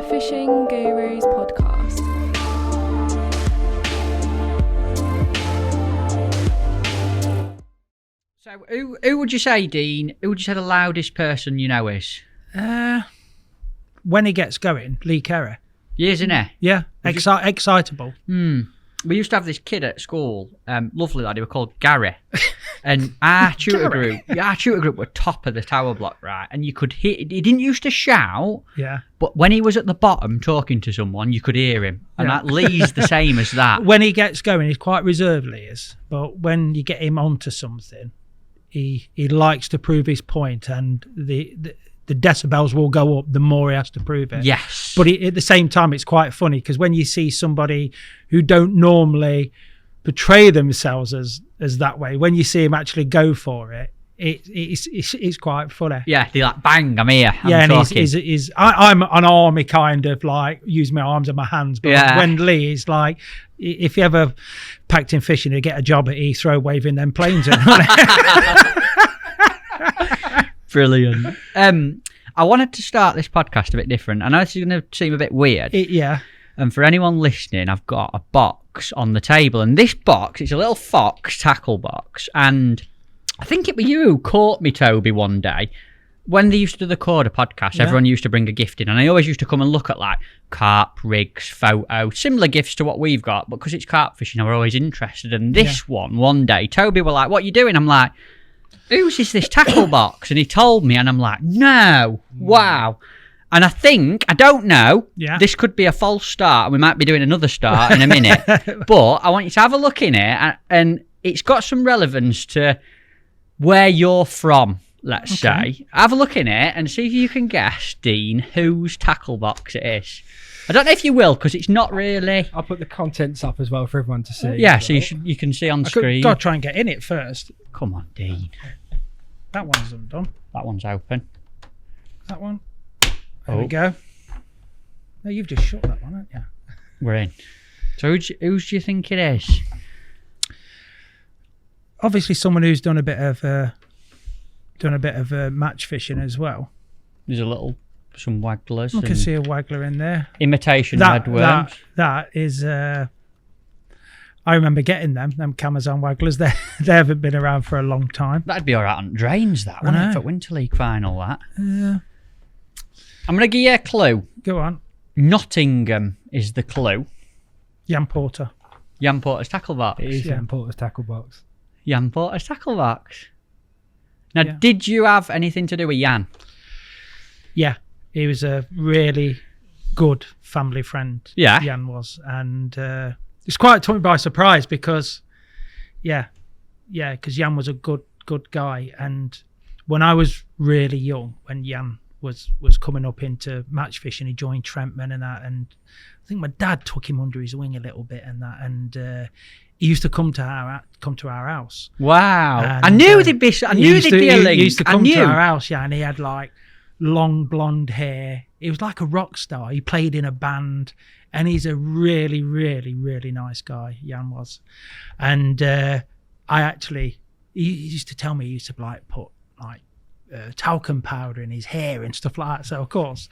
Fishing Gurus podcast. So, who would you say, Dean? Who would you say the loudest person you know is? When he gets going, Lee Kerry. He is, isn't he? Yeah, excitable. We used to have this kid at school, lovely lad, he was called Gary. And our tutor group were top of the tower block, right? And you could hear, he didn't used to shout, Yeah. but when he was at the bottom talking to someone, you could hear him. And that Lee's the same as that. When he gets going, he's quite reserved, Lee is. But when you get him onto something, he likes to prove his point, and the decibels will go up the more he has to prove it. Yes. But at the same time, it's quite funny because when you see somebody who don't normally portray themselves as that way, when you see him actually go for it, it's quite funny. Yeah, they like, bang, I'm here. I'm an army kind of like use my arms and my hands, but when Lee is like, if you ever packed in fishing to get a job at Heathrow waving them planes Brilliant. I wanted to start this podcast a bit different. I know this is going to seem a bit weird. And for anyone listening, I've got a box on the table, and this box, it's a little Fox tackle box, and I think it was you who caught me, Toby, one day. When they used to do the Corda podcast, everyone used to bring a gift in, and I always used to come and look at like carp, rigs, photos, similar gifts to what we've got, but because it's carp fishing, I was always interested. And this one day, Toby were like, "What are you doing?" I'm like, "Whose is this tackle box?" And he told me, and I'm like, "No, wow." And I don't know, this could be a false start, and we might be doing another start in a minute, but I want you to have a look in it, and it's got some relevance to where you're from, let's say. Have a look in it and see if you can guess, Dean, whose tackle box it is. I don't know if you will, because it's not really... I'll put the contents up as well for everyone to see. Yeah, so you can see on screen. Got to try and get in it first. Come on, Dean. That one's undone. That one's open. That one. There we go. No, you've just shut that one, haven't you? We're in. So who do you think it is? Obviously, someone who's done a bit of match fishing as well. There's some wagglers. I can see a waggler in there. Imitation redworms. That is. I remember getting them Camazon wagglers. They haven't been around for a long time. That'd be all right on drains, that wouldn't it? For Winter League final, that. Yeah. I'm going to give you a clue. Go on. Nottingham is the clue. Jan Porter. Jan Porter's tackle box. It is Jan Porter's tackle box. Jan Porter's tackle box. Now, did you have anything to do with Jan? Yeah, he was a really good family friend. Yeah. Jan was. And it's quite took me by surprise because, because Jan was a good guy. And when I was really young, when Jan was coming up into match fishing, he joined Trentman and that, and I think my dad took him under his wing a little bit and that, and he used to come to our house. Wow. And, I knew they'd be a link. He used to come to our house, and he had like long blonde hair. He was like a rock star. He played in a band, and he's a really, really, really nice guy, Jan was. And he used to tell me he used to like put like talcum powder in his hair and stuff like that. So of course,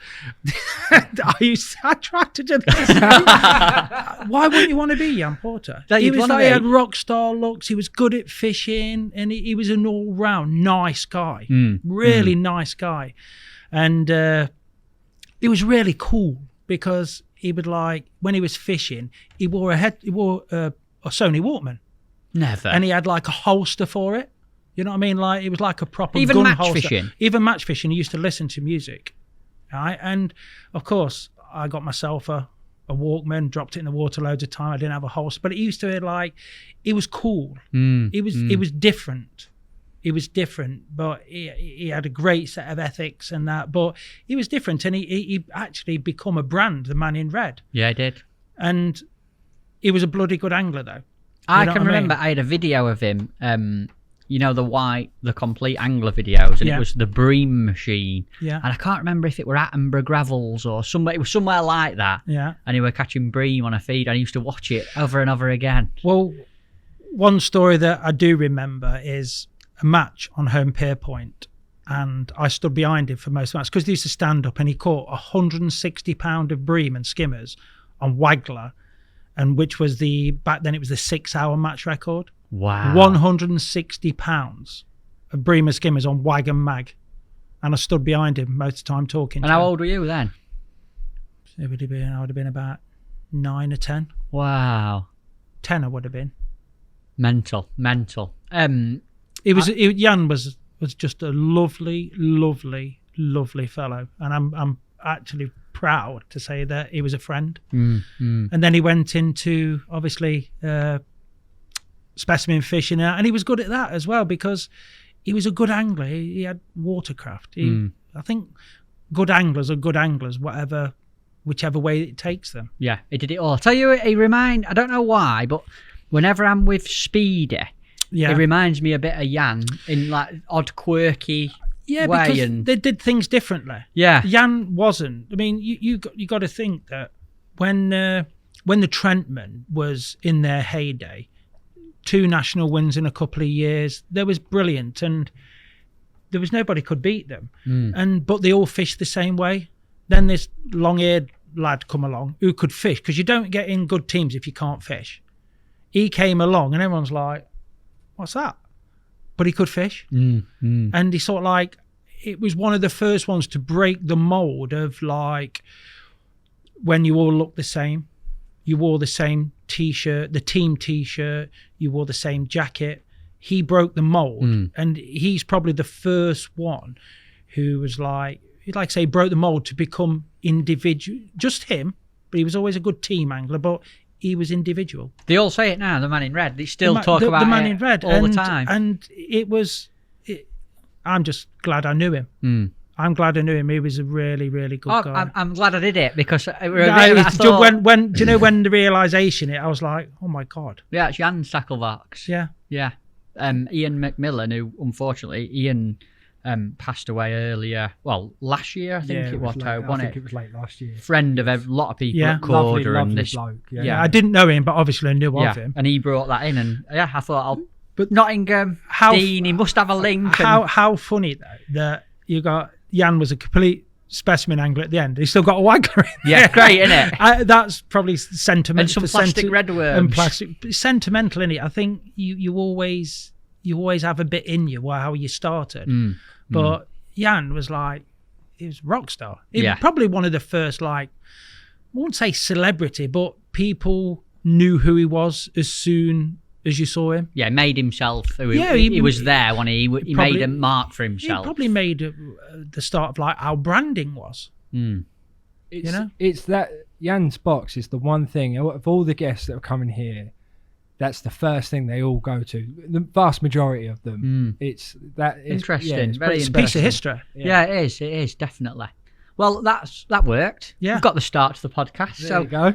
I tried to do this. Why wouldn't you want to be Jan Porter? He had rock star looks. He was good at fishing, and he was an all round nice guy. Really nice guy, and he was really cool because he would like when he was fishing, he wore a Sony Walkman. Never. And he had like a holster for it. You know what I mean? Like it was like a proper even gun match holster. Fishing. Even match fishing, he used to listen to music, right? And of course, I got myself a Walkman, dropped it in the water loads of time. I didn't have a holster, but it used to like it was cool. It was different. It was different, but he had a great set of ethics and that. But he was different, and he actually become a brand, the Man in Red. Yeah, I did. And he was a bloody good angler, though. I can remember I had a video of him. The complete angler videos, and it was the Bream machine. Yeah. And I can't remember if it were Attenborough Gravels or somewhere. It was somewhere like that. Yeah. And he were catching bream on a feed, and I used to watch it over and over again. Well, one story that I do remember is a match on Home Pier Point, and I stood behind him for most of the match because he used to stand up, and he caught 160 pound of bream and skimmers on Waggler, and which was back then it was the 6-hour match record. Wow. 160 pounds of bream and skimmers on Wag and Mag, and I stood behind him most of the time talking. And how old were you then? I would have been about 9 or 10. Wow. 10 I would have been. Mental. Jan was just a lovely fellow, and I'm actually proud to say that he was a friend. And then he went into obviously specimen fishing, and he was good at that as well because he was a good angler. He had watercraft. I think good anglers are good anglers, whichever way it takes them. Yeah, he did it all. I tell you, I don't know why, but whenever I'm with Speedy, it reminds me a bit of Jan in like odd, quirky way. Because they did things differently. Yeah. Jan wasn't. I mean, you got to think that when the Trentmen was in their heyday, 2 national wins in a couple of years, they was brilliant, and there was nobody could beat them. But they all fished the same way. Then this long-haired lad come along who could fish, because you don't get in good teams if you can't fish. He came along and everyone's like, what's that? But he could fish. And he sort of like, it was one of the first ones to break the mold of like, when you all look the same, you wore the same t-shirt, the team t-shirt, you wore the same jacket. He broke the mold, and he's probably the first one who was like say, broke the mold to become individual. Just him, but he was always a good team angler, but he was individual. They all say it now, the man in red. They still talk about the man in red all the time. And I'm just glad I knew him. I'm glad I knew him. He was a really, really good guy. I'm glad I did it because when do you know when the realisation hit, I was like, oh my God. Yeah, it's Jan's tackle box. Yeah. Ian McMillan, who unfortunately passed away earlier. Well, last year I think it was. I think it was late last year. Friend of a lot of people at Corder, lovely and this bloke. Yeah, I didn't know him, but obviously I knew of him. And he brought that in, and I thought But Nottingham, Dean, he must have a link. How funny though that you got Jan was a complete specimen angler at the end. He still got a waggler in. Yeah, great, isn't it? That's probably sentimental. And some plastic redworms. And plastic, sentimental, innit? I think you always have a bit in you how you started. But Jan was like, he was a rock star. He was probably one of the first, like, I won't say celebrity, but people knew who he was as soon as you saw him. Yeah, made himself. He was there when he made a mark for himself. He probably made the start of like how branding was. It's that Jan's box is the one thing of all the guests that have come in here. That's the first thing they all go to. The vast majority of them. It's interesting. It's very it's a piece of history. Yeah, it is definitely. Well, that worked. Yeah, we've got the start to the podcast. There you go.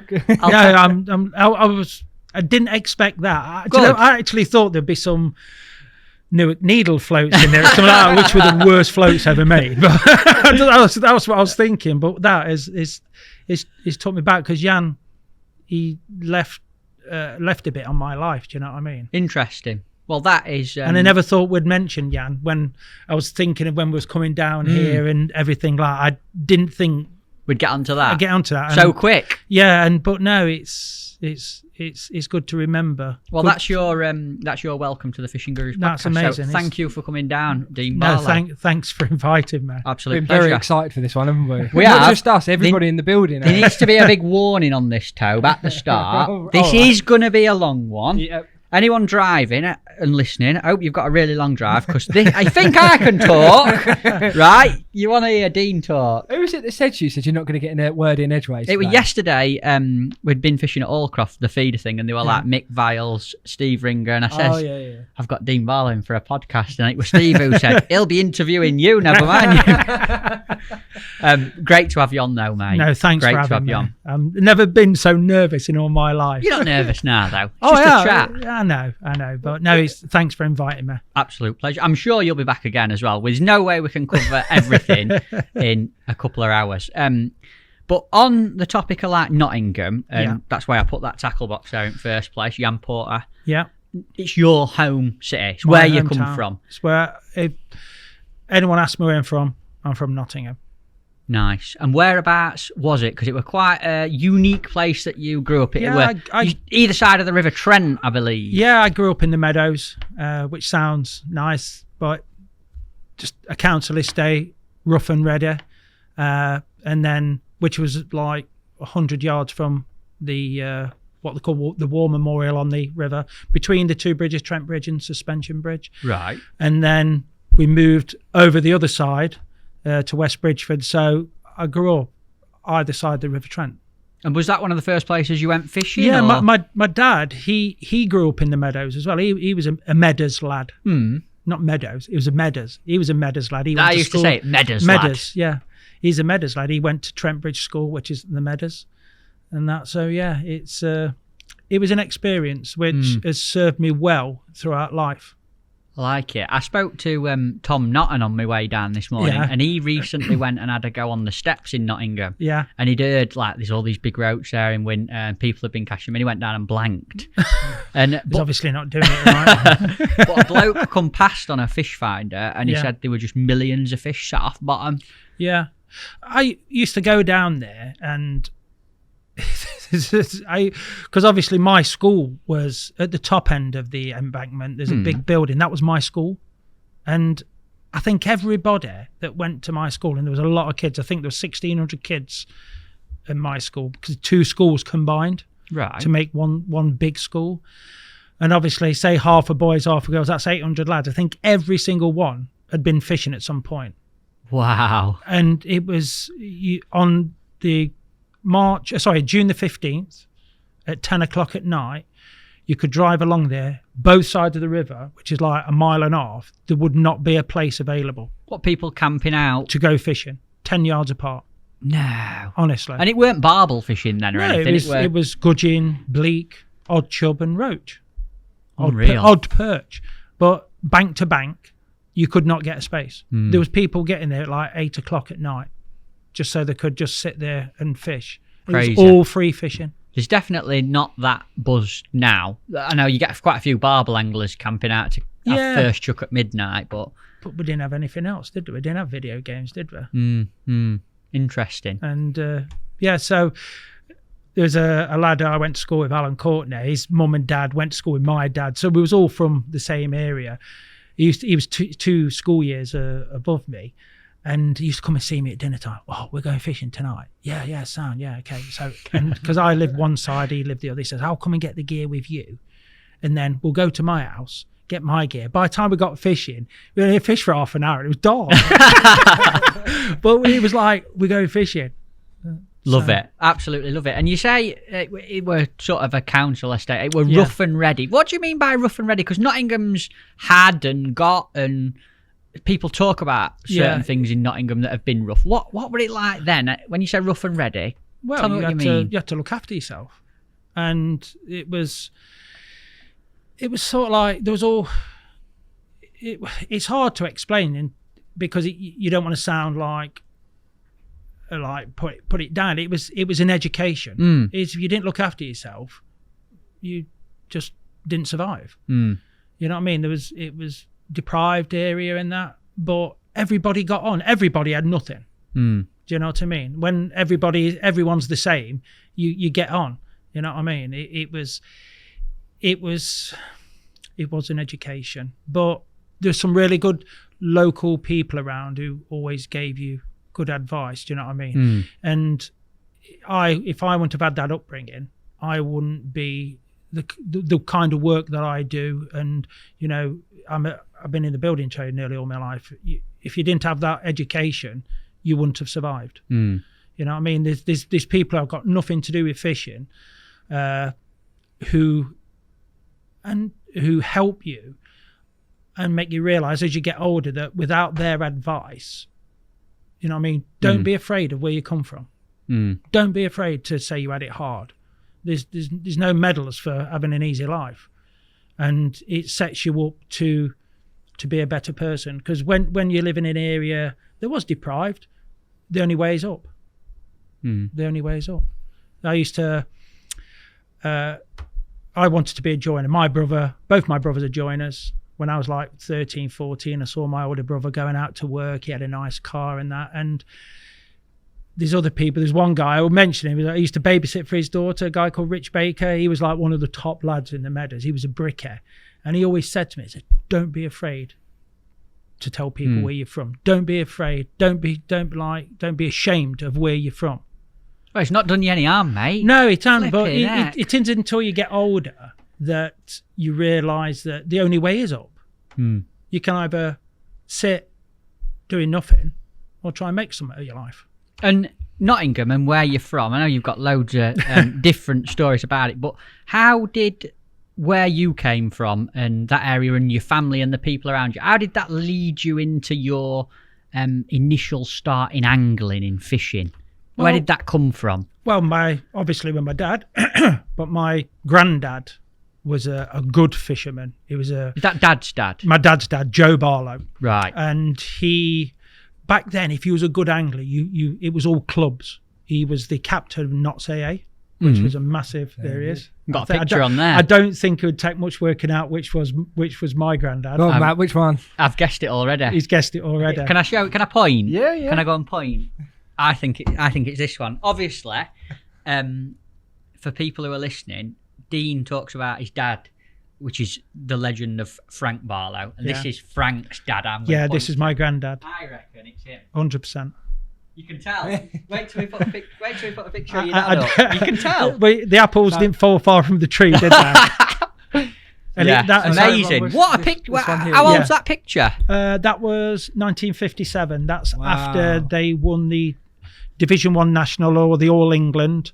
I didn't expect that. I actually thought there'd be some needle floats in there, something like that, which were the worst floats ever made. But that was what I was thinking. But that is took me back because Jan, he left a bit on my life. Do you know what I mean? Interesting. Well, that is... and I never thought we'd mention Jan when I was thinking of when we was coming down here and everything like that. I didn't think... We'd get onto that. I'd get onto that. So quick. Yeah, but no, it's good to remember. Well, that's your welcome to the Fishing Gurus podcast. That's amazing. So thank you for coming down, Dean Barlow. Thanks for inviting me. Absolute Been pleasure. very excited for this one, haven't we? We Not have. just us, everybody in the building. There needs to be a big warning on this, Tobe, at the start. This is going to be a long one. Yep. Anyone driving and listening, I hope you've got a really long drive because I think I can talk. Right? You want to hear Dean talk? Who was it that said you're not going to get a word in edgeways? It was yesterday. We'd been fishing at Allcroft, the feeder thing, and they were like Mick Viles, Steve Ringer, and I says, I've got Dean Barlow in for a podcast, and it was Steve who said, he'll be interviewing you, never mind you. Great to have you on though, mate. No, thanks Great for having me. On. I've never been so nervous in all my life. You're not nervous now though. It's just a chat. I know, but no, thanks for inviting me. Absolute pleasure. I'm sure you'll be back again as well. There's no way we can cover everything in a couple of hours. But on the topic of like Nottingham, and that's why I put that tackle box there in first place, Jan Porter. Yeah. It's your home city. It's where you come from. It's where anyone asks me where I'm from Nottingham. Nice. And whereabouts was it? Because it was quite a unique place that you grew up in. Yeah, either side of the River Trent, I believe. Yeah, I grew up in the Meadows, which sounds nice, but just a council estate, rough and ready, and then which was like 100 yards from the what they call the War Memorial on the river, between the two bridges, Trent Bridge and Suspension Bridge. Right. And then we moved over the other side to West Bridgeford. So I grew up either side of the River Trent. And was that one of the first places you went fishing? Yeah, my dad, he grew up in the Meadows as well. He was a Meadows lad. Not Meadows. It was a Meadows. He was a Meadows lad. I used to say it, Meadows lad. Meadows, yeah. He's a Meadows lad. He went to Trent Bridge School, which is the Meadows. And that, so yeah, it was an experience which has served me well throughout life. I like it. I spoke to Tom Notton on my way down this morning, and he recently went and had a go on the steps in Nottingham. Yeah. And he'd heard like there's all these big roach there in winter, and people have been catching them. And he went down and blanked. He's obviously not doing it right. But a bloke come past on a fish finder, and he said there were just millions of fish sat off bottom. Yeah. I used to go down there, and because obviously my school was at the top end of the embankment. There's a big building. That was my school. And I think everybody that went to my school, and there was a lot of kids, I think there was 1,600 kids in my school, because two schools combined to make one big school. And obviously, say half of boys, half of girls, that's 800 lads. I think every single one had been fishing at some point. Wow. And it was on the June the 15th at 10 o'clock at night, you could drive along there, both sides of the river, which is like a mile and a half. There would not be a place available. What, people camping out? To go fishing, 10 yards apart. No. Honestly. And it weren't barbel fishing then or anything? It was gudgeon, bleak, odd chub and roach. Odd perch. But bank to bank, you could not get a space. There was people getting there at like 8 o'clock at night, just so they could just sit there and fish. Crazy. It was all free fishing. There's definitely not that buzz now. I know you get quite a few barbel anglers camping out to have first chuck at midnight, but we didn't have anything else, did we? We didn't have video games, did we? Interesting. And so there's a lad I went to school with, Alan Courtney. His mum and dad went to school with my dad, so we was all from the same area. He was two school years above me. And he used to come and see me at dinner time. Oh, we're going fishing tonight. Yeah, sound. Yeah, okay. So, and because I live one side, he lived the other. He says, I'll come and get the gear with you. And then we'll go to my house, get my gear. By the time we got fishing, we only fished for half an hour. It was dark. But he was like, we're going fishing. Love it. Absolutely love it. And you say it were sort of a council estate. It were rough and ready. What do you mean by rough and ready? Because Nottingham's had and got and... people talk about certain things in Nottingham that have been rough. What were it like then? When you say rough and ready, well, tell me what you mean. You had to look after yourself, and it was sort of like there was all. It's hard to explain, because you don't want to sound like put it down. It was an education. If you didn't look after yourself, you just didn't survive. You know what I mean? It was deprived area and that, but everybody got on. Everybody had nothing. Do you know what I mean? When everyone's the same, you get on. You know what I mean? It was an education, but there's some really good local people around who always gave you good advice. Do you know what I mean? And if I wouldn't have had that upbringing, I wouldn't be the kind of work that I do. And you know, I've been in the building trade nearly all my life. If you didn't have that education, you wouldn't have survived. You know what I mean? There's people who've got nothing to do with fishing, who help you and make you realise as you get older that without their advice, you know what I mean? Don't be afraid of where you come from. Don't be afraid to say you had it hard. There's no medals for having an easy life, and it sets you up to be a better person. Because when you live in an area that was deprived, the only way is up. The only way is up. I wanted to be a joiner. Both my brothers are joiners. when I was like 13, 14, I saw my older brother going out to work. He had a nice car and that. And there's other people. There's one guy, I will mention him. I used to babysit for his daughter, a guy called Rich Baker. He was like one of the top lads in the Meadows. He was a bricker. And he always said to me, he said, don't be afraid to tell people where you're from. Don't be afraid. Don't be ashamed of where you're from. Well, it's not done you any harm, mate. No, it hasn't. But it isn't until you get older that you realise that the only way is up. You can either sit doing nothing or try and make something of your life. And Nottingham and where you're from, I know you've got loads of different stories about it, but how did where you came from and that area and your family and the people around you, how did that lead you into your initial start in angling, in fishing? Where did that come from? Well, obviously with my dad, but my granddad was a good fisherman. Is that dad's dad? My dad's dad, Joe Barlow. Right. And he, back then, if he was a good angler, it was all clubs. He was the captain of Knots AA, which was a massive. There he is. Got a picture on there. I don't think it would take much working out which was my granddad. Oh, Matt, which one? I've guessed it already. He's guessed it already. Can I point? Yeah, yeah. Can I go and point? I think it's this one. Obviously, for people who are listening, Dean talks about his dad, which is the legend of Frank Barlow, and this is Frank's dad. This is my granddad. I reckon it's him. 100%. You can tell. Wait till we put a picture of your dad up. You can tell. The apples didn't fall far from the tree, did they? That's amazing. What a picture. How old's that picture? That was 1957. That's after they won the Division 1 National or the All England.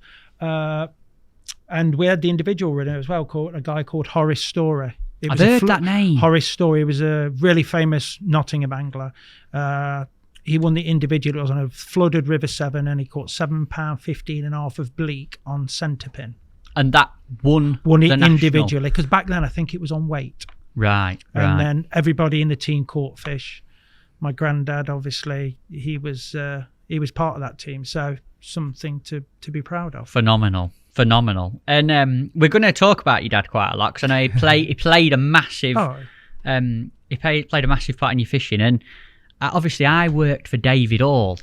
And we had the individual winner as well, a guy called Horace Story. I've heard that name. Horace Story was a really famous Nottingham angler. He won the individual. It was on a flooded River Severn, and he caught £7.15.5 of bleak on centre pin. And that won it the individually, because back then I think it was on weight. Right. And then everybody in the team caught fish. My granddad, obviously, he was part of that team, so something to be proud of. Phenomenal. And we're going to talk about your dad quite a lot, because I know he played a massive played a massive part in your fishing. And obviously I worked for David Hall,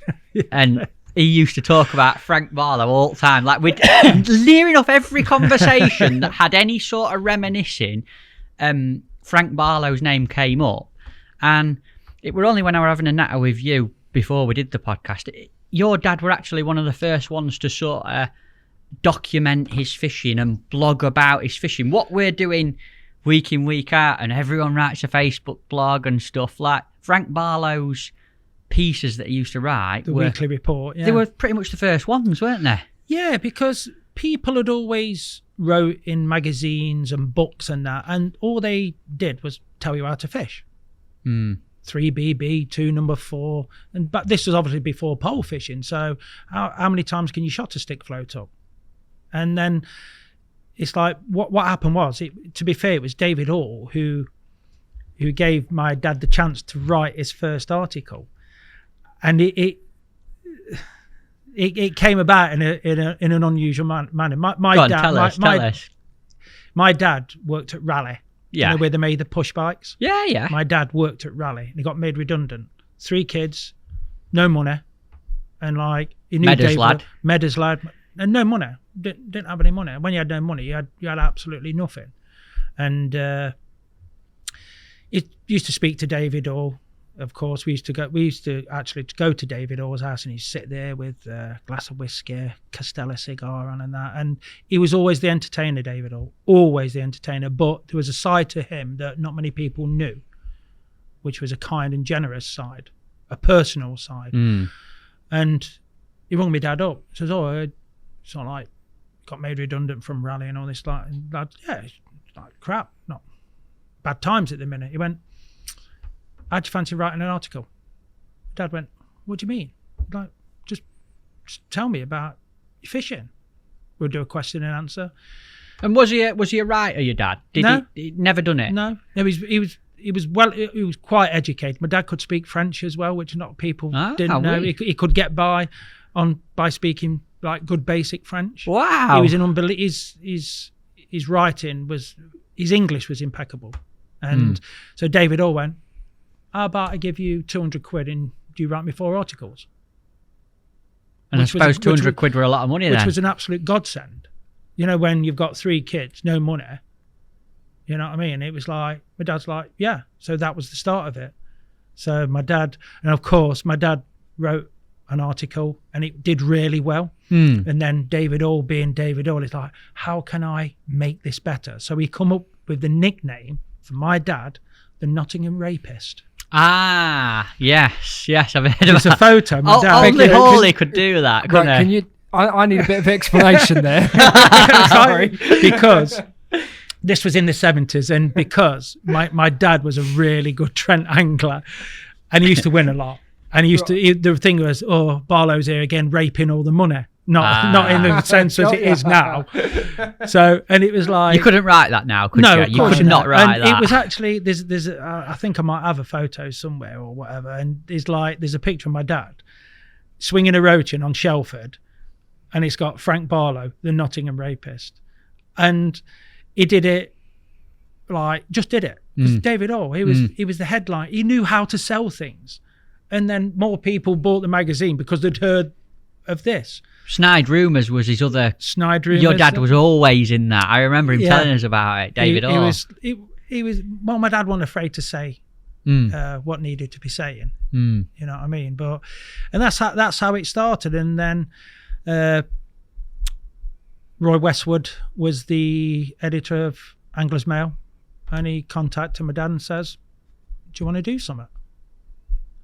and he used to talk about Frank Barlow all the time. Like, we'd near enough every conversation that had any sort of reminiscing, Frank Barlow's name came up. And it were only when I were having a natter with you before we did the podcast, your dad were actually one of the first ones to sort of document his fishing and blog about his fishing. What we're doing week in, week out, and everyone writes a Facebook blog and stuff, like Frank Barlow's pieces that he used to write. The weekly report, yeah. They were pretty much the first ones, weren't they? Yeah, because people had always wrote in magazines and books and that, and all they did was tell you how to fish. 3BB, 2 number 4, but this was obviously before pole fishing. So how many times can you shot a stick float up? And then it's like what happened was, to be fair, it was David Hall who gave my dad the chance to write his first article, and it came about in an unusual manner. My dad worked at Raleigh. Yeah. You know, where they made the push bikes? Yeah. My dad worked at Raleigh, and he got made redundant. 3 kids, no money, and like he knew Meadows lad, and no money. Didn't have any money. When you had no money, you had absolutely nothing. And it used to speak to David Hall. Of course, we used to actually go to David Hall's house, and he'd sit there with a glass of whiskey, Castella cigar on, and that. And he was always the entertainer, David Hall, always the entertainer. But there was a side to him that not many people knew, which was a kind and generous side, a personal side. And he rung my dad up. He says, it's not like got made redundant from Raleigh and all this. Like, it's like crap, not bad times at the minute. He went, how'd you fancy writing an article? Dad went, what do you mean? Like, just tell me about your fishing. We'll do a question and answer. And was he a writer, your dad? He'd never done it? No, he was quite educated. My dad could speak French as well, which not people didn't know. He could get by speaking like good basic French. Wow. He was his writing was, his English was impeccable. And so David Orr went, how about I give you 200 quid and do you write me 4 articles? And I suppose 200 quid were a lot of money then. Which was an absolute godsend. You know, when you've got 3 kids, no money, you know what I mean? It was like, my dad's like, yeah. So that was the start of it. So my dad, and of course, my dad wrote an article and it did really well. And then David Orr, being David Orr, is like, how can I make this better? So he come up with the nickname for my dad, the Nottingham Rapist. Ah, yes, I've heard about There's a photo. My dad, only Hawley could do that, couldn't right, he? can you? I need a bit of explanation there. Sorry, because this was in the 70s, and because my dad was a really good Trent angler, and he used to win a lot. And he used to. The thing was, Barlow's here again, raping all the money. Not in the sense as it is now. So, and it was like, you couldn't write that now, could you? You could not write that. It was actually there's I think I might have a photo somewhere or whatever, and there's a picture of my dad swinging a roach in on Shelford, and it's got Frank Barlow, the Nottingham Rapist, and he did it just did it. David Orr, he was the headline. He knew how to sell things, and then more people bought the magazine because they'd heard of this. Snide Rumours was his other. Snide Rumours. Your dad was always in that. I remember him telling us about it, David Orr. He was. Well, my dad wasn't afraid to say what needed to be saying. You know what I mean? And that's how it started. And then Roy Westwood was the editor of Angler's Mail, and he contacted my dad and says, "Do you want to do something?"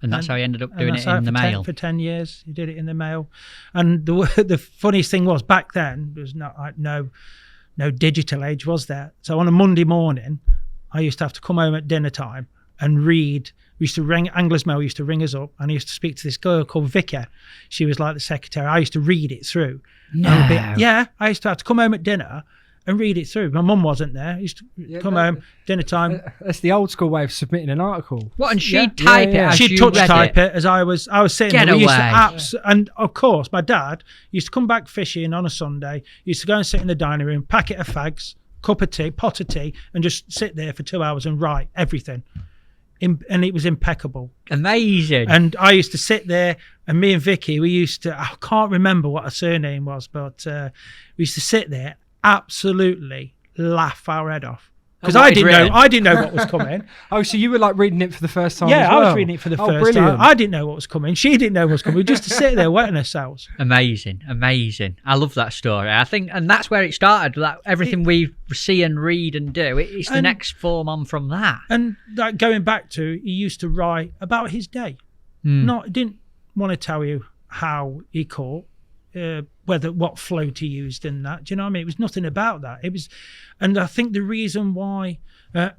And that's how he ended up doing it in the mail. For 10 years, he did it in the mail. And the funniest thing was, back then, there was no digital age, was there? So on a Monday morning, I used to have to come home at dinner time and read. We used to ring, Angler's Mail used to ring us up, and I used to speak to this girl called Vicky. She was like the secretary. I used to read it through. No. I used to have to come home at dinner and read it through. My mum wasn't there. I used to come home, dinner time. That's the old school way of submitting an article. What? And she'd type it as she'd you touch read type it as I was sitting Get there. We used away. to and of course, my dad used to come back fishing on a Sunday. He used to go and sit in the dining room, packet of fags, cup of tea, pot of tea, and just sit there for 2 hours and write everything. And it was impeccable. Amazing. And I used to sit there, and me and Vicky, I can't remember what her surname was, but we used to sit there, absolutely laugh our head off, because I didn't know what was coming. Oh, so you were like reading it for the first time? Yeah, as well? I was reading it for the first time. I didn't know what was coming. She didn't know what was coming. Just to sit there wetting ourselves. Amazing. I love that story. I think, and that's where it started. That everything we see and read and do, it's the next form on from that. And like going back to, he used to write about his day. Didn't want to tell you how he caught, what float he used and that. Do you know what I mean? It was nothing about that. It was, and I think the reason why,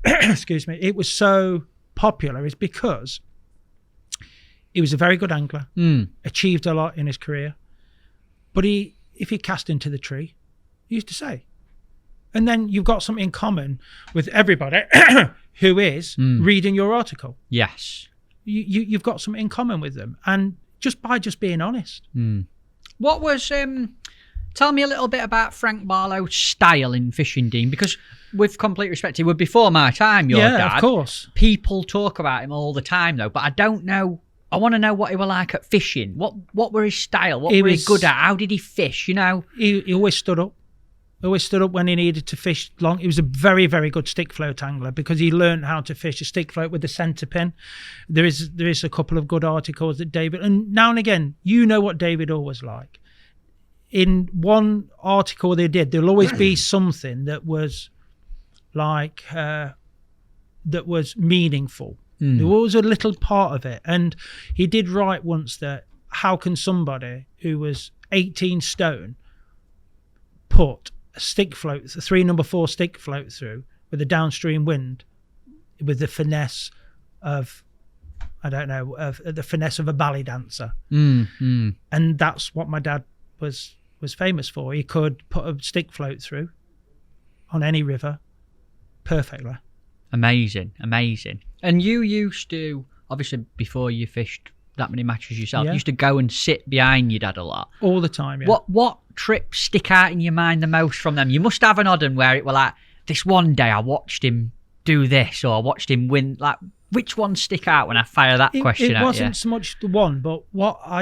excuse me, it was so popular is because he was a very good angler, achieved a lot in his career, but if he cast into the tree, he used to say, and then you've got something in common with everybody who is reading your article. Yes. You've got something in common with them, and just by being honest. What was tell me a little bit about Frank Barlow's style in fishing, Dean, because with complete respect, he was before my time, your dad. Yeah, of course. People talk about him all the time though, but I don't know. I want to know what he was like at fishing. What were his style? What were he good at? How did he fish, you know? He always stood up. Always stood up when he needed to fish long. He was a very, very good stick float angler because he learned how to fish a stick float with the centre pin. There is a couple of good articles that David, and now and again, you know what David Orr was like. In one article they did, there'll always be something that was like, that was meaningful. There was a little part of it. And he did write once that how can somebody who was 18 stone put a stick float, a 3 No. 4 stick float through with a downstream wind, with the finesse of, the finesse of a ballet dancer. And that's what my dad was famous for. He could put a stick float through on any river perfectly. Amazing. And you used to, obviously before you fished that many matches yourself, you used to go and sit behind your dad a lot. All the time, yeah. What trips stick out in your mind the most from them? You must have an odd one where it were like, this one day I watched him do this, or I watched him win. Like, which ones stick out when I fire that question at you? It wasn't so much the one, but what I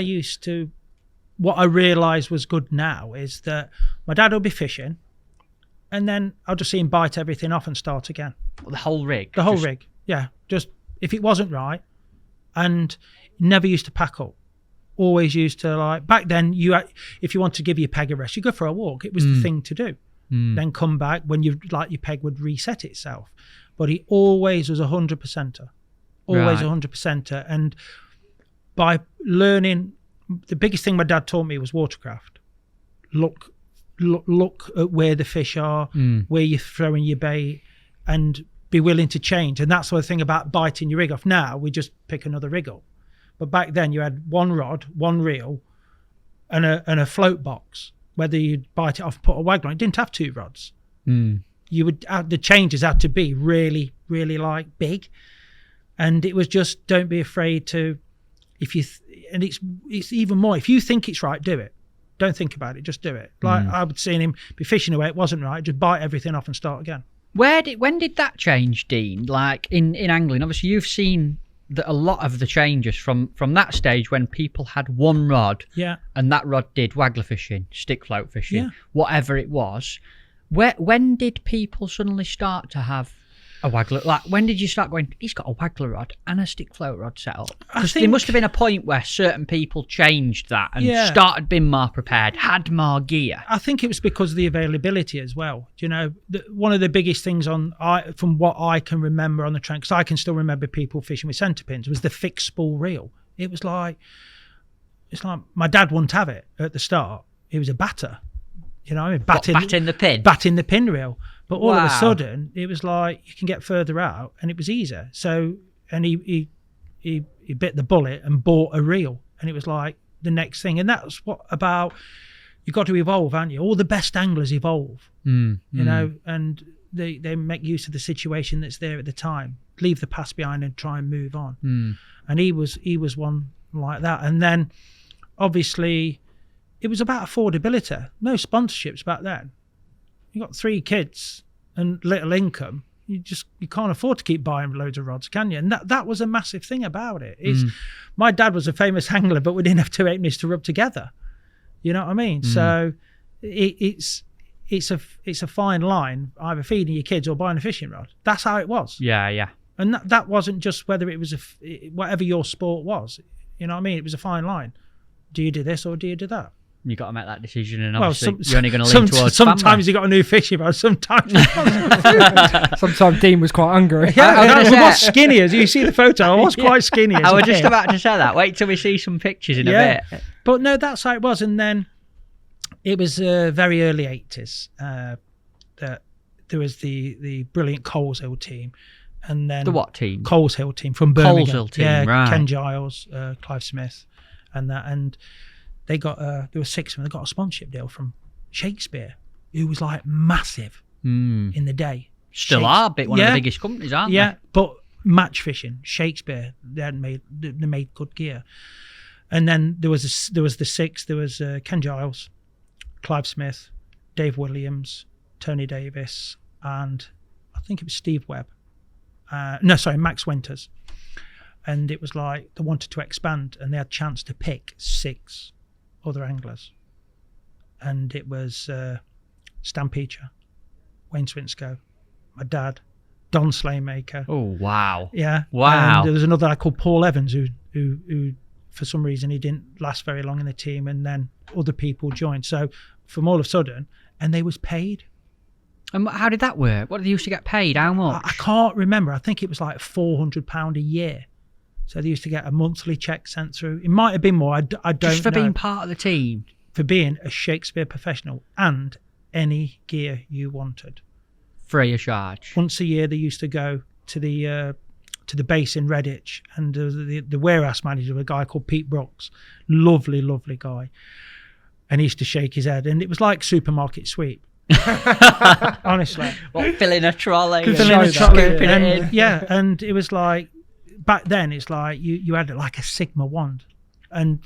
realised was good now is that my dad will be fishing, and then I'll just see him bite everything off and start again. The whole rig? The whole rig, yeah. Just, if it wasn't right, and never used to pack up. Always used to, like, back then, if you wanted to give your peg a rest, you go for a walk. It was the thing to do. Then come back when your peg would reset itself. But he always was 100%er. Always 100%er. And by learning, the biggest thing my dad taught me was watercraft. Look at where the fish are, where you're throwing your bait, and be willing to change. And that's the thing about biting your rig off. Now we just pick another rig up. But back then you had one rod, one reel, and a float box. Whether you'd bite it off and put a waggle on, it didn't have two rods. You would the changes had to be really, really like big, and it was just, don't be afraid to, and it's even more, if you think it's right, do it. Don't think about it, just do it. Like I would seen him be fishing away, it wasn't right, just bite everything off and start again. When did that change, Dean? Like in angling, obviously you've seen a lot of the changes from that stage when people had one rod, and that rod did waggler fishing, stick float fishing, whatever it was. When did people suddenly start to have a waggler? Like, when did you start going, he's got a waggler rod and a stick float rod set up? Because there must have been a point where certain people changed that and started being more prepared, had more gear. I think it was because of the availability as well. You know, one of the biggest things from what I can remember on the train, because I can still remember people fishing with centre pins, was the fixed spool reel. It's like my dad wouldn't have it at the start. It was a batter. You know, batting the pin reel. But all of a sudden, it was like you can get further out, and it was easier. So, and he bit the bullet and bought a reel, and it was like the next thing. And that's what about, you've got to evolve, haven't you? All the best anglers evolve, you know, and they make use of the situation that's there at the time, leave the past behind and try and move on. And he was one like that. And then, obviously, it was about affordability. No sponsorships back then. You got 3 kids and little income. You can't afford to keep buying loads of rods, can you? And that was a massive thing about it. My dad was a famous angler, but we didn't have 2 halfpennies to rub together. You know what I mean? So it's a fine line, either feeding your kids or buying a fishing rod. That's how it was. Yeah. And that wasn't just whether it was whatever your sport was. You know what I mean? It was a fine line. Do you do this or do you do that? You got to make that decision, and obviously you're only going to lean towards sometimes family. You got a new fishing rod. Sometimes Dean was quite hungry. I was skinny, as you see the photo. I was quite skinny. I was just about to say that. Wait till we see some pictures in a bit. But no, that's how it was. And then it was very early 80s that there was the brilliant Coleshill team, and then the what team? Coleshill team from Birmingham. Coleshill team, right? Ken Giles, Clive Smith, and they got there were 6 of them. They got a sponsorship deal from Shakespeare, who was like massive in the day. Still are one of the biggest companies, aren't they? Yeah, but match fishing, Shakespeare, they made good gear. And then there was the 6. There was Ken Giles, Clive Smith, Dave Williams, Tony Davis, and I think it was Steve Webb. Max Winters. And it was like they wanted to expand, and they had a chance to pick 6 other anglers. And it was Stan Peacher, Wayne Swinscoe, my dad, Don Slaymaker. Oh, wow. Yeah. Wow. And there was another guy called Paul Evans who for some reason, he didn't last very long in the team, and then other people joined. So from all of a sudden, and they was paid. And how did that work? What did they used to get paid? How much? I can't remember. I think it was like £400 a year. So they used to get a monthly check sent through. It might have been more. I don't know. Just for being part of the team? For being a Shakespeare professional, and any gear you wanted. Free of charge. Once a year, they used to go to the base in Redditch, and the warehouse manager was a guy called Pete Brooks. Lovely, lovely guy. And he used to shake his head, and it was like supermarket sweep. Honestly. What, filling a trolley? And it was like, back then, it's like you had like a Sigma wand, and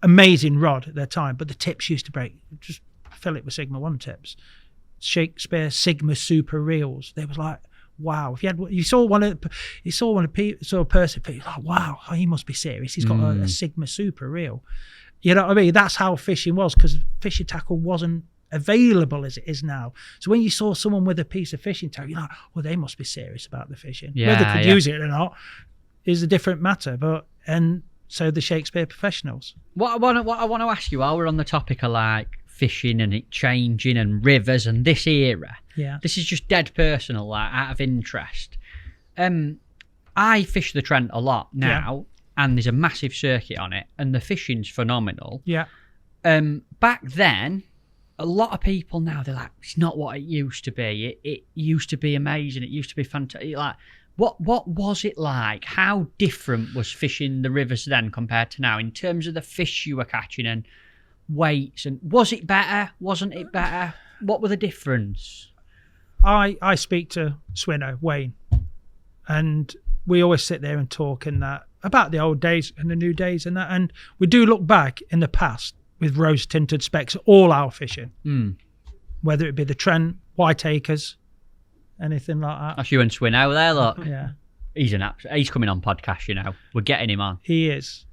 amazing rod at their time, but the tips used to break. Just fill it with Sigma wand tips. Shakespeare Sigma Super Reels. They was like wow. If you saw a person, you're like, wow, he must be serious. He's got a Sigma Super reel. You know what I mean? That's how fishing was, because fishing tackle wasn't available as it is now. So when you saw someone with a piece of fishing tackle, you're like, well, they must be serious about the fishing. Whether they could use it or not is a different matter. And so the Shakespeare professionals. What I want to ask you, while we're on the topic of like fishing and it changing and rivers and this era, this is just dead personal, like out of interest. I fish the Trent a lot now, and there's a massive circuit on it, and the fishing's phenomenal. Back then, a lot of people now, they're like, it's not what it used to be. It used to be amazing. It used to be fantastic. Like, what was it like? How different was fishing the rivers then compared to now in terms of the fish you were catching and weights? And was it better? Wasn't it better? What were the difference? I speak to Swinno, Wayne, and we always sit there and talk and that about the old days and the new days and that. And we do look back in the past with rose-tinted specs, all our fishing, whether it be the Trent, Whiteacres, anything like that. That's you and Swinno there, look. Yeah. He's coming on podcast, you know. We're getting him on. He is.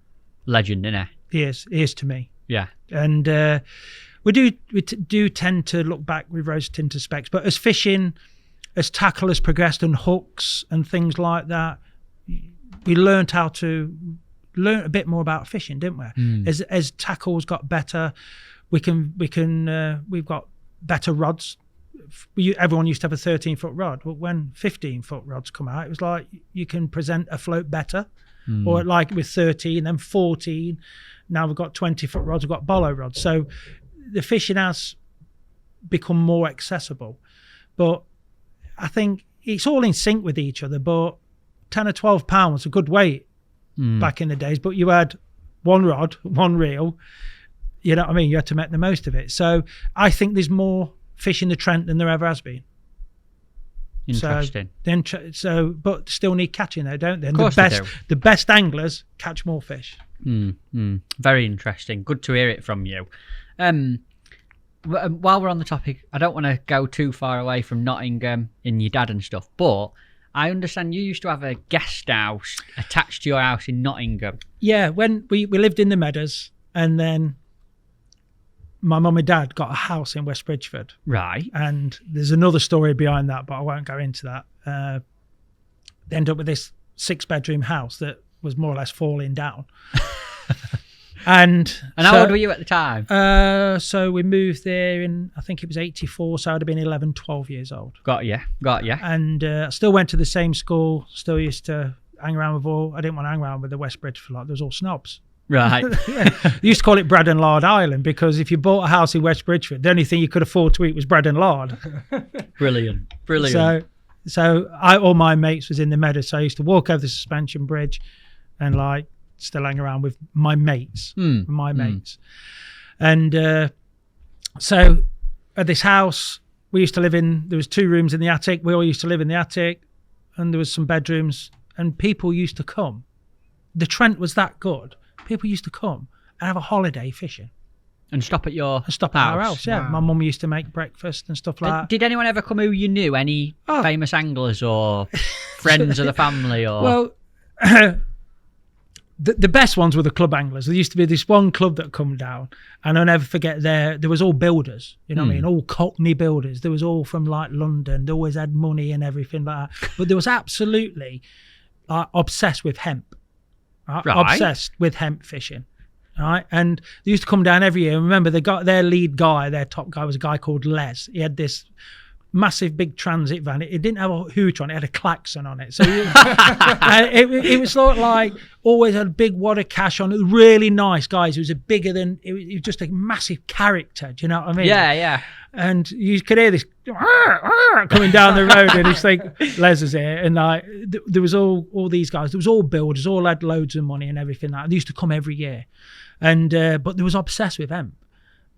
Legend, isn't he? He is to me. Yeah. And we do tend to look back with rose-tinted specs, but as fishing, as tackle has progressed and hooks and things like that, we learned a bit more about fishing, didn't we? As tackles got better, we've got better rods. Everyone used to have a 13-foot rod, but when 15-foot rods come out, it was like you can present a float better, or like with 13, then 14. Now we've got 20-foot rods, we've got Barlow rods. So the fishing has become more accessible, but I think it's all in sync with each other. But 10 or 12 pounds was a good weight back in the days, but you had one rod, one reel, you know what I mean? You had to make the most of it. So I think there's more fish in the Trent than there ever has been. Interesting. But still need catching though, don't they? And of course the best anglers catch more fish. Very interesting. Good to hear it from you. While we're on the topic, I don't want to go too far away from Nottingham and your dad and stuff, but I understand you used to have a guest house attached to your house in Nottingham. Yeah, when we lived in the Meadows, and then my mum and dad got a house in West Bridgford. Right. And there's another story behind that, but I won't go into that. They ended up with this 6-bedroom house that was more or less falling down. And how old were you at the time? So we moved there in, I think it was 84, so I'd have been 11, 12 years old. Got you. And I still went to the same school, still used to hang around I didn't want to hang around with the West Bridgeford lot, there was all snobs. Right. They used to call it bread and lard island, because if you bought a house in West Bridgeford, the only thing you could afford to eat was bread and lard. Brilliant. So all my mates was in the Meadows, so I used to walk over the suspension bridge and like still hang around with my mates. Mates. And so at this house we used to live in, there was 2 rooms in the attic. We all used to live in the attic, and there was some bedrooms, and people used to come. The Trent was that good. People used to come and have a holiday fishing. And stop at our house, yeah. Wow. My mum used to make breakfast and stuff like that. Did anyone ever come who you knew? Any famous anglers or friends of the family? Or Well, the best ones were the club anglers. There used to be this one club that come down, and I'll never forget there was all builders, you know what I mean? All Cockney builders. There was all from like London. They always had money and everything like that. But there was absolutely obsessed with hemp. Right? Obsessed with hemp fishing. Right, and they used to come down every year. And remember, they got their lead guy, their top guy was a guy called Les. He had this massive big transit van. It didn't have a hooch on it; had a klaxon on it. So it was sort of like always had a big wad of cash on it. Really nice guys. It was it was just a massive character. Do you know what I mean? Yeah. And you could hear this coming down the road, and it's like Les is here, and like there was all these guys. There was all builders, all had loads of money and everything like that. They used to come every year. And but they was obsessed with hemp,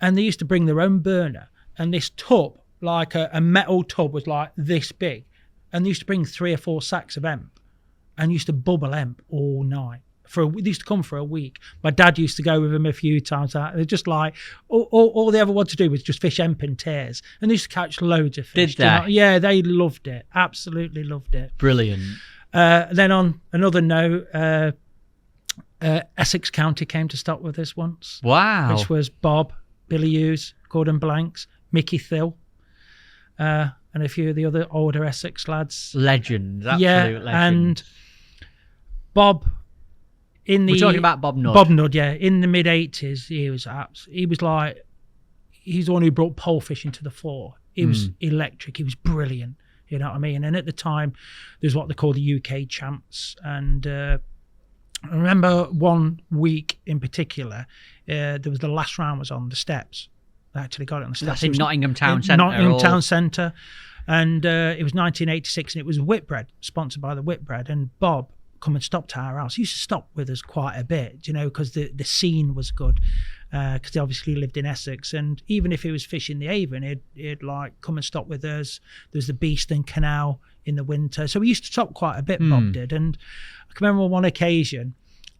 and they used to bring their own burner, and this tub, like a metal tub, was like this big, and they used to bring 3 or 4 sacks of hemp, and used to bubble hemp all night. they used to come for a week. My dad used to go with them a few times. They're just like all they ever wanted to do was just fish emp and tears, and they used to catch loads of fish. Did they? Yeah, they loved it. Absolutely loved it. Brilliant. Then on another note, Essex County came to stop with us once. Wow. Which was Bob, Billy Hughes, Gordon Blanks, Mickey Thill, and a few of the other older Essex lads. Legends, absolute legends. And Bob, we're talking about Bob Nudd. Bob Nudd, yeah. In the mid-'80s, he's the one who brought pole fishing to the fore. He was electric. He was brilliant. You know what I mean? And at the time, there's what they call the UK champs. And I remember one week in particular, there was the last round was on the steps. I actually got it on the steps. That's in Nottingham Town Centre. Nottingham Town Centre. And it was 1986, and it was Whitbread, sponsored by the Whitbread. And Bob come and stopped at our house. He used to stop with us quite a bit, you know, because the scene was good. Because he obviously lived in Essex, and even if he was fishing the Avon, he'd like come and stop with us. There's the Beeston Canal in the winter, so we used to stop quite a bit. Bob did, and I can remember on one occasion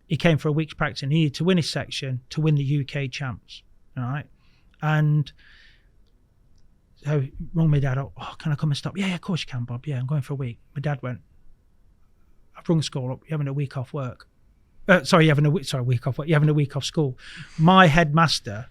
he came for a week's practice and he needed to win his section to win the UK champs, all right? And so he rang my dad up. Oh, can I come and stop? Yeah, of course you can, Bob. Yeah, I'm going for a week. My dad went, I've rung school up. You're having a week off work. You're having a week off. You're having a week off school. My headmaster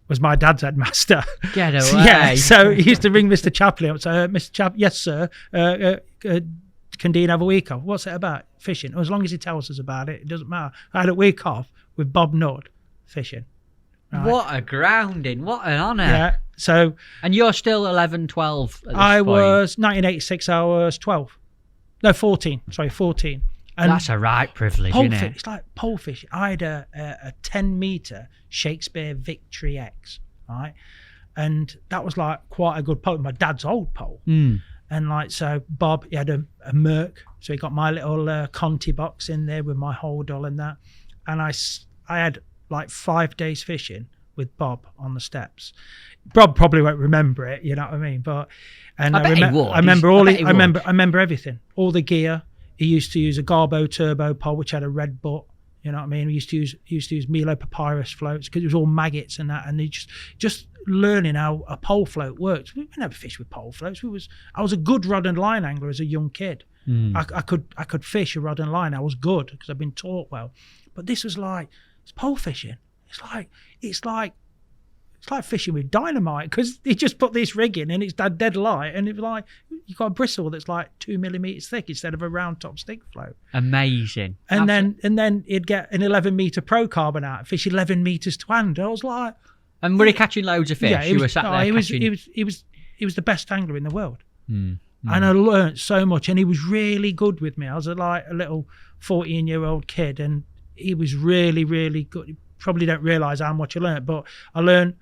was my dad's headmaster. Get away. Yeah, so he used to ring Mr. Chaplin up and say, Mr. Chaplin, yes, sir. Can Dean have a week off? What's it about? Fishing. As long as he tells us about it, it doesn't matter. I had a week off with Bob Nudd fishing. Right? What a grounding. What an honour. Yeah. So. And you're still 11, 12 at this point. Was 1986, I was 12. No, 14. Sorry, 14. And that's a right privilege, isn't it? It's like pole fishing. I had a 10-metre Shakespeare Victory X, right? And that was like quite a good pole. My dad's old pole. And like, so Bob, he had a Merc. So he got my little Conti box in there with my holdall and that. And I had like 5 days fishing with Bob on the steps. Bob probably won't remember it, you know what I mean? But and I bet he would. I remember everything, all the gear. He used to use a Garbo turbo pole, which had a red butt. You know what I mean? He used to use Milo Papyrus floats because it was all maggots and that. And he just learning how a pole float works. We never fished with pole floats. I was a good rod and line angler as a young kid. I could fish a rod and line. I was good because I'd been taught well. But this was like, it's pole fishing. It's like fishing with dynamite because he just put this rig in and it's dead light, and it was like you got a bristle that's like 2 millimeters thick instead of a round top stick float. Amazing. And then he'd get an 11-meter pro carbon out, fish 11 meters to hand. I was like, and were he catching loads of fish? Yeah, he was the best angler in the world. And I learned so much, and he was really good with me. I was like a little 14-year-old kid, and he was really, really good. You probably don't realize how much I learned, but I learned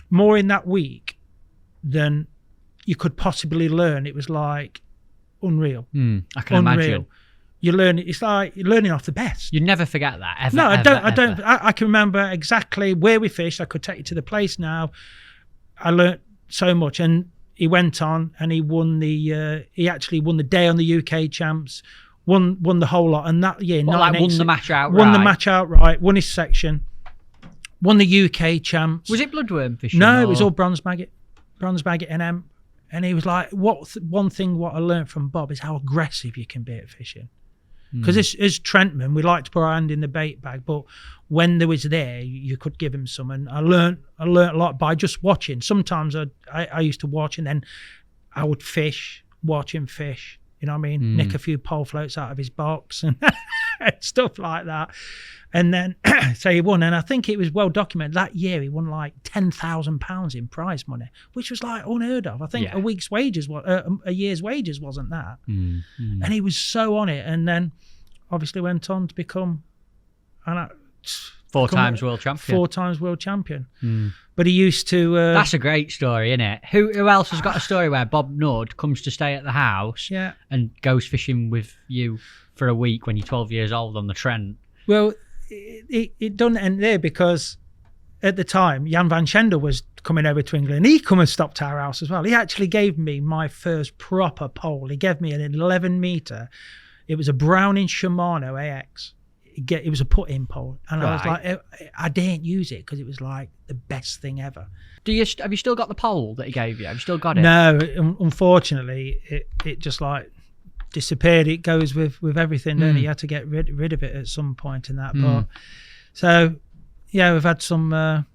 more in that week than you could possibly learn. It was like unreal. I can imagine. You learn. It's like you're learning off the best. You never forget that ever. No, I don't. I can remember exactly where we fished. I could take you to the place now. I learned so much, and he went on and he won he actually won the day on the UK champs. Won the whole lot, and that year, won the match outright. Won the match outright. Won his section. Won the UK champs. Was it bloodworm fishing? No, it was all bronze maggot and emp. And he was like, one thing I learned from Bob is how aggressive you can be at fishing. Because as Trentmen, we like to put our hand in the bait bag, but when there was there, you could give him some. And I learned a lot by just watching. Sometimes I used to watch, and then I would watch him fish. You know what I mean? Nick a few pole floats out of his box and stuff like that. And then, so he won. And I think it was well documented. That year, he won like £10,000 in prize money, which was like unheard of. I think a week's wages, a year's wages wasn't that. And he was so on it. And then obviously went on to become four times world champion. But he used to... That's a great story, isn't it? Who else has got a story where Bob Nudd comes to stay at the house and goes fishing with you for a week when you're 12 years old on the Trent? Well, it doesn't end there, because at the time, Jan van Schendel was coming over to England. He come and stopped our house as well. He actually gave me my first proper pole. He gave me an 11-meter. It was a Browning Shimano AX. it was a put-in pole, and I was Right. like, I didn't use it because it was like the best thing ever. Have you still got the pole that he gave you? Have you still got it? No, unfortunately, it just like disappeared. It goes with everything, and you had to get rid of it at some point in that. But so yeah, we've had some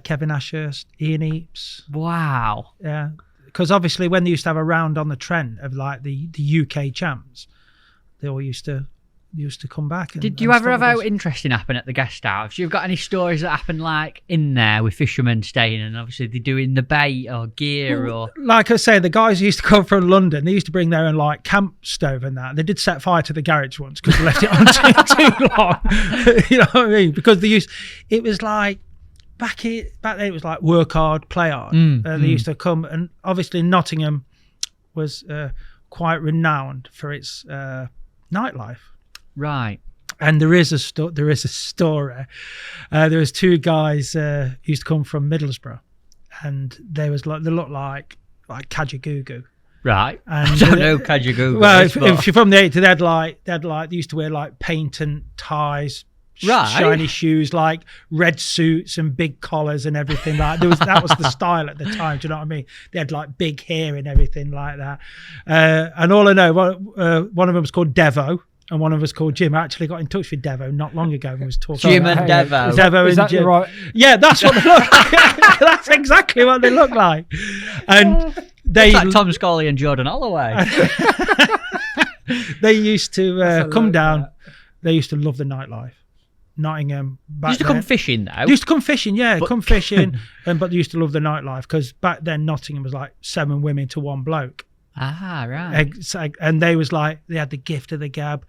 Kevin Ashurst, Ian Eaps. Wow. Yeah, because obviously when they used to have a round on the Trent of like the UK champs, they all used to come back. Did you ever have out interesting happen at the guest house? You've got any stories that happen like in there with fishermen staying and obviously they're doing the bait or gear or? Like I say, the guys who used to come from London, they used to bring their own like camp stove and that. They did set fire to the garage once because they left it on too long. You know what I mean? Because it was like back then it was like work hard, play hard. They used to come, and obviously Nottingham was quite renowned for its nightlife. Right. And there is a story. There was two guys who used to come from Middlesbrough, and they looked like Kajagoogoo. Right. And I don't know Kajagoogoo. Well, if you're from the 80s, they used to wear like paint and ties, right, shiny shoes, like red suits and big collars and everything like that. That was the style at the time. Do you know what I mean? They had like big hair and everything like that. And all I know, one of them was called Devo. And one of us called Jim. I actually got in touch with Devo not long ago and was talking. Jim and Devo. Devo Is and that Jim. right? Yeah, that's what they look like. That's exactly what they look like. And they it's like Tom Scully and Jordan Holloway. They used to come down. They used to love the nightlife. Nottingham. They used to come fishing though. They used to come fishing, yeah, come fishing. But they used to love the nightlife because back then Nottingham was like 7 women to 1 bloke. Ah, right. And they was like, they had the gift of the gab,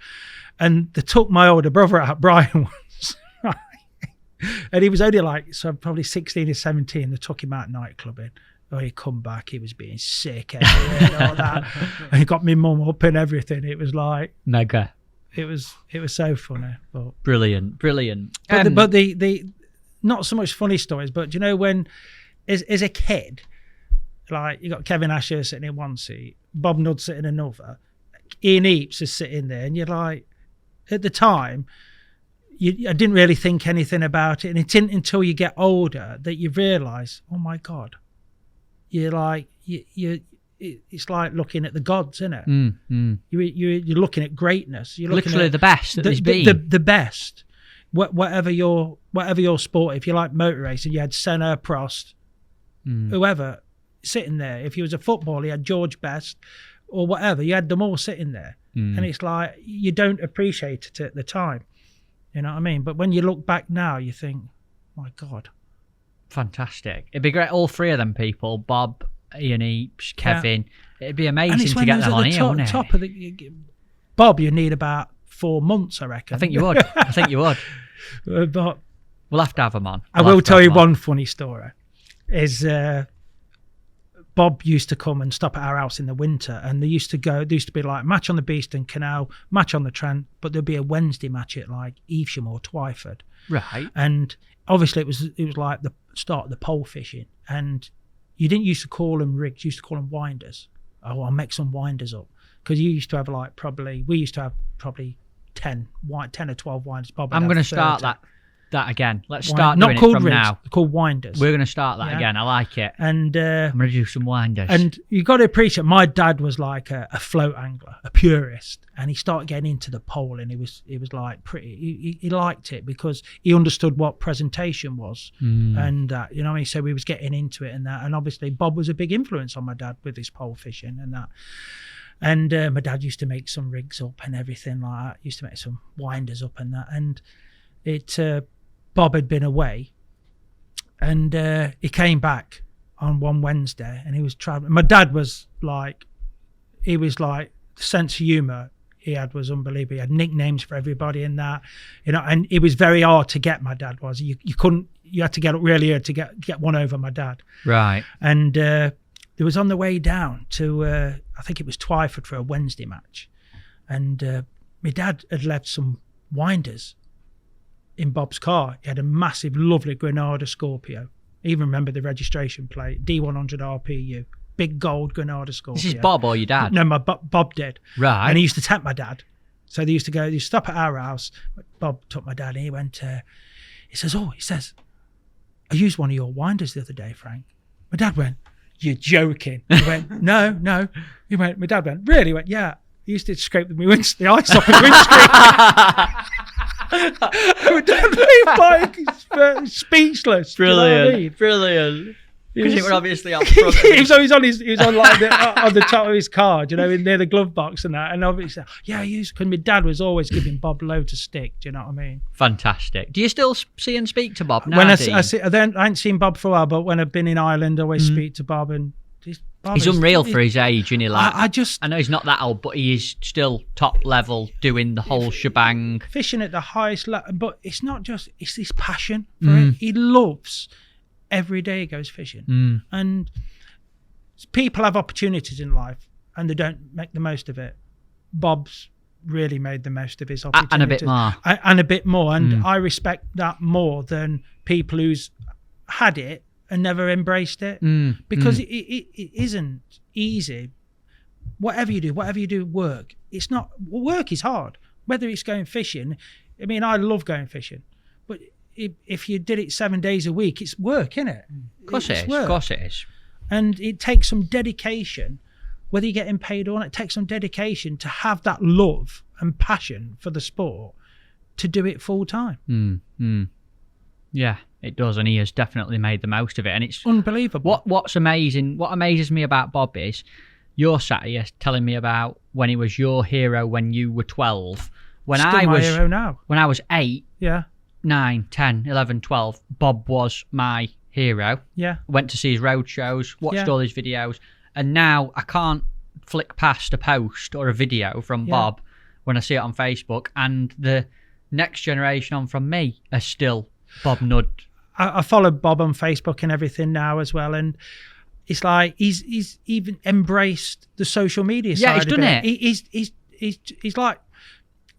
and they took my older brother out, Brian, once, right? And he was only like, so probably 16 or 17. They took him out nightclubbing. When he come back, he was being sick and all that. And he got me mum up and everything. It was like mega. It was so funny. But brilliant. But the not so much funny stories, but do you know when, as a kid, like you got Kevin Asher sitting in one seat, Bob Nudd sitting in another, Ian Eaps is sitting there, and you're like, at the time, I didn't really think anything about it, and it isn't until you get older that you realise, oh my God, you're like it's like looking at the gods, isn't it? You're looking at greatness. You're looking literally at the best that there's been. The best. Whatever your sport, if you like motor racing, you had Senna, Prost, whoever sitting there. If you was a footballer, you had George Best or whatever. You had them all sitting there, and it's like you don't appreciate it at the time. You know what I mean? But when you look back now, you think, my God, fantastic! It'd be great. All 3 of them people, Bob, Ian Eaps, Kevin. Yeah. It'd be amazing to get them on here, wouldn't it? Top of Bob, you need about 4 months, I reckon. I think you would. But we'll have to have them on. I will tell you one funny story. Is Bob used to come and stop at our house in the winter, and there used to be like match on the Beeston Canal, match on the Trent, but there'd be a Wednesday match at like Evesham or Twyford. Right. And obviously it was like the start of the pole fishing, and you didn't used to call them rigs, you used to call them winders. Oh, I'll make some winders up, because we used to have probably 10 or 12 winders. Bob, I'm going to start that again. Let's start not doing called it from rigs, now. They're called winders. We're going to start that again. I like it. And I'm going to do some winders. And you got to appreciate, my dad was like a float angler, a purist, and he started getting into the pole, and he was like pretty. He liked it because he understood what presentation was, and you know what I mean. So we was getting into it and that, and obviously Bob was a big influence on my dad with his pole fishing and that. And my dad used to make some rigs up and everything like that. Used to make some winders up and that. And Bob had been away, and he came back on one Wednesday, and he was traveling. My dad was like, the sense of humour he had was unbelievable. He had nicknames for everybody in that, you know. And it was very hard to get. My dad was. You had to get up really early to get one over my dad. Right. And there was on the way down to I think it was Twyford for a Wednesday match, and my dad had left some winders in Bob's car. He had a massive, lovely Granada Scorpio. I even remember the registration plate, D100 RPU, big gold Granada Scorpio. This is Bob or your dad? No, Bob did. Right. And he used to tempt my dad. So they used to stop at our house. Bob took my dad and he says, I used one of your winders the other day, Frank. My dad went, you're joking. He went, no. He went, my dad went, really? He went, yeah. He used to scrape the ice off his windscreen. My dad was like speechless. Brilliant. Brilliant. Because it were obviously up front. he was on like on the top of his car, near the glove box and that. And obviously, because my dad was always giving Bob loads of stick. Do you know what I mean? Fantastic. Do you still see and speak to Bob now? When I hadn't seen Bob for a while, but when I've been in Ireland, I always speak to Bob. And he's unreal for his age, isn't he? Like, I know he's not that old, but he is still top level doing the whole shebang. Fishing at the highest level, but it's not just, it's this passion for it. He loves. Every day he goes fishing. And people have opportunities in life and they don't make the most of it. Bob's really made the most of his opportunities. And a bit more. And a bit more. And I respect that more than people who's had it and never embraced it. Because it isn't easy. Whatever you do, work. Work is hard. Whether it's going fishing. I mean, I love going fishing. But if you did it 7 days a week, it's work, isn't it? Of course it is. And it takes some dedication, whether you're getting paid or not, it takes some dedication to have that love and passion for the sport to do it full time. Yeah, it does. And he has definitely made the most of it. And it's unbelievable. What amazes me about Bob is you're sat here telling me about when he was your hero when you were 12. My hero now. When I was 8. Yeah. 9, 10, 11, 12, Bob was my hero. Yeah. Went to see his road shows, watched all his videos, and now I can't flick past a post or a video from Bob when I see it on Facebook, and the next generation on from me are still Bob Nudd. I follow Bob on Facebook and everything now as well, and it's like he's even embraced the social media side. Yeah, he's done it. He's like,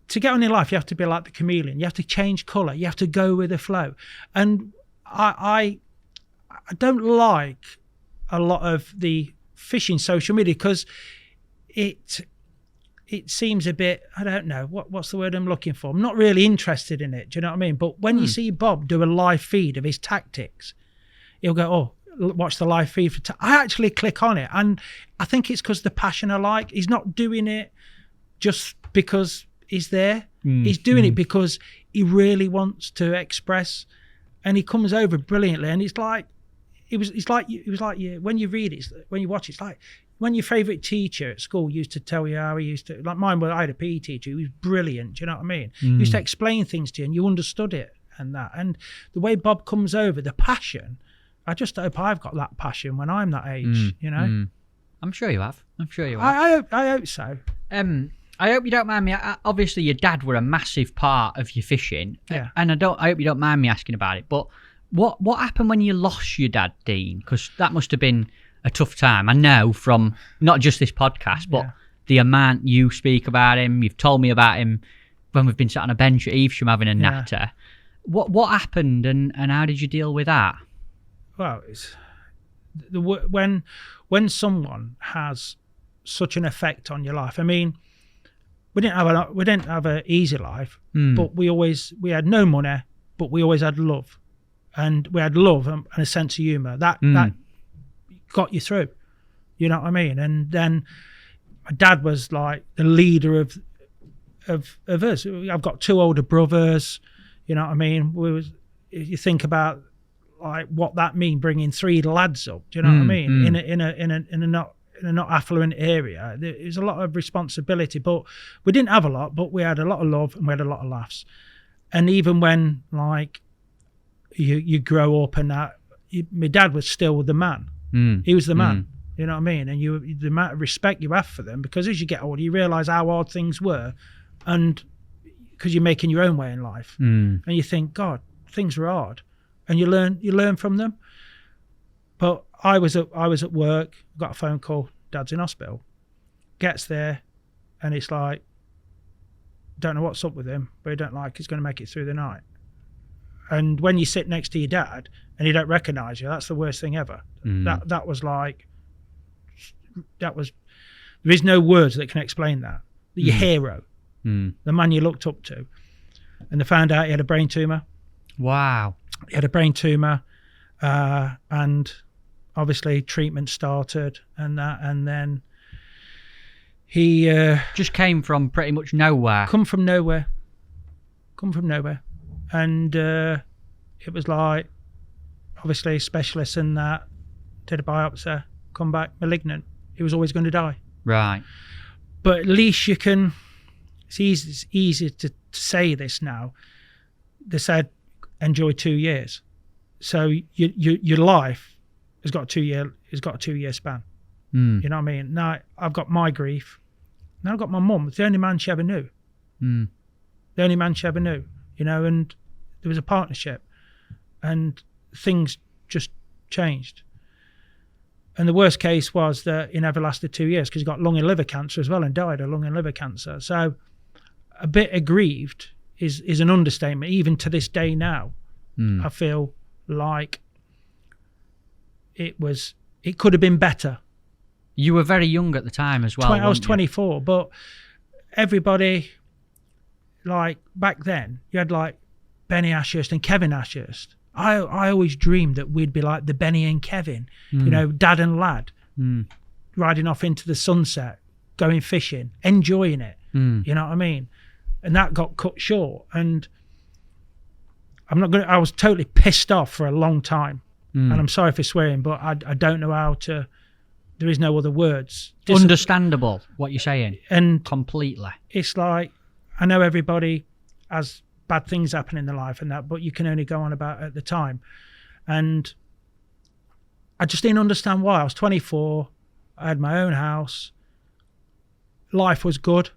to get on in life, you have to be like the chameleon. You have to change colour. You have to go with the flow. And I don't like a lot of the fishing social media because it seems a bit, I don't know, what's the word I'm looking for? I'm not really interested in it. Do you know what I mean? But when you see Bob do a live feed of his tactics, he'll go, watch the live feed. I actually click on it. And I think it's because the passion I like. He's not doing it just because he's there. He's doing it because he really wants to express, and he comes over brilliantly. And it's like when you read it, when you watch it, it's like when your favourite teacher at school used to tell you how he used to, like mine, I had a PE teacher who was brilliant. Do you know what I mean? He used to explain things to you and you understood it and that. And the way Bob comes over, the passion, I just hope I've got that passion when I'm that age, I'm sure you have. I hope so. I hope you don't mind me. Obviously, your dad were a massive part of your fishing, and I hope you don't mind me asking about it. But what happened when you lost your dad, Dean? Because that must have been a tough time. I know from not just this podcast, but the amount you speak about him. You've told me about him when we've been sat on a bench at Evesham having a natter. What happened, and how did you deal with that? Well, it's when someone has such an effect on your life. I mean, we didn't have an easy life, but we had no money, but we always had love, and we had love and a sense of humour that got you through. You know what I mean? And then my dad was like the leader of us. I've got 2 older brothers. You know what I mean? You think about like what that means, bringing 3 lads up. Do you know what I mean? In a not affluent area, there's a lot of responsibility, but we didn't have a lot, but we had a lot of love and we had a lot of laughs. And even when like you grow up and that, my dad was still the man. He was the man. You know what I mean? And the amount of respect you have for them, because as you get older, you realise how hard things were, and because you're making your own way in life, and you think, God, things were hard, and you learn from them. But I was at work, got a phone call, Dad's in hospital. Gets there, and it's like, don't know what's up with him, but he don't like he's going to make it through the night. And when you sit next to your dad and he don't recognise you, that's the worst thing ever. That was there is no words that can explain that. Your hero, the man you looked up to. And they found out he had a brain tumour. Wow. He had a brain tumour, and obviously treatment started and that, and then he just came from pretty much nowhere. Come from nowhere. And it was like, obviously specialists in that, did a biopsy, come back malignant. He was always going to die. Right. But at least you can, it's easy to say this now. They said, enjoy 2 years. So your life has got a 2 year span. You know what I mean? Now I've got my grief. Now I've got my mum. It's the only man she ever knew. The only man she ever knew, you know, and there was a partnership and things just changed. And the worst case was that he never lasted 2 years because he got lung and liver cancer as well and died of lung and liver cancer. So a bit aggrieved is an understatement. Even to this day now, I feel like it could have been better. You were very young at the time as well. I was 24, but everybody, like back then, you had like Benny Ashurst and Kevin Ashurst. I always dreamed that we'd be like the Benny and Kevin, you know, dad and lad, riding off into the sunset, going fishing, enjoying it. You know what I mean? And that got cut short. And I was totally pissed off for a long time. And I'm sorry for swearing, but I don't know how to, there is no other words. Understandable what you're saying. And completely. It's like, I know everybody has bad things happen in their life and that, but you can only go on about it at the time. And I just didn't understand why. I was 24, I had my own house, life was good,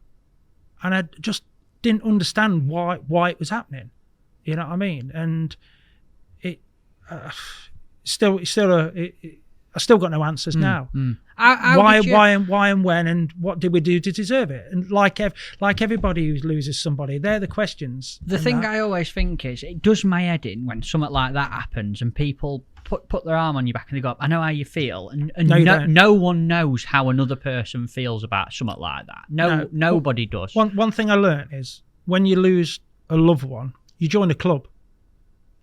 and I just didn't understand why it was happening. You know what I mean? And it I still got no answers now. Why and when and what did we do to deserve it? And like everybody who loses somebody, they're the questions. The thing I always think is, it does my head in when something like that happens and people put their arm on your back and they go, I know how you feel. And no one knows how another person feels about something like that. Nobody does. One thing I learned is when you lose a loved one, you join a club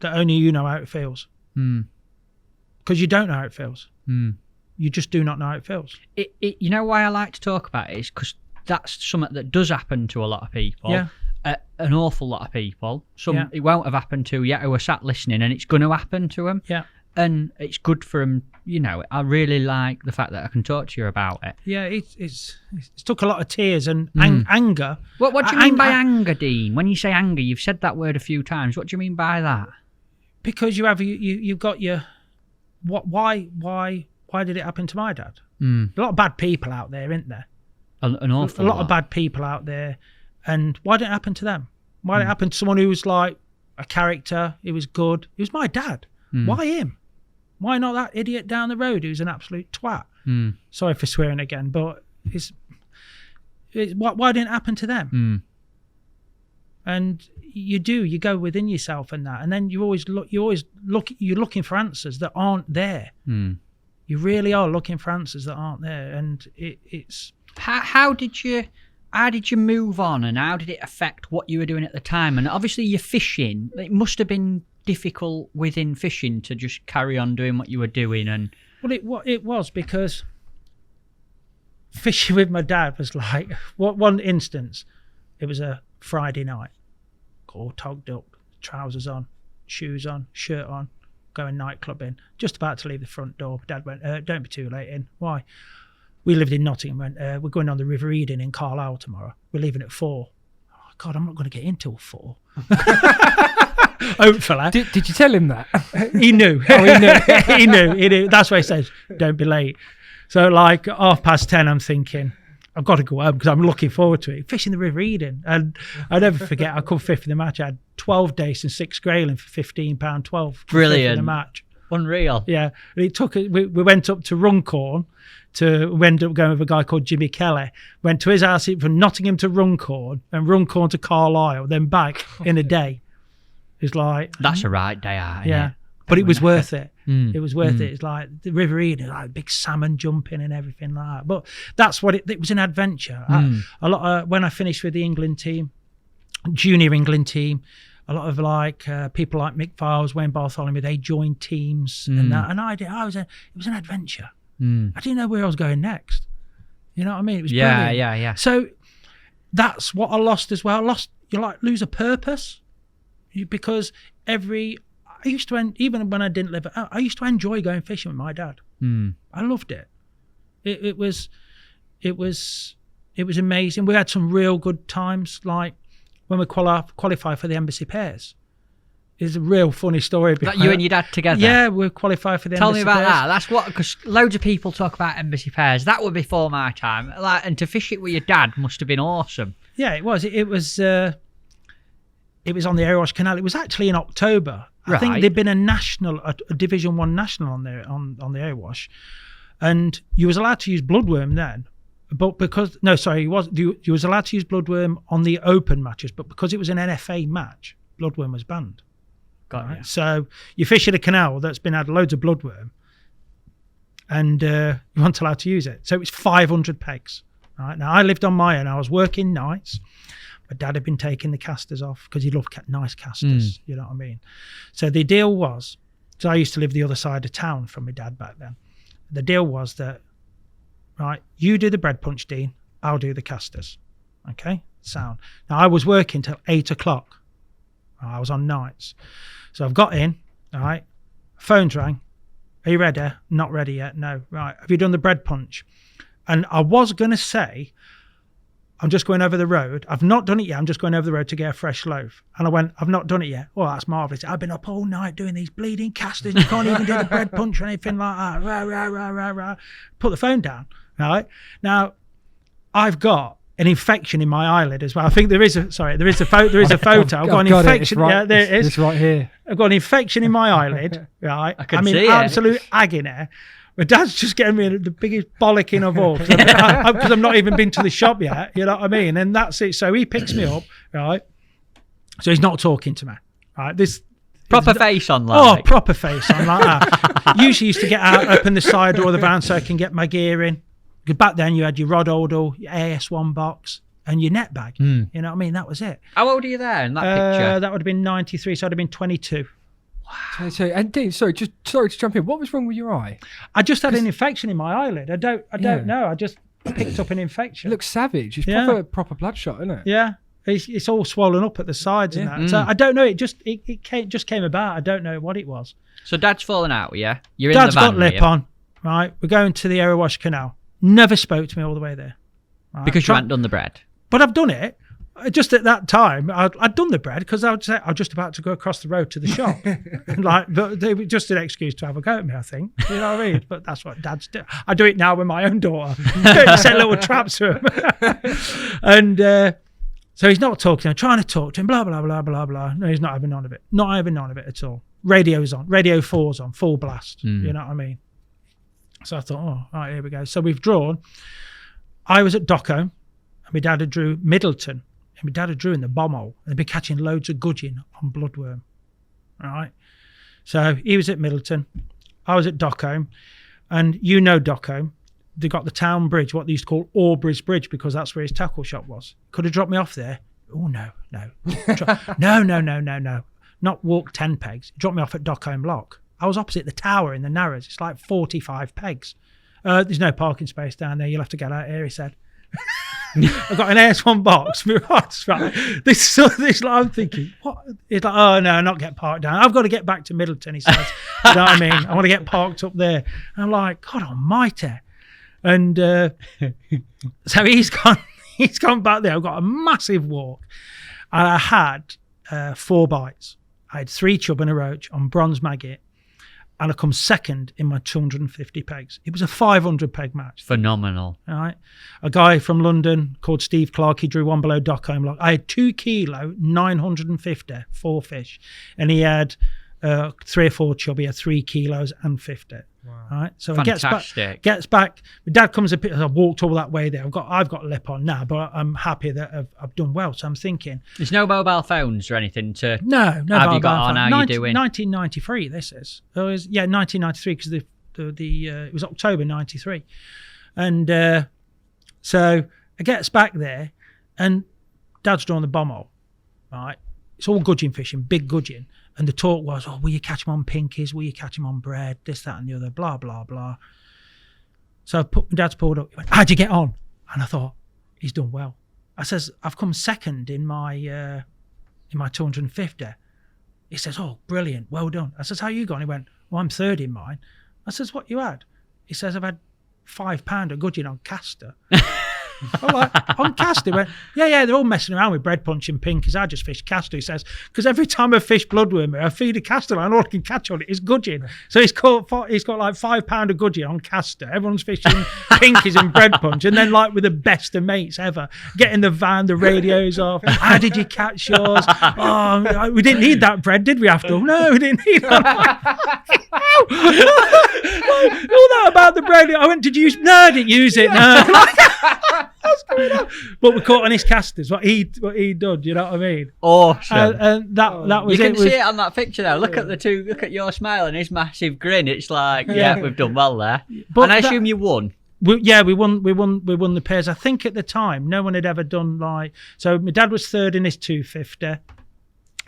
that only you know how it feels. Because you don't know how it feels. You just do not know how it feels. You know why I like to talk about it is because that's something that does happen to a lot of people. Yeah. An awful lot of people. It won't have happened to yet who are sat listening, and it's going to happen to them. Yeah. And it's good for them. You know, I really like the fact that I can talk to you about it. Yeah, it's took a lot of tears and anger. What do you mean by anger, Dean? When you say anger, you've said that word a few times. What do you mean by that? Because you've got your why did it happen to my dad? A lot of bad people out there, isn't there? An awful lot of bad people out there, and why did it happen to them? Why did it happen to someone who was like a character? He was good. He was my dad. Why him? Why not that idiot down the road who's an absolute twat? Sorry for swearing again, but why didn't it happen to them? And you go within yourself and that, and then you're looking for answers that aren't there. You really are looking for answers that aren't there, and it's. How did you move on, and how did it affect what you were doing at the time? And obviously, you're fishing. It must have been difficult within fishing to just carry on doing what you were doing. And well, it was because fishing with my dad was like one instance. It was a Friday night, all togged up, trousers on, shoes on, shirt on, going nightclubbing, just about to leave the front door. Dad went, don't be too late in. Why? We lived in Nottingham. Went, we're going on the River Eden in Carlisle tomorrow. We're leaving at 4. Oh, God, I'm not going to get in till 4. Hopefully. Did you tell him that? He knew. Oh, he knew. He knew. That's why he says, don't be late. So like 10:30, I'm thinking, I've got to go home because I'm looking forward to it. Fishing the River Eden. And I'll never forget, I come 5th in the match. I had 12 days and 6 grayling for £15.12. Brilliant. In the match. Unreal. Yeah. And it took, we went up to Runcorn we ended up going with a guy called Jimmy Kelly. Went to his house from Nottingham to Runcorn and Runcorn to Carlisle, then back in a day. It's like... That's a right day out, yeah. But it was worth it. It was worth it. It's like the River Eden, like big salmon jumping and everything like that. But that's what it was, an adventure. When I finished with the England team, junior England team, a lot of people like Mick Files, Wayne Bartholomew, they joined teams and that. And it was an adventure. I didn't know where I was going next. You know what I mean? It was brilliant. Yeah. So that's what I lost as well. You lose a purpose, because I used to, even when I didn't live, I used to enjoy going fishing with my dad. I loved it. It was amazing. We had some real good times, like when we qualified for the Embassy Pairs. It's a real funny story. That you and your dad together? Yeah, we qualified for the Tell Embassy me about Pairs. that. That's what, because loads of people talk about Embassy Pairs. That was before my time. And to fish it with your dad must have been awesome. Yeah, it was. It was on the Erewash Canal. It was actually in October. I think there'd been a Division 1 national on there on the Erewash, and you was allowed to use bloodworm then, but you was allowed to use bloodworm on the open matches, but because it was an NFA match, bloodworm was banned. Got you. So you fish at a canal that's had loads of bloodworm, and you weren't allowed to use it. So it was 500 pegs. Right now, I lived on my own. I was working nights. My dad had been taking the casters off because he loved nice casters, you know what I mean? So the deal was, so I used to live the other side of town from my dad back then. The deal was that, right, you do the bread punch, Dean, I'll do the casters. Okay, sound. Now I was working till 8 o'clock. I was on nights. So I've got in, all right, phone's rang. Are you ready? Not ready yet, no. Right, have you done the bread punch? And I was going to say, I'm just going over the road. I've not done it yet. I'm just going over the road to get a fresh loaf. And I went, I've not done it yet. Oh, that's marvellous. I've been up all night doing these bleeding casters. You can't even do the bread punch or anything like that. Rah, rah, rah, rah, rah. Put the phone down. Right? Now, I've got an infection in my eyelid as well. I think there is a photo. I've got an infection. Yeah, there it is. It's right here. I've got an infection in my eyelid. Right? I'm in absolute agony. My dad's just getting me the biggest bollocking of all because I've not even been to the shop yet. You know what I mean? And that's it. So he picks me up, right? So he's not talking to me, right? This proper face on, like. Oh, proper face on like that. Usually used to get out, open the side door of the van so I can get my gear in. Because back then you had your rod holder, your AS1 box, and your net bag. You know what I mean? That was it. How old are you there in that picture? That would have been 93, so I'd have been 22. Wow. And Dean, sorry to jump in. What was wrong with your eye? I just had an infection in my eyelid. I don't know. I just picked up an infection. It looks savage. It's proper bloodshot, isn't it? Yeah. It's all swollen up at the sides and that. So I don't know. It just came about. I don't know what it was. So Dad's fallen out, yeah? You're Dad's in the van, got lip on, right? We're going to the Erewash Canal. Never spoke to me all the way there. Right? Because you hadn't done the bread. But I've done it. Just at that time, I'd done the bread because I was just about to go across the road to the shop. But they were just an excuse to have a go at me, I think. You know what I mean? But that's what dads do. I do it now with my own daughter. Set little traps to him. And so he's not talking to him, trying to talk to him, blah, blah, blah, blah, blah. No, he's not having none of it. Not having none of it at all. Radio's on. Radio 4's on, full blast. You know what I mean? So I thought, oh, all right, here we go. So we've drawn. I was at Dockham, and my dad had drew Middleton. And my dad had drew in the bomb hole and they'd been catching loads of gudgeon on bloodworm. All right. So he was at Middleton. I was at Dockham. And you know Dockham. They got the town bridge, what they used to call Aubrey's Bridge, because that's where his tackle shop was. Could have dropped me off there. Oh, no. No. Not walk 10 pegs. Dropped me off at Dockham Lock. I was opposite the tower in the Narrows. It's like 45 pegs. There's no parking space down there. You'll have to get out here, he said. I've got an AS1 box. Right. This I'm thinking, what? He's like, oh no, not get parked down. I've got to get back to Middleton, he says. You know what I mean? I want to get parked up there. And I'm like, God almighty. And so he's gone back there. I've got a massive walk. And I had 4 bites. I had 3 chub and a roach on bronze maggot. And I come second in my 250 pegs. It was a 500 peg match. Phenomenal. All right. A guy from London called Steve Clark, he drew one below Dockham Lock. I had 2 kilo, 950, 4 fish. And he had 3 or 4 chubby are 3 kilos and 50. Wow. Right, so Fantastic. it gets back. My dad comes up. I've walked all that way there. I've got a lip on now, but I'm happy that I've done well. So I'm thinking, there's no mobile phones or anything to. No. Have you got on? How you doing? 1993. This is. It was 1993 because it was October 93, and so I gets back there, and Dad's drawing the bomb hole. Right, it's all gudgeon fishing, big gudgeon. And the talk was, will you catch them on pinkies? Will you catch them on bread? This, that, and the other, blah, blah, blah. So my dad's pulled up. He went, how'd you get on? And I thought, he's done well. I says, I've come second in my 250. He says, oh, brilliant, well done. I says, how you gone? He went, well, I'm third in mine. I says, what you had? He says, I've had £5 of gudgeon on caster. I'm like, on caster? He went, yeah, they're all messing around with bread punch and pinkies. I just fish caster. He says, because every time I fish bloodworm, I feed a caster line, all I can catch on it is gudgeon. So he's got like £5 of gudgeon on caster. Everyone's fishing pinkies and bread punch, and then like with the best of mates ever, get in the van, the radios off. How did you catch yours? Oh, we didn't need that bread, did we? After all, no, we didn't need that. All that about the bread. I went, did you use? No, I didn't use it. No. What's going on? But we caught on his casters. What he done. You know what I mean? Awesome. And that was you it. can see it on that picture now. Look at the two. Look at your smile and his massive grin. It's like, yeah, we've done well there. But and I assume you won. We won the pairs. I think at the time no one had ever done like. So my dad was third in his 250.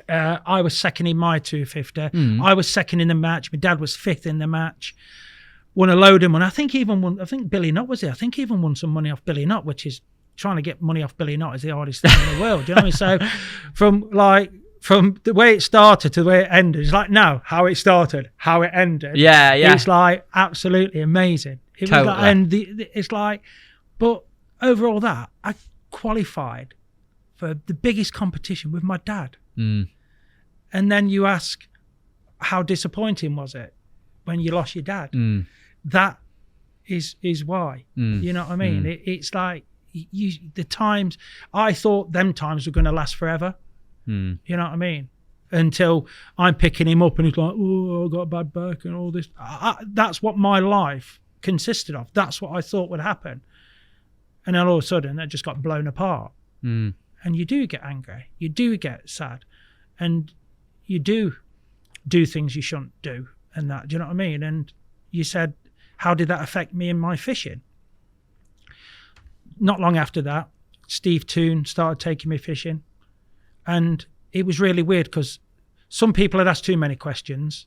I was second in my 250. I was second in the match. My dad was fifth in the match. Won a load of money. I think Billy Knott was there. I think he even won some money off Billy Knott, which is trying to get money off Billy Knott is the hardest thing in the world. Do you know what I mean? So from the way it started to the way it ended, it's like now how it started, how it ended. Yeah. It's like absolutely amazing. It totally. Was like, and it's like, but over all that, I qualified for the biggest competition with my dad. And then you ask, how disappointing was it when you lost your dad? That is why. You know what I mean? It's like the times, I thought them times were going to last forever. You know what I mean? Until I'm picking him up and he's like, oh, I got a bad back and all this. That's what my life consisted of. That's what I thought would happen. And then all of a sudden that just got blown apart. And you do get angry. You do get sad. And you do things you shouldn't do. And that, do you know what I mean? And you said, how did that affect me in my fishing? Not long after that, Steve Toon started taking me fishing. And it was really weird because some people had asked too many questions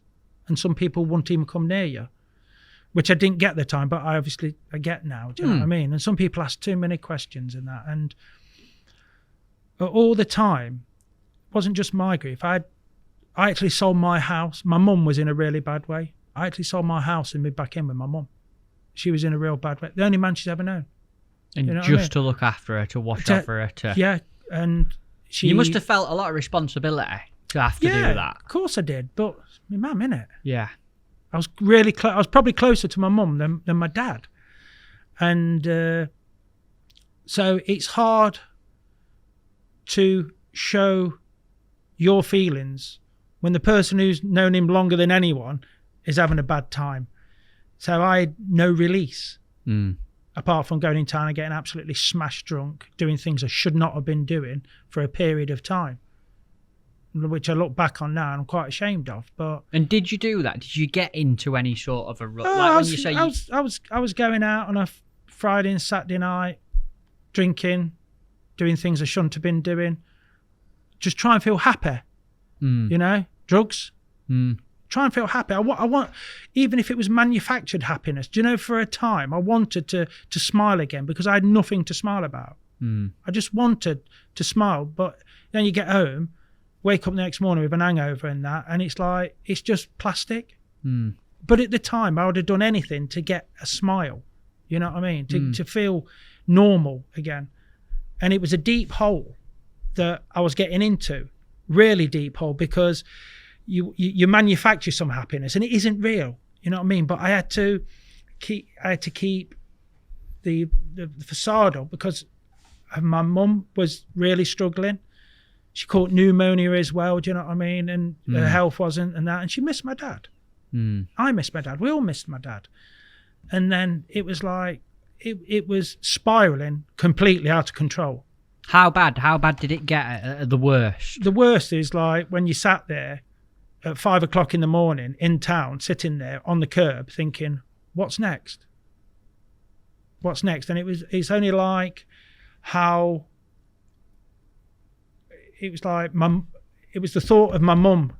and some people wouldn't even come near you, which I didn't get at the time, but I get now. Do you know what I mean? And some people asked too many questions and that. And all the time, it wasn't just my grief. I actually sold my house. My mum was in a really bad way. I actually sold my house and moved back in with my mum. She was in a real bad way. The only man she's ever known. And you know just to look after her, to watch over her. Yeah, and she... You must have felt a lot of responsibility to have to do that. Of course I did, but my mum, innit? Yeah. I was really close. I was probably closer to my mum than my dad. And so it's hard to show your feelings when the person who's known him longer than anyone is having a bad time. So I had no release apart from going in town and getting absolutely smashed drunk, doing things I should not have been doing for a period of time, which I look back on now and I'm quite ashamed of. And did you do that? Did you get into any sort of a rut? I was going out on a Friday and Saturday night, drinking, doing things I shouldn't have been doing, just try and feel happy. You know, drugs. Try and feel happy. I want, even if it was manufactured happiness. Do you know, for a time I wanted to smile again because I had nothing to smile about. I just wanted to smile, but then you get home, wake up the next morning with an hangover and that, and it's like it's just plastic. But at the time, I would have done anything to get a smile. You know what I mean? To feel normal again. And it was a deep hole that I was getting into, really deep hole, because you manufacture some happiness and it isn't real. You know what I mean? But I had to keep the facade up because my mum was really struggling. She caught pneumonia as well, do you know what I mean? And her health wasn't and that. And she missed my dad. I missed my dad. We all missed my dad. And then it was like, it was spiraling completely out of control. How bad did it get at the worst? The worst is like when you sat there at 5 o'clock in the morning in town, sitting there on the curb thinking, what's next? What's next? And it's only like how it was like it was the thought of my mum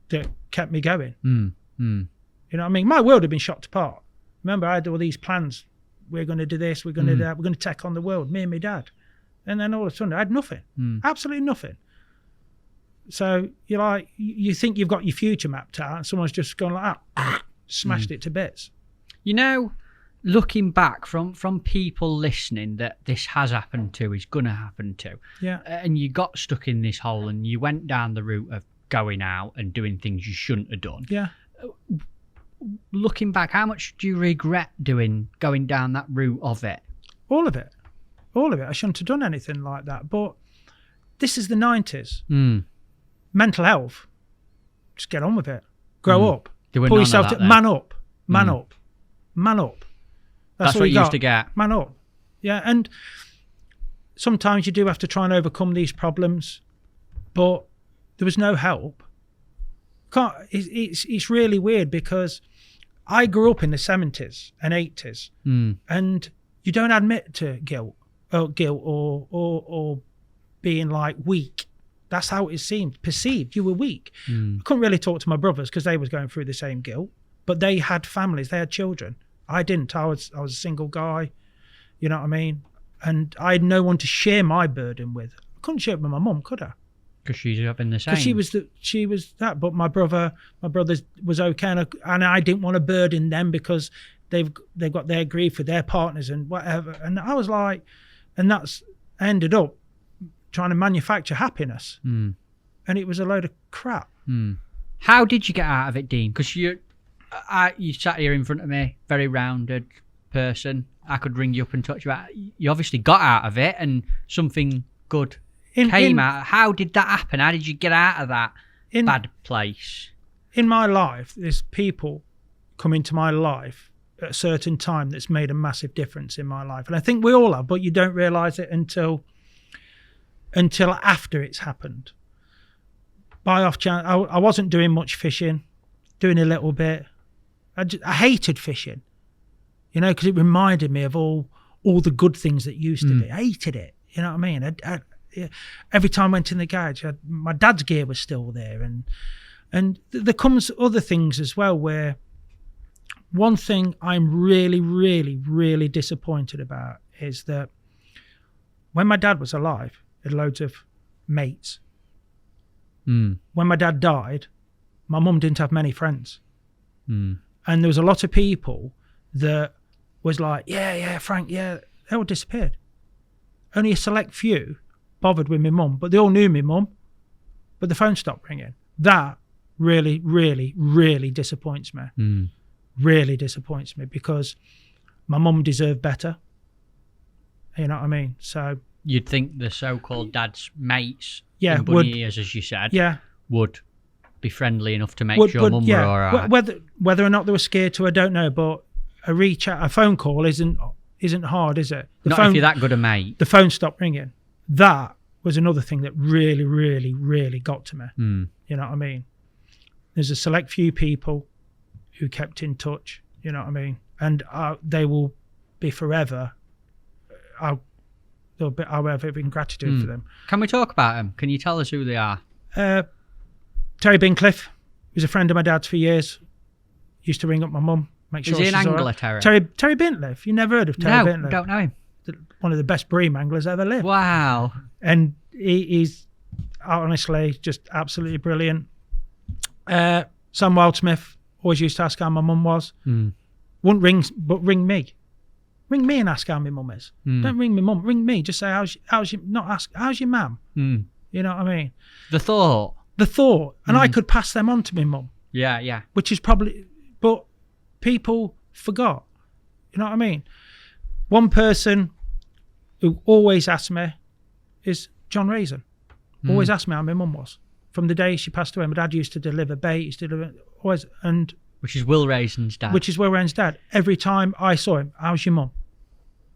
that kept me going. You know what I mean? My world had been shot apart. Remember, I had all these plans. We're going to do this. We're going to do that. We're going to take on the world. Me and my dad. And then all of a sudden, I had nothing. Absolutely nothing. So you're like, you think you've got your future mapped out, and someone's just gone like that, smashed it to bits. You know, looking back from people listening that this has happened to, is going to happen to. Yeah. And you got stuck in this hole and you went down the route of going out and doing things you shouldn't have done. Yeah. Looking back, how much do you regret going down that route of it? All of it. All of it. I shouldn't have done anything like that. But this is the 90s. Mental health. Just get on with it. Grow up. Pull yourself to man up. Man up. Man up. That's what you used to get. Man up. Yeah. And sometimes you do have to try and overcome these problems, but there was no help. It's really weird because I grew up in the 70s and 80s, and you don't admit to guilt or being like weak. That's how it seemed perceived. You were weak. I couldn't really talk to my brothers because they was going through the same guilt, but they had families, they had children. I didn't. I was a single guy, you know what I mean? And I had no one to share my burden with. I couldn't share it with my mum, could I? Because she's up in the same. Because she was that. But my brother was okay, and I didn't want to burden them because they've got their grief with their partners and whatever. And I was like, and that's ended up trying to manufacture happiness, and it was a load of crap. How did you get out of it, Dean? Because you sat here in front of me, very rounded person. I could ring you up and touch you out. You obviously got out of it, and something good came out. How did that happen? How did you get out of that bad place? In my life, there's people come into my life at a certain time that's made a massive difference in my life, and I think we all have, but you don't realise it until after it's happened. By off chance, I wasn't doing much fishing, doing a little bit. I hated fishing, you know, because it reminded me of all the good things that used to be. I hated it, you know what I mean? Every time I went in the garage, my dad's gear was still there, and there comes other things as well. Where one thing I'm really, really, really disappointed about is that when my dad was alive, he had loads of mates. When my dad died, my mum didn't have many friends. And there was a lot of people that was like, yeah, Frank, yeah, they all disappeared. Only a select few bothered with my mum, but they all knew my mum, but the phone stopped ringing. That really, really, really disappoints me. Really disappoints me because my mum deserved better. You know what I mean? So you'd think the so-called dad's mates, yeah, in bunny ears, as you said, would be friendly enough to make sure mum were all right. Whether or not they were scared to, I don't know, but a phone call isn't hard, is it? Not if you're that good a mate. The phone stopped ringing. That was another thing that really, really, really got to me. You know what I mean? There's a select few people who kept in touch, you know what I mean? And they will be forever. I'll have every gratitude for them. Can we talk about them? Can you tell us who they are? Terry Bincliffe was a friend of my dad's for years. Used to ring up my mum, make sure she's all right. Is he an angler, Terry? Terry Bincliffe. You never heard of Terry Bincliffe? No, don't know him. One of the best bream anglers ever lived. Wow. And he's honestly just absolutely brilliant. Sam Wildsmith always used to ask how my mum was. Wouldn't ring, but ring me. Ring me and ask how my mum is. Don't ring my mum. Ring me. Just say how's your, not ask how's your mum. You know what I mean? The thought, and I could pass them on to my mum. Yeah. Which is probably, but people forgot. You know what I mean? One person who always asks me is John Raisin. Always asked me how my mum was. From the day she passed away, my dad used to deliver bait, which is Will Raisin's dad. Which is Will Raisin's dad. Every time I saw him, how's your mum?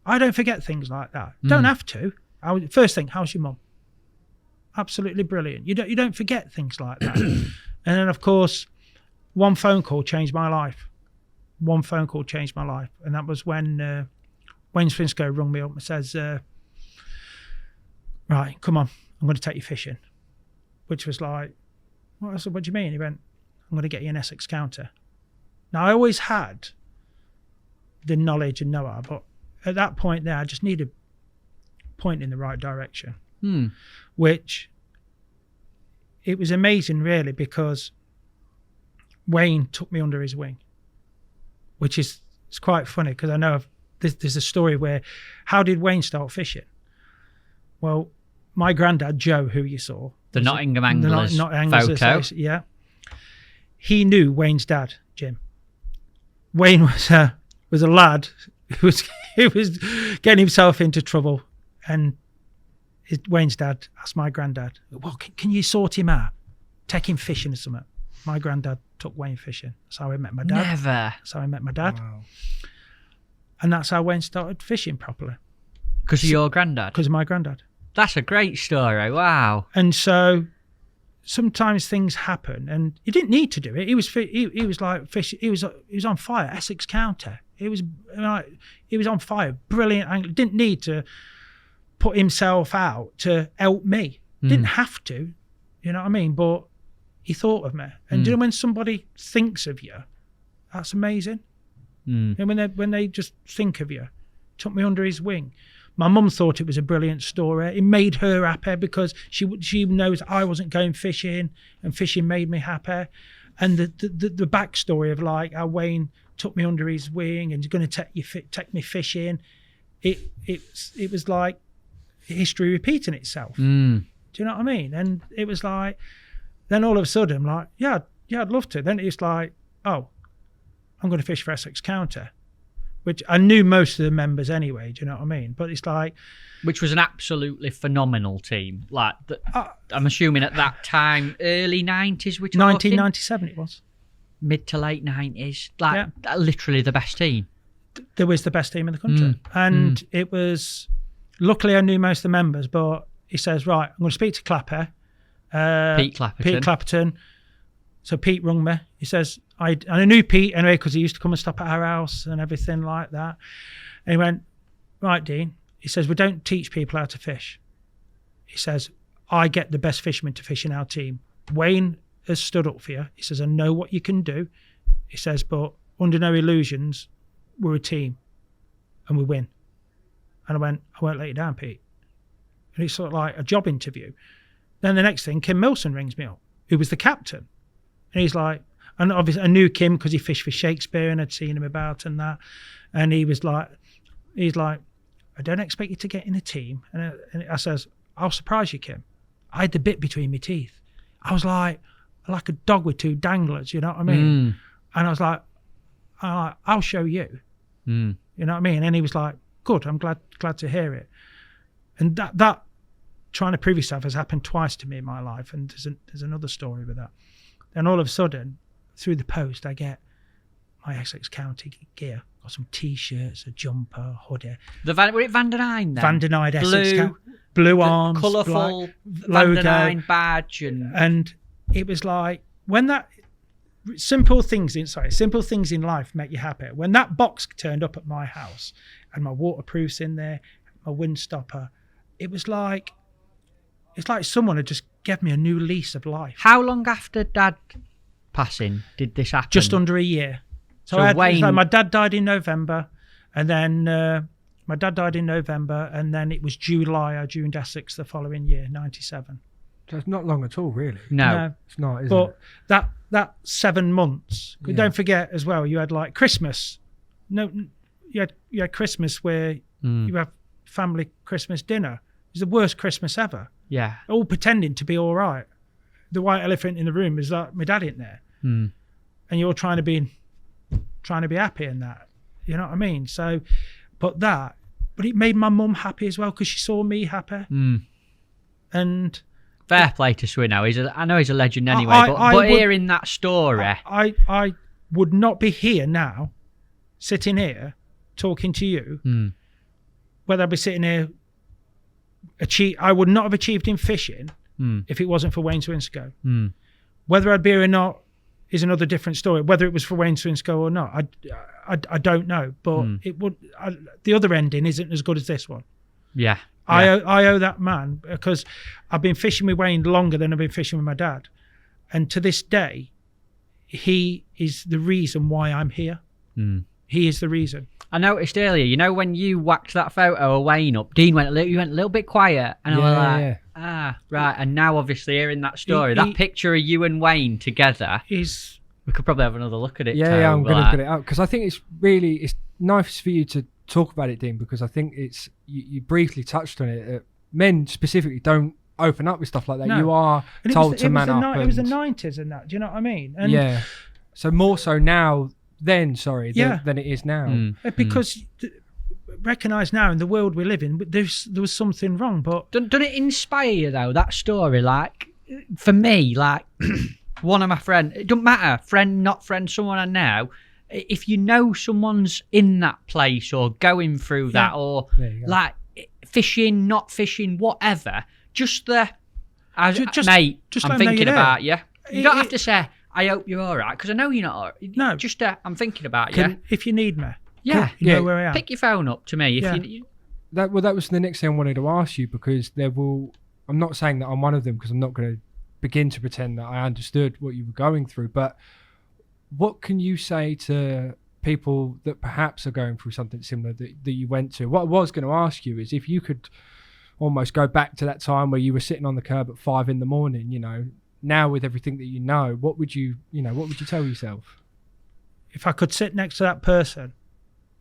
I don't forget things like that. Don't have to. First thing, how's your mum? Absolutely brilliant. You don't forget things like that. And then, of course, one phone call changed my life. One phone call changed my life. And that was when Wayne Swinscoe rung me up and says, right, come on, I'm going to take you fishing. Which was like, I said, what do you mean? He went, I'm going to get you an Essex counter. Now, I always had the knowledge and know-how, but at that point there, I just needed a point in the right direction. Which, it was amazing, really, because Wayne took me under his wing, which is it's quite funny because I know there's a story where, how did Wayne start fishing? Well, my granddad, Joe, who you saw, the Nottingham Anglers photo. Yeah. He knew Wayne's dad, Jim. Wayne was a lad who was getting himself into trouble, and Wayne's dad asked my granddad, well, can you sort him out? Take him fishing or something. My granddad took Wayne fishing. That's how I met my dad. Never. That's how I met my dad. Wow. And that's how Wayne started fishing properly. Because of your granddad? Because of my granddad. That's a great story. Wow. And so sometimes things happen, and he didn't need to do it. He was like fishing. He was on fire. Essex counter. He was on fire. Brilliant angler. Didn't need to put himself out to help me. Didn't have to. You know what I mean? But he thought of me. And you know, when somebody thinks of you, that's amazing. And when they just think of you, took me under his wing. My mum thought it was a brilliant story. It made her happy because she knows I wasn't going fishing, and fishing made me happy. And the backstory of like how Wayne took me under his wing and he's going to take me fishing. It was like history repeating itself. Do you know what I mean? And it was like, then all of a sudden, I'm like, yeah, I'd love to. Then it's like, oh, I'm going to fish for Essex Counter, which I knew most of the members anyway. Do you know what I mean? But it's like, which was an absolutely phenomenal team. Like, I'm assuming at that time, early 90s, which 1997 it was. Mid to late 90s. Like, literally the best team. There was the best team in the country. And it was, luckily I knew most of the members, but he says, right, I'm going to speak to Clapper. Pete Clapperton. So Pete rung me. He says, I knew Pete anyway because he used to come and stop at our house and everything like that. And he went, right, Dean. He says, we don't teach people how to fish. He says, I get the best fishermen to fish in our team. Wayne has stood up for you. He says, I know what you can do. He says, but under no illusions, we're a team and we win. And I went, I won't let you down, Pete. And it's sort of like a job interview. Then the next thing, Kim Milson rings me up, who was the captain. And he's like, and obviously I knew Kim because he fished for Shakespeare and I'd seen him about and that. And he's like, I don't expect you to get in a team. And I says, I'll surprise you, Kim. I had the bit between my teeth. I was like a dog with two danglers, you know what I mean? And I was like, I'll show you. You know what I mean? And he was like, good, I'm glad to hear it. And that trying to prove yourself has happened twice to me in my life. And there's another story with that. Then all of a sudden, through the post, I get my Essex County gear. Got some T-shirts, a jumper, hoodie. Were it Van der Nine then? Van der Nine Essex County. Blue arms, colourful logo. Van der Nine badge. And it was like, when that simple things in life make you happy. When that box turned up at my house and my waterproof's in there, my wind stopper, it's like someone had just given me a new lease of life. How long after Dad passing did this happen? Just under a year. So my dad died in November, and then it was July I joined Essex the following year, 97. So it's not long at all, really. No. It's not, is it? But that 7 months. Yeah. Don't forget as well, you had like Christmas. No, you had Christmas where you have family Christmas dinner. It was the worst Christmas ever. Yeah. All pretending to be all right. The white elephant in the room is that my dad ain't there. And you're trying to be happy in that. You know what I mean? So, but it made my mum happy as well because she saw me happy. And Fair play to Swinno. I know he's a legend anyway, but hearing that story... I would not be here now, sitting here, talking to you, whether I'd be sitting here... I would not have achieved in fishing if it wasn't for Wayne Swinscoe. Whether I'd be here or not is another different story. Whether it was for Wayne Swinscoe or not, I don't know. But it would. The other ending isn't as good as this one. Yeah. I owe that man, because I've been fishing with Wayne longer than I've been fishing with my dad, and to this day, he is the reason why I'm here. He is the reason. I noticed earlier, you know, when you whacked that photo of Wayne up, Dean went a little bit quiet, and I was like, right. And now, obviously, hearing that story, that picture of you and Wayne together is. We could probably have another look at it. Yeah, I'm going to get it out, because I think it's nice for you to talk about it, Dean, because I think it's you briefly touched on it. Men specifically don't open up with stuff like that. No. You are told to man up. It was the 90s and that. Do you know what I mean? And so more so now. Than it is now. Because recognise now in the world we live in, there was something wrong. But doesn't it inspire you though, that story? Like, for me, like one of my friends, it doesn't matter, friend, not friend, someone I know, if you know someone's in that place or going through that, or like fishing, not fishing, whatever, just mate, I'm thinking about you. You don't have to say, I hope you're all right, because I know you're not all right. No. Just, I'm thinking about you. If you need me. Yeah. You know where I am. Pick your phone up to me. That was the next thing I wanted to ask you, because I'm not saying that I'm one of them, because I'm not going to begin to pretend that I understood what you were going through, but what can you say to people that perhaps are going through something similar that you went to? What I was going to ask you is if you could almost go back to that time where you were sitting on the curb at 5 a.m, you know, now with everything that you know, what would you tell yourself? If I could sit next to that person,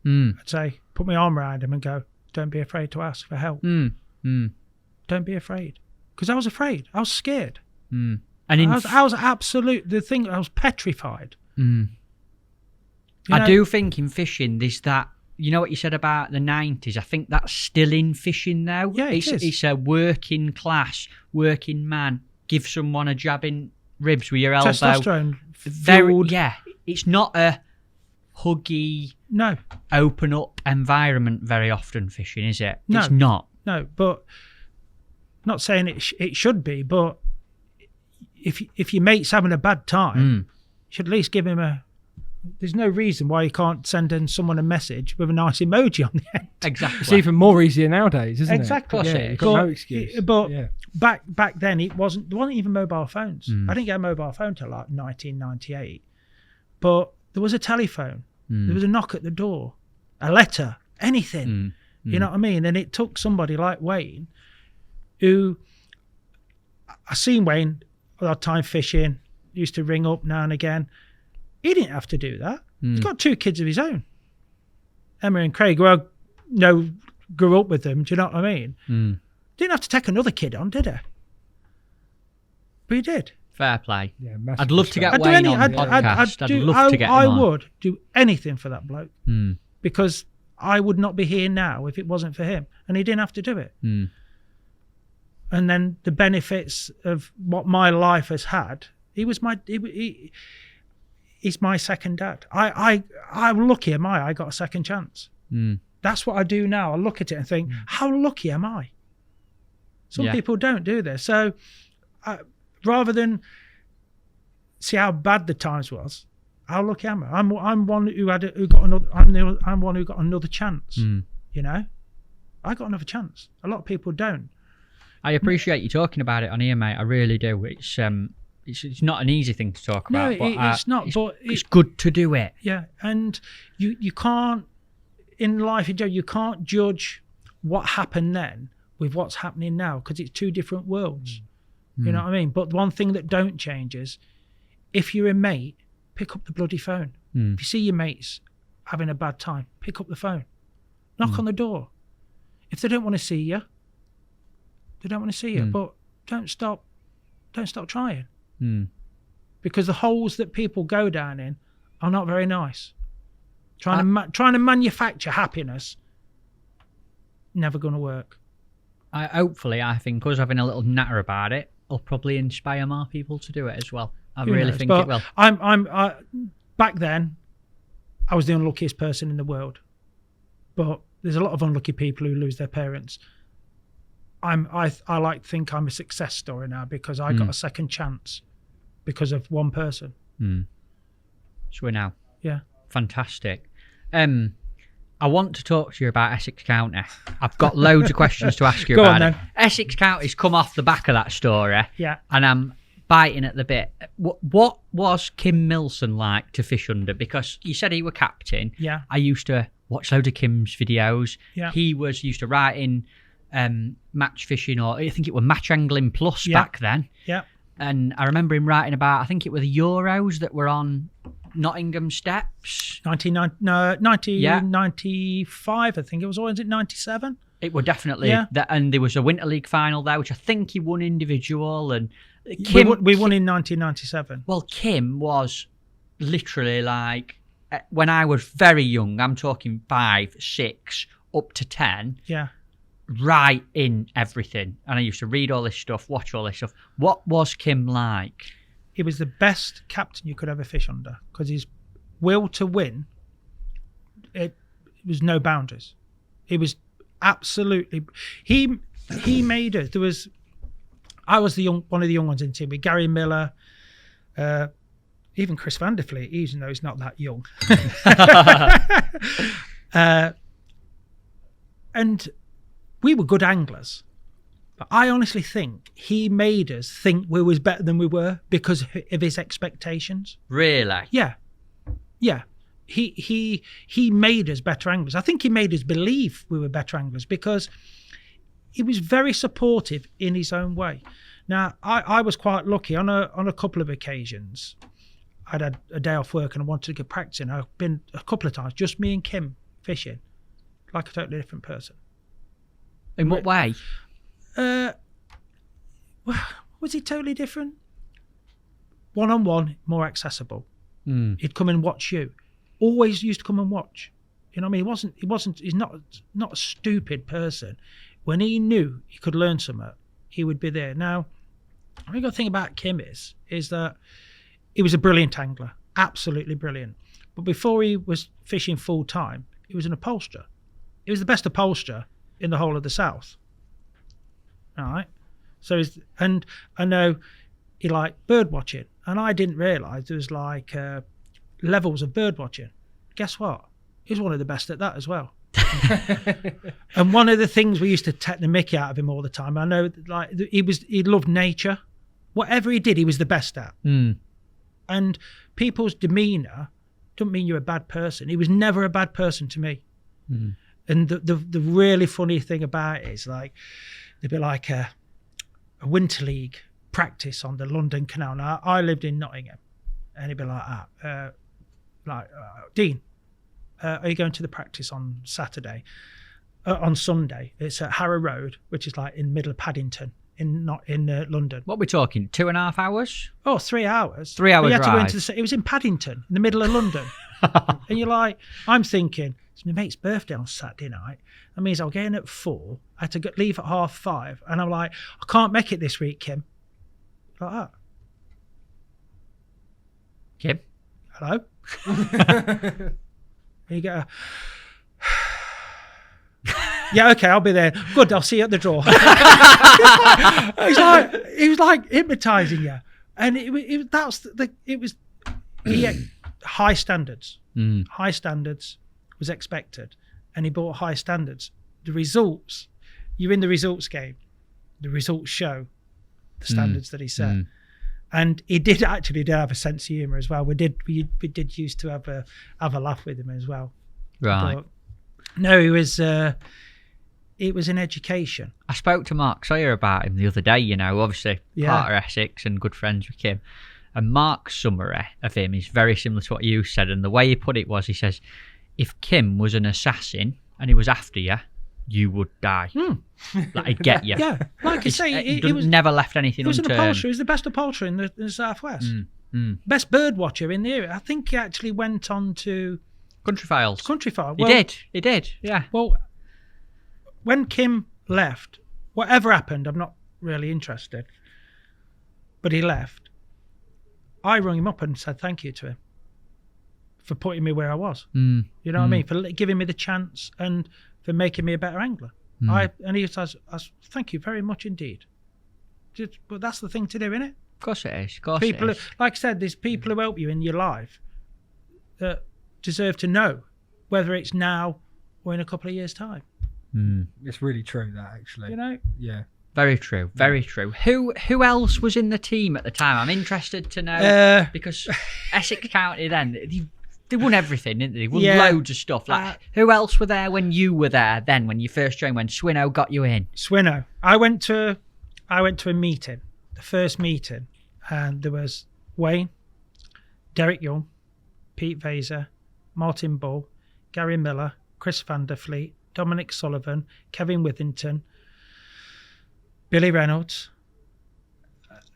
I'd say, put my arm around him and go, don't be afraid to ask for help. Don't be afraid. Because I was afraid. I was scared. And I was I was petrified. I do think in fishing, there's that, you know what you said about the 90s, I think that's still in fishing now. Yeah, it's a working class, working man. Give someone a jab in ribs with your elbow. Testosterone. It's not a huggy, open up environment very often, fishing, is it? No, it's not. No, but not saying it should be, but if your mate's having a bad time, you should at least give him there's no reason why you can't send in someone a message with a nice emoji on the end. Exactly. It's even more easier nowadays, isn't it? Exactly. You've got no excuse. But back then there wasn't even mobile phones. I didn't get a mobile phone till like 1998. But there was a telephone. There was a knock at the door, a letter, anything. You know what I mean? And it took somebody like Wayne, who I seen Wayne a lot of time fishing, used to ring up now and again. He didn't have to do that. He's got 2 kids of his own. Emma and Craig, who grew up with them, do you know what I mean? Didn't have to take another kid on, did he? But he did. Fair play. Yeah, I'd love to get Wayne on the podcast. I'd love to get him on. I would do anything for that bloke. Because I would not be here now if it wasn't for him. And he didn't have to do it. And then the benefits of what my life has had, he's my second dad. I'm lucky am I got a second chance. That's what I do now. I look at it and think, how lucky am I? Some people don't do this. So rather than see how bad the times was, how lucky am I? I'm one who got another chance. You know, I got another chance. A lot of people don't. I appreciate you talking about it on here, mate. I really do. It's not an easy thing to talk about. No, it's not. But it's good to do it. Yeah, and you can't in life. You can't judge what happened then with what's happening now, because it's 2 different worlds. You know what I mean? But one thing that don't change is, if you're a mate, pick up the bloody phone. If you see your mates having a bad time, pick up the phone, knock on the door. If they don't want to see you, they don't want to see you. But don't stop trying. Because the holes that people go down in are not very nice. Trying to manufacture happiness, never going to work. Hopefully, I think us having a little natter about it will probably inspire more people to do it as well. I Who really knows? think But it will. I back then, I was the unluckiest person in the world. But there's a lot of unlucky people who lose their parents. I like to think I'm a success story now because I got a second chance because of one person. So we're now. Yeah. Fantastic. I want to talk to you about Essex County. I've got loads of questions to ask you Go about on, it. then. Essex County's come off the back of that story. Yeah. And I'm biting at the bit. What was Kim Milson like to fish under? Because you said he were captain. Yeah. I used to watch loads of Kim's videos. Yeah. He was used to writing match fishing, or I think it was Match Angling Plus back then. Yeah. And I remember him writing about, I think it were the Euros that were on Nottingham Steps. 1995, I think it was, or is it 97? It were definitely that, and there was a Winter League final there, which I think he won individual. And We won in 1997. Well, Kim was literally like, when I was very young, I'm talking 5, 6, up to 10. Yeah. Right in everything. And I used to read all this stuff, watch all this stuff. What was Kim like? He was the best captain you could ever fish under because his will to win, it was no boundaries. It was absolutely. He made us. I was one of the young ones in the team with Gary Miller, even Chris Van der Vliet, even though he's not that young. And we were good anglers. But I honestly think he made us think we was better than we were because of his expectations. Really? Yeah. He made us better anglers. I think he made us believe we were better anglers because he was very supportive in his own way. Now, I was quite lucky on a couple of occasions. I'd had a day off work and I wanted to get practicing. I've been a couple of times, just me and Kim fishing, like a totally different person. In what way? Was he totally different? One-on-one, more accessible. He'd come and watch you. Always used to come and watch. You know what I mean? He's not a stupid person. When he knew he could learn something, he would be there. Now, the good thing about Kim is that he was a brilliant angler. Absolutely brilliant. But before he was fishing full time, he was an upholsterer. He was the best upholsterer in the whole of the South. All right. So, and I know he liked bird watching, and I didn't realise there was like levels of bird watching. Guess what? He was one of the best at that as well. And one of the things we used to take the mickey out of him all the time. I know, like he loved nature. Whatever he did, he was the best at. And people's demeanour don't mean you're a bad person. He was never a bad person to me. And the really funny thing about it is like there'd be like a Winter League practice on the London Canal. Now I lived in Nottingham, and he'd be like, Dean, are you going to the practice on Saturday? On Sunday, it's at Harrow Road, which is like in the middle of Paddington, in London. What are we talking? 2.5 hours? Oh, 3 hours. 3 hours you had to go drive. it was in Paddington, in the middle of London. And you're like, I'm thinking, it's my mate's birthday on Saturday night. That means I'll get in at 4. I had to leave at 5:30. And I'm like, I can't make it this week, Kim. Like that. Kim? Hello? And you get a... Yeah, okay, I'll be there. Good, I'll see you at the door. He was like hypnotising you. And he had high standards. High standards was expected. And he brought high standards. The results, you're in the results game. The results show the standards that he set. And he did actually have a sense of humour as well. We did used to have a laugh with him as well. Right. But no, it was an education. I spoke to Mark Sawyer about him the other day, you know, obviously part of Essex and good friends with Kim. And Mark's summary of him is very similar to what you said. And the way he put it was, he says, if Kim was an assassin and he was after you, you would die. Like, he'd get you. Yeah, like I say, he was never left anything unturned. unturned. He was an upholsterer. He was the best upholsterer in the Southwest. Best bird watcher in the area. I think he actually went on to... Country Files. Well, He did, yeah. Well, when Kim left, whatever happened, I'm not really interested. but he left. I rung him up and said thank you to him for putting me where I was. You know what I mean? For giving me the chance and for making me a better angler. And he says, thank you very much indeed. But that's the thing to do, innit? Of course it is. Of course people, it is. like I said, there's people who help you in your life that deserve to know, whether it's now or in a couple of years' time. It's really true, that, actually. You know? Yeah. Very true. Very true. Who else was in the team at the time? I'm interested to know because Essex County then they won everything, didn't they? They won loads of stuff. Like who else were there when you were there? Then when you first joined, when Swinnow got you in? Swinnow. I went to a meeting, the first meeting, and there was Wayne, Derek Young, Pete Vaser, Martin Bull, Gary Miller, Chris van der Fleet, Dominic Sullivan, Kevin Withington, Billy Reynolds.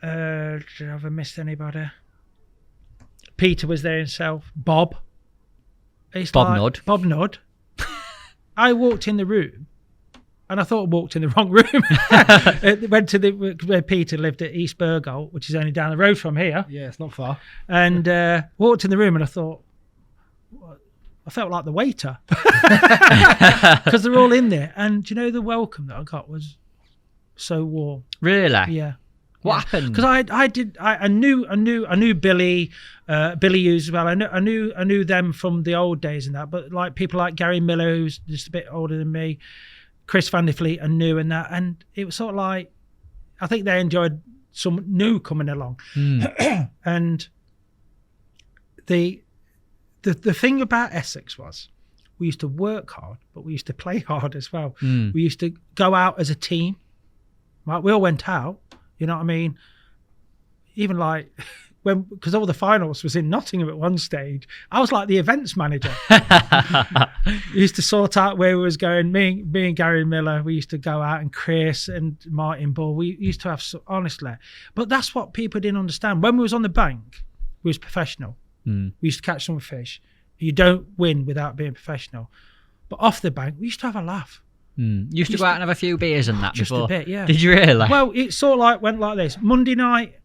Have I missed anybody? Peter was there himself. Bob. Bob Nudd. I walked in the room and I thought I walked in the wrong room. Went to where Peter lived at East Burgolt, which is only down the road from here. Yeah, it's not far. And walked in the room and I thought, I felt like the waiter. Because they're all in there. And do you know the welcome that I got was so warm. Really? Yeah. What happened? Because I knew Billy Hughes as well. I knew them from the old days and that. But like people like Gary Miller, who's just a bit older than me, Chris van der Fleet, I knew and that. And it was sort of like, I think they enjoyed some new coming along. And the thing about Essex was we used to work hard, but we used to play hard as well. We used to go out as a team. Right, we all went out. You know what I mean? Even like because all the finals was in Nottingham at one stage, I was like the events manager. We used to sort out where we was going. Me and Gary Miller, we used to go out, and Chris and Martin Bull. We used to have, honestly. But that's what people didn't understand. When we was on the bank, we was professional. We used to catch some fish. You don't win without being professional. But off the bank, we used to have a laugh. You used to go out and have a few beers and that just before? A bit, yeah. Did you really? Well, it sort of like went like this. Monday night,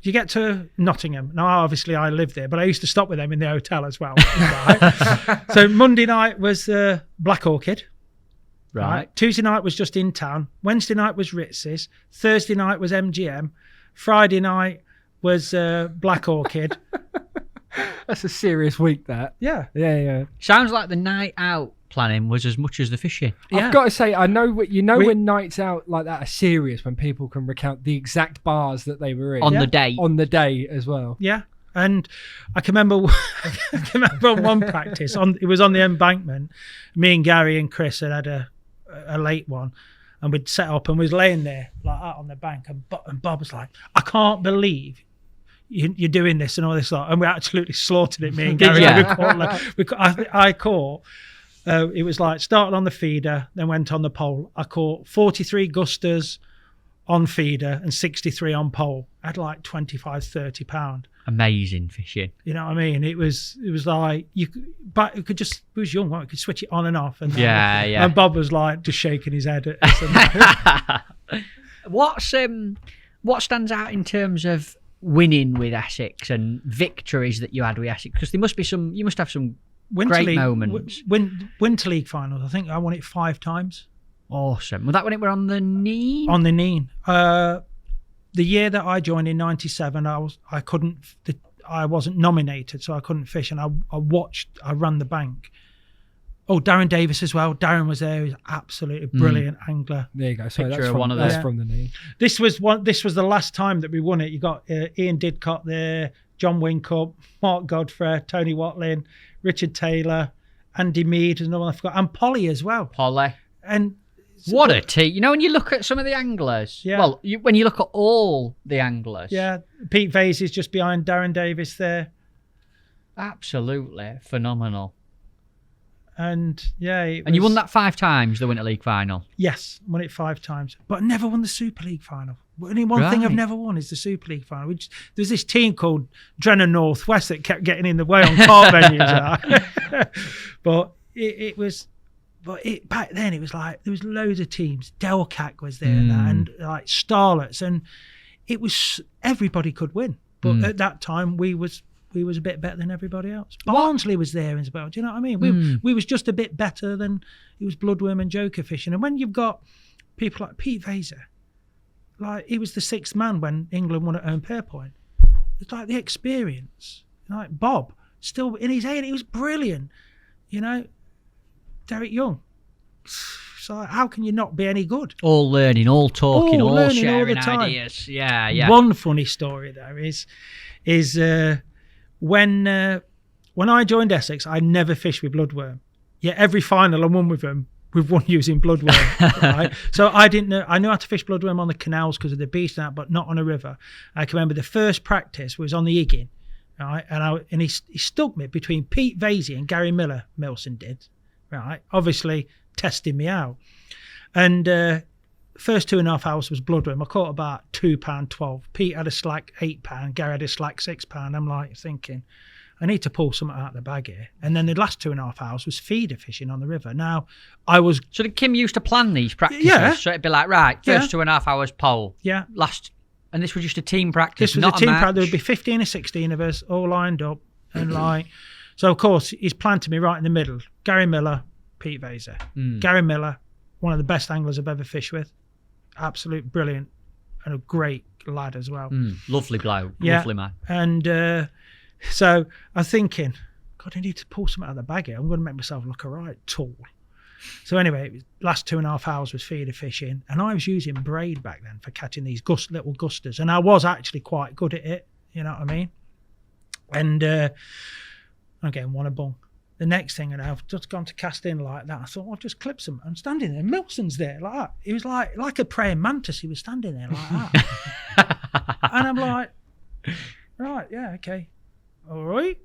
you get to Nottingham. Now, obviously, I lived there, but I used to stop with them in the hotel as well. Right? So Monday night was Black Orchid. Right. Tuesday night was just in town. Wednesday night was Ritz's. Thursday night was MGM. Friday night was Black Orchid. That's a serious week, that. Yeah. Yeah. Sounds like the night out planning was as much as the fishing. Yeah. I've got to say, I know when nights out like that are serious, when people can recount the exact bars that they were in on the day. On the day as well. Yeah. And I can remember on one practice, it was on the embankment, me and Gary and Chris had a late one, and we'd set up and we was laying there like that on the bank, and Bob was like, I can't believe you're doing this and all this lot. And we absolutely slaughtered it, me and Gary. I caught, it was like started on the feeder, then went on the pole. I caught 43 gusters on feeder and 63 on pole. I had like 25, 30 pound. Amazing fishing. You know what I mean? It was like but it could just, we was young, right? We could switch it on and off. And yeah. And Bob was like just shaking his head at us. What stands out in terms of winning with Essex and victories that you had with Essex? Because you must have some great moments. Winter League finals. I think I won it 5 times. Awesome. Was that when it were on the Neen? On the Neen. The year that I joined in '97, I wasn't nominated, so I couldn't fish, and I ran the bank. Oh, Darren Davis as well. Darren was there. He was absolutely brilliant angler. There you go. So that's from the Neen. This was the last time that we won it. You got Ian Didcott there, John Wincup, Mark Godfrey, Tony Watlin, Richard Taylor, Andy Mead, and I forgot, and Polly as well. Polly. And what a team. You know, when you look at some of the anglers, when you look at all the anglers. Yeah, Pete Vase is just behind Darren Davis there. Absolutely phenomenal. And you won that 5 times, the Winter League final? Yes, won it 5 times, but I never won the Super League final. Only one thing I've never won is the Super League final. There's this team called Drennan Northwest that kept getting in the way on cart venues. But it was... But back then, it was like, there was loads of teams. Delcac was there and like Starlets. And everybody could win, but at that time we was a bit better than everybody else. Barnsley was there as well. Do you know what I mean? We was just a bit better than it was bloodworm and joker fishing. And when you've got people like Pete Vaser, like he was the 6th man when England won at Home Pierpoint. It's like the experience. Like Bob, still in his 80s, he was brilliant. You know, Derek Young. So how can you not be any good? All learning, all talking, all learning sharing all the time. ideas. Yeah. One funny story there is when I joined Essex, I never fished with bloodworm. Yet every final I won with them, we've won using bloodworm. Right? So I didn't know. I knew how to fish bloodworm on the canals because of the beast and that, but not on a river. I can remember the first practice was on the Iggin, right? And he stuck me between Pete Vasey and Gary Miller. Milson did, right? Obviously testing me out. And first 2.5 hours was bloodworm. I caught about £2.12. Pete had a slack £8. Gary had a slack £6. I'm like thinking, I need to pull something out of the bag here. And then the last 2.5 hours was feeder fishing on the river. Now, So did Kim used to plan these practices? Yeah. So it'd be like, right, first 2.5 hours pole. Yeah. And this was just a team practice, This was not a team match. practice. There would be 15 or 16 of us all lined up. And so of course, he's planted me right in the middle. Gary Miller, Pete Vaser. Gary Miller, one of the best anglers I've ever fished with. Absolute brilliant and a great lad as well. Lovely bloke, Yeah. lovely man. And so I'm thinking, God, I need to pull something out of the bag here. I'm going to make myself look all right, tall. So anyway, last 2.5 hours was feeder fishing, and I was using braid back then for catching these little gusters, and I was actually quite good at it. You know what I mean? And I'm getting one a bung. The next thing, and I've just gone to cast in like that. I thought, I'll just clip some. I'm standing there. Milson's there like that. He was like a praying mantis. He was standing there like that. And I'm like, right, yeah, okay. All right.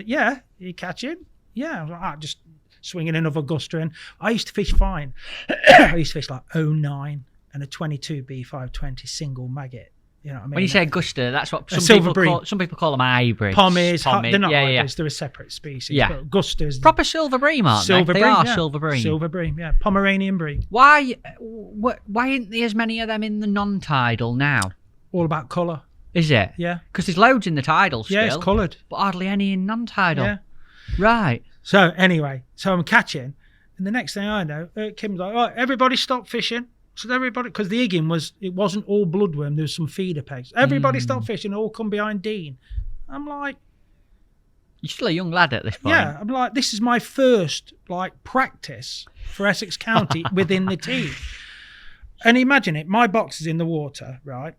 Yeah, you catching? Yeah. I was like, just swinging another guster in. I used to fish fine. I used to fish like 09 and a 22 B520 single maggot. You know what I mean? When you say guster, that's what some people call them hybrids. Pommies, they're not yeah, hybrids, they're a separate species. Yeah. But gusters. Proper silver bream, aren't Silver they? bream, They are yeah. silver bream. Silver bream, yeah. Pomeranian bream. Why ain't there as many of them in the non-tidal now? All about colour. Is it? Yeah. Because there's loads in the tidal still. Yeah, it's coloured. But hardly any in non-tidal. Yeah. Right. So anyway, I'm catching, and the next thing I know, Kim's like, "All right, everybody stop fishing." So everybody, because the Iggin wasn't all bloodworm, there was some feeder pegs. Everybody stop fishing, all come behind Dean. I'm like, you're still a young lad at this point. yeah, I'm like, this is my first practice for Essex County within the team. And imagine it, my box is in the water, right?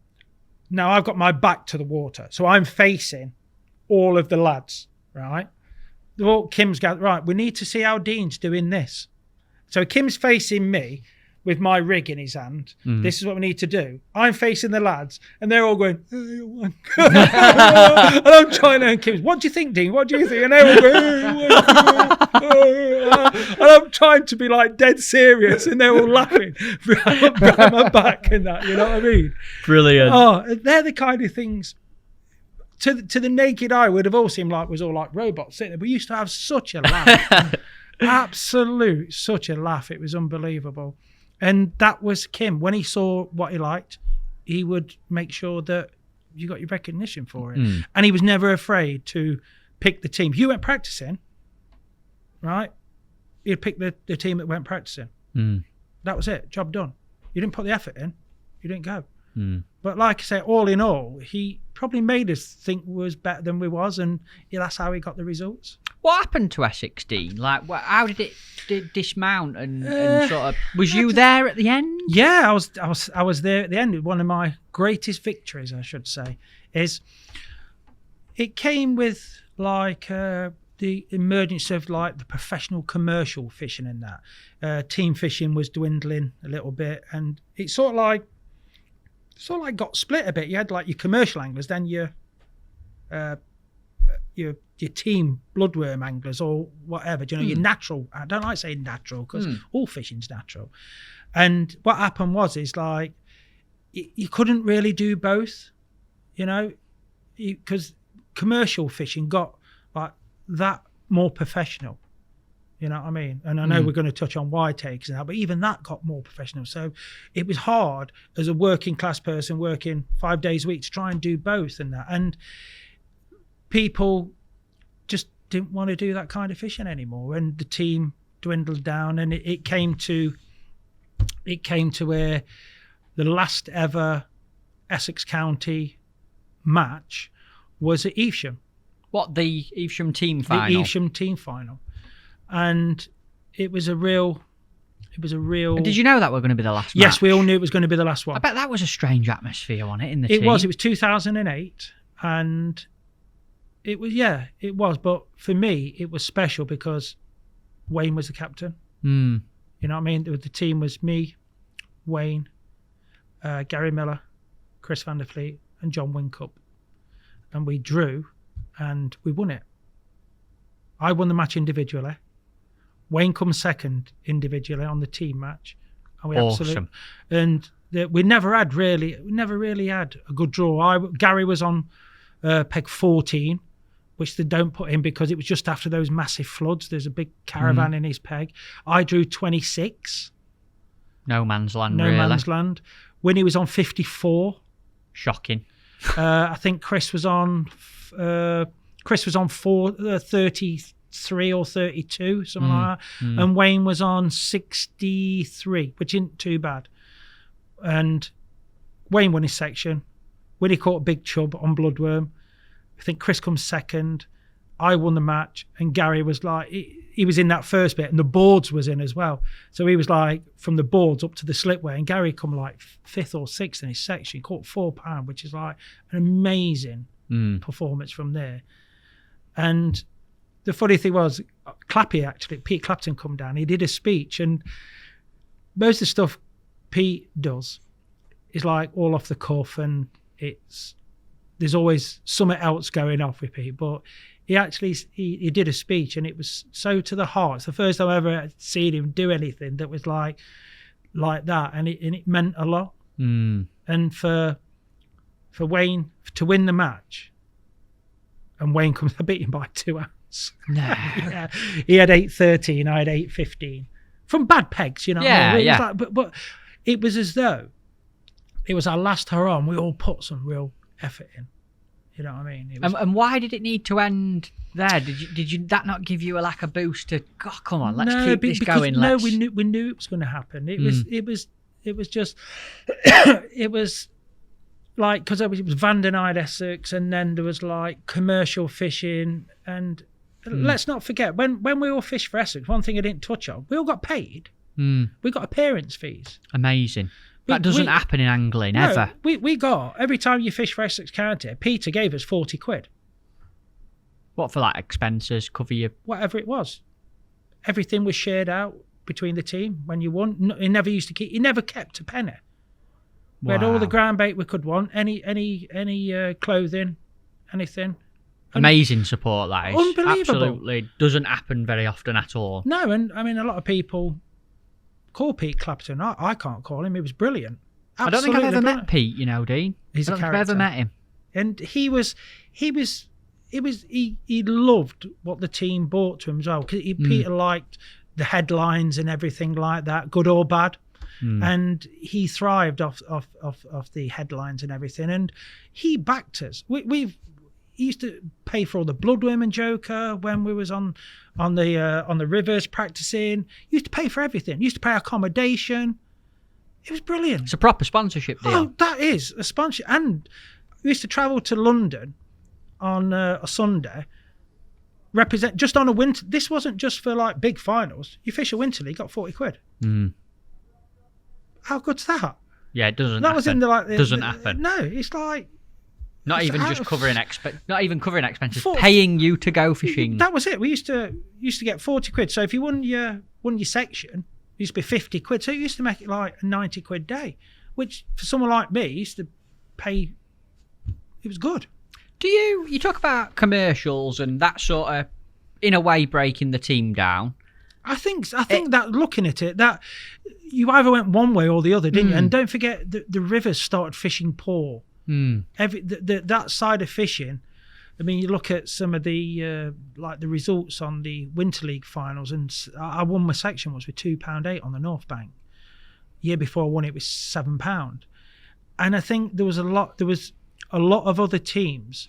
Now I've got my back to the water, so I'm facing all of the lads, right? Kim's got, right, we need to see how Dean's doing this. So Kim's facing me with my rig in his hand. This is what we need to do. I'm facing the lads, and they're all going, and I'm trying to, and Kim's, what do you think, Dean? What do you think? And they're all going, and I'm trying to be like dead serious, and they're all laughing behind my back and that, you know what I mean? Brilliant. Oh, they're the kind of things to the naked eye would have all seemed like was all like robots sitting there. We used to have such a laugh. Absolute such a laugh. It was unbelievable. And that was Kim. When he saw what he liked, he would make sure that you got your recognition for it. And he was never afraid to pick the team. If you went practicing, right, he'd pick the team that went practicing. That was it. Job done. You didn't put the effort in, you didn't go. But like I say, all in all, he probably made us think we was better than we was, and that's how he got the results. What happened to S16? Like, how did it dismount and sort of? Was you there at the end? Yeah, I was there at the end. One of my greatest victories, I should say, is it came with the emergence of the professional commercial fishing and that. Team fishing was dwindling a little bit, and it sort of got split a bit. You had your commercial anglers, then your team bloodworm anglers or whatever. Do you know, your natural. I don't like saying natural because all fishing's natural. And what happened was you couldn't really do both, you know, because commercial fishing got that more professional. You know what I mean? And I know we're going to touch on wide takes now, but even that got more professional. So it was hard as a working class person working 5 days a week to try and do both and that. And people just didn't want to do that kind of fishing anymore. And the team dwindled down, and it came to where the last ever Essex County match was at Evesham. What, the Evesham team final? The Evesham team final. And it was a real... And did you know that were going to be the last match? Yes, we all knew it was going to be the last one. I bet that was a strange atmosphere, wasn't it, in the team? It was 2008, and it was. But for me, it was special because Wayne was the captain. You know what I mean? The team was me, Wayne, Gary Miller, Chris van der Vliet, and John Wincup. And we drew, and we won it. I won the match individually. Wayne comes second individually on the team match. And we awesome. We never really had a good draw. Gary was on peg 14, which they don't put in because it was just after those massive floods. There's a big caravan in his peg. I drew 26. No man's land, No man's land. Winnie was on 54. Shocking. I think Chris was on 33 or 32, something like that. And Wayne was on 63, which isn't too bad. And Wayne won his section. Winnie caught a big chub on bloodworm. I think Chris comes second. I won the match, and Gary was like, he was in that first bit, and the boards was in as well. So he was like from the boards up to the slipway, and Gary come like 5th or 6th in his section. He caught £4, which is like an amazing performance from there. And the funny thing was, Pete Clapton come down. He did a speech, and most of the stuff Pete does is like all off the cuff, and there's always something else going off with Pete. But he did a speech, and it was so to the heart. It's the first time I ever seen him do anything that was like that, and it meant a lot. And for Wayne to win the match, and Wayne comes to beat him by 2 hours. No. Yeah. He had 8.13, I had 8.15 from bad pegs, you know. Yeah, it was like, but it was as though it was our last hurrah, and we all put some real effort in. You know what I mean? It was, and why did it need to end there? Did that not give you a boost to? Oh, come on, let's keep this going. No, we knew it was going to happen. It was just it was like, because it was Vandenide, Essex, and then there was like commercial fishing. And let's not forget, when we all fished for Essex, one thing I didn't touch on, we all got paid. We got appearance fees. Amazing. That doesn't happen in angling, ever. We got, every time you fish for Essex County, Peter gave us 40 quid. What, for like expenses, cover your... Whatever it was. Everything was shared out between the team when you won. He never kept a penny. We had all the ground bait we could want, any clothing, anything. Amazing support, that is. Unbelievable. Absolutely. Doesn't happen very often at all. No, and I mean, a lot of people call Pete Clapton. I can't call him. He was brilliant. Absolutely, I don't think I've ever met Pete, you know, Dean. He's a character. I've ever met him. And he loved what the team brought to him as well. Because Peter liked the headlines and everything like that, good or bad. And he thrived off the headlines and everything. And he backed us. He used to pay for all the bloodworm and joker when we was on the rivers practicing. He used to pay for everything. He used to pay accommodation. It was brilliant. It's a proper sponsorship deal. Oh, that is a sponsorship. And we used to travel to London on a Sunday, represent just on a winter. This wasn't just for like big finals. You fish a winter league, got 40 quid. How good's that? Yeah, it doesn't. That was in the doesn't happen. No, it's like. Not even covering expenses, paying you to go fishing. That was it. We used to get 40 quid. So if you won your section, it used to be 50 quid. So it used to make it like a 90 quid day, which for someone like me used to pay. It was good. Do you talk about commercials and that sort of, in a way, breaking the team down? I think that looking at it, that you either went one way or the other, didn't you? And don't forget the rivers started fishing poor. That side of fishing, I mean, you look at some of the like the results on the Winter League finals, and I won my section was with £2.8 on the North Bank. Year before I won it was £7, and I think there was a lot of other teams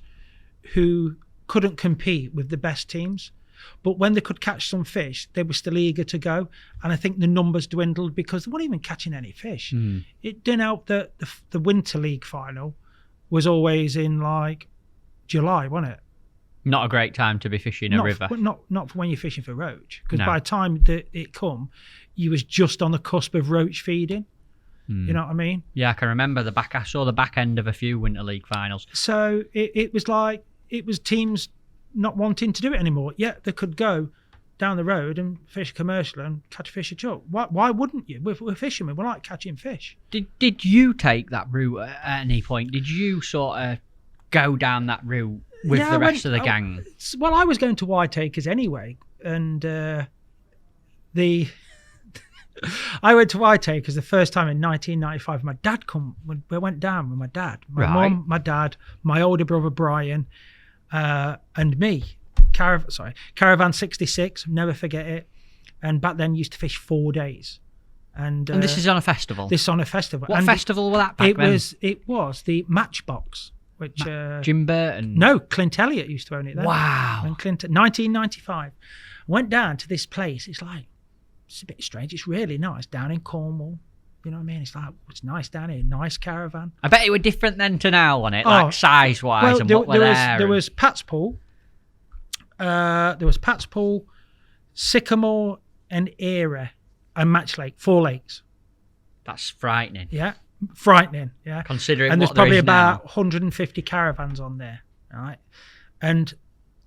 who couldn't compete with the best teams, but when they could catch some fish, they were still eager to go. And I think the numbers dwindled because they weren't even catching any fish. It didn't help that the Winter League final was always in like July, wasn't it? Not a great time to be fishing a river. Not for when you're fishing for roach, because No. by the time that it come, you was just on the cusp of roach feeding. You know what I mean? Yeah, I can remember I saw the back end of a few Winter League finals. So it was like, it was teams not wanting to do it anymore. Yet they could go down the road and fish commercial and catch a fish a chuck. Why wouldn't you? We're fishermen. We like catching fish. Did you take that route at any point? Did you sort of go down that route with the rest of the gang? Well, I was going to Whiteacres anyway, and I went to Whiteacres the first time in 1995. My dad we went down with my dad, my mum, my dad, my older brother Brian, and me. Caravan 66, never forget it. And back then used to fish 4 days. And this is on a festival? This is on a festival. What and festival was that back then? It was the Matchbox, which... Jim Burton? No, Clint Elliott used to own it then. Wow. And 1995. Went down to this place. It's a bit strange. It's really nice down in Cornwall. You know what I mean? It's nice down here. Nice caravan. I bet it were different then to now, wasn't it? Like size-wise and what were there. There was Pat's Pool. There was Pat's Pool, Sycamore and Era and Match Lake. 4 lakes. That's frightening. Yeah. Frightening. Yeah. Considering and what there's probably there is about now. 150 caravans on there. All right. And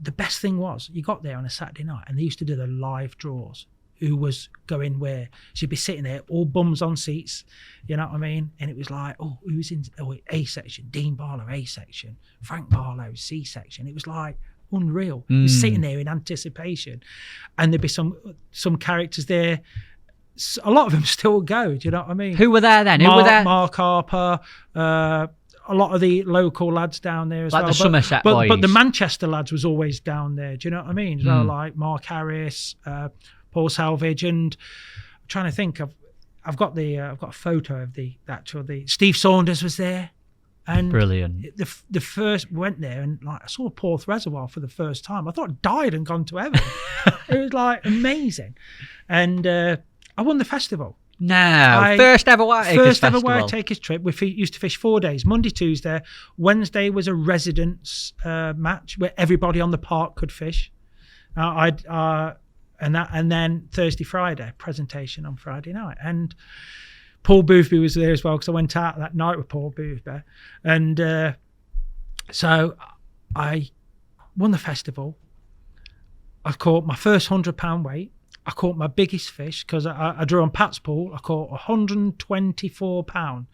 the best thing was you got there on a Saturday night and they used to do the live draws. Who was going where? So you'd be sitting there, all bums on seats, you know what I mean? And it was like, who's in A section? Dean Barlow, A section. Frank Barlow, C section. It was like unreal. You were sitting there in anticipation. And there'd be some characters there. A lot of them still go, do you know what I mean? Who were there then? Who were there? Mark Harper, a lot of the local lads down there as well. Like the Somerset boys. But the Manchester lads was always down there, do you know what I mean? So like Mark Harris, Paul Salvage, and I'm trying to think. I've got a photo of the Steve Saunders was there, and brilliant. The first went there and like I saw Porth Reservoir for the first time. I thought I died and gone to heaven. It was like amazing, and I won the festival. First ever Whiteacres trip. We used to fish 4 days, Monday, Tuesday. Wednesday was a residence match where everybody on the park could fish. And then Thursday, Friday, presentation on Friday night. And Paul Boothby was there as well because I went out that night with Paul Boothby. And so I won the festival. I caught my first £100 weight. I caught my biggest fish because I drew on Pat's Pool. I caught £124.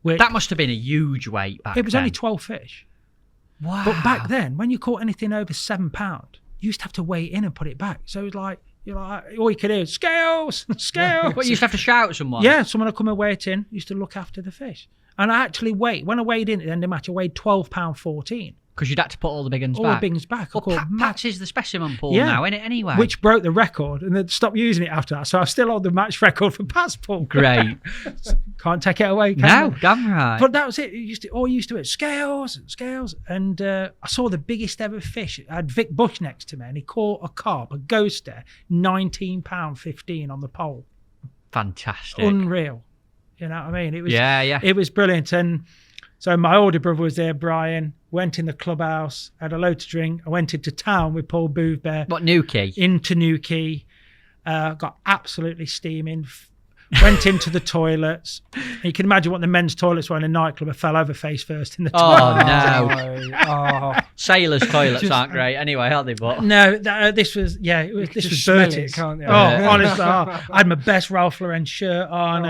That must have been a huge weight back then. It was only 12 fish. Wow. But back then, when you caught anything over £7, you used to have to weigh in and put it back. So it was like, all you could hear is, scales, scales. But you used to have to shout at someone? Yeah, someone would come and weigh it in, used to look after the fish. And I actually when I weighed in at the end of the match, I weighed £12.14. Because you'd had to put all the big ones back? All the big ones back. Well, Pat's is the specimen pool now, isn't it, anyway? Which broke the record, and they stopped using it after that. So I still hold the match record for Pat's Pool. Great. Can't take it away, No, damn right. But that was it. All used to it. Scales. And I saw the biggest ever fish. I had Vic Bush next to me, and he caught a carp, a ghoster, £19.15 on the pole. Fantastic. Unreal. You know what I mean? It was, yeah. It was brilliant. And so my older brother was there, Brian, went in the clubhouse, had a load to drink. I went into town with Paul Boothby. What, Newquay? Into Newquay. Got absolutely steaming. Went into the toilets. And you can imagine what the men's toilets were in a nightclub. I fell over face first in the toilet. No. Sailors' toilets aren't great anyway, are they? But no, this was Bertie's. Can't you? Honestly, I had my best Ralph Lauren shirt on.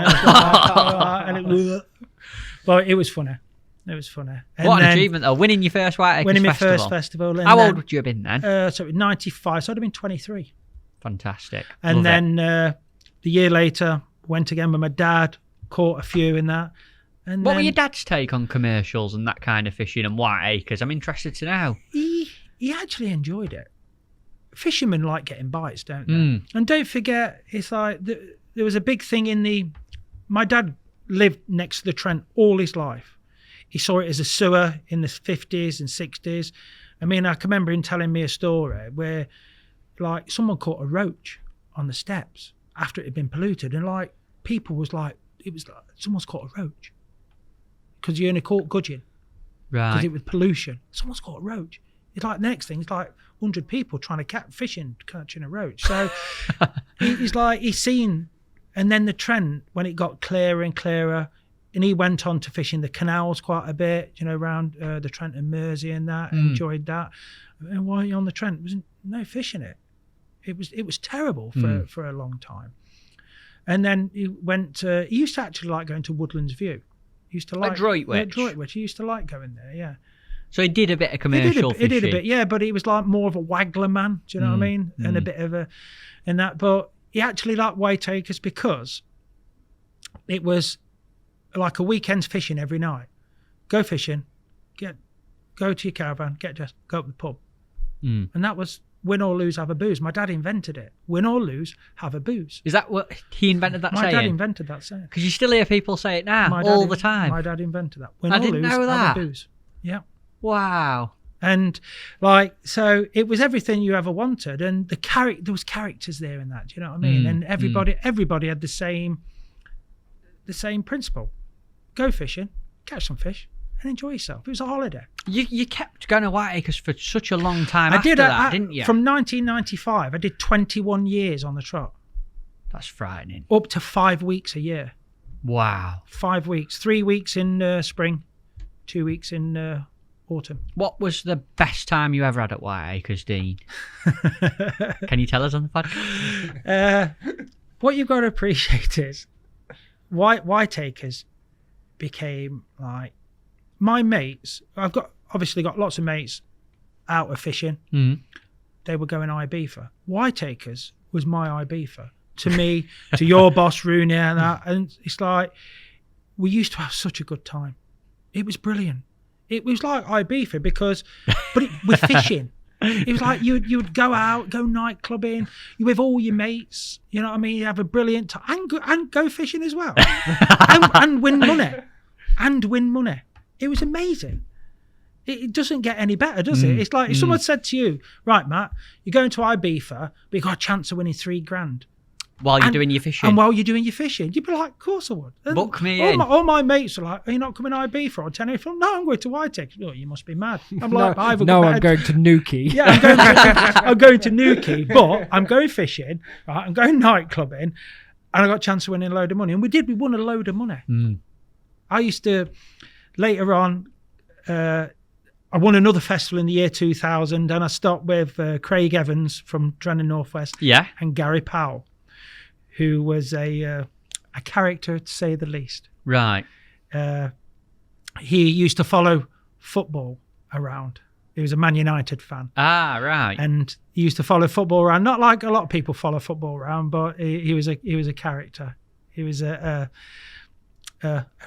But it was funny. It was funny. And what an achievement, though. Winning your first Whiteacres Winning my festival. first festival. How old would you have been then? So it was 95, so I'd have been 23. Fantastic. And then the year later, went again with my dad, caught a few in that. And what were your dad's take on commercials and that kind of fishing and Whiteacres? I'm interested to know. He he actually enjoyed it. Fishermen like getting bites, don't they? And don't forget, it's like there was a big thing my dad lived next to the Trent all his life. He saw it as a sewer in the 50s and 60s. I mean, I can remember him telling me a story where like someone caught a roach on the steps after it had been polluted, and like people was like, it was like someone's caught a roach because you only caught gudgeon, right? Because it was pollution. Someone's caught a roach. It's like the next thing, it's like 100 people trying to catching a roach. So he's like, he's seen, and then the Trent, when it got clearer and clearer, and he went on to fishing the canals quite a bit, around the Trent and Mersey and that, and enjoyed that. And while you're on the Trent, there was no fish in it. It was terrible for a long time. And then he used to actually like going to Woodlands View. He used to like Droitwich. Droitwich. He used to like going there, yeah. So he did a bit of commercial fishing. He did a bit, yeah, but he was like more of a waggler man, do you know what I mean? And a bit of but he actually liked Whiteacres because it was like a weekend's fishing every night. Go fishing, go to your caravan, get dressed, go up the pub. And that was win or lose, have a booze. My dad invented it. Win or lose, have a booze. Is that what he invented that saying? My dad invented that saying. Because you still hear people say it now all the time. My dad invented that. Win I or didn't lose, know that. have a booze. Yeah. Wow. And like, so it was everything you ever wanted, and there was characters there in that. Do you know what I mean? And everybody had the same principle: go fishing, catch some fish, and enjoy yourself. It was a holiday. You kept going to Whiteacres for such a long time. Didn't you? From 1995, I did 21 years on the trot. That's frightening. Up to 5 weeks a year. Wow. 5 weeks, 3 weeks in spring, 2 weeks in autumn. What was the best time you ever had at Whiteacres, Dean? Can you tell us on the podcast? What you've got to appreciate is Whiteacres became like my mates. I've obviously got lots of mates out of fishing. They were going Ibiza. Whiteacres was my Ibiza. To me, to your boss, Rooney, and that. And it's like, we used to have such a good time. It was brilliant. It was like Ibiza with fishing. It was like you would go out, go night clubbing, you with all your mates, you know what I mean? You have a brilliant time and go fishing as well. and win money. And win money. It was amazing. It doesn't get any better, does it? It's like if someone said to you, right, Matt, you're going to Ibiza, but you've got a chance of winning $3,000. While you're doing your fishing. And while you're doing your fishing. You'd be like, of course I would. And book me in. All my mates are like, are you not coming to Ibiza on 10 April? No, I'm going to Whiteacres. Oh, you must be mad. I'm like, I'm going to Newquay. Yeah, I'm going to Newquay, but I'm going fishing, right? I'm going night clubbing, and I got a chance of winning a load of money. And we won a load of money. I used to, later on, I won another festival in the year 2000, and I stopped with Craig Evans from Drennan Northwest and Gary Powell, who was a character, to say the least. Right. He used to follow football around. He was a Man United fan. Ah, right. And he used to follow football around, not like a lot of people follow football around, but he was a character. He was a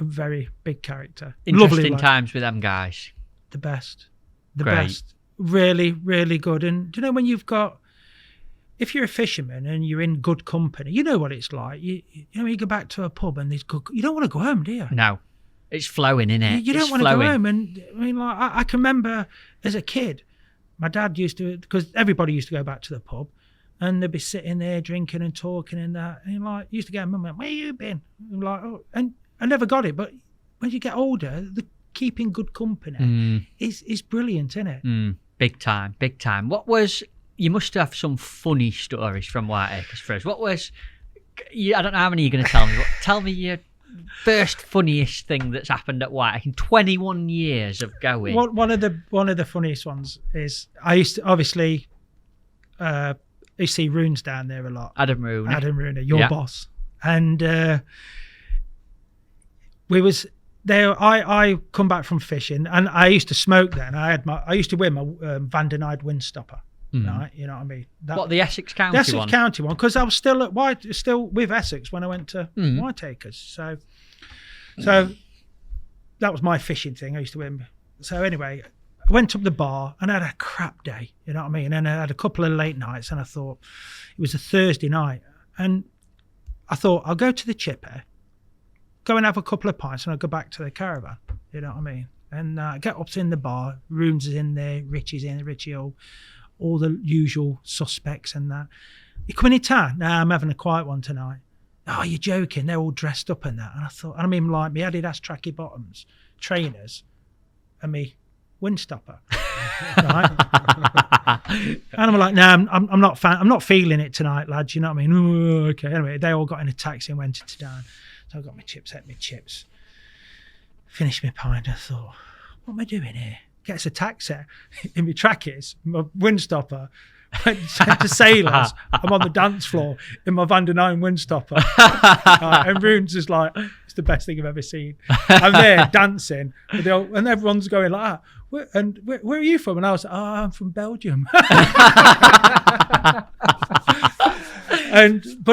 very big character. Interesting times with them guys. The best. Great. Best. Really, really good. And do you know when if you're a fisherman and you're in good company, you know what it's like. You go back to a pub and there's good. You don't want to go home, do you? No, it's flowing, innit? You don't want to go home. And I mean, like I can remember as a kid, my dad used to, because everybody used to go back to the pub, and they'd be sitting there drinking and talking and that. And like used to get mum, where you been? I'm like, oh, and I never got it. But when you get older, the keeping good company is brilliant, isn't it? Big time, big time. You must have some funny stories from Whiteacres for us. I don't know how many you're going to tell me, but tell me your first funniest thing that's happened at Whiteacres in 21 years of going. One of the funniest ones is I used to obviously you see Runes down there a lot. Adam Rooney, your boss, and we was there. I come back from fishing, and I used to smoke then. I used to wear my Van den Eyde windstopper. Right, you know what I mean? The Essex County one? The Essex County one, because I was still with Essex when I went to Whiteacres. So that was my fishing thing. I used to win. So anyway, I went up the bar and I had a crap day, you know what I mean? And I had a couple of late nights, and I thought, it was a Thursday night, and I thought, I'll go to the Chippy, go and have a couple of pints, and I'll go back to the caravan, you know what I mean? And get up in the bar, Rooms is in there, Richie's in, Richie all the usual suspects and that. You coming in town? Nah, I'm having a quiet one tonight. Oh, you're joking, they're all dressed up and that. And I thought, I mean, like, me Adidas tracky bottoms, trainers, and me windstopper. Right? And I'm like, no, I'm not feeling it tonight, lads, you know what I mean? Ooh, okay, anyway, they all got in a taxi and went into town. So I got my chips, ate my chips, finished my pint. I thought, what am I doing here? Gets a taxi in my trackies, my windstopper, went to Sailors. I'm on the dance floor in my Van der Nijn windstopper. And Runes is like, it's the best thing I've ever seen. I'm there dancing, and everyone's going like that. Where are you from? And I was like, oh, I'm from Belgium. But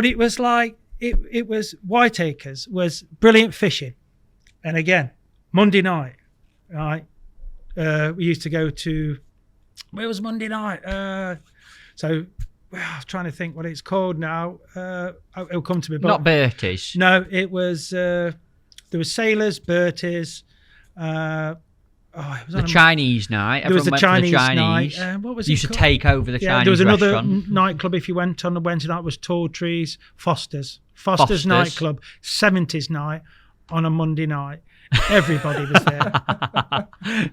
it was like, it was Whiteacres was brilliant fishing. And again, Monday night, right? We used to go to, where was Monday night? I'm trying to think what it's called now. It'll come to me. But not Bertie's. No, it was, there was Sailors, Bertie's. It was the Chinese night. There was a Chinese night. What was it used to take over the Chinese there was another restaurant. nightclub if you went on the Wednesday night, was Tall Trees, Foster's nightclub, 70s night on a Monday night. Everybody was there.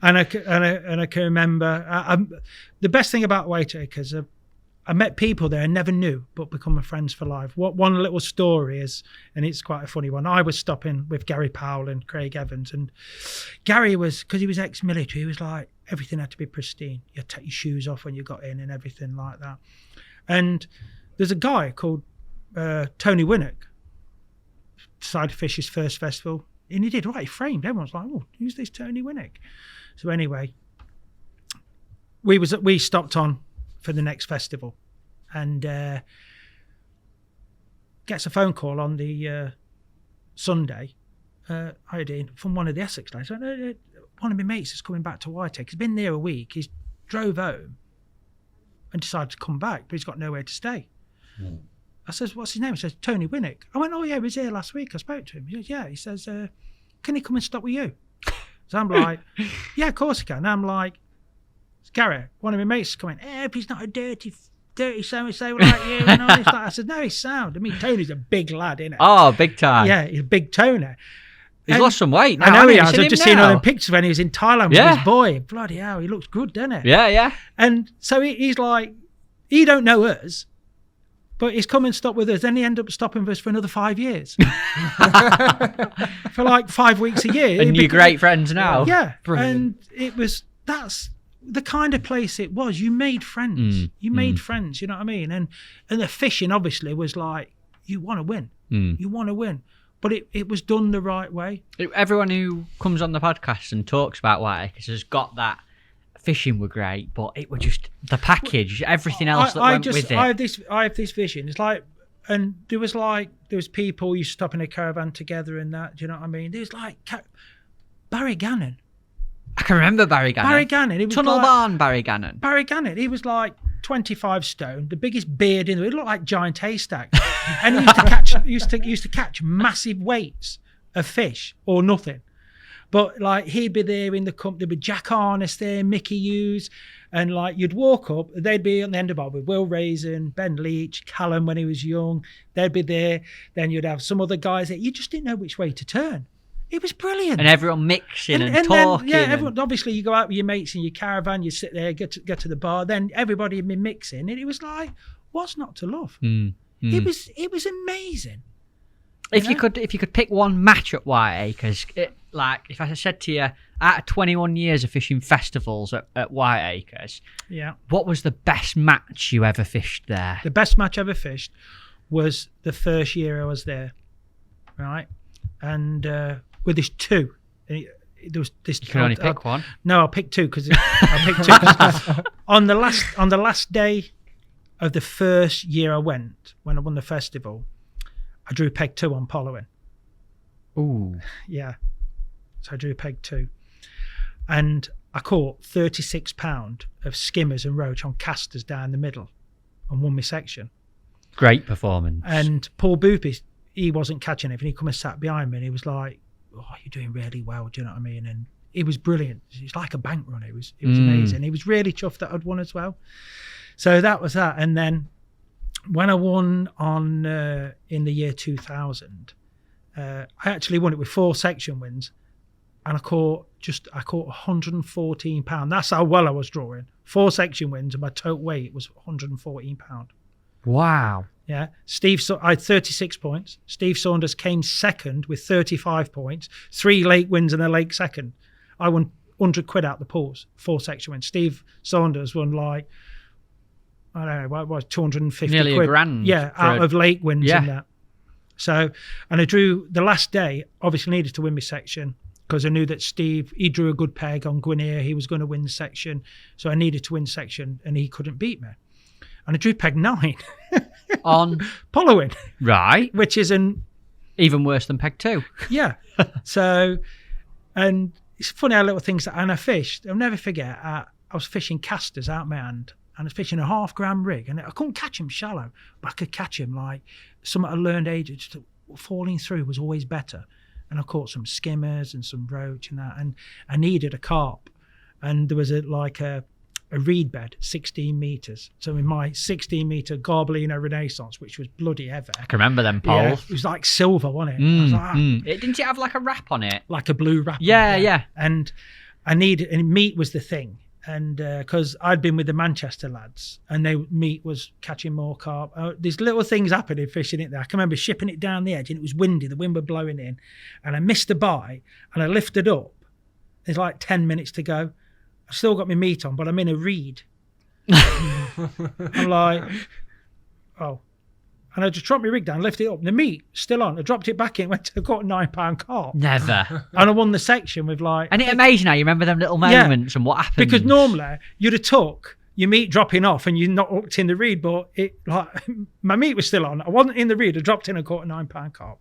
and I can remember the best thing about Whiteacres, I met people there I never knew, but become friends for life. One little story is, and it's quite a funny one. I was stopping with Gary Powell and Craig Evans, and Gary was, because he was ex-military, he was like, everything had to be pristine. You had to take your shoes off when you got in and everything like that. And there's a guy called Tony Winnock, decided to fish his first festival, and he did right. He framed. Everyone's like, oh, who's this Tony Winnock? So anyway, we stopped on for the next festival, and gets a phone call on the Sunday, from one of the Essex guys. One of my mates is coming back to Whiteacre. He's been there a week. He's drove home and decided to come back, but he's got nowhere to stay. I says, what's his name? He says, Tony Winnock. I went, oh yeah, he was here last week. I spoke to him. He says, yeah. He says, can he come and stop with you? So I'm like, yeah, of course he can. And I'm like, Gary, one of my mates is coming, he's not a dirty so-and-so like you. And all this. I said, no, he's sound. I mean, Tony's a big lad, isn't it? Oh, big time. Yeah, he's a big Tony. He's lost some weight now. I know he has. I've I've just seen all the pictures when he was in Thailand with his boy. Bloody hell, he looks good, doesn't he? Yeah. And so he's like, he don't know us, but he's come and stopped with us. Then he ended up stopping with us for another 5 years. For like 5 weeks a year. And you're great friends now. Yeah. Brilliant. And that's the kind of place it was. You made friends. You made friends, you know what I mean? And the fishing obviously was like, you want to win. You want to win. But it was done the right way. Everyone who comes on the podcast and talks about Whiteacres has got that. Fishing were great, but it was just the package, everything else that went with it. I have this vision. It's like, and there was people, you stop in a caravan together and that, do you know what I mean? There was like Barry Gannon. I can remember Barry Gannon. He was Tunnel like, Barn Barry Gannon. Barry Gannon. He was like 25 stone, the biggest beard in the world. He looked like Giant Haystack. And he used to catch massive weights of fish or nothing. But like he'd be there in the company, there'd be Jack Harness there, Mickey Hughes, and like you'd walk up, they'd be on the end of the bar with Will Raisin, Ben Leach, Callum when he was young, they'd be there. Then you'd have some other guys that you just didn't know which way to turn. It was brilliant. And everyone mixing and talking. Then, everyone, obviously you go out with your mates in your caravan, you sit there, get to the bar, then everybody had been mixing, and it was like, what's not to love? It was amazing. If you could pick one match at Whiteacres, like if I said to you, out of 21 years of fishing festivals at Whiteacres, what was the best match you ever fished there? The best match I ever fished was the first year I was there, right? And with this two, there was this. You can only pick one. No, I'll pick two because on the last day of the first year I went, when I won the festival, I drew peg 2 on Pollowin. Ooh. Yeah. So I drew peg 2. And I caught 36 pound of skimmers and roach on casters down the middle and won my section. Great performance. And Paul Boopy, he wasn't catching it, and he come and sat behind me, and he was like, "Oh, you're doing really well." Do you know what I mean? And it was brilliant. It was like a bank run. It was amazing. He was really chuffed that I'd won as well. So that was that. And then when I won on in the year 2000, I actually won it with 4 section wins, and I caught 114 pound. That's how well I was drawing. 4 section wins, and my total weight was 114 pound. Wow. Yeah, I had 36 points. Steve Saunders came second with 35 points, 3 lake wins and a lake second. I won 100 quid out the pools, 4 section wins. Steve Saunders won like, I don't know, what was 250 nearly quid. a grand. Yeah, out of lake wins yeah. and that. So, and I drew the last day, obviously needed to win my section because I knew that Steve, he drew a good peg on Gwinnett. He was going to win the section. So I needed to win section and he couldn't beat me. And I drew peg 9 on Following, right, which is even worse than peg 2. Yeah. So, and it's funny how little things. And I fished. I'll never forget. I was fishing casters out my hand, and I was fishing a 1/2 gram rig, and I couldn't catch him shallow, but I could catch him like something I learned ages. Falling through was always better, and I caught some skimmers and some roach and that, and I needed a carp, and there was a reed bed 16 meters, so in my 16-meter Garbellino Renaissance, which was bloody heavy. I can remember them poles. Yeah, it was like silver, wasn't it? I was like, Didn't it have like a wrap on it, like a blue wrap? Yeah. And meat was the thing, and because I'd been with the Manchester lads, and meat was catching more carp. These little things happening fishing it there. I can remember shipping it down the edge, and it was windy, the wind was blowing in, and I missed a bite, and I lifted up. There's like 10 minutes to go. I've still got my meat on, but I'm in a reed. I'm like, oh. And I just dropped my rig down, lifted it up. And the meat still on. I dropped it back in, went to caught a £9 carp. Never. And I won the section with like... And it's amazing how you remember them little moments and what happened. Because normally you'd have took your meat dropping off and you're not hooked in the reed, but my meat was still on. I wasn't in the reed. I dropped in and caught a £9 carp.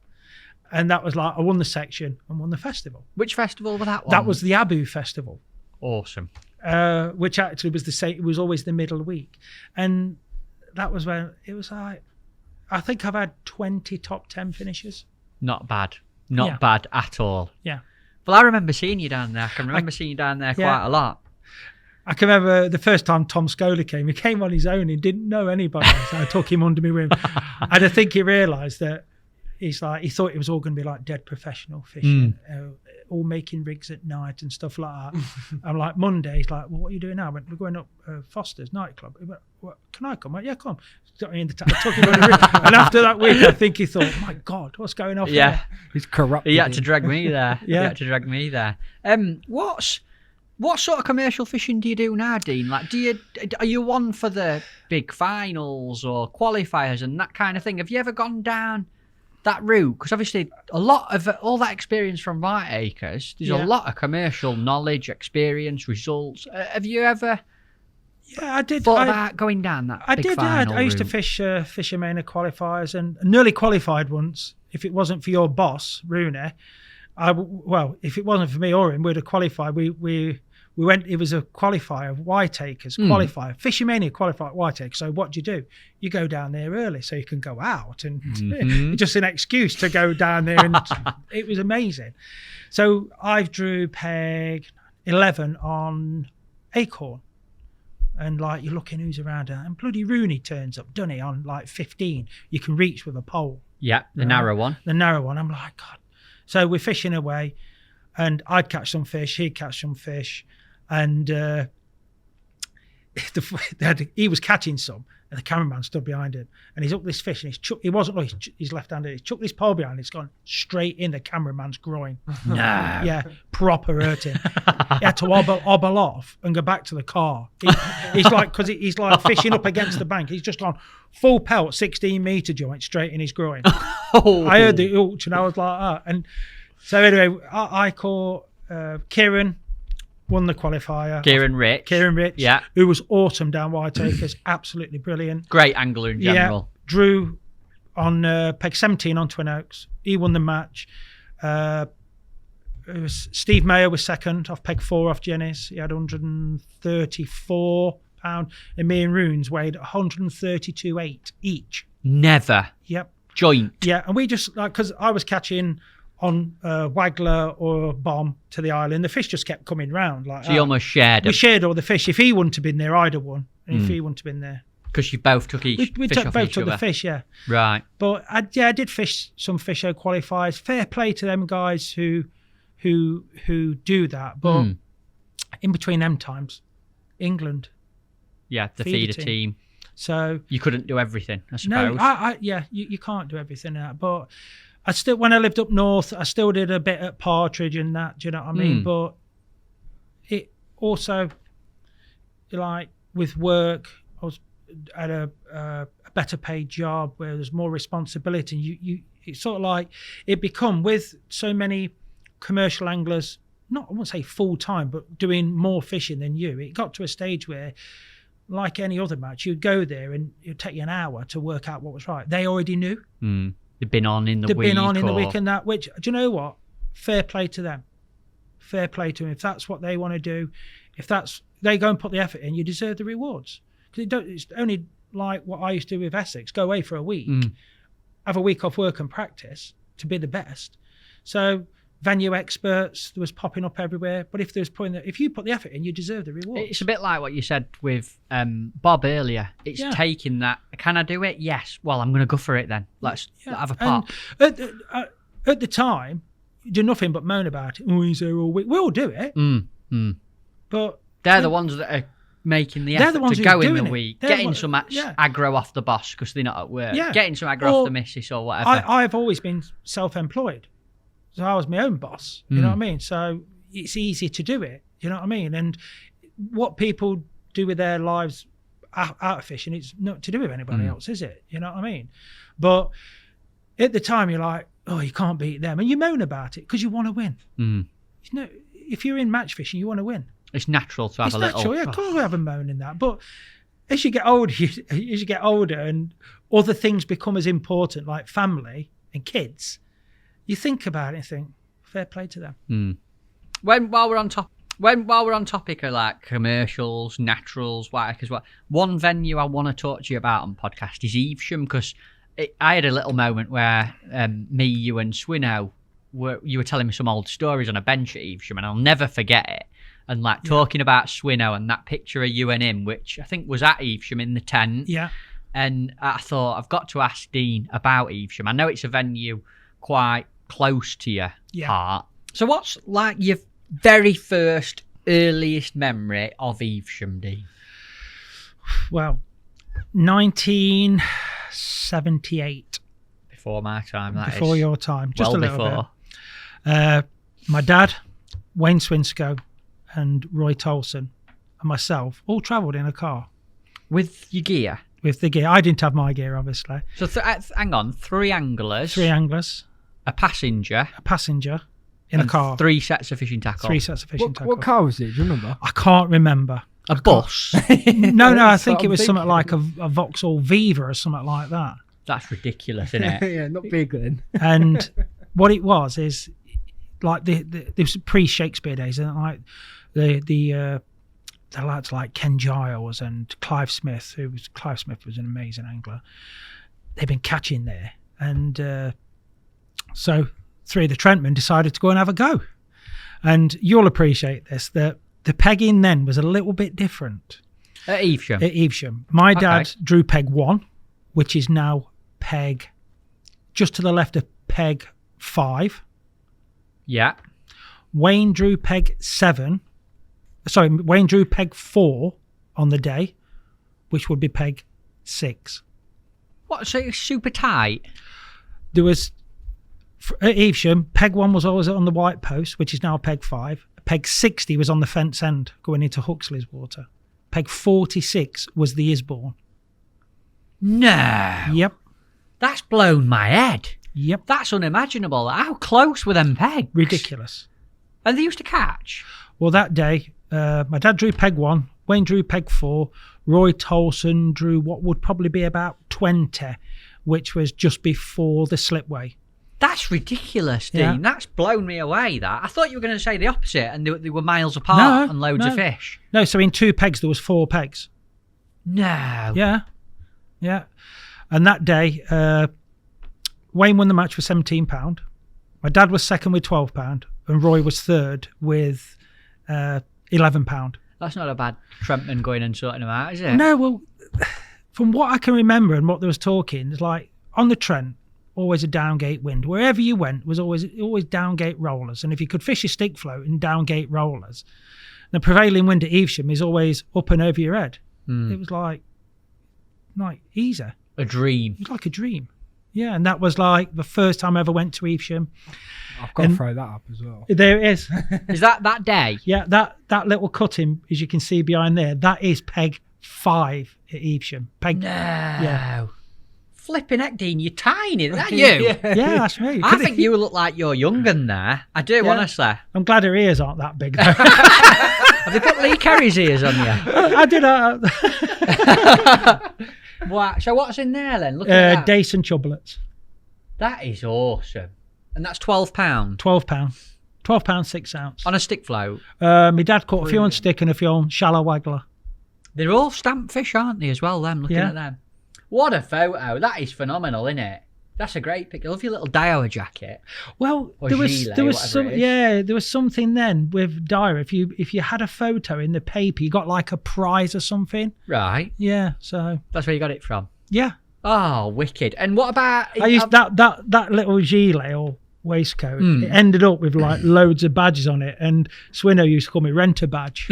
And that was like, I won the section and won the festival. Which festival was that one? That was the Abu Festival. Awesome. Which actually was the same. It was always the middle week, and that was when it was like, I think I've had 20 top 10 finishes. Not bad. Not bad at all. Yeah. Well, I remember seeing you down there. I can remember seeing you down there quite a lot. I can remember the first time Tom Scola came. He came on his own. He didn't know anybody, so I took him under my wing. And I think he realised that he thought it was all going to be like dead professional fishing. All making rigs at night and stuff like that. I'm like, Monday, he's like, well, what are you doing now? I went, we're going up Foster's nightclub. He went, well, can I come? I went, yeah, come. I took him on the rig. And after that week, I think he thought, my God, what's going on? Yeah. He's corrupt. He had to drag me there. Yeah. He had to drag me there. What sort of commercial fishing do you do now, Dean? Like, are you one for the big finals or qualifiers and that kind of thing? Have you ever gone down that route? Because obviously a lot of all that experience from Whiteacres, there's a lot of commercial knowledge, experience, results. Have you ever thought about going down that big final I used to route? fish Fisherman qualifiers and nearly qualified once. If it wasn't for your boss, Rooney, if it wasn't for me or him, we'd have qualified. We went, it was a qualifier, Whiteacres qualifier, Fishermania qualifier at Whiteacres. So what do? You go down there early so you can go out, and it's just an excuse to go down there. And it was amazing. So I've drew peg 11 on Acorn. And like, you're looking who's around there, and bloody Rooney turns up, doesn't he, on like 15. You can reach with a pole. Yeah, the narrow one. The narrow one. I'm like, God. So we're fishing away, and I'd catch some fish, he'd catch some fish, and he was catching some, and the cameraman stood behind him, and he's hooked this fish, and he's left-handed. He's chucked this pole behind, it's gone straight in the cameraman's groin. No. Yeah, proper hurting. He had to hobble off and go back to the car. He's like, because he's like fishing up against the bank. He's just gone full pelt, 16-meter joint straight in his groin. I heard the hook, and I was like, ah. And so anyway, I caught Kieran. Won the qualifier. Kieran Rich, yeah, who was awesome down Whiteacres, absolutely brilliant. Great angler in general. Yeah, Drew on peg 17 on Twin Oaks. He won the match. it was Steve Mayer was second off peg 4 off Jenny's. He had 134 pound, and me and Runes weighed 132.8 each. Never. Yep. Joint. Yeah, and we just because I was catching on Waggler or Bomb to the island, the fish just kept coming round. Like, so you almost shared them. We shared all the fish. If he wouldn't have been there, I'd have won. And if he wouldn't have been there, because you both took each we fish off both each took other. the fish, yeah. Right. But I did fish some fish show qualifiers. Fair play to them guys who do that. But in between them times, England. Yeah, the feeder team. So you couldn't do everything, I suppose. No, you can't do everything in that. But I still, when I lived up north, I still did a bit at Partridge and that. Do you know what I mean? But it also, like with work, I was at a better paid job where there's more responsibility. You it's sort of like it become with so many commercial anglers. Not I won't say full time, but doing more fishing than you. It got to a stage where, like any other match, you'd go there and it'd take you an hour to work out what was right. They already knew. They've been on in the week. They've been on in the week and that, which, do you know what? Fair play to them. Fair play to them. If that's what they want to do, if that's, they go and put the effort in, you deserve the rewards. Because it's only like what I used to do with Essex, go away for a week, have a week off work and practice to be the best. So venue experts, there was popping up everywhere. But if you put the effort in, you deserve the reward. It's a bit like what you said with Bob earlier. It's taking that. Can I do it? Yes. Well, I'm going to go for it then. Let's have a pop. At the time, you do nothing but moan about it. Oh, he's there all week. We'll do it. But they're the ones that are making the effort to go in the week, getting some aggro off the boss because they're not at work, getting some aggro off the missus or whatever. I've always been self-employed. So I was my own boss, you know what I mean? So it's easy to do it, you know what I mean? And what people do with their lives out of fishing, it's not to do with anybody else, is it? You know what I mean? But at the time, you're like, oh, you can't beat them. And you moan about it because you want to win. You know, if you're in match fishing, you want to win. It's natural to have a little... It's natural, yeah, of course we have a moan in that. But as you get older and other things become as important, like family and kids, you think about it and think, fair play to them. While we're on topic of like commercials, naturals, one venue I want to talk to you about on podcast is Evesham, because I had a little moment where me, you and Swinnow, you were telling me some old stories on a bench at Evesham, and I'll never forget it. And like talking about Swinnow and that picture of you and him, which I think was at Evesham in the tent. Yeah. And I thought, I've got to ask Dean about Evesham. I know it's a venue quite close to your heart. So what's like your very first, earliest memory of Evesham, Dean? Well, 1978. Before my time, that before is. Your time. Just well a little before. bit. My dad, Wayne Swinscoe, and Roy Tolson, and myself all travelled in a car. With your gear? With the gear. I didn't have my gear, obviously. So hang on, 3 anglers. 3 anglers. A passenger in a car. 3 sets of fishing tackle. 3 sets of fishing tackle. What car was it? Do you remember? I can't remember. A bus? No, I think it was something like a Vauxhall Viva or something like that. That's ridiculous, isn't it? Yeah, not big then. And what it was is like this was pre-Shakespeare days, and like the lads like Ken Giles and Clive Smith, Clive Smith was an amazing angler. They've been catching there, and so 3 of the Trentmen decided to go and have a go. And you'll appreciate this, that the pegging then was a little bit different. At Evesham? At Evesham. My dad drew peg 1, which is now peg just to the left of peg 5. Yeah. Wayne drew peg 4 on the day, which would be peg 6. What, so it's super tight? There was... At Evesham, peg 1 was always on the white post, which is now peg 5. Peg 60 was on the fence end, going into Huxley's water. Peg 46 was the Isbourne. No. Yep. That's blown my head. Yep. That's unimaginable. How close were them pegs? Ridiculous. And they used to catch? Well, that day, my dad drew peg 1, Wayne drew peg 4, Roy Tolson drew what would probably be about 20, which was just before the slipway. That's ridiculous, Dean. Yeah. That's blown me away, that. I thought you were going to say the opposite, and they were miles apart and loads of fish. No, so in 2 pegs, there was 4 pegs. No. Yeah. And that day, Wayne won the match with £17. My dad was second with £12, and Roy was third with £11. That's not a bad Trentman going and sorting them out, is it? No, well, from what I can remember and what there was talking, it's like on the Trent, always a downgate wind. Wherever you went was always downgate rollers. And if you could fish a stick float in downgate rollers, the prevailing wind at Evesham is always up and over your head. It was like easy. A dream. It was like a dream. Yeah, and that was like the first time I ever went to Evesham. I've got to throw that up as well. There it is. Is that day? Yeah, that little cutting, as you can see behind there, that is peg 5 at Evesham. Peg. No. Yeah. Flipping heck, Dean, you're tiny. Is that you? Yeah, that's me. I think you look like you're younger than there. I do, honestly. I'm glad her ears aren't that big, though. Have they put Lee Carey's ears on you? I did. Wow. So what's in there then? Look at that. Dace and chublets. That is awesome. And that's £12? £12, 6 ounce. On a stick float? My dad caught a few on stick and a few on shallow waggler. They're all stamped fish, aren't they, as well, them, looking at them? What a photo. That is phenomenal, isn't it? That's a great picture. I love your little Daiwa jacket. Well, or there gilet, was some, there was something then with Daiwa. If you had a photo in the paper, you got like a prize or something. Right. Yeah, so that's where you got it from. Yeah. Oh, wicked. And what about? I used that little gilet or waistcoat. It ended up with like loads of badges on it, and Swinno used to call me Renter Badge.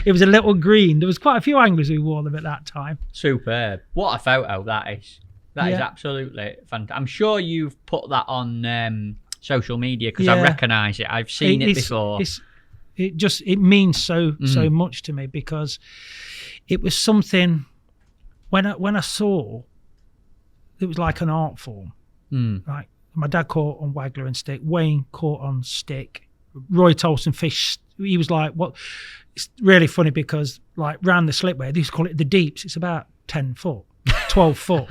It was a little green. There was quite a few anglers who wore them at that time. Superb. What a photo that is. That is absolutely fantastic. I'm sure you've put that on social media because I recognise it. I've seen it before. It means so much to me because it was something when I saw it was like an art form. Like my dad caught on waggler and stick. Wayne caught on stick. Roy Tolson fished. He was like, what? It's really funny because like round the slipway, they used to call it the deeps. It's about 10 foot. 12 foot,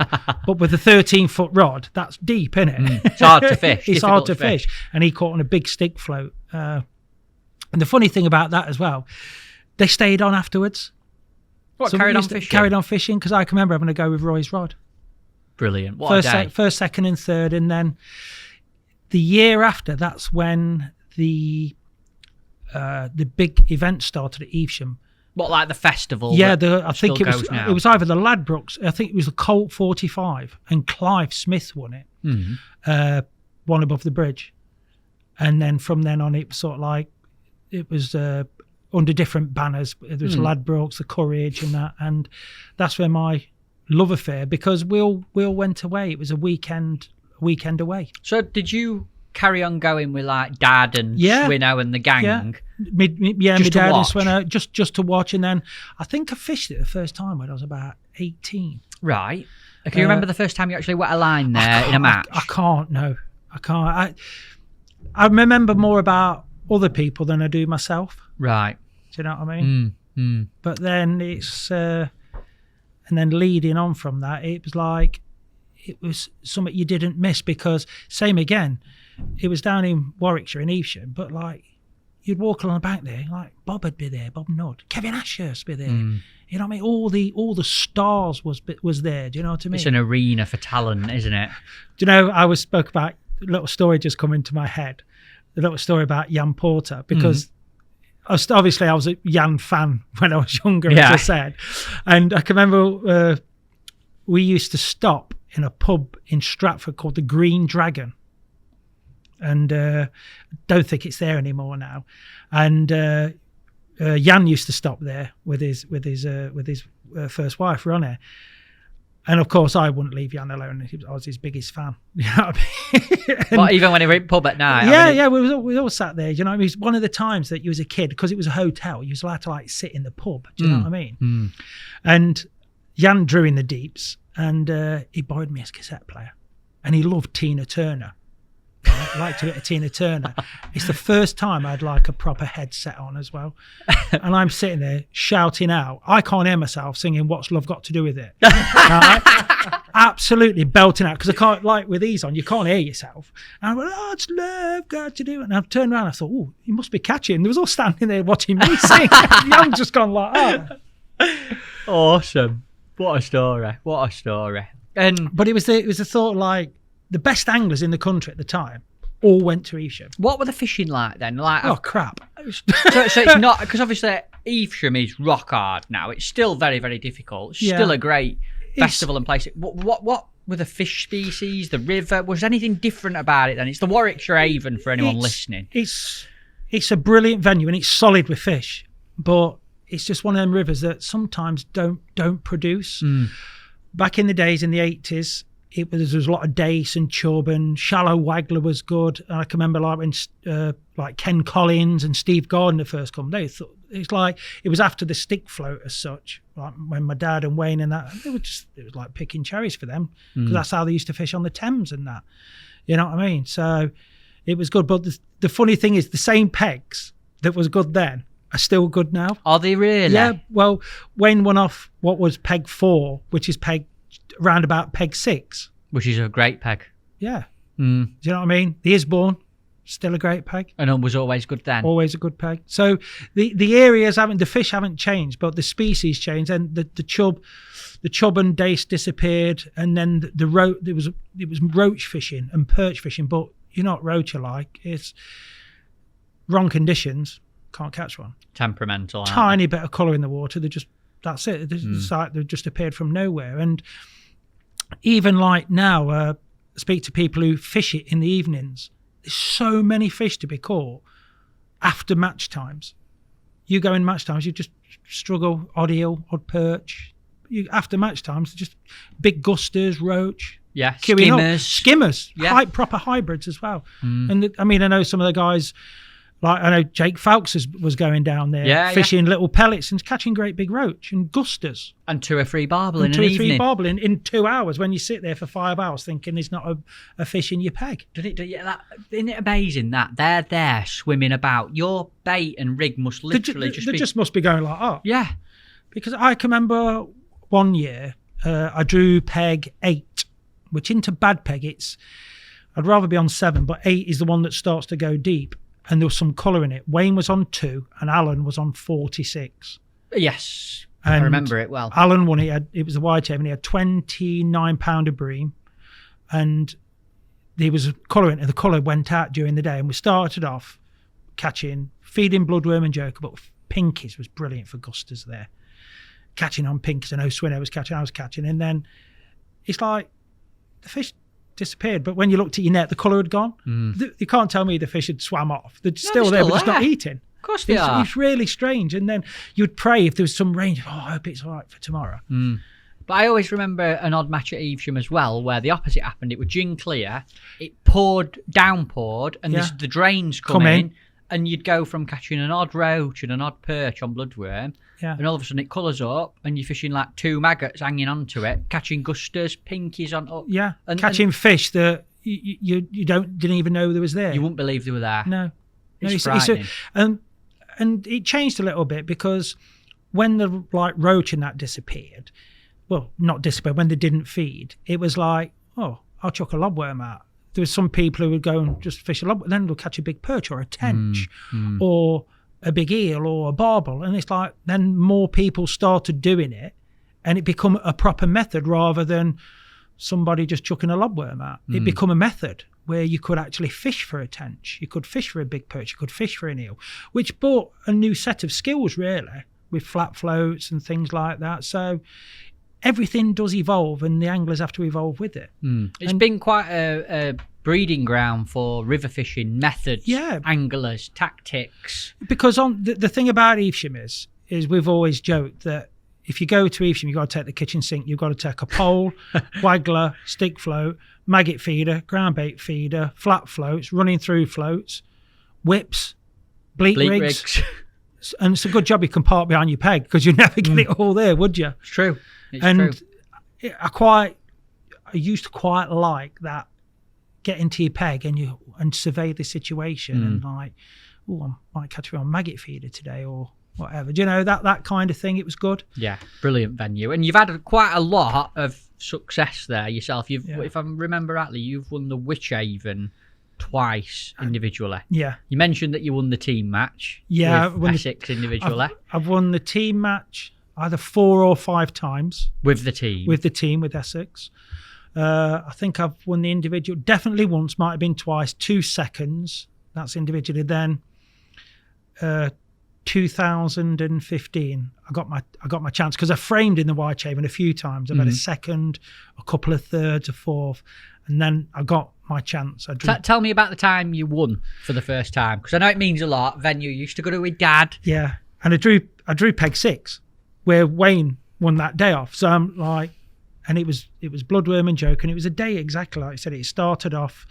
but with a 13-foot rod, that's deep, isn't it? It's hard to fish. It's hard to fish. And he caught on a big stick float. And the funny thing about that as well, they stayed on afterwards. What, carried on fishing? Carried on fishing, because I can remember having to go with Roy's rod. Brilliant. What a day. First, second and third. And then the year after, that's when the big event started at Evesham. What, like the festival? Yeah, I think it was either the Ladbrokes, I think it was the Colt 45, and Clive Smith won it, one above the bridge. And then from then on, it was sort of like, it was under different banners. There was Ladbrokes, the Courage and that. And that's where my love affair, because we all went away. It was a weekend away. So did you carry on going with like Dad and Swinno and the gang? Yeah, my dad and Swinno, just to watch. And then I think I fished it the first time when I was about 18. Right. Can you remember the first time you actually wet a line there in a match? I can't. No, I can't. I remember more about other people than I do myself. Right. Do you know what I mean? But then it's and then leading on from that, it was like it was something you didn't miss, because same again. It was down in Warwickshire in Evesham, but like you'd walk along the bank there, like Bob would be there, Bob Nudd, Kevin Ashurst be there. You know what I mean? All the stars was there. Do you know what I mean? It's an arena for talent, isn't it? Do you know? I spoke about a little story just come into my head. The little story about Jan Porter, because I was a Jan fan when I was younger, as I said, and I can remember we used to stop in a pub in Stratford called the Green Dragon. And don't think it's there anymore now. And Jan used to stop there with his first wife, Ronnie. And of course, I wouldn't leave Jan alone. I was his biggest fan. You know what I mean? Well, even when he were in pub at night. We all sat there. You know, it was one of the times that you was a kid, because it was a hotel. You was allowed to like sit in the pub. Do you know what I mean? And Jan drew in the deeps, and he borrowed me his cassette player, and he loved Tina Turner. Right? liked a bit of Tina Turner. It's the first time I had like a proper headset on as well. And I'm sitting there shouting out. I can't hear myself singing What's Love Got to Do With It? Absolutely belting out, because I can't, like with these on, you can't hear yourself. And I went, what's love got to do? And I turned around, I thought, oh, you must be catching. They was all standing there watching me sing. I'm just gone like, oh. Awesome. What a story. But it was the thought, like, the best anglers in the country at the time all went to Evesham. What were the fishing like then? Like, oh, crap. so it's not, because obviously Evesham is rock hard now. It's still very, very difficult. It's still a great festival and place. What were the fish species, the river? Was there anything different about it then? It's the Warwickshire Avon for anyone listening. It's a brilliant venue and it's solid with fish, but it's just one of them rivers that sometimes don't produce. Back in the days in the 80s, there was a lot of dace and chub, and shallow waggler was good. And I can remember like when like Ken Collins and Steve Gardner first come, they thought it's like it was after the stick float as such. Like when my dad and Wayne and that, it was like picking cherries for them, because that's how they used to fish on the Thames and that. You know what I mean? So it was good. But the funny thing is, the same pegs that was good then are still good now. Are they really? Yeah. Well, Wayne won off what was peg 4, which is round about peg 6. Which is a great peg. Yeah. Do you know what I mean? The Isbourne, still a great peg. And it was always good then. Always a good peg. So the areas the fish haven't changed, but the species changed. And the chub and dace disappeared, and then it was roach fishing and perch fishing, but you're not roach alike. It's wrong conditions, can't catch one. Temperamental. Tiny bit of colour in the water. That's it. It's like they just appeared from nowhere. And even like now, speak to people who fish it in the evenings. There's so many fish to be caught after match times. You go in match times, you just struggle, odd eel, odd perch. After match times, just big gusters, roach. Yeah, skimmers. Yeah. Proper hybrids as well. And I mean, I know some of the guys, like I know Jake Fowkes was going down there fishing little pellets and catching great big roach and gusters. And 2 or 3 barbel in an evening. 2 or 3 barbel in 2 hours, when you sit there for 5 hours thinking there's not a fish in your peg. Isn't it amazing that they're there swimming about? Your bait and rig must literally just must be going like, oh. Yeah. Because I can remember one year I drew peg 8, which into bad peg, I'd rather be on 7, but 8 is the one that starts to go deep. And there was some colour in it. Wayne was on 2 and Alan was on 46. Yes, and I remember it well. Alan won it. It was a wide tail, and he had 29 pound of bream, and there was a colour in it, and the colour went out during the day. And we started off feeding bloodworm and joker, but pinkies was brilliant for gusters there. Catching on pinkies. I know Swinner was catching, I was catching, and then it's like the fish disappeared, but when you looked at your net, the colour had gone. You can't tell me the fish had swam off. They're still there, but just not eating. Of course they are. It's really strange. And then you'd pray if there was some rain. Oh, I hope it's all right for tomorrow. But I always remember an odd match at Evesham as well, where the opposite happened. It was gin clear, it downpoured, and the drains come in, and you'd go from catching an odd roach and an odd perch on bloodworm, and all of a sudden it colours up, and you're fishing like 2 maggots hanging onto it, catching gusters, pinkies on up. Yeah, and catching fish that you didn't even know there was there. You wouldn't believe they were there. No. It's frightening. And it changed a little bit, because when the roach and that disappeared, well, not disappeared, when they didn't feed, it was like, oh, I'll chuck a lobworm out. There was some people who would go and just fish a lobworm, then they'll catch a big perch or a tench or a big eel or a barbel. And it's like, then more people started doing it, and it become a proper method rather than somebody just chucking a lobworm out. It become a method where you could actually fish for a tench, you could fish for a big perch, you could fish for an eel, which brought a new set of skills really, with flat floats and things like that. So everything does evolve, and the anglers have to evolve with it. It's been quite a breeding ground for river fishing methods, anglers, tactics. Because the thing about Evesham is we've always joked that if you go to Evesham, you've got to take the kitchen sink, you've got to take a pole, waggler, stick float, maggot feeder, ground bait feeder, flat floats, running through floats, whips, bleak rigs. And it's a good job you can park behind your peg, because you'd never get it all there, would you? It's true. It's true. I I used to quite like that get into your peg and survey the situation and like, oh, I might catch you on maggot feeder today or whatever. Do you know, that kind of thing? It was good. Yeah, brilliant venue. And you've had quite a lot of success there yourself. If I remember rightly, you've won the Wychavon twice individually. Yeah. You mentioned that you won the team match. Yeah. With Essex individually. I've won the team match either 4 or 5 times. With the team? With Essex. I think I've won the individual definitely once, might have been twice, 2 seconds. That's individually. Then 2015, I got my chance because I framed in the Wychavon a few times. I've had a second, a couple of thirds, a fourth, and then I got my chance. Tell me about the time you won for the first time, because I know it means a lot. Venue you used to go to with Dad. Yeah, and I drew peg 6, where Wayne won that day off. So I'm like, and it was Bloodworm and Joke, and it was a day exactly like I said. It started off,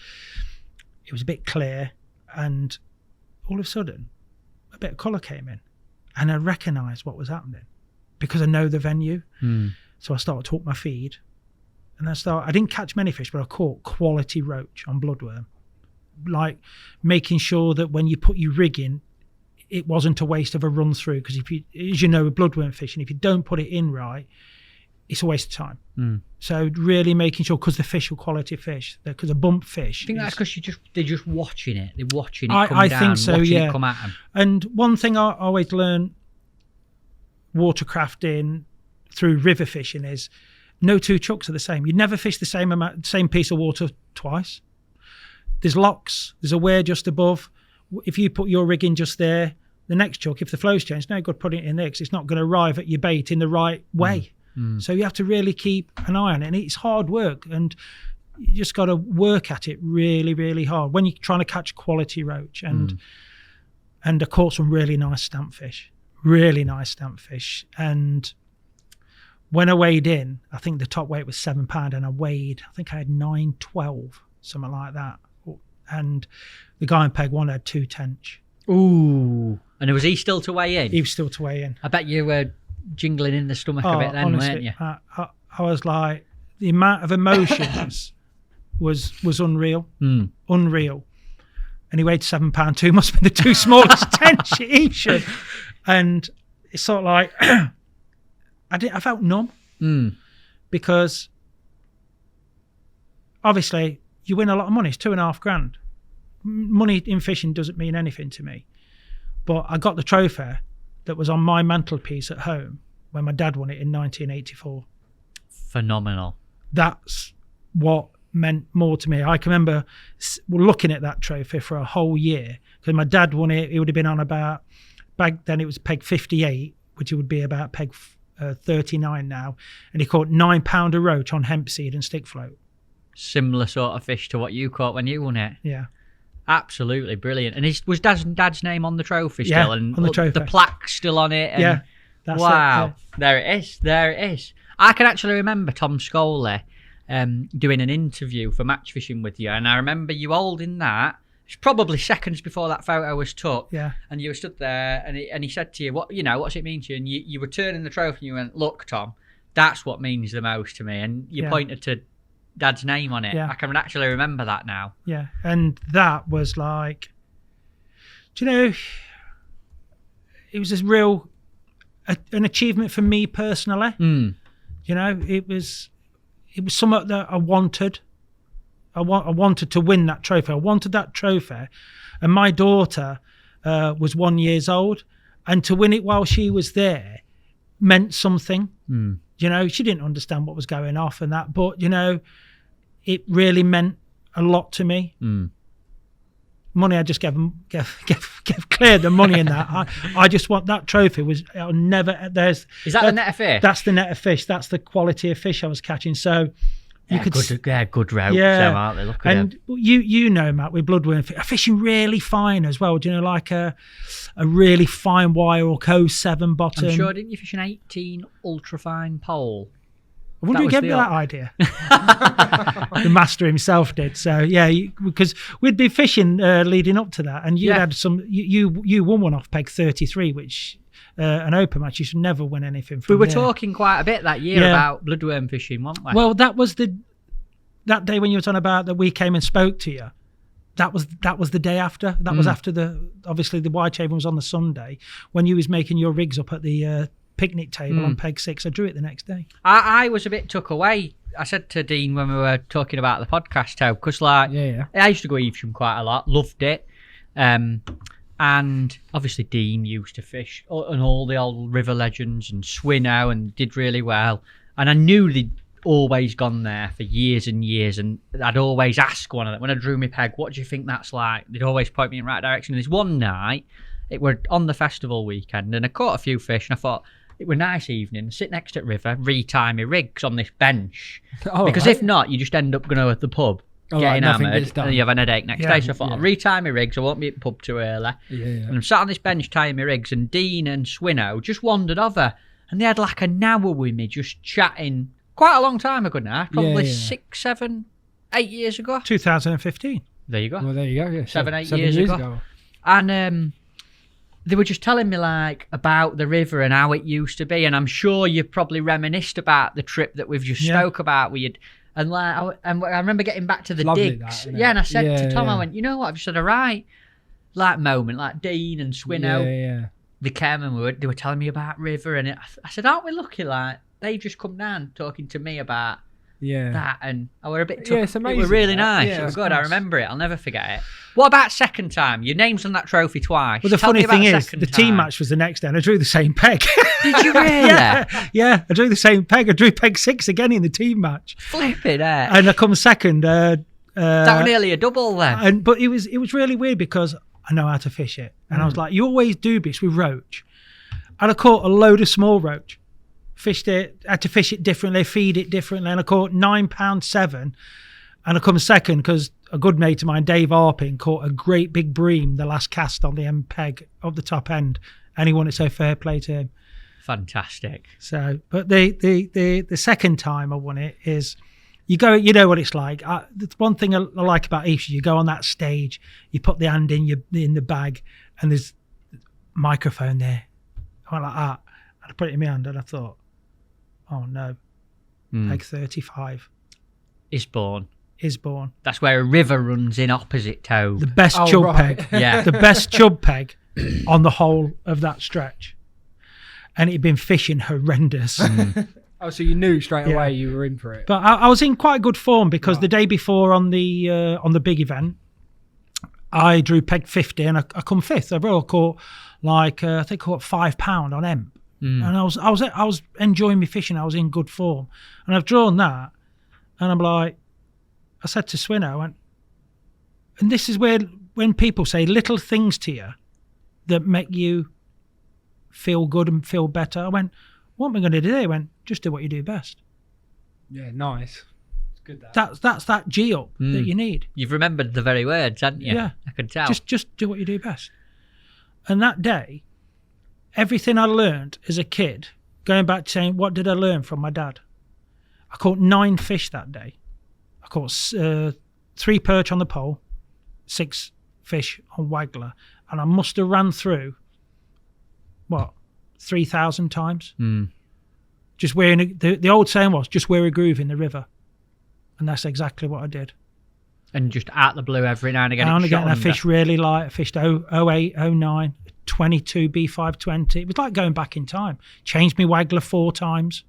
it was a bit clear, and all of a sudden, a bit of colour came in, and I recognised what was happening because I know the venue. So I started to hook my feed, and I didn't catch many fish, but I caught quality roach on Bloodworm, like making sure that when you put your rig in, it wasn't a waste of a run through, because if you, as you know, with bloodworm fishing, if you don't put it in right, it's a waste of time. So really making sure, because the fish are quality fish, because a bump fish. I think that's because they're just watching it. They're watching it come I down, think so, watching yeah. it come at them. And one thing I always learn watercrafting through river fishing is no 2 chucks are the same. You never fish the same piece of water twice. There's locks. There's a weir just above. If you put your rig in just there, the next chuck, if the flow's changed, no good putting it in there because it's not going to arrive at your bait in the right way. So you have to really keep an eye on it. And it's hard work, and you just got to work at it really, really hard when you're trying to catch quality roach. And I caught some really nice stamp fish. And when I weighed in, I think the top weight was £7, and I had 9.12, something like that. And the guy in peg 1 had 2 tench. Ooh. And was he still to weigh in? He was still to weigh in. I bet you were jingling in the stomach a bit then, honestly, weren't you? I was like, the amount of emotions was unreal. Unreal. And he weighed £7 too. Must have been the 2 smallest tench he should. And it's sort of like, I felt numb. Because obviously you win a lot of money. It's $2,500. Money in fishing doesn't mean anything to me. But I got the trophy that was on my mantelpiece at home when my dad won it in 1984. Phenomenal. That's what meant more to me. I can remember looking at that trophy for a whole year, because my dad won it. It would have been on about, back then it was peg 58, which it would be about peg 39 now, and he caught £9 a roach on hemp seed and stick float. Similar sort of fish to what you caught when you won it. Yeah. Absolutely brilliant. And was Dad's name on the trophy still? Yeah, and on the trophy. The plaque's still on it. And yeah. That's wow. It, yeah. There it is. I can actually remember Tom Scully doing an interview for Match Fishing with you, and I remember you holding that. It's probably seconds before that photo was took. Yeah. And you were stood there, and he said to you, what's it mean to you? And you were turning the trophy, and you went, look, Tom, that's what means the most to me. And you pointed to Dad's name on it. I can actually remember that now. Yeah. And that was like, do you know, it was a real an achievement for me personally. You know, it was something that I wanted. I wanted to win that trophy. I wanted that trophy, and my daughter was 1 year old, and to win it while she was there meant something. You know, she didn't understand what was going off and that, but you know, it really meant a lot to me. Money, I just gave clear the money in that. I just want that trophy. I'll never. Is that the net of fish? That's the net of fish. That's the quality of fish I was catching. So. Good routes, aren't they? Look at them. You know, Matt, with bloodworm fishing really fine as well. Do you know, like a really fine wire or Co7 bottom? I'm sure, didn't you fish an 18 ultra fine pole? I wonder who gave me that idea. The master himself did. So yeah, because we'd be fishing leading up to that, and you had some. You won one off peg 33, which. An open match, you should never win anything from We were talking quite a bit that year about bloodworm fishing, weren't we? Well, that was that day when you were talking about that we came and spoke to you, that was the day after. That was after obviously the Whitehaven was on the Sunday when you was making your rigs up at the picnic table on peg 6. I drew it the next day. I was a bit took away. I said to Dean when we were talking about the podcast, how, because I used to go Evesham quite a lot, loved it. And obviously Dean used to fish and all the old river legends and Swinow and did really well. And I knew they'd always gone there for years and years, and I'd always ask one of them when I drew my peg, what do you think that's like? They'd always point me in the right direction. And this one night, it were on the festival weekend, and I caught a few fish, and I thought it were a nice evening, sit next to the river, retie my rigs on this bench. Because if not, you just end up going to the pub, getting hammered, and you have an headache next day. So I thought, I'll retie my rigs, I won't be at the pub too early. And I'm sat on this bench tying my rigs, and Dean and Swinow just wandered over, and they had like an hour with me just chatting. Quite a long time ago now, probably 6, 7, 8 years ago. 2015. There you go. Well, there you go. Yeah, 7, 8 years ago. And they were just telling me like about the river and how it used to be, and I'm sure you probably reminisced about the trip that we've just spoke about. And like, I remember getting back to the digs. And I said to Tom, I went, you know what? I've just had a right like moment, like Dean and Swinow. They came and they were telling me about river, and I said, aren't we lucky? Like, they just come down talking to me about that, and I were a bit it's amazing. It was really nice. It was good. Nice. I remember it. I'll never forget it. What about second time? Your name's on that trophy twice. Well, the funny thing is, the team match was the next day, and I drew the same peg. Did you really? Yeah, I drew the same peg. I drew peg 6 again in the team match. Flipping it. And I come second. That was nearly a double then. But it was really weird because I know how to fish it, and I was like, you always do this with roach, and I caught a load of small roach. Fished it, had to fish it differently, feed it differently, and I caught 9.7 £, and I come second because a good mate of mine, Dave Arpin, caught a great big bream the last cast on the end peg of the top end, and he won it, so fair play to him. Fantastic. So, but the second time I won it is, you go, you know what it's like. The one thing I like about East, you go on that stage, you put the hand in the bag, and there's a microphone there. I went like that, and I put it in my hand, and I thought, oh no, peg 35 is born. That's where a river runs in opposite Toad. The best chub peg. Yeah. The best chub peg on the whole of that stretch. And it'd been fishing horrendous. Oh, so you knew straight away you were in for it. But I was in quite good form because the day before on the big event, I drew peg 50 and I come 5th. I really caught like I think I caught £5 on Emp. And I was enjoying my fishing. I was in good form, and I've drawn that, and I'm like, I said to Swinow, and this is where when people say little things to you that make you feel good and feel better, I went, what am I going to do? They went, just do what you do best. Yeah, nice. It's good. That's that G up that you need. You've remembered the very words, haven't you? Yeah, I can tell. Just do what you do best. And that day, everything I learned as a kid, going back to saying, what did I learn from my dad? I caught 9 fish that day. I caught 3 perch on the pole, 6 fish on waggler, and I must have ran through, 3,000 times? Just wearing, the old saying was, just wear a groove in the river. And that's exactly what I did. And just out the blue every now and again. I fished really light. I fished 08, 09. 22 B520. It was like going back in time. Changed me waggler 4 times.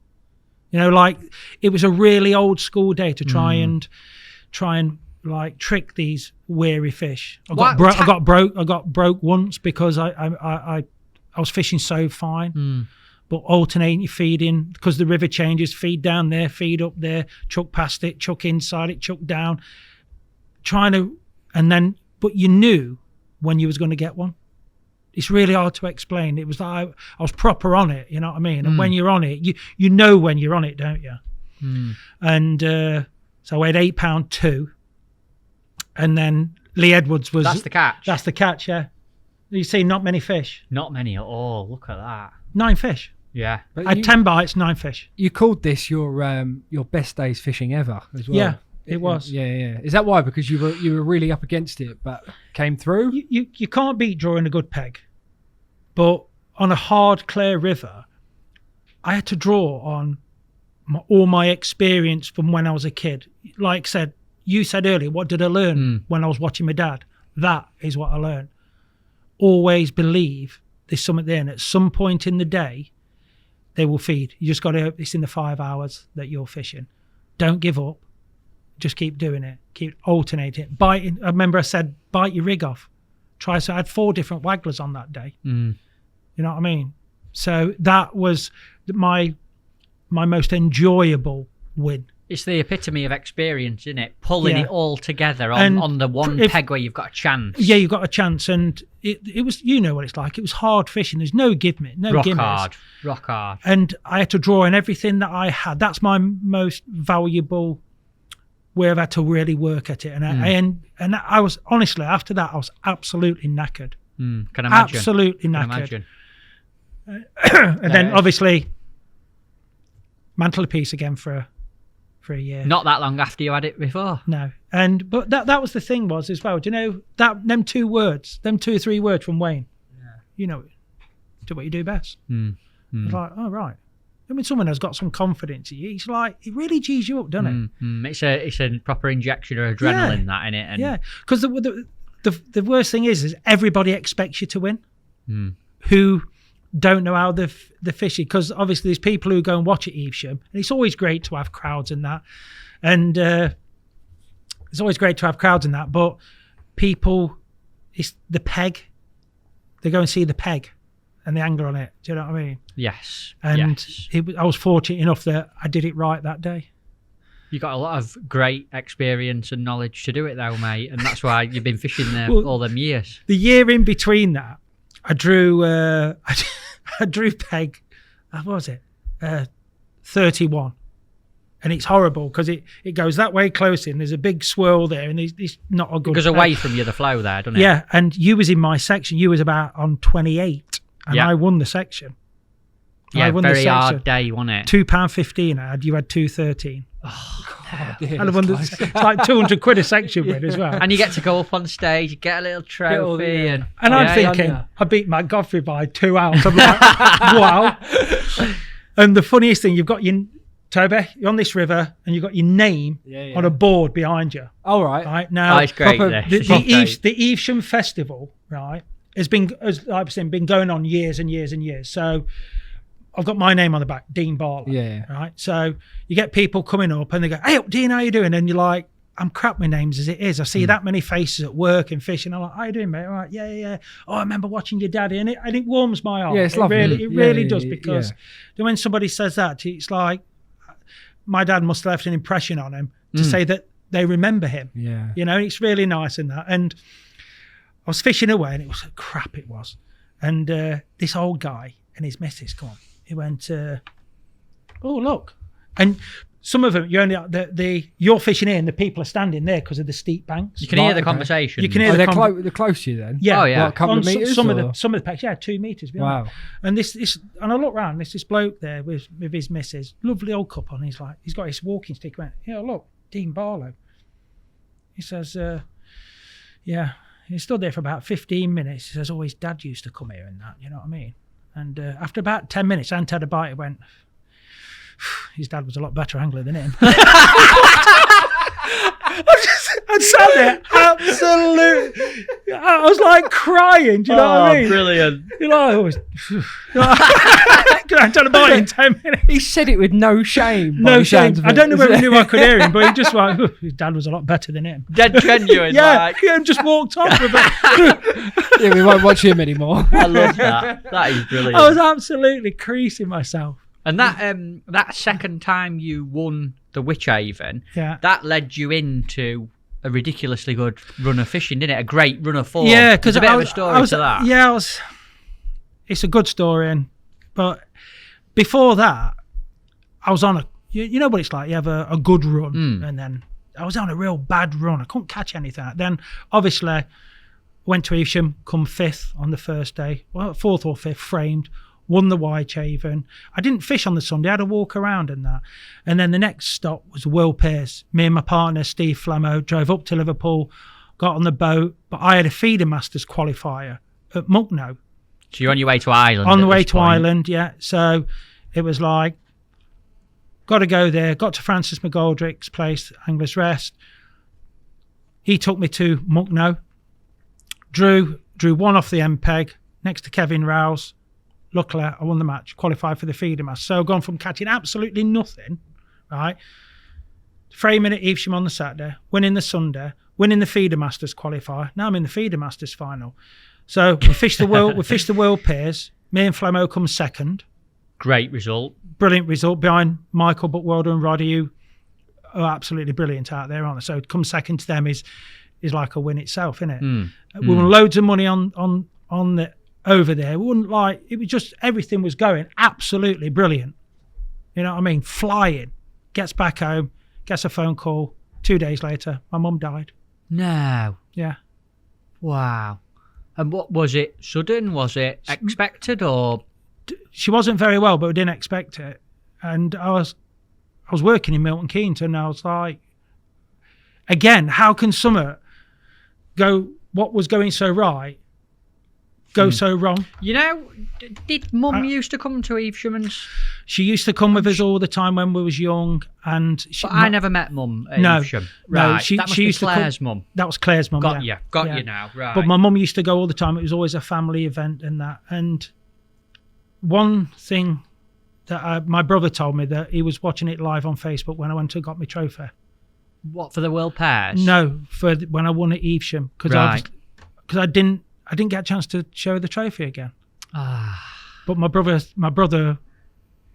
You know, like it was a really old school day to try and like trick these weary fish. I got broke once because I was fishing so fine. But alternating your feeding because the river changes, feed down there, feed up there, chuck past it, chuck inside it, chuck down. But you knew when you was going to get one. It's really hard to explain. It was like I was proper on it, you know what I mean? And when you're on it, you know when you're on it, don't you? And so I had £8.2, and then Lee Edwards was... That's the catch? That's the catch, yeah. You see, not many fish. Not many at all. Look at that. 9 fish. Yeah. I had 10 bites, 9 fish. You called this your best day's fishing ever as well. Yeah. It was. Yeah. Is that why? Because you were really up against it, but came through? You can't beat drawing a good peg. But on a hard, clear river, I had to draw on all my experience from when I was a kid. Like I said, you said earlier, what did I learn when I was watching my dad? That is what I learned. Always believe there's something there, and at some point in the day, they will feed. You just got to, it's in the 5 hours that you're fishing. Don't give up. Just keep doing it. Keep alternating. Biting. I remember I said, bite your rig off. Try. So I had 4 different wagglers on that day. You know what I mean? So that was my most enjoyable win. It's the epitome of experience, isn't it? Pulling it all together on the one peg where you've got a chance. Yeah, you've got a chance. And it was, you know what it's like. It was hard fishing. There's no gimmicks. Rock hard. And I had to draw in everything that I had. That's my most valuable, where I've had to really work at it. And I was, honestly, after that, I was absolutely knackered. Can imagine. Absolutely knackered. And then, obviously, mantelpiece again for a year. Not that long after you had it before. No. But that was the thing was as well. Do you know that them 2 or 3 words from Wayne? Yeah. You know, do what you do best. It's like, oh right. I mean, someone has got some confidence in you. It's like it really G's you up, doesn't it? It's a proper injection of adrenaline, that in it. And yeah, because the worst thing is everybody expects you to win. Who don't know how the fishing, because obviously there's people who go and watch at Evesham, and it's always great to have crowds and that, and it's always great to have crowds and that, but people, it's the peg, they go and see the peg and the angler on it. Do you know what I mean? Yes. And I was fortunate enough that I did it right that day. You got a lot of great experience and knowledge to do it though, mate, and that's why you've been fishing there all them years. The year in between that, I drew peg, what was it? 31. And it's horrible because it goes that way close in. There's a big swirl there, and it's not a good. It goes away from you, the flow there, doesn't it? Yeah, and you was in my section. You was about on 28, and I won the section. Yeah, very hard day, wasn't it? £2.15 I had. You had £2.13. Oh, dear, and it's like £200 a section win as well. And you get to go up on stage, you get a little trophy, and I'm thinking, I beat Matt Godfrey by 2 hours. I'm like, wow. And the funniest thing, you've got Toby, you're on this river, and you've got your name on a board behind you. Oh, right. Right now, it's great. The Evesham Festival, right, has been going on years and years and years. So I've got my name on the back, Dean Barlow. Yeah. Right. So you get people coming up and they go, "Hey, Dean, how you doing?" And you're like, "I'm crap with names as it is. I see that many faces at work and fishing." I'm like, "How you doing, mate?" All right, yeah. Oh, I remember watching your daddy, and it warms my heart. Yeah, it's lovely. It really does, because when somebody says that, it's like my dad must have left an impression on him to say that they remember him. Yeah. You know, it's really nice in that. And I was fishing away, and it was crap. It was, and this old guy and his missus come on. He went, oh, look. And some of them, you're fishing here and the people are standing there because of the steep banks. You can hear the conversation. You can hear they're close to you then? Yeah. Oh, yeah. Like a couple of meters? Some of the packs, 2 meters. Wow. And and I look round, there's this bloke there with his missus, lovely old couple, and he's got his walking stick. He went, yeah, look, Dean Barlow. He says, yeah. He stood there for about 15 minutes. He says, oh, his dad used to come here and that, you know what I mean? And after about 10 minutes, Ant had a bite. He went, his dad was a lot better angler than him. I sat there, absolutely. I was like crying. Do you know what I mean? Brilliant. You know, I always. Ant had a bite in 10 minutes. He said it with no shame. No shame. I don't know whether he knew I could hear him, but he just went, his dad was a lot better than him. Dead genuine. Yeah, and just walked off with it. Yeah, we won't watch him anymore. I love that. That is brilliant. I was absolutely creasing myself. And that second time you won the Witch Haven, that led you into a ridiculously good run of fishing, didn't it? A great run of form. Yeah, because a bit of a story to that. Yeah, it's a good story, but before that, I was on you know what it's like. You have a good run, and then I was on a real bad run. I couldn't catch anything. Then obviously went to Evesham, come 5th on the first day, well 4th or 5th, framed. Won the Witch Haven. I didn't fish on the Sunday. I had to walk around and that. And then the next stop was Will Pierce. Me and my partner, Steve Flammo, drove up to Liverpool, got on the boat. But I had a feeder masters qualifier at Mucknow. So you're on your way to Ireland? On the way to Ireland, yeah. So it was like got to go there. Got to Francis McGoldrick's place, Anglers Rest. He took me to Mucknow. Drew one off the end peg next to Kevin Rouse. Luckily, I won the match, qualified for the feeder master. So I've gone from catching absolutely nothing, right, framing at Evesham on the Saturday, winning the Sunday, winning the feeder masters qualifier. Now I'm in the feeder masters final. So we fished the world pairs. Me and Flemo come second. Great result. Brilliant result behind Michael Buckwalder and Roddy, who are absolutely brilliant out there, aren't they? So to come second to them is like a win itself, isn't it? We won loads of money on the over there. We wouldn't it was just everything was going absolutely brilliant. You know what I mean? Flying. Gets back home, gets a phone call. 2 days later, my mum died. No. Yeah. Wow. And what was it? Sudden? Was it expected or? She wasn't very well, but we didn't expect it. And I was working in Milton Keynes, and I was like, again, how can summer go? What was going so right go so wrong? You know, did Mum used to come to Evesham? She used to come with us all the time when we was young, and I never met Mum at Evesham. Right, no, she used Claire's mum. That was Claire's mum. Got you now. Right. But my mum used to go all the time. It was always a family event and that. And one thing that my brother told me, that he was watching it live on Facebook when I went and got my trophy. What, for the World Pairs? No, for when I won at Evesham, because I didn't get a chance to show the trophy again. But my brother,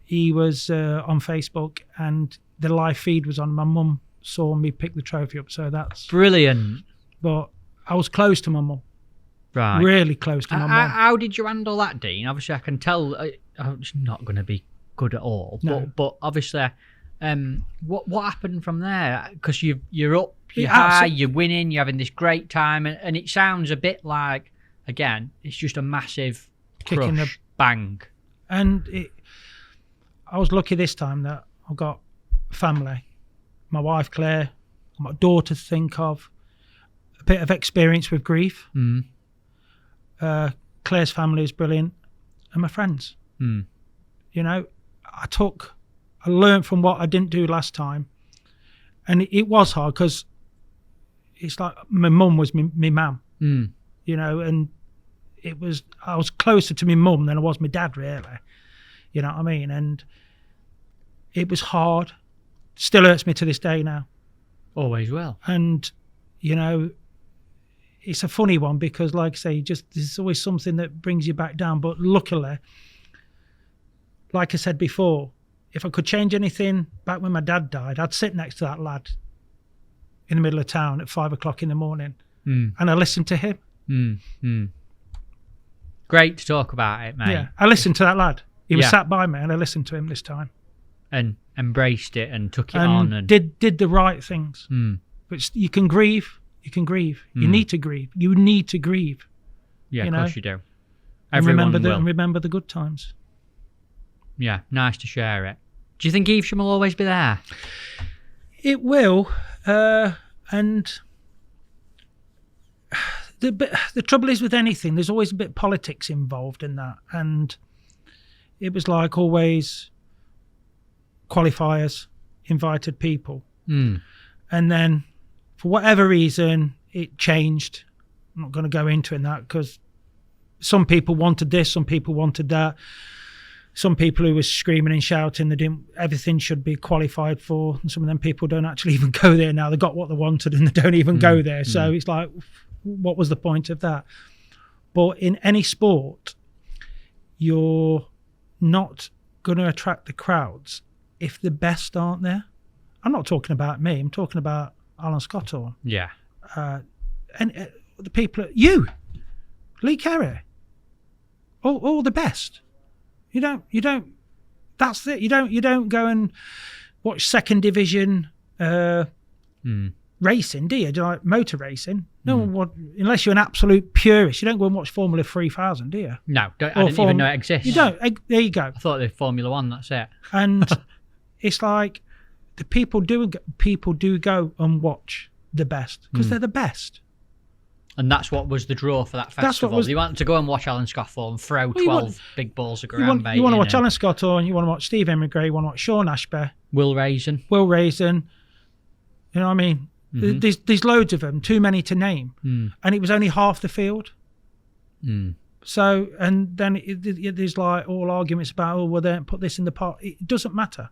he was on Facebook, and the live feed was on. My mum saw me pick the trophy up, so that's brilliant. But I was close to my mum. Right. Really close to my mum. How did you handle that, Dean? Obviously, I can tell it's not going to be good at all. No. But obviously, what happened from there? Because you're up, you're high, you're winning, you're having this great time, and it sounds a bit like, again, it's just a massive kick in the bang. And I was lucky this time that I got family, my wife Claire, my daughter to think of, a bit of experience with grief. Claire's family is brilliant, and my friends. You know, I learned from what I didn't do last time, and it was hard because it's like my mum was my mum. You know, and I was closer to my mum than I was my dad, really. You know what I mean? And it was hard. Still hurts me to this day now. Always will. And, you know, it's a funny one because, like I say, there's always something that brings you back down. But luckily, like I said before, if I could change anything back when my dad died, I'd sit next to that lad in the middle of town at 5 o'clock in the morning and I listened to him. Great to talk about it, mate. Yeah, I listened to that lad. He was sat by me, and I listened to him this time. And embraced it and took it on. And did the right things. But you can grieve. You can grieve. You need to grieve. You need to grieve. Yeah, of course you do. Everyone will. And remember the good times. Yeah, nice to share it. Do you think Evesham will always be there? It will. And the trouble is with anything, there's always a bit of politics involved in that. And it was like always qualifiers, invited people. And then for whatever reason, it changed. I'm not going to go into that because some people wanted this, some people wanted that. Some people who were screaming and shouting, everything should be qualified for. And some of them people don't actually even go there now. They got what they wanted and they don't even go there. So it's like, what was the point of that? But in any sport, you're not going to attract the crowds if the best aren't there. I'm not talking about me. I'm talking about Alan Scottorn. Yeah. And the people, you, Lee Carey, all the best. You don't. That's it. You don't go and watch second division racing, do you? Do you like motor racing? No, unless you're an absolute purist, you don't go and watch Formula 3000, do you? No, I didn't even know it exists. You don't. There you go. I thought they were Formula 1. That's it. And it's like the people do go and watch the best because they're the best. And that's what was the draw for that festival. You wanted to go and watch Alan Scottorn throw 12 big balls of ground bait. You want to watch Alan Scottorn, you want to watch Steve Emigre, you want to watch Sean Ashby, Will Raisin. You know what I mean? Mm-hmm. There's loads of them, too many to name. And it was only half the field. So, and then there's like all arguments about, well, they don't put this in the pot. It doesn't matter.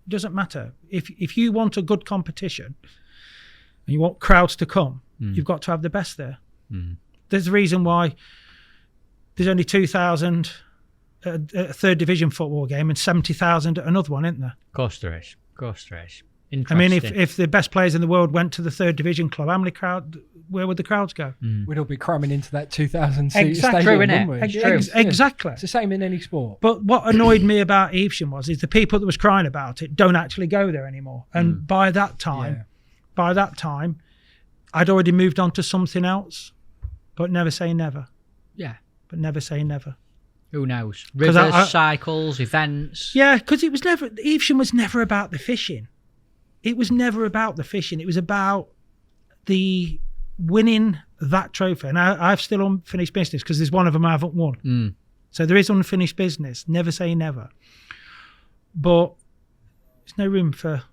It doesn't matter. If you want a good competition and you want crowds to come, you've got to have the best there. There's a reason why there's only 2,000 at a third division football game and 70,000 at another one, isn't there? Of course there is. Interesting. I mean, if the best players in the world went to the third division club, where would the crowds go? We'd all be cramming into that 2,000 seat exactly. stadium, True, wouldn't we? Exactly. It's the same in any sport. But what annoyed me about Evesham is the people that was crying about it don't actually go there anymore. And by that time, I'd already moved on to something else. But never say never. Yeah. But never say never. Who knows? Rivers, cycles, events. Yeah, because Evesham was never about the fishing. It was never about the fishing. It was about the winning that trophy. And I've still unfinished business because there's one of them I haven't won. So there is unfinished business. Never say never. But there's no room for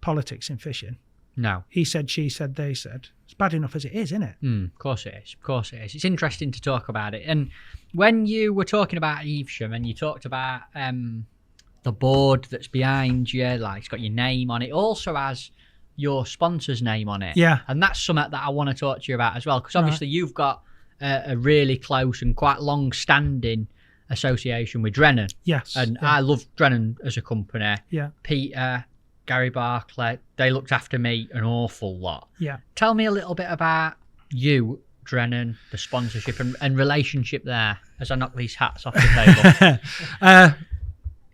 politics in fishing. No. He said, she said, they said. It's bad enough as it is, isn't it? Of course it is. It's interesting to talk about it. And when you were talking about Evesham and you talked about the board that's behind you, like it's got your name on it, also has your sponsor's name on it. Yeah. And that's something that I want to talk to you about as well, because obviously you've got a really close and quite long-standing association with Drennan. Yes. And I love Drennan as a company. Yeah. Peter, Gary Barclay, they looked after me an awful lot. Yeah. Tell me a little bit about you, Drennan, the sponsorship and relationship there, as I knock these hats off the table.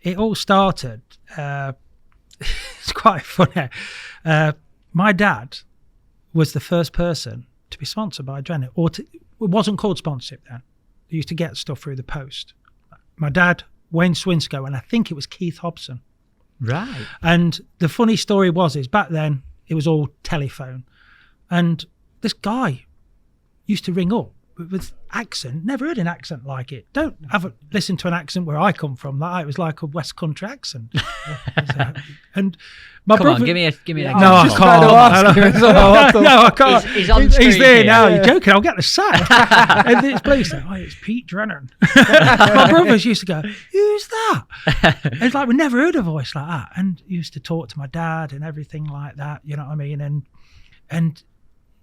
It all started, it's quite funny. My dad was the first person to be sponsored by Drennan. It wasn't called sponsorship then. They used to get stuff through the post. My dad, Wayne Swinscoe, and I think it was Keith Hobson. Right. And the funny story is back then it was all telephone, and this guy used to ring up with accent. Never heard an accent like it. Don't listen to an accent where I come from. It was like a West Country accent. And my Come brother, on, give me an example. No, I can't. No, I can't. He's on He's screen there here. now. You're joking. I'll get the sack. And it's police. It's Pete Drennan. My brothers used to go, "Who's that?" It's like we never heard a voice like that. And he used to talk to my dad and everything like that. You know what I mean? And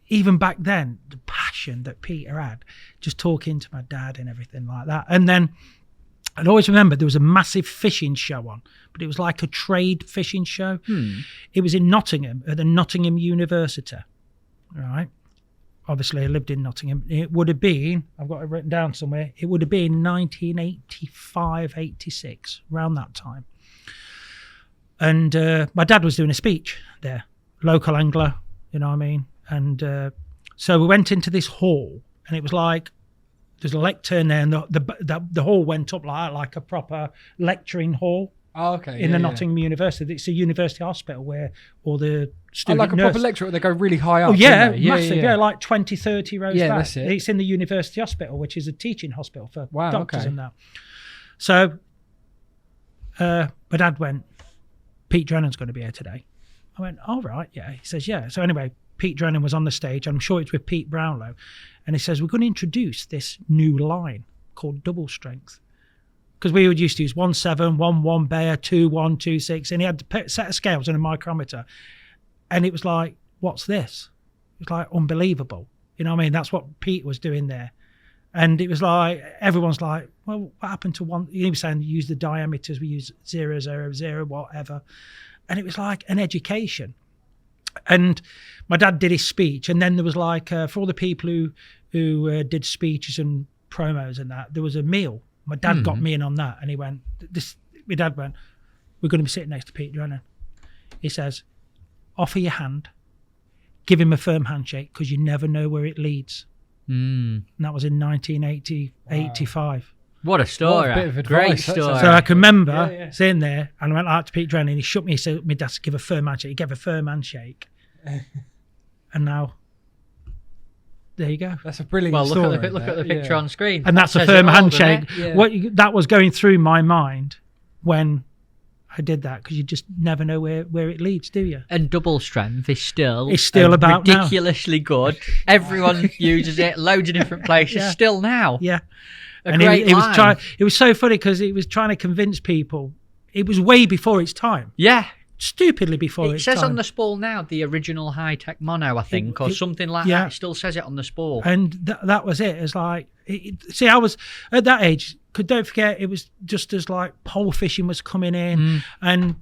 even back then, the passion that Peter had, just talking to my dad and everything like that. And then I'd always remember there was a massive fishing show on, but it was like a trade fishing show. It was in Nottingham, at the Nottingham University, right? Obviously, I lived in Nottingham. It would have been, I've got it written down somewhere, it would have been 1985, 86, around that time. And my dad was doing a speech there, local angler, you know what I mean? And so we went into this hall, and it was like there's a lectern there, and the hall went up like a proper lecturing hall. Oh, okay. In the Nottingham University. It's a university hospital where all the student like a proper lecture where they go really high up. Oh, yeah, don't they? massive. Yeah, like 20, 30 rows back. That's it. It's in the university hospital, which is a teaching hospital for doctors okay. and that. So my dad went, Pete Drennan's going to be here today. I went, all right, yeah. He says, yeah. So anyway, Pete Drennan was on the stage. I'm sure it's with Pete Brownlow. And he says, we're going to introduce this new line called double strength. Because we would used to use 1.7, 1.1 Bayer, 2.1, 2.6. And he had a set of scales and a micrometer. And it was like, what's this? It was like unbelievable. You know what I mean? That's what Pete was doing there. And it was like, everyone's like, well, what happened to one? He was saying, use the diameters, we use 0, 0, 0, whatever. And it was like an education. And my dad did his speech, and then there was like for all the people who did speeches and promos and that, there was a meal. My dad got me in on that, and he went, my dad went, we're going to be sitting next to Pete Drennan. He says, offer your hand, give him a firm handshake, because you never know where it leads. And that was in 1980, 85. What a story. What a bit of Great advice. story. So I can remember sitting there, and I went out to Pete Drennan, and he shook me. He said, my dad to give a firm handshake. He gave a firm handshake. And now, there you go. That's a brilliant story. story. Look at the picture on screen. And that's a Says firm it all, handshake. doesn't it? That was going through my mind when I did that because you just never know where it leads, do you? And double strength is still about ridiculously good. Everyone uses it, loads of different places. Still now, And it was so funny because it was trying to convince people. It was way before its time. Yeah. Stupidly before its time. It says on the spool now, the original high-tech mono, I think, or something like that. It still says it on the spool. And that was it. It's like, see, I was at that age, don't forget, it was just as like pole fishing was coming in. And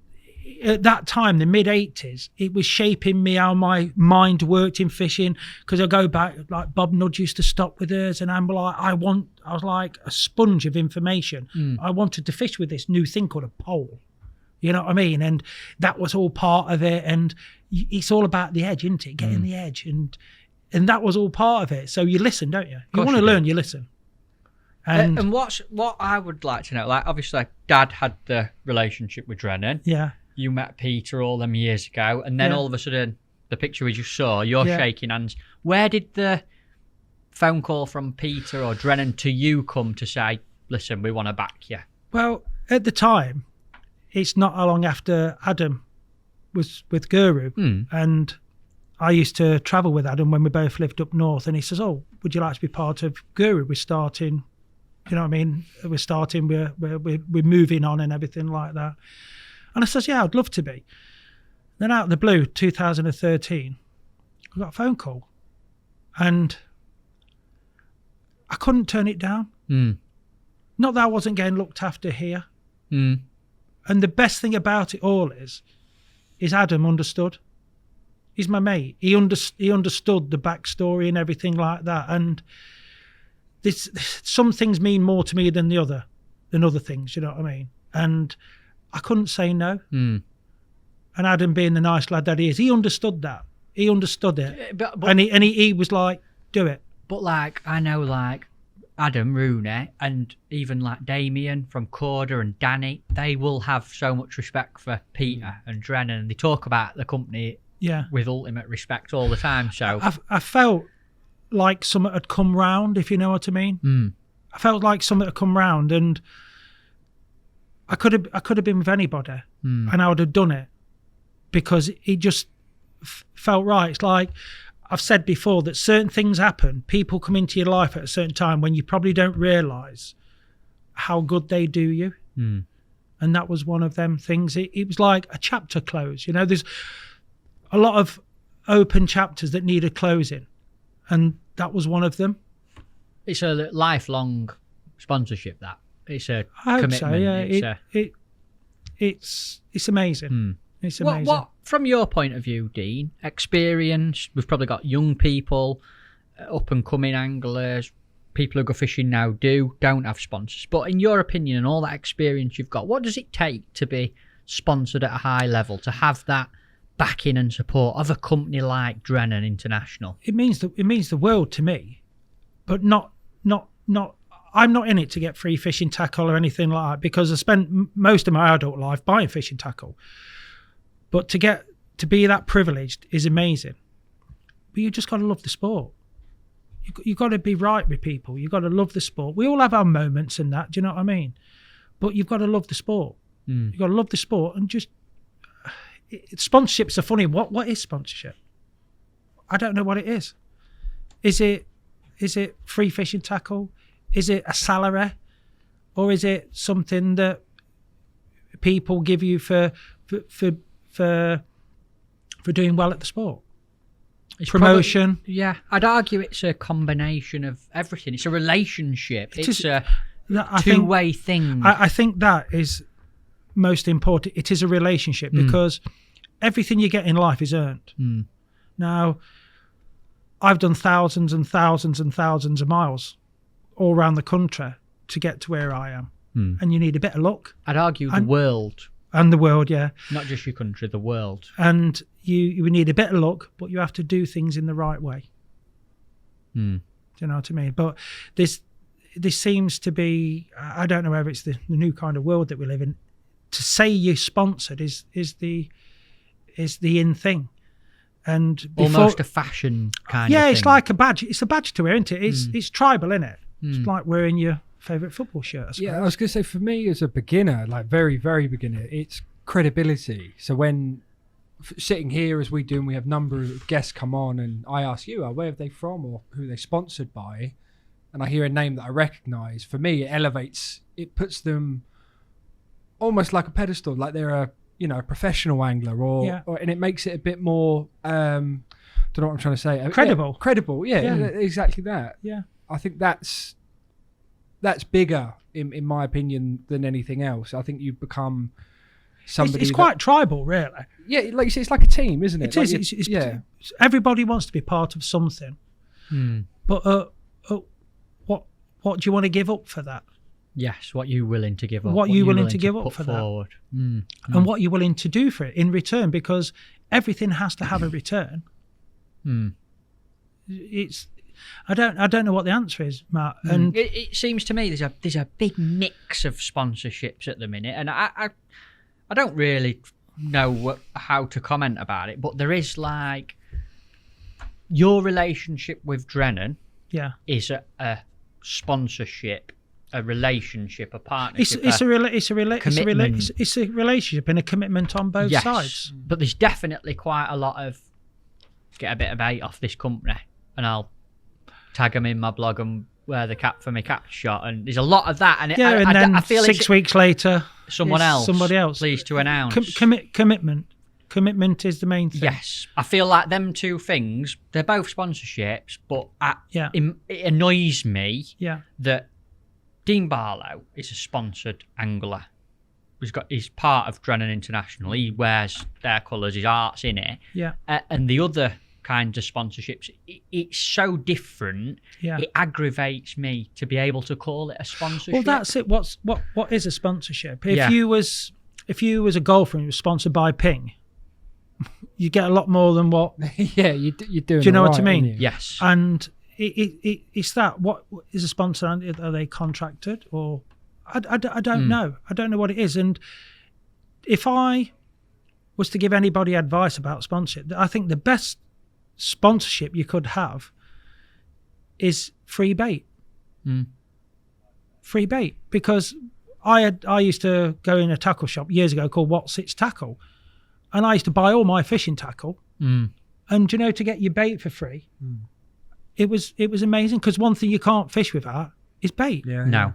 at that time, the mid-80s, it was shaping me how my mind worked in fishing. Because I go back, like Bob Nudd used to stop with us, and I'm like, I was like a sponge of information. I wanted to fish with this new thing called a pole. You know what I mean? And that was all part of it. And it's all about the edge, isn't it? Getting the edge. And that was all part of it. So you listen, don't you? You want to learn, you listen. And what I would like to know, like obviously Dad had the relationship with Drennan. Yeah. You met Peter all them years ago. And then all of a sudden, the picture we just saw, you're shaking hands. Where did the phone call from Peter or Drennan to you come to say, listen, we want to back you? Well, at the time, it's not how long after Adam was with Guru. And I used to travel with Adam when we both lived up north. And he says, oh, would you like to be part of Guru? We're starting, you know what I mean? We're moving on and everything like that. And I says, yeah, I'd love to be. Then out of the blue, 2013, I got a phone call. And I couldn't turn it down. Not that I wasn't getting looked after here. And the best thing about it all is Adam understood. He's my mate. He understood the backstory and everything like that. And some things mean more to me than other things, you know what I mean? And I couldn't say no. And Adam, being the nice lad that he is, he understood that. He understood it. But and he was like, do it. But like, I know like Adam, Rooney, and even like Damien from Corda and Danny, they will have so much respect for Peter and Drennan, and they talk about the company with ultimate respect all the time. So I felt like something had come round, if you know what I mean. I felt like something had come round, and I could have been with anybody, and I would have done it because it just felt right. It's like I've said before that certain things happen. People come into your life at a certain time when you probably don't realise how good they do you. And that was one of them things. It was like a chapter close. You know, there's a lot of open chapters that need a closing. And that was one of them. It's a lifelong sponsorship, that. It's a commitment. I hope so, yeah. It's amazing. It's amazing. What, from your point of view, Dean, experience, we've probably got young people, up-and-coming anglers, people who go fishing now don't have sponsors. But in your opinion and all that experience you've got, what does it take to be sponsored at a high level, to have that backing and support of a company like Drennan International? It means the world to me, but not. I'm not in it to get free fishing tackle or anything like that, because I spent most of my adult life buying fishing tackle. But to be that privileged is amazing. But you just got to love the sport. You got to be right with people. You got to love the sport. We all have our moments and that. Do you know what I mean? But you've got to love the sport. You've got to love the sport, and just sponsorship's a funny. What is sponsorship? I don't know what it is. Is it free fishing tackle? Is it a salary, or is it something that people give you for doing well at the sport? It's promotion. Probably, I'd argue it's a combination of everything. It's a relationship. It's a two-way thing. I think that is most important. It is a relationship, because everything you get in life is earned. Now, I've done thousands and thousands and thousands of miles all around the country to get to where I am. And you need a bit of luck. I'd argue the world. And the world, yeah. Not just your country, the world. And you need a bit of luck, but you have to do things in the right way. Do you know what I mean? But this seems to be, I don't know whether it's the new kind of world that we live in. To say you're sponsored is the in thing. And almost a fashion kind of thing. Yeah, it's like a badge. It's a badge to wear, isn't it? It's tribal, isn't it? It's like wearing your favourite football shirt, I suppose. Yeah, I was going to say, for me as a beginner, like very, very beginner, it's credibility. So when sitting here as we do, and we have a number of guests come on, and I ask you, where are they from or who they're sponsored by, and I hear a name that I recognise, for me, it puts them almost like a pedestal, like they're a professional angler, and it makes it a bit more, don't know what I'm trying to say. Credible. Credible, yeah, exactly that. Yeah. I think that's bigger, in my opinion, than anything else. I think you become somebody. It's quite tribal, really. Yeah, like you say, it's like a team, isn't it? It is. Everybody wants to be part of something. But what do you want to give up for that? Yes, what you're willing to give up. What you're willing to give up for forward. that. And what you're willing to do for it in return, because everything has to have a return. I don't know what the answer is, Matt. And it seems to me there's a big mix of sponsorships at the minute, and I don't really know how to comment about it, but there is like your relationship with Drennan is a sponsorship, a relationship, a partnership. It's a relationship and a commitment on both sides. But there's definitely quite a lot of get a bit of bait off this company, and I'll tag them in my blog and wear the cap for my catch shot, and there's a lot of that. And then I feel 6 weeks later, somebody else pleased to announce commitment is the main thing. Yes, I feel like them two things, they're both sponsorships, but it annoys me that Dean Barlow is a sponsored angler. He's part of Drennan International. He wears their colours, his art's in it. And the other kinds of sponsorships, it's so different. It aggravates me to be able to call it a sponsorship. Well, that's it. What is a sponsorship? If you was a golfer and you were sponsored by Ping, you get a lot more than what. you're doing. Do you know what I mean? Yes. And it's that. What is a sponsor? Are they contracted or? I don't know. I don't know what it is. And if I was to give anybody advice about sponsorship, I think the best sponsorship you could have is free bait. Free bait, because I used to go in a tackle shop years ago called What's Its Tackle, and I used to buy all my fishing tackle, and to get your bait for free, it was amazing, because one thing you can't fish without is bait. No.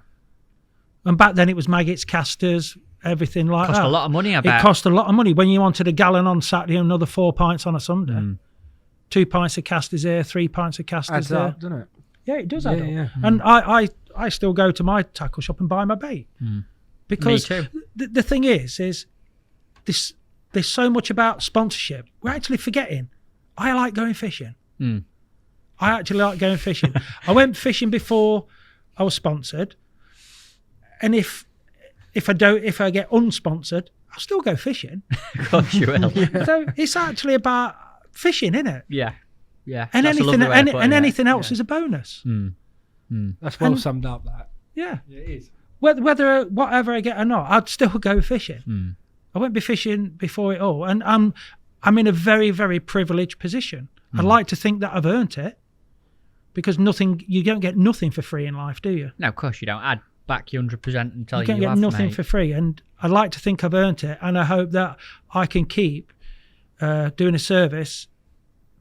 And back then it was maggots, casters, everything like that. It cost a lot of money, I bet. It cost a lot of money when you wanted a gallon on Saturday and another 4 pints on a Sunday. 2 pints of casters there, 3 pints of casters adds there. Up, doesn't it? Yeah, it does add up. And I still go to my tackle shop and buy my bait. Because Me too. The thing is this, there's so much about sponsorship. We're actually forgetting. I like going fishing. I actually like going fishing. I went fishing before I was sponsored. And if I get unsponsored, I'll still go fishing. Of course you will. So it's actually about fishing, isn't it? Yeah. And anything else is a bonus. That's well summed up. That. Yeah. It is. Whether whatever I get or not, I'd still go fishing. I won't be fishing before it all, and I'm in a very, very privileged position. I'd like to think that I've earned it, because you don't get nothing for free in life, do you? No, of course you don't. I'd back you 100% and tell you can't get nothing for free, and I'd like to think I've earned it, and I hope that I can keep doing a service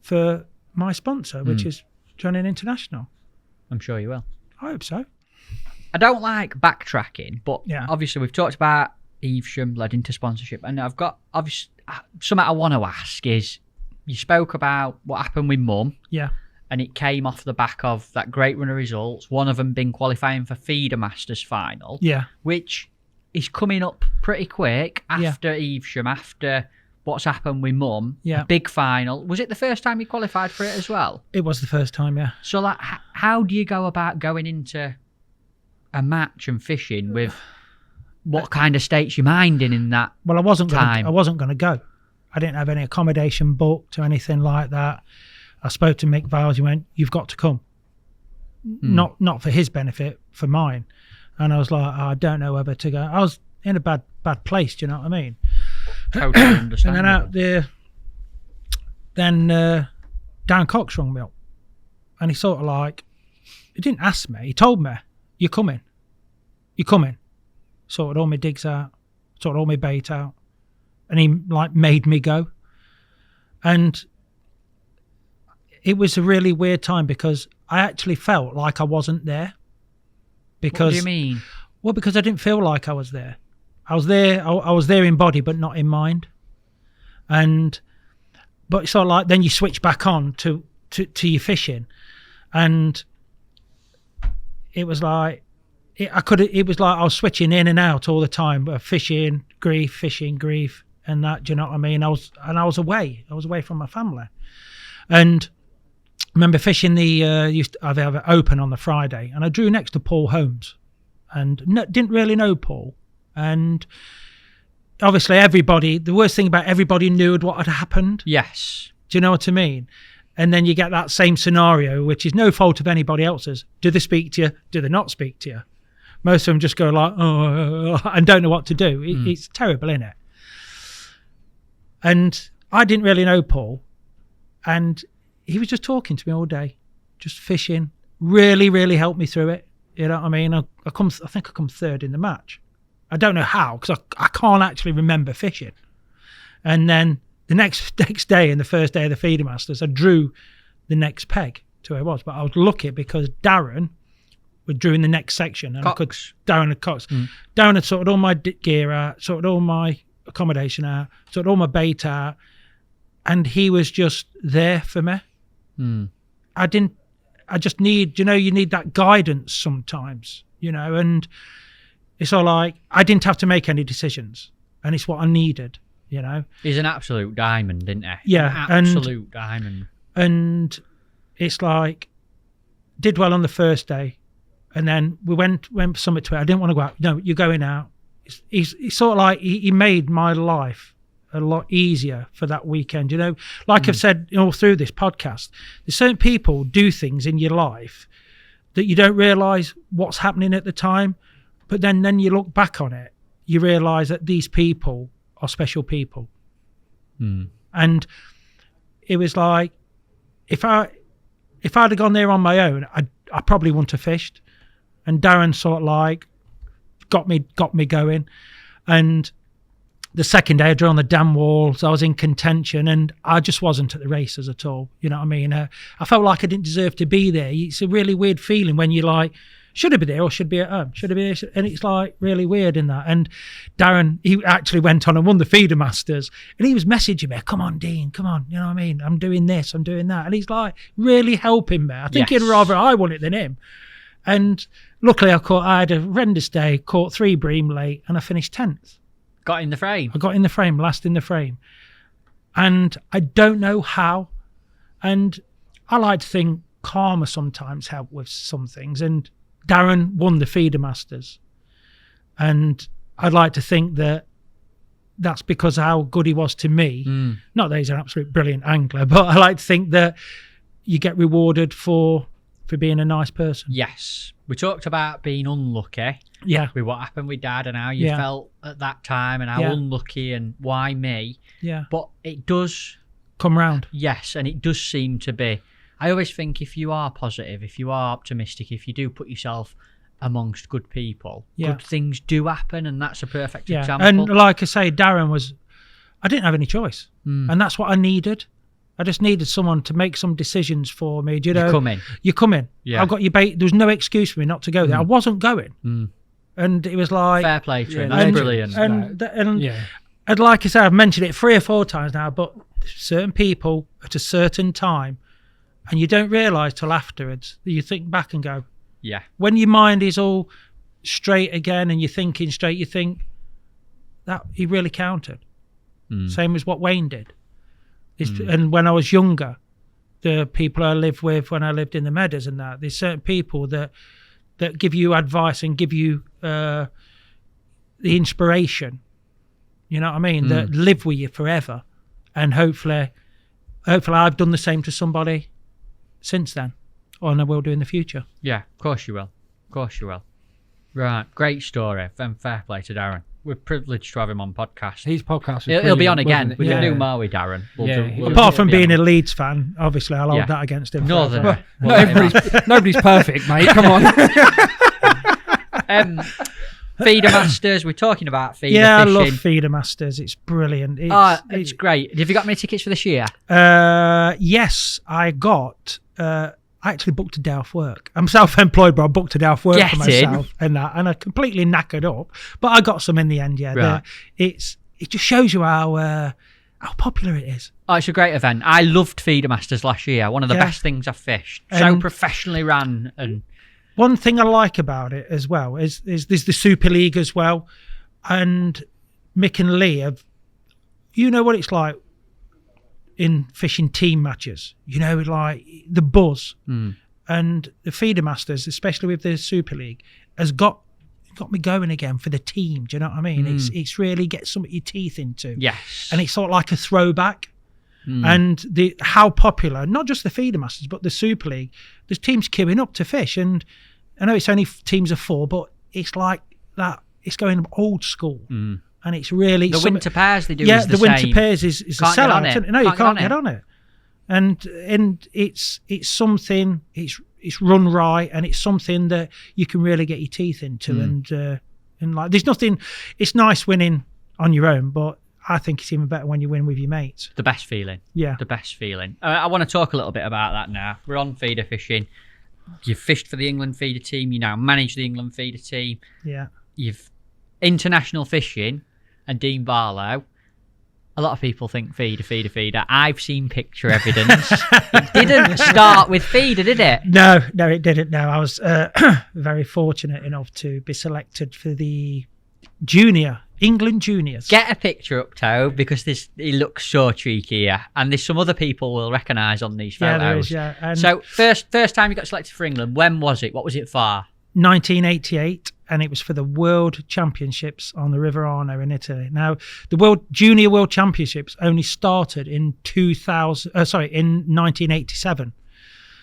for my sponsor, which is Drennan International. I'm sure you will. I hope so. I don't like backtracking, but obviously we've talked about Evesham led into sponsorship, and I've got something I want to ask is, you spoke about what happened with Mum. Yeah. And it came off the back of that great run of results, one of them being qualifying for Feeder Masters final, which is coming up pretty quick after Evesham, after what's happened with Mum. Yeah. Big final. Was it the first time you qualified for it as well? It was the first time, yeah. So like, how do you go about going into a match and fishing with what kind of states your mind in that I wasn't time? I wasn't going to go. I didn't have any accommodation booked or anything like that. I spoke to Mick Viles. He went, "You've got to come." Not for his benefit, for mine. And I was like, I don't know whether to go. I was in a bad place. Do you know what I mean? Totally understandable. And then out there, Dan Cox rung me up, and he sort of like, he didn't ask me. He told me, "You're coming. You're coming." Sorted all my digs out, sorted all my bait out, and he like made me go. And it was a really weird time because I actually felt like I wasn't there. Because, what do you mean? Well, because I didn't feel like I was there. I was there. I was there in body, but not in mind. But it's sort of like then you switch back on to your fishing, and it was like it was like I was switching in and out all the time. Fishing, grief, and that. Do you know what I mean? I was away. I was away from my family, and I remember fishing used to have it open on the Friday, and I drew next to Paul Holmes, and didn't really know Paul, and obviously the worst thing about everybody knew what had happened. Yes. Do you know what I mean? And then you get that same scenario, which is no fault of anybody else's. Do they speak to you? Do they not speak to you? Most of them just go like, oh, and don't know what to do. It's terrible, isn't it? And I didn't really know Paul, and he was just talking to me all day, just fishing. Really, really helped me through it. You know what I mean? I think I come third in the match. I don't know how, because I can't actually remember fishing. And then the next day, in the first day of the Feeder Masters, I drew the next peg to where I was. But I was lucky because Darren drew in the next section. And Darren had Cox. Darren had sorted all my gear out, sorted all my accommodation out, sorted all my bait out. And he was just there for me. I just need, you need that guidance sometimes, and it's all like, I didn't have to make any decisions, and it's what I needed, He's an absolute diamond, isn't he? Yeah. An absolute diamond. And it's like, did well on the first day, and then we went for Summit to it. I didn't want to go out. No, you're going out. He's sort of like, he made my life a lot easier for that weekend, like I've said all through this podcast, there's certain people do things in your life that you don't realize what's happening at the time, but then you look back on it, you realize that these people are special people. And it was like, if I'd have gone there on my own, I probably wouldn't have fished. And Darren sort of like got me going. And the second day I drew on the dam walls, I was in contention, and I just wasn't at the races at all. You know what I mean? I felt like I didn't deserve to be there. It's a really weird feeling when you're like, should I be there or should I be at home? Should I be there? And it's like really weird in that. And Darren, he actually went on and won the Feeder Masters, and he was messaging me, come on, Dean, come on. You know what I mean? I'm doing this, I'm doing that. And he's like really helping me. I think he'd rather I won it than him. And luckily I had a horrendous day, caught 3 bream late, and I finished 10th. Got in the frame. I got in the frame, last in the frame. And I don't know how. And I like to think karma sometimes help with some things. And Darren won the Feeder Masters. And I'd like to think that that's because of how good he was to me. Not that he's an absolute brilliant angler, but I like to think that you get rewarded for being a nice person. Yes. We talked about being unlucky. Yeah. With what happened with Dad and how you felt at that time and how unlucky and why me. Yeah. But it does come round. Yes, and it does seem to be. I always think if you are positive, if you are optimistic, if you do put yourself amongst good people, good things do happen, and that's a perfect example. And like I say, I didn't have any choice. And that's what I needed. I just needed someone to make some decisions for me. You come in. Yeah. I've got your bait. There was no excuse for me not to go there. I wasn't going. And it was like... Fair play to him. That's brilliant. And like I said, I've mentioned it 3 or 4 times now, but certain people at a certain time, and you don't realise till afterwards, that you think back and go, yeah. When your mind is all straight again and you're thinking straight, you think, that he really counted. Same as what Wayne did. And when I was younger, the people I lived with when I lived in the Meadows and that, there's certain people that give you advice and give you the inspiration, you know what I mean, that live with you forever. And hopefully I've done the same to somebody since then, and I will do in the future. Yeah, of course you will. Of course you will. Right, great story. Fair play to Darren. We're privileged to have him on podcast. His podcast. He'll be on again. We can do more with Darren. Apart from being a Leeds fan, obviously I'll hold that against him. Nobody's perfect, mate. Come on. Feeder Masters. We're talking about feeder fishing. I love Feeder Masters. It's brilliant. It's great. Have you got many tickets for this year? Yes, I got. I actually booked a day off work. I'm self-employed, but I booked a day off work for myself, and I completely knackered up. But I got some in the end. Yeah, right. It just shows you how popular it is. Oh, it's a great event. I loved Feeder Masters last year. One of the best things I've fished. So professionally ran. And one thing I like about it as well is there's the Super League as well, and Mick and Lee have. You know what it's like in fishing team matches. You know, like the buzz, and the Feeder Masters, especially with the Super League, has got me going again for the team. Do you know what I mean? It's really get some of your teeth into. Yes. And it's sort of like a throwback. And how popular, not just the Feeder Masters, but the Super League, there's teams queuing up to fish. And I know it's only teams of 4, but it's like that. It's going old school. And it's really... The winter pairs they do is the the winter same. pairs is a sellout. No, you can't get on it. And it's something, it's run right, and it's something that you can really get your teeth into. And like, there's nothing... It's nice winning on your own, but I think it's even better when you win with your mates. The best feeling. Yeah. The best feeling. I want to talk a little bit about that now. We're on feeder fishing. You've fished for the England feeder team. You now manage the England feeder team. Yeah. You've international fishing and Dean Barlow. A lot of people think feeder. I've seen picture evidence. It didn't start with feeder, did it? No, it didn't. No, I was very fortunate enough to be selected for the England juniors. Get a picture up, Toe, because he looks so cheeky here, and there's some other people we'll recognise on these photos. Yeah, there is, yeah. And so first time you got selected for England, when was it? What was it for? 1988, and it was for the World Championships on the River Arno in Italy. Now, the Junior World Championships only started in 1987.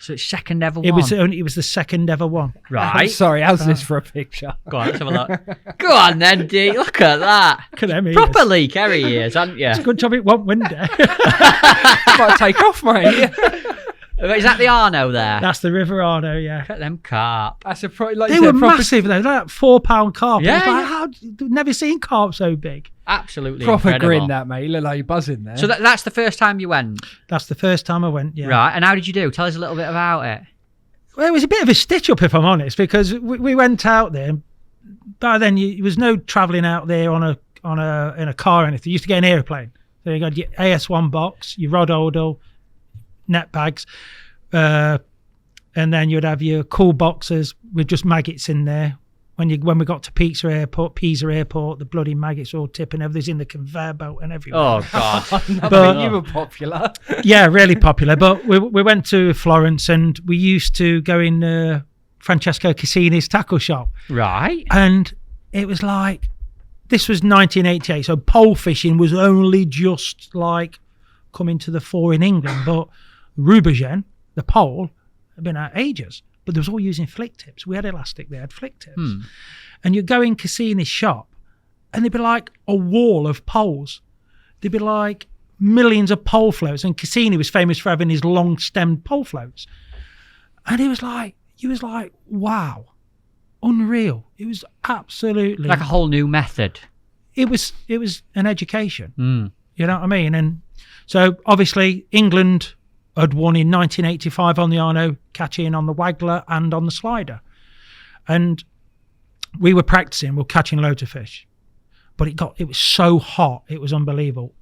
So it's second ever one. It was the second ever one. Right. I'm sorry, how's this for a picture? Go on, let's have a look. Go on then, D. Look at that. Look at them ears. Proper Lee Kerry ears, haven't you? It's a good job it won't win day. Might take off, mate. Is that the Arno there? That's the River Arno, yeah. Look at them carp. That's a they were massive though, like 4-pound carp. Yeah, I've never seen carp so big. Absolutely proper incredible. grin, that mate. You look like you're buzzing there. So that's the first time you went. That's the first time I went. Yeah. Right. And how did you do? Tell us a little bit about it. Well, it was a bit of a stitch up, if I'm honest, because we went out there. By then, there was no travelling out there in a car or anything. You used to get an aeroplane. So you got your AS1 box, your rod holder, net bags, and then you'd have your cool boxes with just maggots in there. When we got to Pisa Airport, the bloody maggots were all tipping. Everything's in the conveyor belt and everywhere. Oh God! But you were popular. Yeah, really popular. But we went to Florence, and we used to go in Francesco Cassini's tackle shop. Right. And it was like, this was 1988, so pole fishing was only just like coming to the fore in England. But Rubergen, the pole, had been out ages. But they was all using flick tips. We had elastic, they had flick tips. And you'd go in Cassini's shop, and there'd be like a wall of poles. There'd be like millions of pole floats, and Cassini was famous for having his long-stemmed pole floats. And he was like, wow, unreal. It was absolutely... Like a whole new method. It was an education. You know what I mean? And so, obviously, England had won in 1985 on the Arno, catching on the Waggler and on the Slider. And we were practicing, we were catching loads of fish. But it was so hot, it was unbelievable.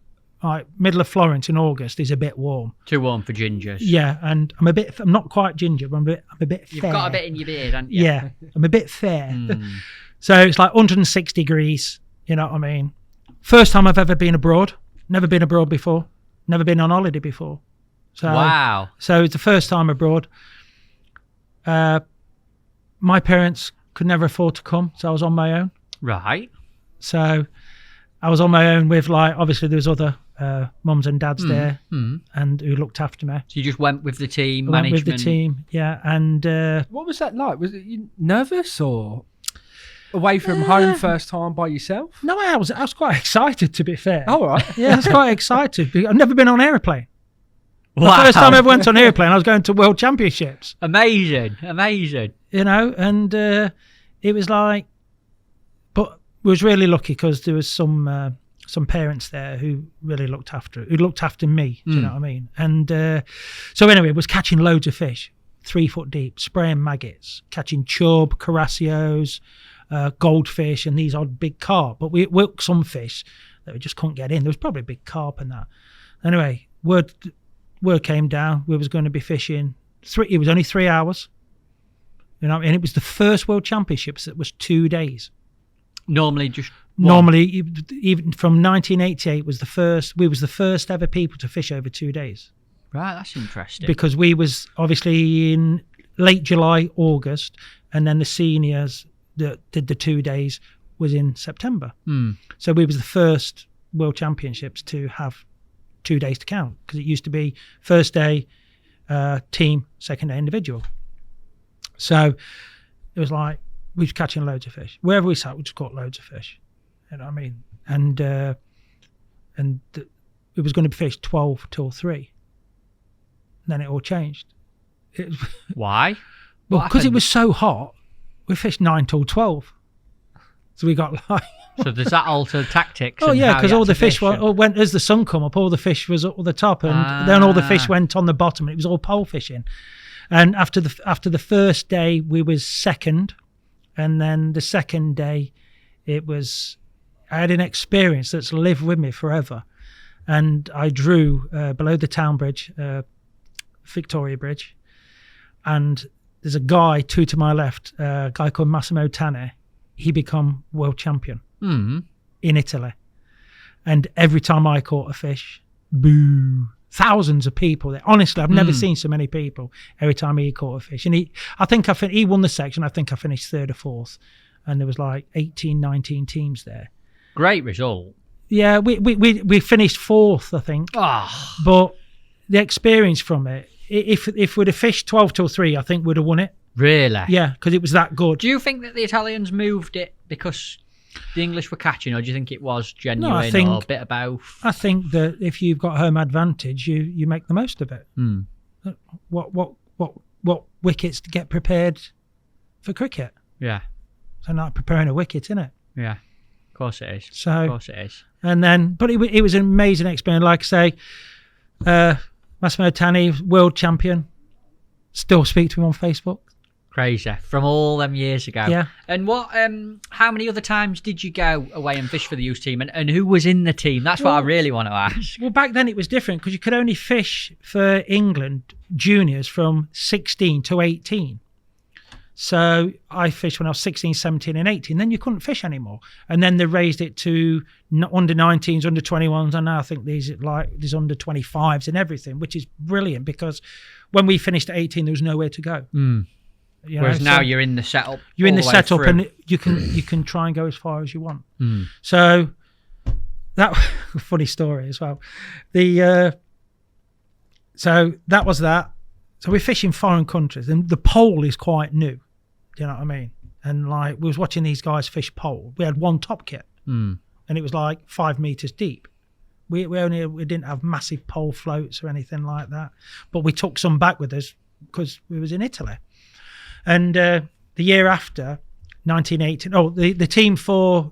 Like, middle of Florence in August is a bit warm. Too warm for gingers. Yeah, and I'm not quite ginger, but I'm a bit fair. You've got a bit in your beard, haven't you? Yeah, I'm a bit fair. So it's like 106 degrees, you know what I mean? First time I've ever been abroad. Never been abroad before. Never been on holiday before. So, wow. So it's the first time abroad. My parents could never afford to come, so I was on my own. Right. So I was on my own with, like, obviously there was other mums and dads there and who looked after me. So you just went with the team, Went management? with the team, yeah. And what was that like? Was it you nervous or away from home first time by yourself? No, I was quite excited, to be fair. Oh, all right. Yeah, I was quite excited. I've never been on an aeroplane. Wow. The first time I ever went on an aeroplane, I was going to World Championships. Amazing. You know, and it was like But we was really lucky because there was some parents there who really looked after me. Do you know what I mean? And so anyway, was catching loads of fish, 3 foot deep, spraying maggots, catching chub, carassios, goldfish, and these odd big carp. But we hooked some fish that we just couldn't get in. There was probably a big carp in that. Anyway, word came down. We was going to be fishing. It was only 3 hours. You know, and it was the first World Championships that was 2 days. Normally, just even from 1988 was the first. We was the first ever people to fish over 2 days. Right, that's interesting. Because we was obviously in late July, August, and then the seniors that did the 2 days was in September. So we was the first World Championships to have 2 days to count, because it used to be first day team, second day individual. So it was like we was catching loads of fish. Wherever we sat, we just caught loads of fish. You know what I mean? And it was going to be fished 12 till 3. And then it all changed. Why? Well, because it was so hot, we fished 9 till 12. So we got like... So does that alter tactics? Oh yeah, because all the fish went as the sun come up. All the fish was up at the top, and then all the fish went on the bottom. And it was all pole fishing. And after the first day, we was second, and then the second day, I had an experience that's lived with me forever. And I drew below the town bridge, Victoria Bridge, and there's a guy 2 to my left, a guy called Massimo Tane. He become world champion in Italy, and every time I caught a fish, boo, thousands of people there. Honestly, I've never seen so many people every time he caught a fish. And he won the section. I think I finished 3rd or 4th, and there was like 18, 19 teams there. Great result. Yeah, we finished 4th, I think. But the experience from it, if we'd have fished 12 till 3, I think we'd have won it. Really? Yeah, because it was that good. Do you think that the Italians moved it because the English were catching, or do you think it was genuine, or a bit of both? I think that if you've got home advantage, you make the most of it. What wickets to get prepared for cricket? Yeah. So not preparing a wicket, innit? Yeah. Of course it is. So, of course it is. And then, but it was an amazing experience. Like I say, Massimo Tani, world champion. Still speak to him on Facebook. Crazy. From all them years ago. Yeah. And how many other times did you go away and fish for the youth team, and who was in the team? That's what I really want to ask. Well, back then it was different, because you could only fish for England juniors from 16 to 18. So I fished when I was 16, 17 and 18. Then you couldn't fish anymore. And then they raised it to under 19s, under 21s. And now I think there's under 25s and everything, which is brilliant, because when we finished at 18, there was nowhere to go. Whereas now you're in the setup. You're in the setup, and you can try and go as far as you want. So that funny story as well. So that was that. So we're fishing foreign countries, and the pole is quite new. Do you know what I mean? And like, we was watching these guys fish pole. We had one top kit, and it was like 5 meters deep. We didn't have massive pole floats or anything like that, but we took some back with us because we was in Italy. And the year after, 1980, the team for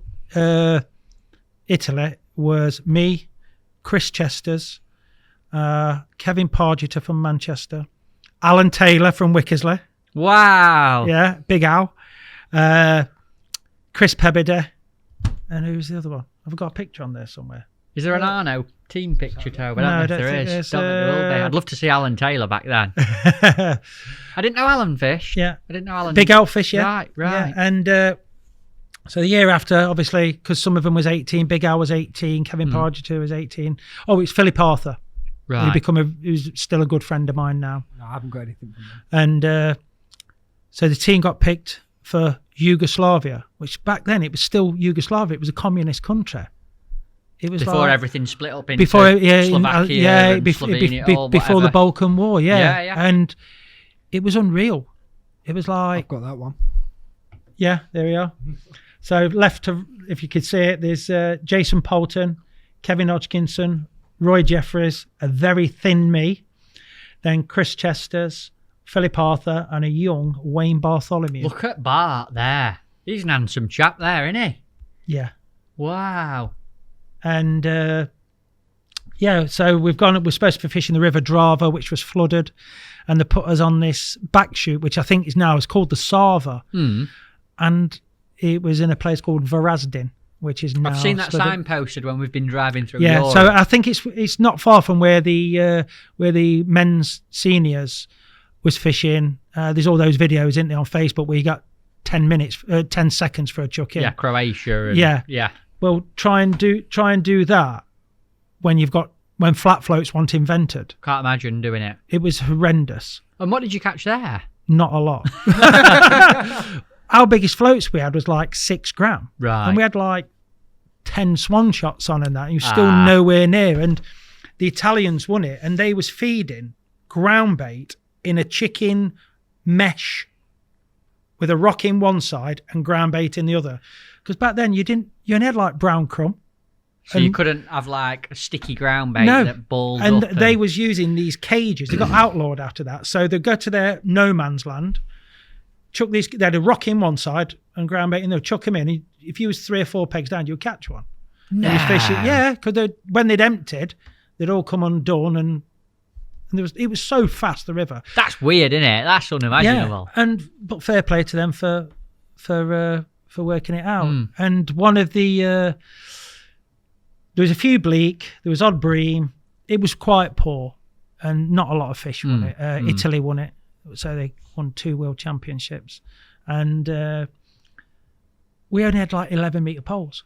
Italy was me, Chris Chesters, Kevin Pargeter from Manchester, Alan Taylor from Wickersley. Wow. Yeah, Big Al. Chris Pebede. And who's the other one? I've got a picture on there somewhere. Is there an Arno team picture, Toby? No, I don't know if there is. Don't think there will be. I'd love to see Alan Taylor back then. I didn't know Alan fished. Yeah. I didn't know Alan. Big Al fish, yeah. Right. Yeah. And so the year after, obviously, because some of them was 18, Big Al was 18, Kevin Pargeter was 18. Oh, it's Philip Arthur. Right. Who's still a good friend of mine now. No, I haven't got anything from him. And so the team got picked for Yugoslavia, which back then it was still Yugoslavia. It was a communist country. It was before like, everything split up into Slovakia and Slovenia, before the Balkan War, yeah. And it was unreal. It was like, I've got that one. Yeah, there we are. So left to, if you could see it, there's Jason Poulton, Kevin Hodgkinson, Roy Jeffries, a very thin me, then Chris Chesters, Philip Arthur, and a young Wayne Bartholomew. Look at Bart there. He's an handsome chap there, isn't he? Yeah. Wow. And so we're supposed to be fishing the River Drava, which was flooded, and they put us on this back chute, which I think is called the Sava. And it was in a place called Varazdin, which is now I've seen that sign posted when we've been driving through. Yeah, Europe. so I think it's not far from where the men's seniors was fishing. There's all those videos, isn't there, on Facebook where you got 10 seconds for a chuck in. Yeah, Croatia. And, yeah. Well, try and do that when flat floats weren't invented. Can't imagine doing it. It was horrendous. And what did you catch there? Not a lot. Our biggest floats we had was like 6 gram. Right. And we had like 10 swan shots on and that. And you were still nowhere near. And the Italians won it. And they was feeding ground bait in a chicken mesh with a rock in one side and ground bait in the other. Because back then you only had like brown crumb. So you couldn't have like a sticky ground bait that balled and up. They was using these cages. They got outlawed after that. So they'd go to their no man's land, chuck these, they had a rock in one side and ground bait, and they'll chuck them in. If you was 3 or 4 pegs down, you'd catch one. No. And fishing, because when they'd emptied, they'd all come undone, and it was so fast, the river. That's weird, isn't it? That's unimaginable. Yeah, but fair play to them for working it out. And one of the there was a few bleak, there was odd bream. It was quite poor, and not a lot of fish won it. Italy won it, so they won 2 world championships, and we only had like 11-meter poles.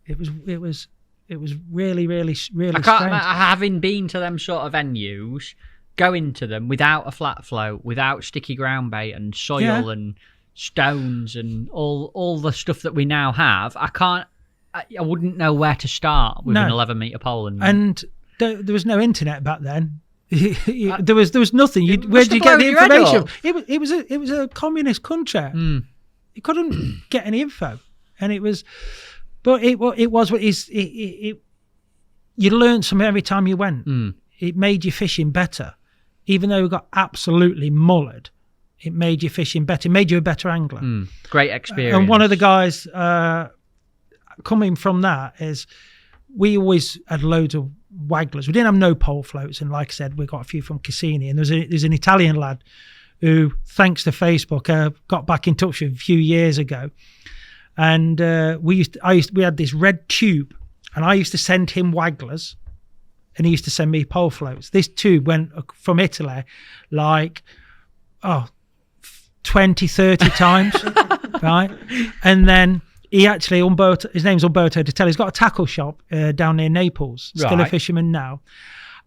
It was really, really, really I can't strange. having been to them sort of venues, going to them without a flat float, without sticky ground bait and soil and stones and all the stuff that we now have. I wouldn't know where to start with an 11-meter pole. And there was no internet back then. there was nothing. Where did you get the information? It was a communist country. You couldn't get any info, and it was. But it was what is. You learned something every time you went. It made your fishing better, even though we got absolutely mullered. It made your fishing better. It made you a better angler. Great experience. And one of the guys coming from that is, we always had loads of wagglers. We didn't have no pole floats, and like I said, we got a few from Cassini. And there's an Italian lad who, thanks to Facebook, got back in touch with a few years ago. And we had this red tube, and I used to send him wagglers, and he used to send me pole floats. This tube went from Italy like 20, 30 times, right? And then he actually, his name's Umberto Detelli, he's got a tackle shop down near Naples, still a fisherman now.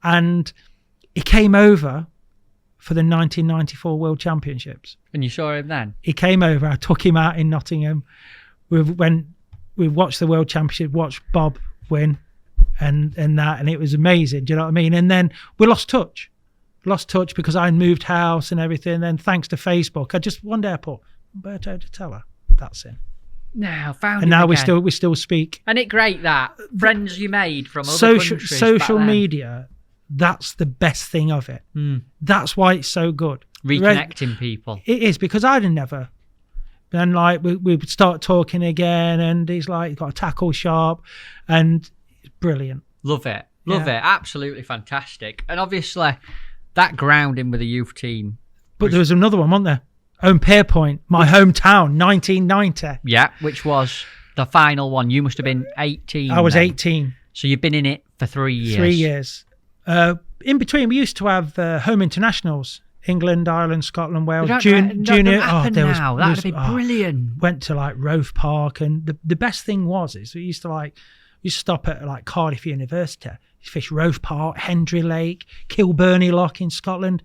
And he came over for the 1994 World Championships. And you saw him then? He came over, I took him out in Nottingham. We watched the World Championship, watched Bob win and that, and it was amazing, do you know what I mean? And then we lost touch because I moved house and everything. Then thanks to Facebook, I just one day I put Umberto Detelli, that's him. Now found and him now again. we still speak. And it great that friends you made from other countries. Social media, that's the best thing of it. That's why it's so good. Reconnecting people. It is, because I'd never. And like we would start talking again, and he's like, he's got a tackle shop, and it's brilliant. Love it. Absolutely fantastic. And obviously that grounding with the youth team. But there was another one, wasn't there? Pierpoint, my hometown, 1990. Yeah, which was the final one. You must have been 18. I was 18. So you've been in it for 3 years. 3 years. In between, we used to have home internationals. England, Ireland, Scotland, Wales, junior. That would be brilliant. Went to like Rove Park, and the best thing was we used to stop at like Cardiff University, fish Rove Park, Hendry Lake, Kilburney Loch in Scotland,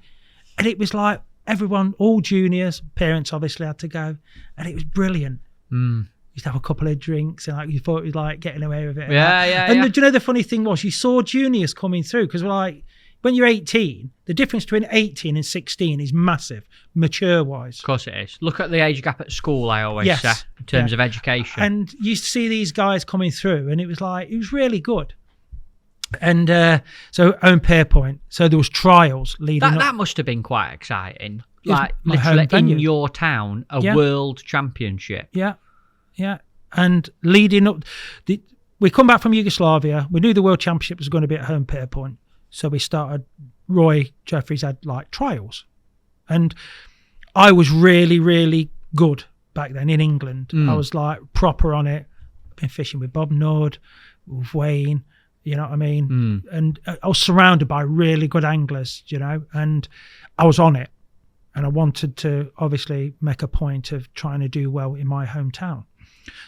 and it was like everyone, all juniors, parents obviously had to go, and it was brilliant. Used to have a couple of drinks, and like you thought it was like getting away with it. And do you know the funny thing was, you saw juniors coming through, because we're like, when you're 18, the difference between 18 and 16 is massive, mature-wise. Of course it is. Look at the age gap at school, I always say, in terms of education. And you used to see these guys coming through, and it was really good. And so Owen Pierpoint, so there was trials leading up. That must have been quite exciting. Like literally in your town, a world championship. Yeah. And leading up, we come back from Yugoslavia. We knew the World Championship was going to be at home Pierpoint. So we started, Roy Jeffries had like trials. And I was really, really good back then in England. I was like proper on it. I've been fishing with Bob Nord, with Wayne, you know what I mean? And I was surrounded by really good anglers, you know, and I was on it. And I wanted to obviously make a point of trying to do well in my hometown.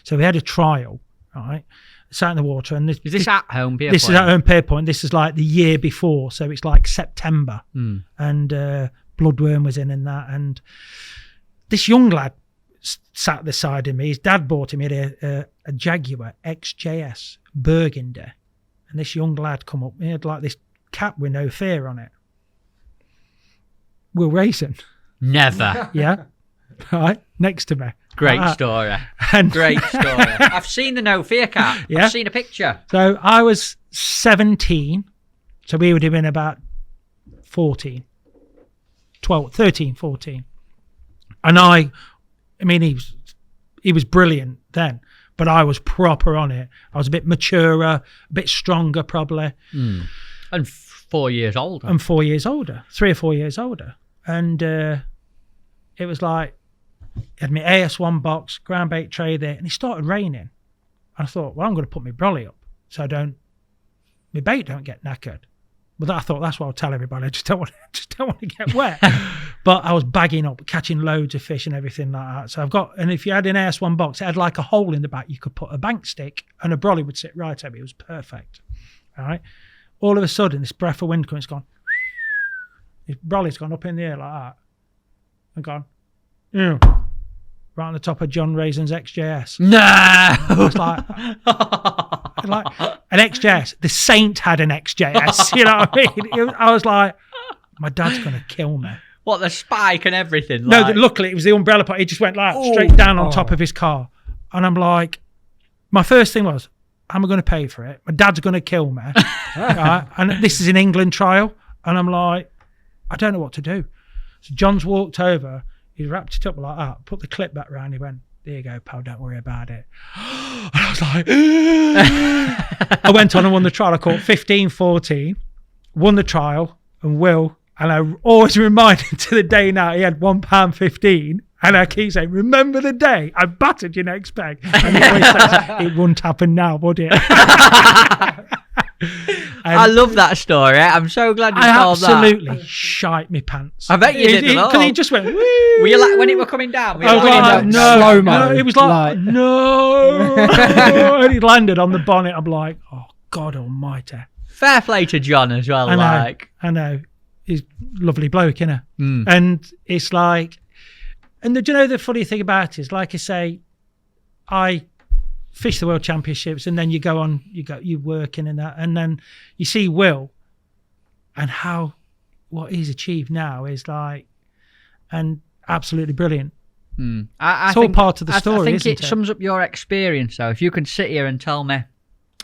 So we had a trial, right? Sat in the water. And is this at home Pierpoint? This is at home Pierpoint. This is like the year before. So it's like September. And Bloodworm was in and that. And this young lad sat at the side of me. His dad bought him a Jaguar XJS Burgundy. And this young lad come up. He had like this cap with no fear on it. We're racing. Never. Yeah. Right. Next to me. Great story. And great story. I've seen the no fear cap. Yeah. I've seen a picture. So I was 17. So we would have been about 14. 12, 13, 14. And I mean, he was brilliant then, but I was proper on it. I was a bit maturer, a bit stronger probably. And 4 years older. And 4 years older, 3 or 4 years older. And it was like, I had my AS1 box, ground bait tray there, and it started raining. I thought, well, I'm going to put my brolly up so my bait don't get knackered. But I thought that's what I'll tell everybody. I just don't want to get wet. But I was bagging up, catching loads of fish and everything like that. So and if you had an AS1 box, it had like a hole in the back. You could put a bank stick and a brolly would sit right over it. It was perfect. All right. All of a sudden, this breath of wind comes, it's gone. His brolly's gone up in the air like that. And gone, right on the top of John Raisin's XJS. No! It's like an XJS. The Saint had an XJS. You know what I mean? I was like, my dad's going to kill me. What, the spike and everything? No, luckily it was the umbrella part. He just went like straight down on top of his car. And I'm like, my first thing was, am I going to pay for it? My dad's going to kill me. Right? And this is an England trial. And I'm like, I don't know what to do. So John's walked over. He wrapped it up like that, put the clip back round. He went, there you go, pal, don't worry about it. And I was like, I went on and won the trial. I caught 15-14, won the trial, and Will, and I always remind him to the day now, he had £1.15. And I keep saying, remember the day I battered your next peg? And he always says, it wouldn't happen now, would it? I love that story. I'm so glad you told that. I absolutely shite me pants. I bet you did. Because he just went, woo. Were you like, when it were coming down? I was like, no. Slow-mo. It was like, no. And he landed on the bonnet. I'm like, oh, God almighty. Fair play to John as well. I know. He's a lovely bloke, isn't he? And it's like, and do you know the funny thing about it is, like I say, I fish the World Championships, and then you go on, you're working and that, and then you see Will and what he's achieved now is like, and absolutely brilliant. It's all part of the story. I think it sums up your experience though. If you can sit here and tell me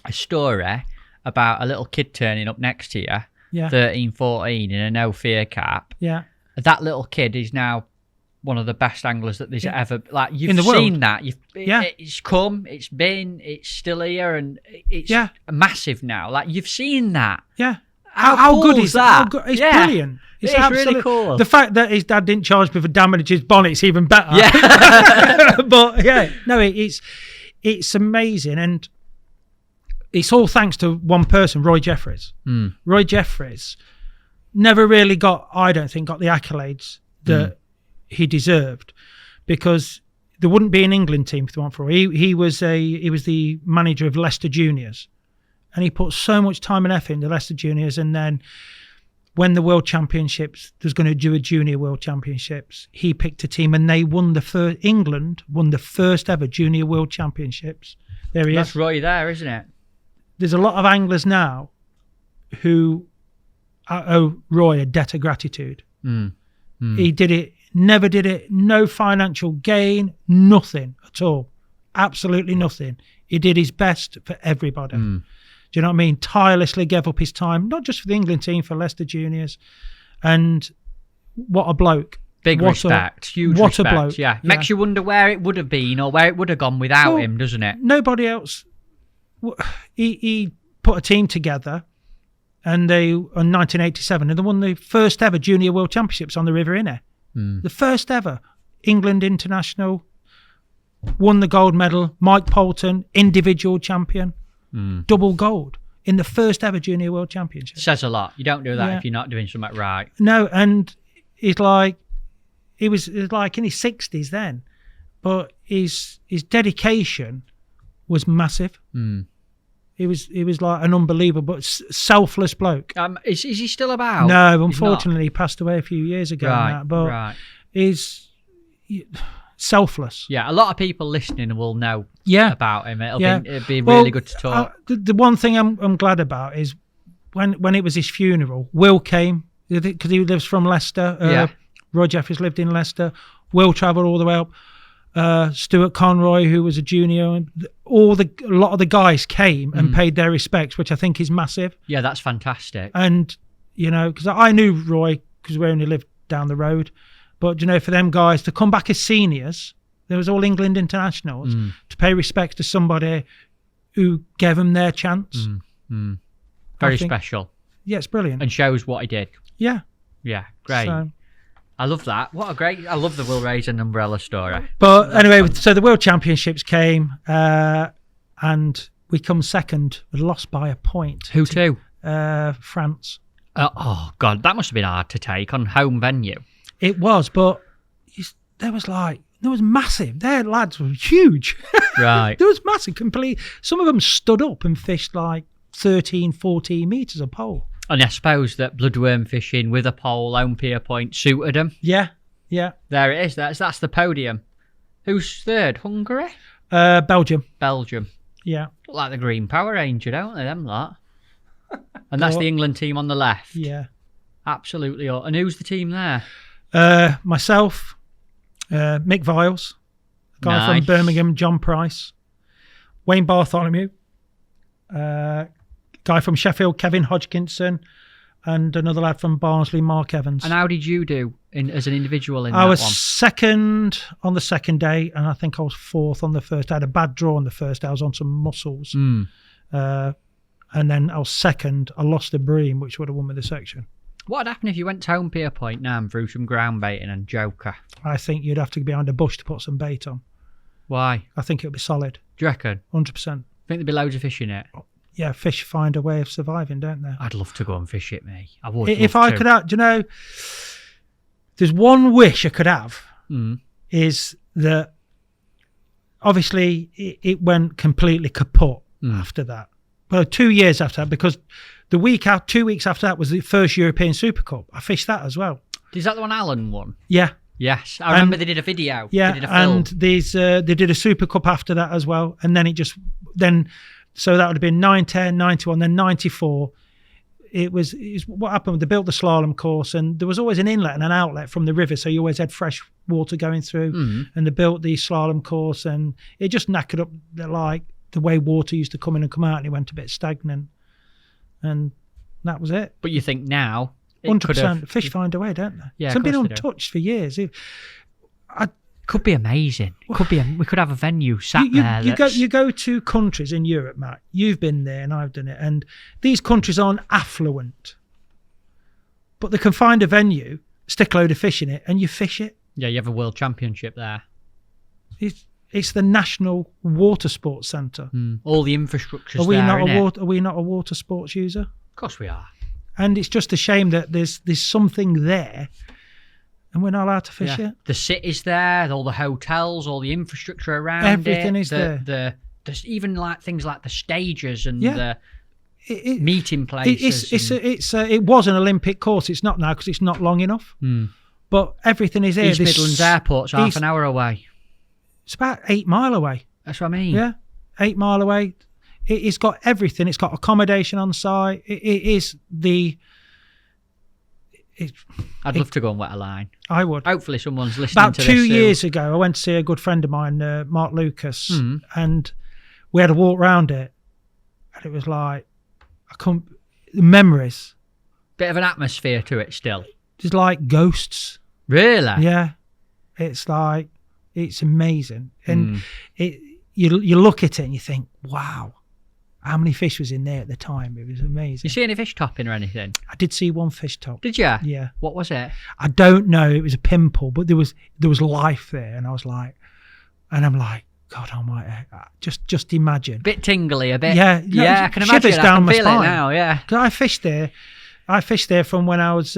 a story about a little kid turning up next to you, 13, 14 in a no fear cap, that little kid is now one of the best anglers that there's ever, like, you've seen world. That it's come, it's been, it's still here, and it's massive now. Like, you've seen that. How cool good is that? It's brilliant. It's really cool. The fact that his dad didn't charge me for damage his bonnet's even better. But it's amazing, and it's all thanks to one person, Roy Jeffries. Roy Jeffries never really I don't think got the accolades that he deserved, because there wouldn't be an England team if they weren't for he was the manager of Leicester Juniors, and he put so much time and effort into Leicester Juniors. And then when the World Championships, there's going to do a Junior World Championships, he picked a team, and they won England won the first ever Junior World Championships. There he is. That's Roy there, isn't it? There's a lot of anglers now who owe Roy a debt of gratitude. He did it. Never did it, no financial gain, nothing at all. Absolutely nothing. He did his best for everybody. Do you know what I mean? Tirelessly gave up his time, not just for the England team, for Leicester Juniors. And what a bloke. Big respect, huge what respect. A bloke. Yeah, makes you wonder where it would have been or where it would have gone without him, doesn't it? Nobody else. He put a team together, and in 1987, and they won the first ever Junior World Championships on the River Inner. The first ever England International, won the gold medal. Mike Poulton, individual champion, double gold in the first ever Junior World Championship. Says a lot. You don't do that if you're not doing something right. No, and he was like in his 60s then, but his dedication was massive. He was like an unbelievable, but selfless bloke. Is he still about? No, unfortunately, he passed away a few years ago. Right, but he's selfless. Yeah, a lot of people listening will know about him. It'll be really good to talk. The one thing I'm glad about is when it was his funeral, Will came, because he lives from Leicester. Roy Jeffries lived in Leicester. Will travelled all the way up. Stuart Conroy, who was a junior, and a lot of the guys came and paid their respects, which I think is massive. Yeah, that's fantastic. And because I knew Roy because we only lived down the road, but for them guys to come back as seniors, there was all England internationals to pay respect to somebody who gave them their chance. Very special. Yeah, it's brilliant and shows what he did. Yeah, great. So, I love that. I love the Will Ray's and umbrella story. But anyway, so the World Championships came, and we come second. We lost by a point. Who to? France. Oh God, that must have been hard to take on home venue. It was, but there was massive. Their lads were huge. Right. There was massive. Some of them stood up and fished like 13, 14 metres a pole. And I suppose that bloodworm fishing with a pole, home pier point, suited them. Yeah. There it is. That's the podium. Who's third? Hungary? Belgium. Yeah. Look like the Green Power Ranger, don't they, them lot? And that's the England team on the left. Yeah. Absolutely. And who's the team there? Myself, Mick Viles, a guy from Birmingham, John Price, Wayne Bartholomew, guy from Sheffield, Kevin Hodgkinson, and another lad from Barnsley, Mark Evans. And how did you do as an individual in that one? I was second on the second day, and I think I was fourth on the first. I had a bad draw on the first day. I was on some mussels. And then I was second. I lost a bream, which would have won me the section. What would happen if you went to home pier point now and threw some ground baiting and joker? I think you'd have to be behind a bush to put some bait on. Why? I think it would be solid. Do you reckon? 100%. Think there'd be loads of fish in it? Yeah, fish find a way of surviving, don't they? I'd love to go and fish it, me. I would. If I could have, there's one wish I could have, is that obviously it went completely kaput after that. Well, 2 years after that, because 2 weeks after that was the first European Super Cup. I fished that as well. Is that the one Alan won? Yeah. Yes, I remember they did a video. Yeah, they did a film. And they did a Super Cup after that as well. And then so that would have been 9-10, 91, then 94. It was what happened. They built the slalom course, and there was always an inlet and an outlet from the river, so you always had fresh water going through. And they built the slalom course, and it just knackered up the way water used to come in and come out, and it went a bit stagnant. And that was it. But you think now... 100%. Fish find a way, don't they? Yeah, it's been untouched for years. Could be amazing. We could have a venue there. You go to countries in Europe, Matt. You've been there and I've done it. And these countries aren't affluent. But they can find a venue, stick a load of fish in it, and you fish it. Yeah, you have a world championship there. It's the National Water Sports Centre. All the infrastructure's Are we there, not a water sports user? Of course we are. And it's just a shame that there's something there and we're not allowed to fish it. The city's there, all the hotels, all the infrastructure around Everything is there. There's even things like the stages and the meeting places. It was an Olympic course. It's not now because it's not long enough. But everything is there. East Midlands Airport's half an hour away. It's about 8 mile away. That's what I mean. Yeah, 8 mile away. It's got everything. It's got accommodation on site. I'd love to go and wet a line. I would. Hopefully someone's listening About to this. 2 years ago, I went to see a good friend of mine, Mark Lucas, and we had a walk around it, and it was like, memories. Bit of an atmosphere to it still. Just like ghosts. Really? Yeah. It's like, it's amazing. And you look at it and you think, wow, how many fish was in there at the time? It was amazing. You see any fish topping or anything? I did see one fish top. Did you? Yeah. What was it? I don't know. It was a pimple, but there was life there. And I was like, I'm like, God almighty, just imagine. A bit tingly, a bit. Yeah. No, I can imagine. Shivers down my feel spine. it now, yeah. 'Cause I fished there from when I was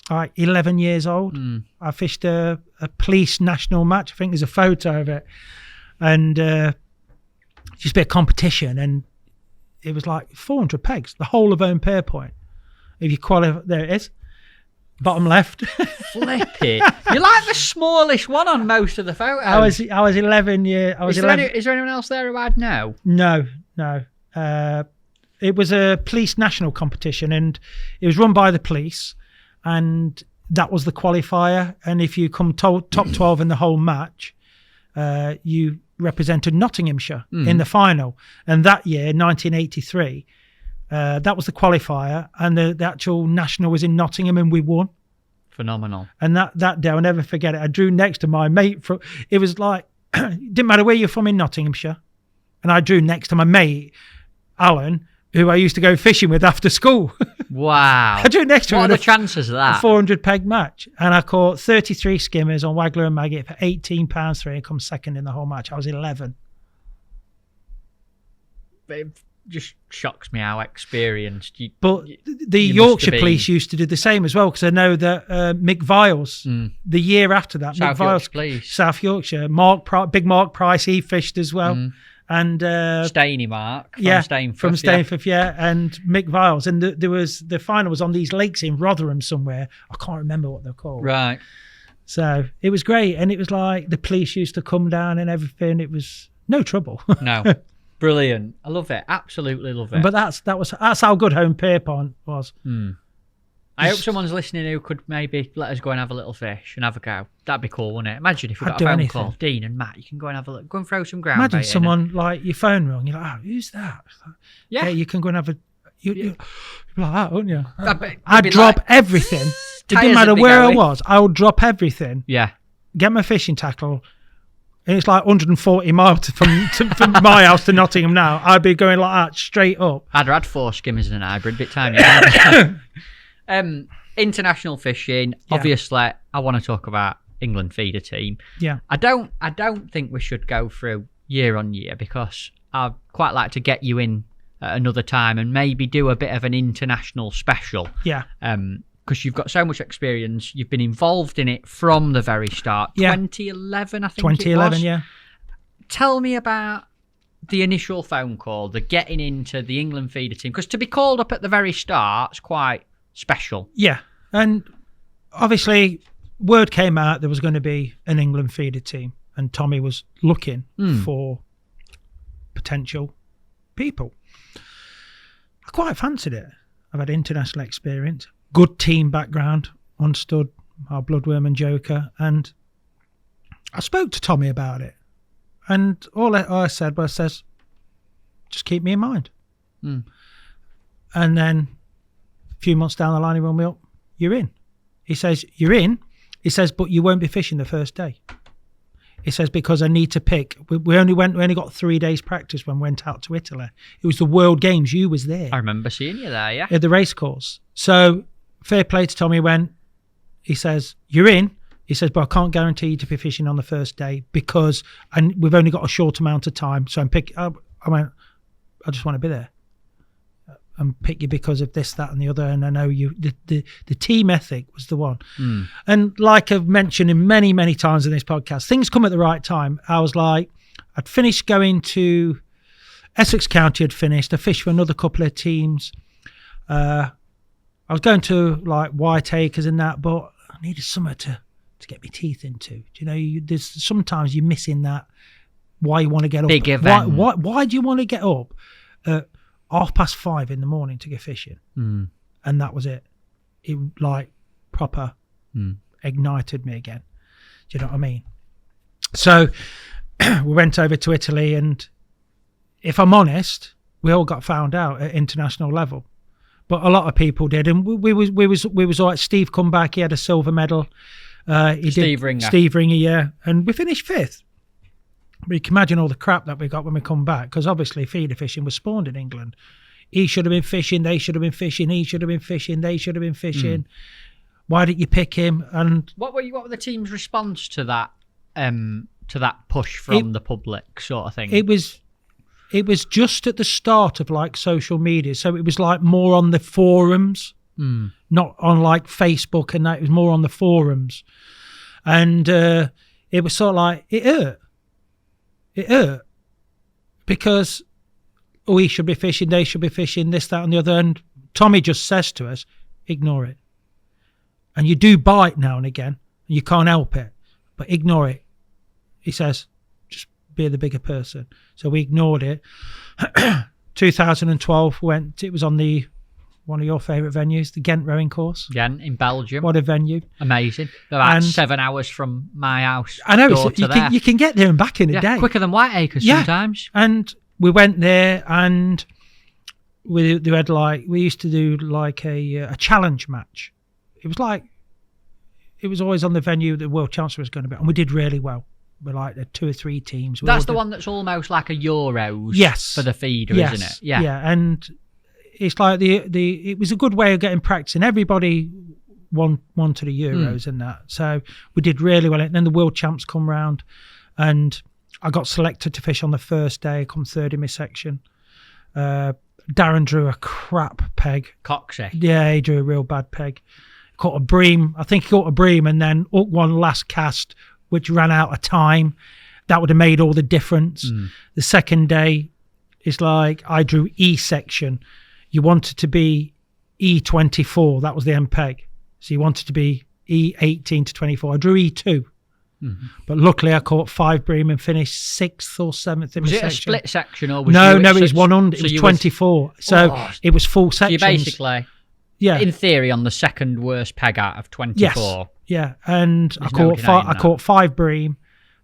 like 11 years old. I fished a police national match. I think there's a photo of it. And just a bit of competition. And it was like 400 pegs, the whole of Own Pierpoint. If you qualify, there it is. Bottom left. Flip it. You're like the smallest one on most of the photos. I was 11 years. Is there anyone else there who I'd know? No. It was a police national competition, and it was run by the police, and that was the qualifier. And if you come top 12 in the whole match, you represented Nottinghamshire in the final. And that year, 1983, that was the qualifier, and the actual national was in Nottingham, and we won. Phenomenal. And that day, I'll never forget it. I drew next to my mate. It was like, it didn't matter where you're from in Nottinghamshire. And I drew next to my mate, Alan, who I used to go fishing with after school. Wow. I drew next to him. What are the chances of that? A 400 peg match. And I caught 33 skimmers on Waggler and Maggot for £18 and come second in the whole match. I was 11. It just shocks me how experienced you. But the Yorkshire police used to do the same as well, because I know that Mick Viles, the year after that, South Mick Viles, Yorkshire police. South Yorkshire, Big Mark Price, he fished as well. And Staney Mark from Stainforth, yeah, and Mick Viles, and the final was on these lakes in Rotherham somewhere. I can't remember what they're called. Right. So it was great, and it was like the police used to come down and everything. It was no trouble. No, brilliant. I love it. Absolutely love it. But that's how good Home Pierpoint was. I hope someone's listening who could maybe let us go and have a little fish and have a go. That'd be cool, wouldn't it? Imagine if we got a phone call, Dean and Matt, you can go and have a look. Go and throw some ground. Imagine someone like your phone rung. You're like, oh, who's that? Yeah, you can go and have a. You'd be like that, wouldn't you? I'd drop everything. It didn't matter where I was. I would drop everything. Yeah. Get my fishing tackle. And it's like 140 miles from my house to Nottingham now. I'd be going like that straight up. I'd had 4 skimmers and an hybrid. Bit time. International fishing. Yeah. Obviously, I want to talk about England feeder team. Yeah. I don't think we should go through year on year, because I'd quite like to get you in at another time and maybe do a bit of an international special. Yeah. Because you've got so much experience. You've been involved in it from the very start. Yeah. 2011, I think 2011, it was. yeah. Tell me about the initial phone call, the getting into the England feeder team. Because to be called up at the very start is quite special. Yeah. And obviously, word came out there was going to be an England feeder team, and Tommy was looking for potential people. I quite fancied it. I've had international experience, good team background, understood our Bloodworm and Joker, and I spoke to Tommy about it. And all I said was, just keep me in mind. And then a few months down the line, he rang me up. You're in. He says, you're in. He says, but you won't be fishing the first day. He says, because I need to pick. We only got 3 days practice when we went out to Italy. It was the World Games. You was there. I remember seeing you there, yeah. At the race course. So fair play to Tommy he says, you're in. He says, but I can't guarantee you to be fishing on the first day because we've only got a short amount of time. So I went, I just want to be there and pick you because of this, that, and the other. And I know the team ethic was the one. And like I've mentioned in many, many times in this podcast, things come at the right time. I was like, I'd finished going to Essex County, I fished for another couple of teams. I was going to like Whiteacres and that, but I needed somewhere to get my teeth into. Do you know, there's sometimes you're missing that. Why you want to get up? Big event. Why do you want to get up at 5:30 in the morning to go fishing? And that was it. It like proper ignited me again. Do you know what I mean? So we went over to Italy, and if I'm honest, we all got found out at international level. But a lot of people did, and we was all right. Steve come back, he had a silver medal. Steve Ringer. Steve Ringer, yeah. And we finished 5th. But you can imagine all the crap that we got when we come back, because obviously feeder fishing was spawned in England. He should have been fishing, they should have been fishing, he should have been fishing, they should have been fishing. Why didn't you pick him? And what were the team's response to that push from the public sort of thing? It was just at the start of like social media, so it was like more on the forums, not on like Facebook and that. It was more on the forums, and it was sort of like it hurt because he should be fishing, they should be fishing, this, that, and the other. And Tommy just says to us, ignore it. And you do bite now and again, and you can't help it, but ignore it. He says, just be the bigger person. So we ignored it. 2012 it was on one of your favourite venues, the Ghent rowing course. Ghent in Belgium. What a venue. Amazing. About 7 hours from my house. I know, you can get there and back in a day. Quicker than Whiteacres sometimes. And we went there and we used to do like a challenge match. It was always on the venue the World Chancellor was going to be, and we did really well. We're like the 2 or 3 teams. That's the one that's almost like a Euros for the feeder, isn't it? Yeah. And it's like it was a good way of getting practice, and everybody wanted the Euros and that. So we did really well. And then the World Champs come round, and I got selected to fish on the first day, come 3rd in my section. Darren drew a crap peg. Coxie. Yeah, he drew a real bad peg. Caught a bream. I think he caught a bream and then hooked one last cast, which ran out of time. That would have made all the difference. The second day, it's like I drew E section. You wanted to be E24. That was the end peg. So you wanted to be E18 to 24. I drew E2. But luckily I caught 5 bream and finished 6th or 7th in my section. Was it a split section or was No, it was 100. It was 24. It was full sections. So you basically... Yeah, in theory, on the second worst peg out of 24. Yes. Yeah, and I caught 5 bream,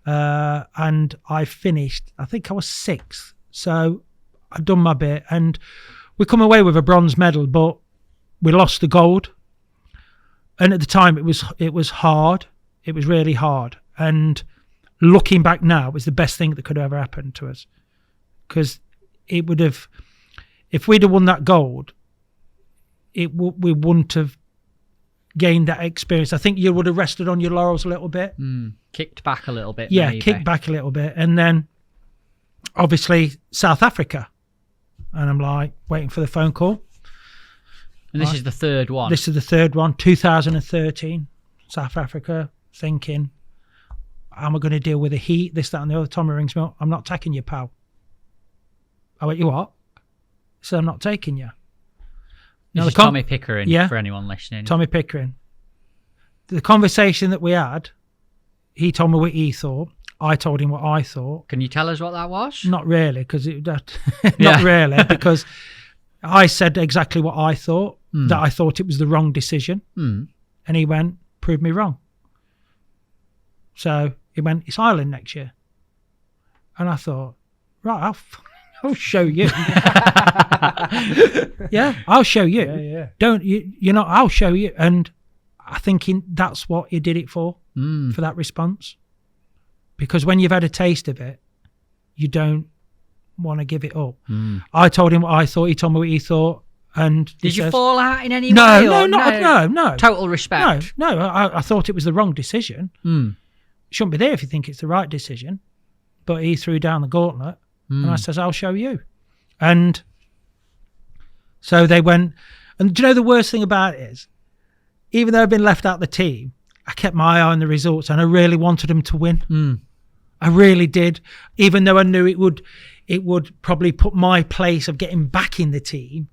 and I finished. I think I was 6th, so I've done my bit, and we come away with a bronze medal, but we lost the gold. And at the time, it was hard. It was really hard. And looking back now, it was the best thing that could ever happen to us, because it would have, if we'd have won that gold, we wouldn't have gained that experience. I think you would have rested on your laurels a little bit. Kicked back a little bit. Yeah, maybe. Kicked back a little bit. And then, obviously, South Africa. And I'm like, waiting for the phone call. And this is the third one? This is the third one, 2013, South Africa, thinking, how am I going to deal with the heat, this, that, and the other? Tommy rings me up, I'm not taking you, pal. I went, you what? He said, I'm not taking you. This is Tommy Pickering, for anyone listening. Tommy Pickering. The conversation that we had, he told me what he thought. I told him what I thought. Can you tell us what that was? Not really, because because I said exactly what I thought, that I thought it was the wrong decision. And he went, prove me wrong. So he went, it's Ireland next year. And I thought, right, I'll show you. Yeah, I'll show you. Yeah. Don't you know? I'll show you. And I think that's what he did it for that response. Because when you've had a taste of it, you don't want to give it up. I told him what I thought. He told me what he thought. And did you fall out in any way? No. Total respect. No. I thought it was the wrong decision. Shouldn't be there if you think it's the right decision. But he threw down the gauntlet. And I says, I'll show you. And so they went. And do you know the worst thing about it is, even though I've been left out the team, I kept my eye on the results and I really wanted them to win. I really did. Even though I knew it would probably put my place of getting back in the team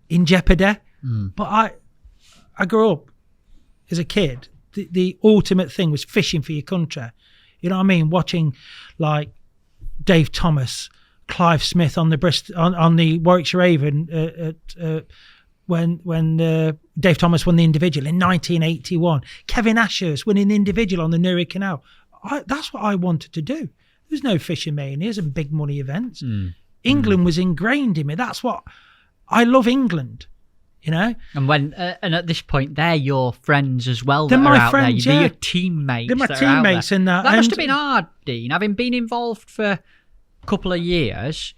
in jeopardy. But I grew up as a kid. The ultimate thing was fishing for your country. You know what I mean? Watching like Dave Thomas, Clive Smith on the Warwickshire Avon when Dave Thomas won the individual in 1981. Kevin Ashurst winning the individual on the Newry Canal. That's what I wanted to do. There's no fishing manias and big money events. England was ingrained in me. That's what I love. England. you know. And when and at this point, they're your friends as well. They're my friends. They're your teammates. They're my teammates, and that must have been hard, Dean. Having been involved for a couple of years,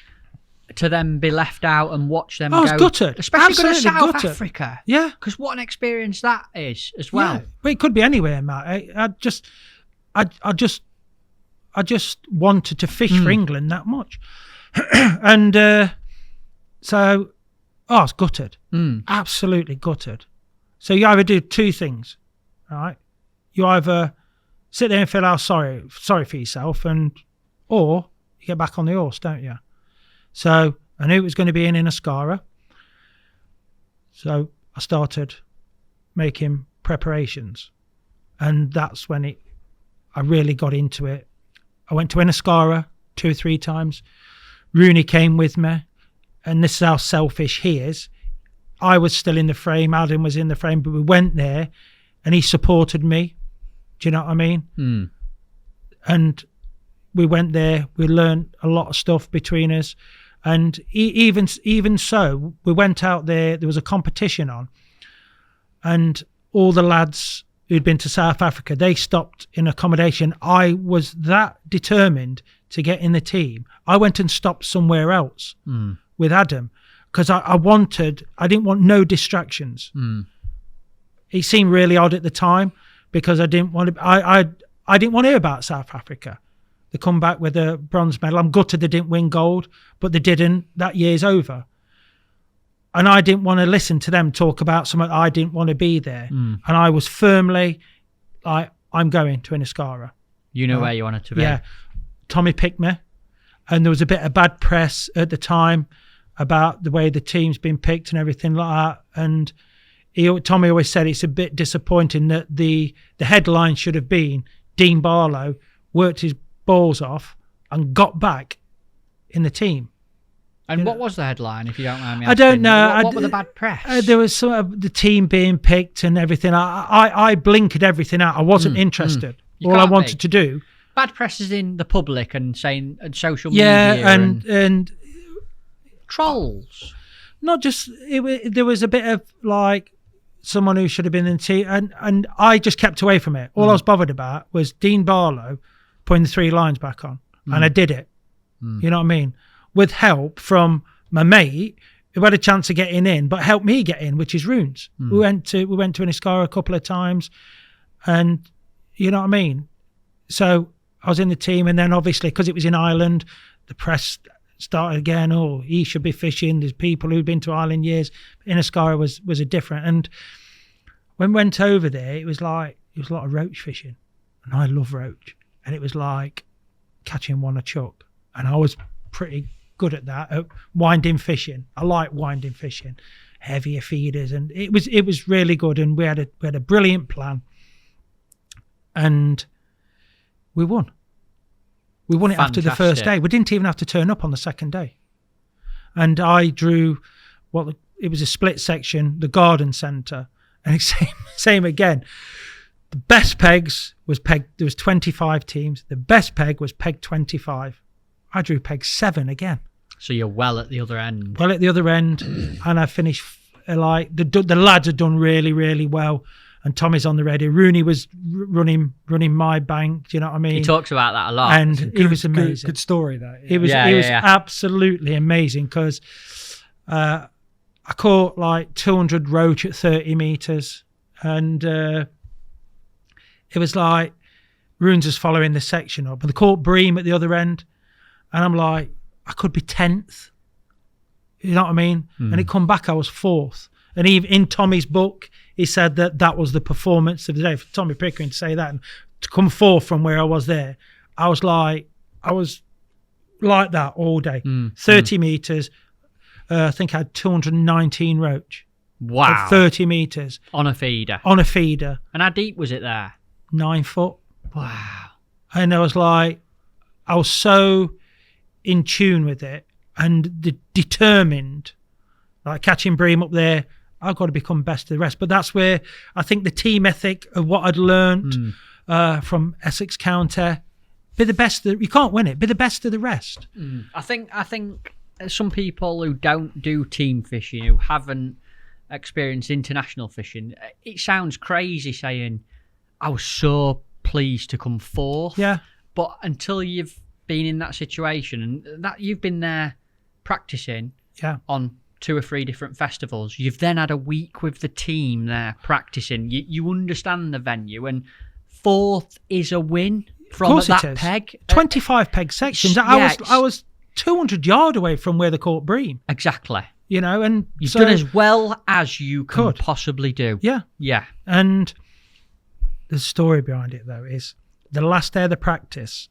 to then be left out and watch them go. I was gutted, especially going to South gutted. Africa. Yeah, because what an experience that is as well. Yeah. Well, it could be anywhere, Matt. I just wanted to fish for England that much, and so I was gutted, absolutely gutted. So you either do two things, right? You either sit there and feel how sorry for yourself, or you get back on the horse, don't you? So I knew it was going to be in Ascara. So I started making preparations, and that's when I really got into it. I went to Ascara 2 or 3 times. Rooney came with me, and this is how selfish he is. I was still in the frame, Adam was in the frame, but we went there and he supported me. Do you know what I mean? And we went there, we learned a lot of stuff between us. And even so, we went out there was a competition on, and all the lads who'd been to South Africa, they stopped in accommodation. I was that determined to get in the team. I went and stopped somewhere else with Adam, because I didn't want no distractions. It seemed really odd at the time, because I didn't want to, I didn't want to hear about South Africa. They come back with a bronze medal. I'm gutted they didn't win gold, but they didn't. That year's over. And I didn't want to listen to them talk about something. I didn't want to be there. And I was firmly like, I'm going to Ascara. You know where you wanted to be. Yeah. Tommy picked me. And there was a bit of bad press at the time about the way the team's been picked and everything like that. And Tommy always said it's a bit disappointing that the headline should have been Dean Barlow worked his balls off and got back in the team. And what was the headline, if you don't mind me asking? I don't know. What were the bad press? There was some of the team being picked and everything. I blinkered everything out. I wasn't interested. All I wanted to do. Bad press is in the public and saying and social media. Yeah, and trolls. Not just there was a bit of like someone who should have been in the team, and I just kept away from it. All I was bothered about was Dean Barlow putting the 3 lines back on, and I did it. You know what I mean? With help from my mate who had a chance of getting in, but helped me get in, which is Runes. We went to Ascara a couple of times, and you know what I mean? So I was in the team, and then obviously because it was in Ireland, the press started again. Oh, he should be fishing. There's people who've been to Ireland years. In Ascara was a different. And when we went over there, it was a lot of roach fishing, and I love roach. And it was like catching one a chuck, and I was pretty good at that, at winding fishing. I like winding fishing, heavier feeders, and it was really good. And we had a brilliant plan, and we won. We won it after the first day. We didn't even have to turn up on the second day. And I drew it was a split section, the garden centre, and it's same again. The best pegs was pegged. There was 25 teams. The best peg was peg 25. I drew peg 7 again. So you're well at the other end. Well at the other end, and I finished like the lads had done really, really well. And Tommy's on the radio. Rooney was running my bank. Do you know what I mean? He talks about that a lot. And it was amazing. Good story that. It was absolutely amazing, because I caught like 200 roach at 30 meters, and it was like Runes was following the section up, and they caught bream at the other end, and I'm like, I could be 10th. You know what I mean? And it come back, I was 4th. And even in Tommy's book, he said that was the performance of the day. For Tommy Pickering to say that and to come 4th from where I was there, I was like that all day. 30 meters. I think I had 219 roach. Wow. 30 meters. On a feeder. And how deep was it there? 9 foot. Wow. And I was so in tune with it and determined, like catching bream up there, I've got to become best of the rest. But that's where I think the team ethic of what I'd learned from Essex County, be the best. You can't win it. Be the best of the rest. I think some people who don't do team fishing, who haven't experienced international fishing, it sounds crazy saying I was so pleased to come fourth. Yeah. But until you've been in that situation and that you've been there practicing on 2 or 3 different festivals, you've then had a week with the team there practicing. You understand the venue, and fourth is a win from that peg. 25 peg sections. I was 200 yard away from where they caught bream. Exactly. And you've done as well as you could possibly do. Yeah. And the story behind it, though, is the last day of the practice,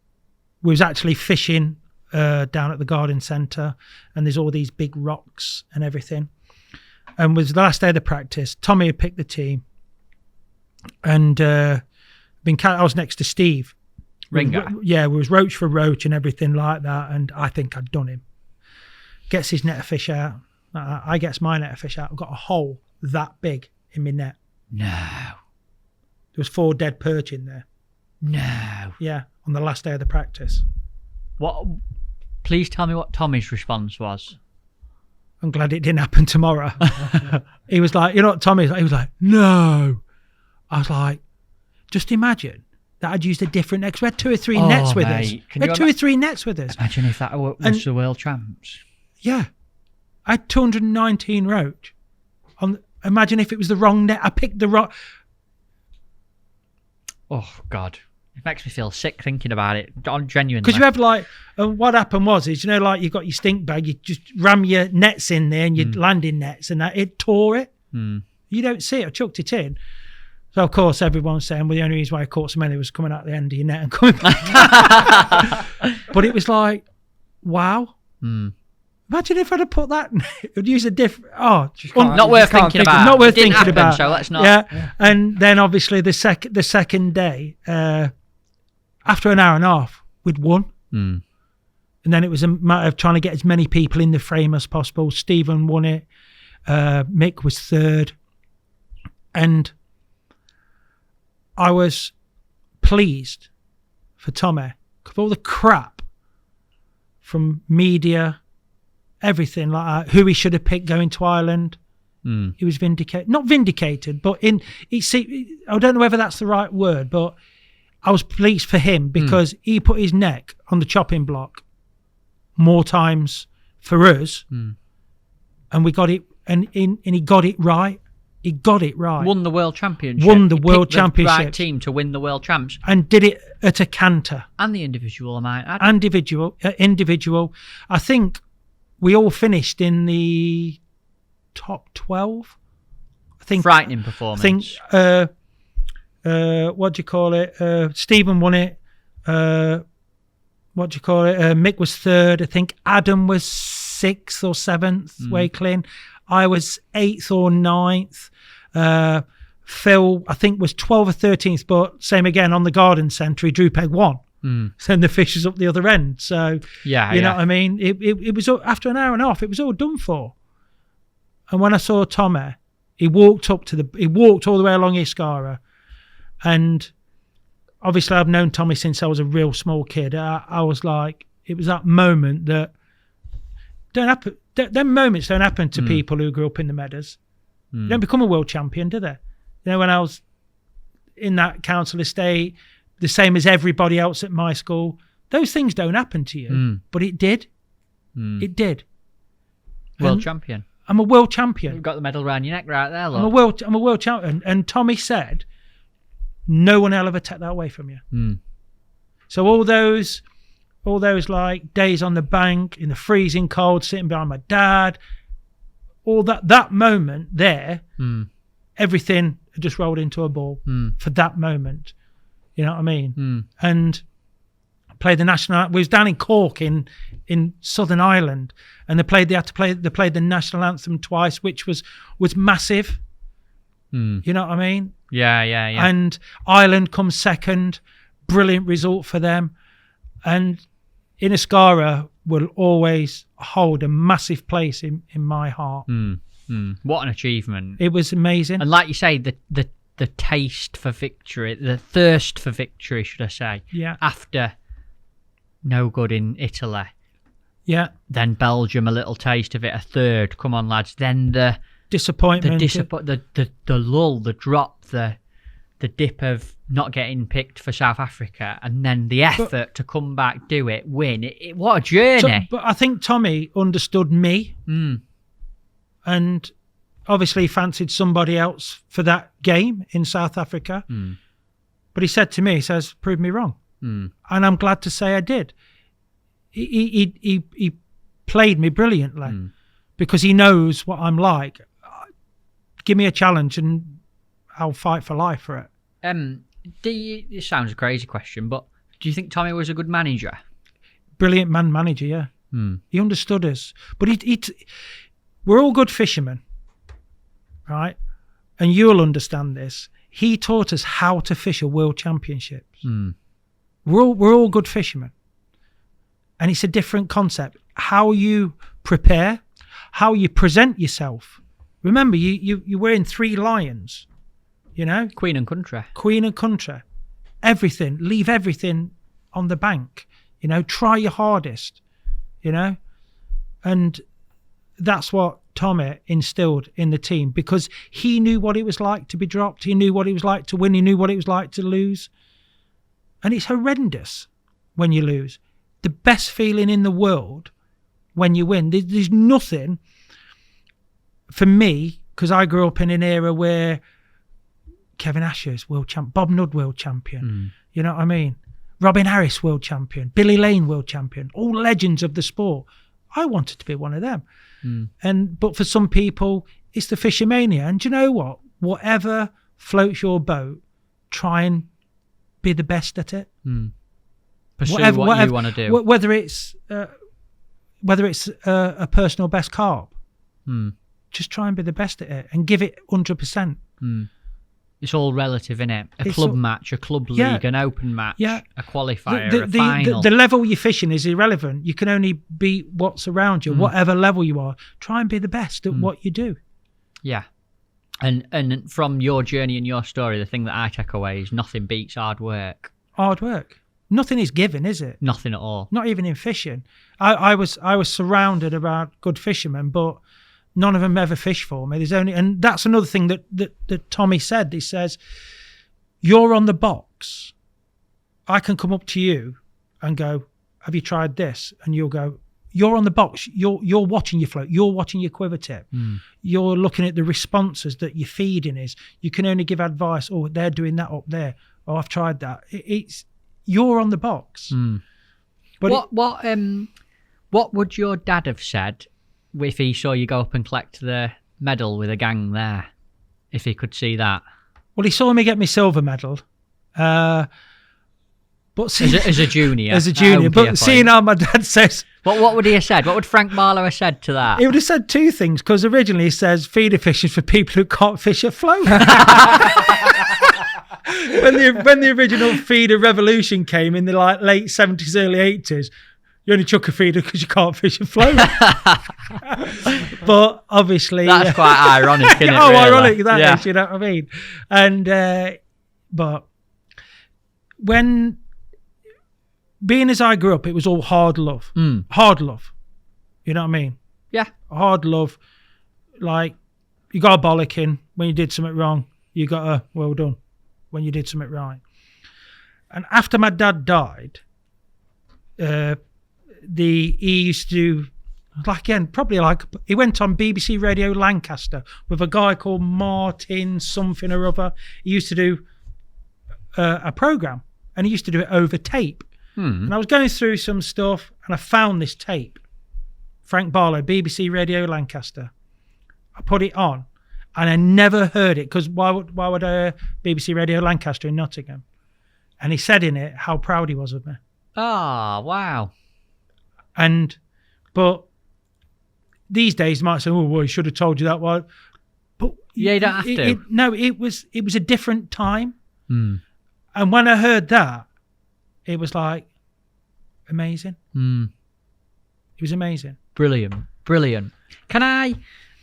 we was actually fishing down at the garden centre, and there's all these big rocks and everything. And was the last day of the practice. Tommy had picked the team, and I was next to Steve. Ringer. Yeah, it was roach for roach and everything like that, and I think I'd done him. Gets his net of fish out. I gets my net of fish out. I've got a hole that big in my net. No. There was 4 dead perch in there. No. Yeah, on the last day of the practice. What? Please tell me what Tommy's response was. I'm glad it didn't happen tomorrow. He was like, you know what Tommy was like? He was like, no. I was like, just imagine that I'd used a different net. We had 2 or 3 nets with us. We had 2 or 3 nets with us. Imagine if that was the world champs. Yeah. I had 219 roach. Imagine if it was the wrong net. I picked the wrong... Oh, God. It makes me feel sick thinking about it. Genuinely. Because you have what happened was, you've got your stink bag, you just ram your nets in there and your landing nets, and that it tore it. You don't see it. I chucked it in. So, of course, everyone's saying, well, the only reason why I caught so many was coming out the end of your net and coming back. But it was like, wow. Imagine if I'd have put that, it would use a different, not worth thinking about. Not worth thinking about. So let's not. Yeah. And then obviously the second day, after an hour and a half, we'd won. And then it was a matter of trying to get as many people in the frame as possible. Stephen won it. Mick was third. And I was pleased for Tommy because all the crap from media, everything like that, who he should have picked going to Ireland, he was vindicated. Not vindicated, but I don't know whether that's the right word, but I was pleased for him because he put his neck on the chopping block more times for us, and we got it, and he got it right. He got it right. Won the world championship. The right team to win the world champs. And did it at a canter. And the individual, I might add. Individual. I think we all finished in the top 12. I think. Frightening performance. I think, what do you call it? Stephen won it. What do you call it? Mick was third. I think Adam was 6th or 7th, Wakeling. I was 8th or 9th. Phil, I think, was 12th or 13th, but same again on the garden centre, he drew peg 1. Send the fishes up the other end. So, you know what I mean? It was, after an hour and a half, it was all done for. And when I saw Tommy, he walked all the way along Iscara. And obviously I've known Tommy since I was a real small kid. I was like, it was that moment that don't happen. Them moments don't happen to people who grew up in the Meadows. They don't become a world champion, do they? You know, when I was in that council estate, the same as everybody else at my school, those things don't happen to you. But it did. It did. World champion. I'm a world champion. You've got the medal around your neck right there, look. I'm a world champion. And Tommy said, no one will ever take that away from you. So all those like days on the bank in the freezing cold, sitting behind my dad, all that moment there, everything just rolled into a ball for that moment. You know what I mean? And played the national. We was down in Cork in Southern Ireland, and they played the national anthem twice, which was massive. You know what I mean? Yeah. And Ireland comes second, brilliant result for them, and Inniscarra will always hold a massive place in my heart. What an achievement! It was amazing. And like you say, the taste for victory, the thirst for victory, should I say? Yeah. After no good in Italy. Yeah. Then Belgium, a little taste of it, a third. Come on, lads. Then the disappointment, the lull, the drop, the dip of not getting picked for South Africa, and then the effort to come back, do it, win. What a journey! But I think Tommy understood me, and obviously fancied somebody else for that game in South Africa. But he said to me, he says, "Prove me wrong," and I'm glad to say I did. He played me brilliantly because he knows what I'm like. Give me a challenge and I'll fight for life for it. This sounds a crazy question, but do you think Tommy was a good manager? Brilliant manager, yeah. He understood us. But we're all good fishermen, right? And you'll understand this. He taught us how to fish a world championships. We're all good fishermen. And it's a different concept. How you prepare, how you present yourself. Remember, you're wearing 3 lions. You know, Queen and country, everything. Leave everything on the bank. You know, try your hardest. You know, and that's what Tommy instilled in the team because he knew what it was like to be dropped. He knew what it was like to win. He knew what it was like to lose. And it's horrendous when you lose. The best feeling in the world when you win. There's nothing for me because I grew up in an era where Kevin Asher's world champion, Bob Nudd world champion, you know what I mean? Robin Harris world champion, Billy Lane world champion, all legends of the sport. I wanted to be one of them. But for some people, it's the Fishermania. And do you know what? Whatever floats your boat, try and be the best at it. Pursue what you want to do. Whether it's a personal best carp, just try and be the best at it and give it 100%. It's all relative, innit? A club match, a club league, an open match, a qualifier, a final. The level you're fishing is irrelevant. You can only beat what's around you, whatever level you are. Try and be the best at what you do. Yeah. And from your journey and your story, the thing that I take away is nothing beats hard work. Hard work. Nothing is given, is it? Nothing at all. Not even in fishing. I was surrounded about good fishermen, but none of them ever fished for me. And that's another thing that Tommy said. He says, "You're on the box. I can come up to you and go, 'Have you tried this?' And you'll go, 'You're on the box. You're watching your float. You're watching your quiver tip. You're looking at the responses that your feeding is. You can only give advice. Oh, they're doing that up there. Oh, I've tried that.' You're on the box." But what would your dad have said if he saw you go up and collect the medal with a gang there? If he could see that. Well, he saw me get my silver medal. But as a junior. As a junior. But seeing how my dad says... What would he have said? What would Frank Barlow have said to that? He would have said 2 things, because originally he says feeder fishing for people who can't fish a float. When the original feeder revolution came in the late 70s, early 80s, you only chuck a feeder because you can't fish a float. But obviously... That's quite ironic, isn't it? Oh, really? ironic that is, you know what I mean? And, but when... Being as I grew up, it was all hard love. Hard love. You know what I mean? Yeah. Hard love. Like, you got a bollocking when you did something wrong. You got a well done when you did something right. And after my dad died, he used to do, he went on BBC Radio Lancaster with a guy called Martin something or other. He used to do a programme, and he used to do it over tape. And I was going through some stuff and I found this tape. Frank Barlow, BBC Radio Lancaster. I put it on and I never heard it, because why would I hear BBC Radio Lancaster in Nottingham? And he said in it how proud he was of me. Oh, wow. But these days you might say, "Oh, well, he should have told you that." Well, but yeah, you don't have to. No, it was a different time. And when I heard that, it was like amazing. It was amazing. Brilliant. Can I,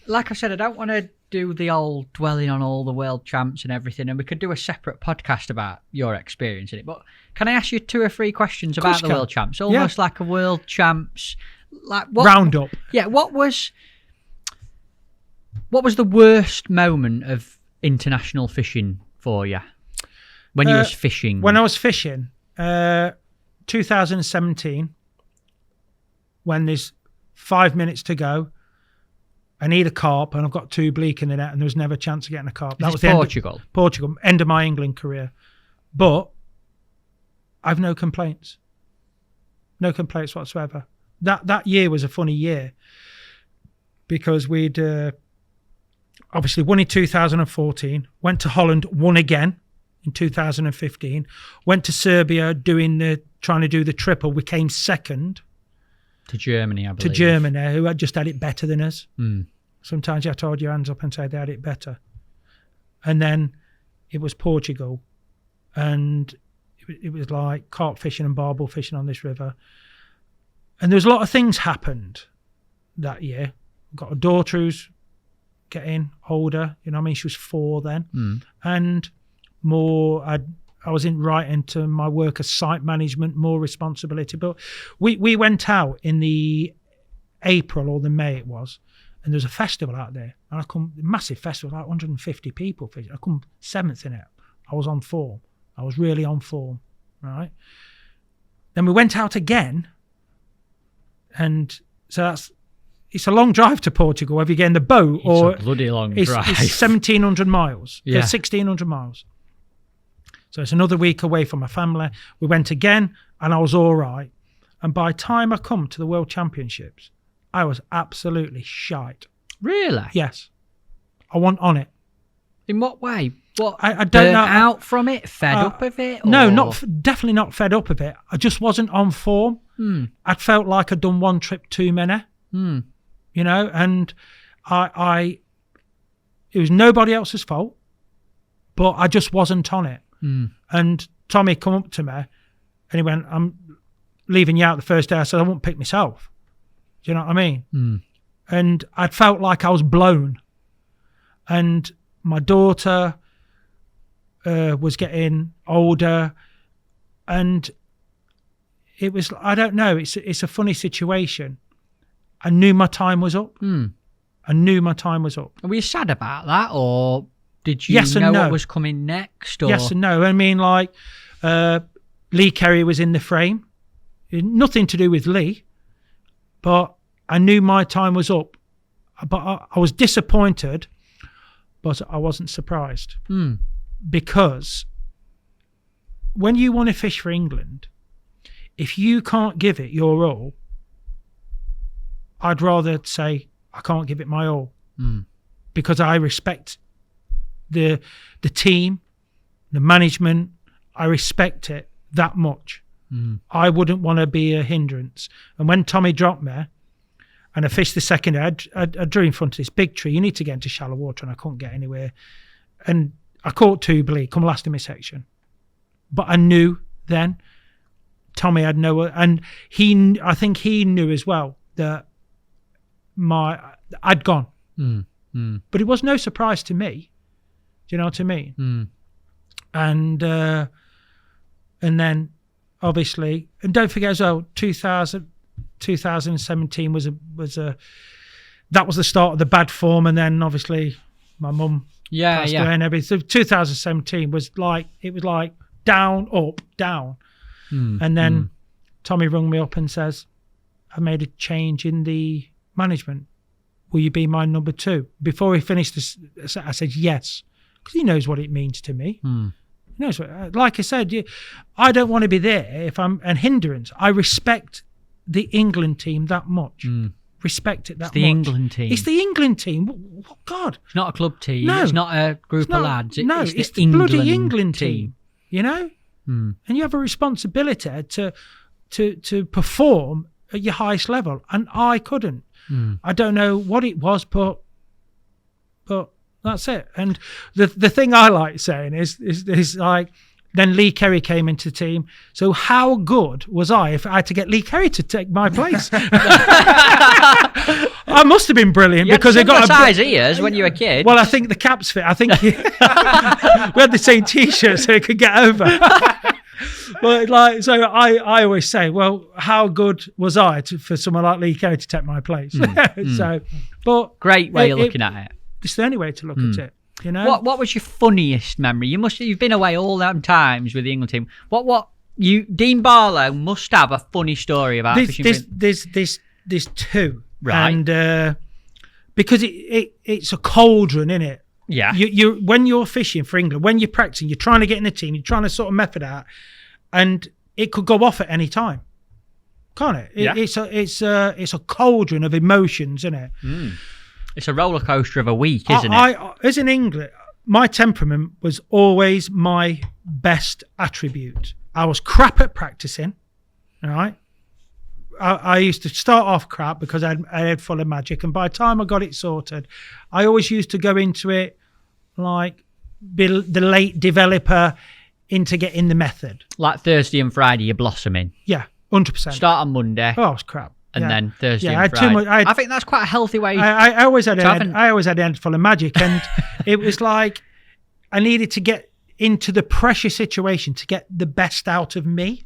like I said, I don't want to do the old dwelling on all the world champs and everything, and we could do a separate podcast about your experience in it. But can I ask you 2 or 3 questions about the world champs? Almost like a world champs, like what, roundup. Yeah. What was What was the worst moment of international fishing for you? When you was fishing? When I was fishing, 2017, when there's 5 minutes to go, I need a carp, and I've got 2 bleak in the net, and there was never a chance of getting a carp. That was Portugal. End of my England career. But I've no complaints. No complaints whatsoever. That year was a funny year because we'd obviously won in 2014, went to Holland, won again in 2015, went to Serbia trying to do the triple. We came second. To Germany, I believe. To Germany, who had just had it better than us. Mm. Sometimes you have to hold your hands up and say they had it better. And then it was Portugal. And it was like carp fishing and barbel fishing on this river. And there's a lot of things happened that year. I've got a daughter who's getting older. You know what I mean? She was 4 then. Mm. And more... I was right into my work as site management, more responsibility. But we went out in the April or the May it was, and there was a festival out there. And massive festival, like 150 people fishing. I come 7th in it. I was on form. I was really on form, right? Then we went out again, and so it's a long drive to Portugal, whether you get in the boat or... It's a bloody long drive. It's 1,700 miles. Yeah. 1,600 miles. So it's another week away from my family. We went again, and I was all right. And by the time I come to the World Championships, I was absolutely shite. Really? Yes. I wasn't on it. In what way? What? I don't know. Out from it? Fed up of it? No, or? Definitely not fed up of it. I just wasn't on form. Mm. I'd felt like I'd done one trip too many. Mm. You know, and it was nobody else's fault, but I just wasn't on it. Mm. And Tommy come up to me and he went, I'm leaving you out the first day. I said, I won't pick myself. Do you know what I mean? Mm. And I'd felt like I was blown. And my daughter was getting older, and it was, I don't know, it's a funny situation. I knew my time was up. Mm. I knew my time was up. Were you sad about that, or did you yes know no. what was coming next? Or? Yes and no. I mean, like, Lee Kerry was in the frame. Nothing to do with Lee, but I knew my time was up. But I was disappointed, but I wasn't surprised. Mm. Because when you want to fish for England, if you can't give it your all, I'd rather say I can't give it my all. Mm. Because I respect the team, the management. I respect it that much. Mm. I wouldn't want to be a hindrance. And when Tommy dropped me and I fished the second day, I drew in front of this big tree. You need to get into shallow water, and I couldn't get anywhere. And I caught 2 bleak, come last in my section. But I knew then Tommy had no, and I think he knew as well that I'd gone. Mm. Mm. But it was no surprise to me. Do you know what I mean? Mm. And then obviously, and don't forget as well, 2017 was that was the start of the bad form, and then obviously my mum passed away and everything. So 2017 was like down, up, down. Mm. And then Tommy rung me up and says, I made a change in the management. Will you be my number 2? Before he finished this, I said yes, because he knows what it means to me. Mm. He knows what, like I said, I don't want to be there if I'm an hindrance. I respect the England team that much. Mm. Respect it that much. It's the England team. It's the England team. God. It's not a club team. No. It's not a group of lads. It's the bloody England team. You know? Mm. And you have a responsibility to perform at your highest level. And I couldn't. Mm. I don't know what it was, but that's it. And the thing I like saying is like, then Lee Kerry came into the team. So how good was I if I had to get Lee Kerry to take my place? I must have been brilliant because they got size ears when you were a kid. Well, I think the caps fit. I think we had the same T-shirt so he could get over. But like, so I always say, well, how good was I for someone like Lee Kerry to take my place? So, but great way of looking at it. It's the only way to look at it. You know. What was your funniest memory? You've been away all them times with the England team. Dean Barlow must have a funny story about fishing. There's two, right? And because it's a cauldron, isn't it? Yeah. You when you're fishing for England, when you're practicing, you're trying to get in the team, you're trying to sort of method out, and it could go off at any time, can't it? Yeah. It's a cauldron of emotions, isn't it? It's a roller coaster of a week, isn't it? As in England, my temperament was always my best attribute. I was crap at practicing, all right? I used to start off crap because I had head full of magic, and by the time I got it sorted, I always used to go into it like be the late developer into getting the method. Like Thursday and Friday, you're blossoming. Yeah, 100%. Start on Monday. Oh, it's crap. And then Thursday I and had Friday. too much. I think that's quite a healthy way. I always had a head full of magic, and it was like I needed to get into the pressure situation to get the best out of me.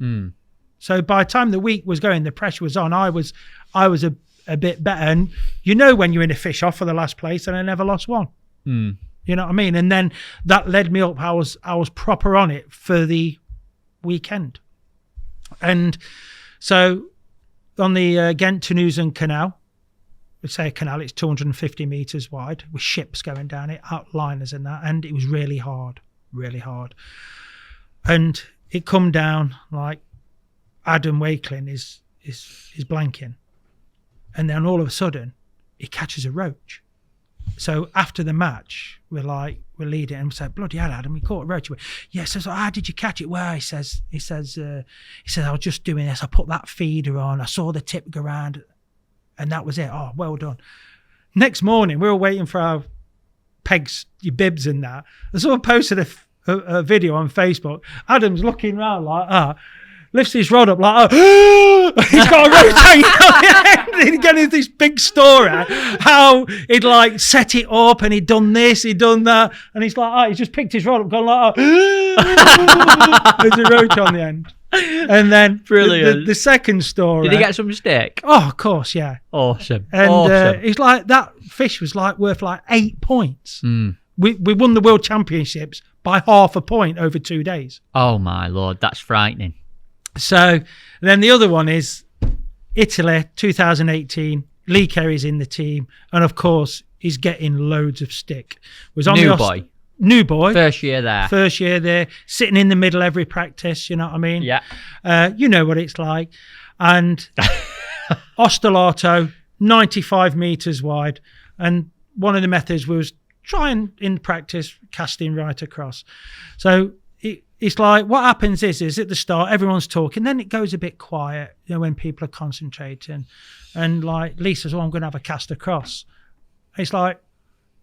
So by the time the week was going, the pressure was on. I was a bit better, and you know when you're in a fish off for the last place, and I never lost one. You know what I mean? And then that led me up. I was proper on it for the weekend, and so on the Ghent-Terneuzen Canal, we say a canal, it's 250 meters wide with ships going down it, outliners and that, and it was really hard, and it come down like Adam Wakeling is blanking, and then all of a sudden he catches a roach. So after the match, we're leading, and we say, "Bloody hell, Adam, you caught a roach." Yeah, says, "How did you catch it?" Well, he says, "I was just doing this. I put that feeder on. I saw the tip go around, and that was it. Oh, well done." Next morning, we were waiting for our pegs, your bibs, and that. I saw posted a video on Facebook. Adam's looking around like that. Lifts his rod up like, oh, he's got a roach hanging on the end. He'd get into this big story how he'd like set it up and he'd done this, he'd done that, and he's like, he's just picked his rod up, gone like, there's a roach on the end. And then brilliant. The second story. Did he get some stick? Oh, of course, yeah. Awesome. And he's like, that fish was like worth like 8 points. We won the World Championships by 0.5 point over 2 days. Oh my Lord, that's frightening. So then the other one is Italy 2018. Lee Carey's in the team, and of course he's getting loads of stick. Was on new boy, first year there, sitting in the middle every practice. You know what I mean? Yeah. You know what it's like. And Ostolato, 95 meters wide, and one of the methods was trying in practice casting right across. So it's like, what happens is at the start, everyone's talking, then it goes a bit quiet, you know, when people are concentrating. And like Lee says, I'm going to have a cast across. It's like,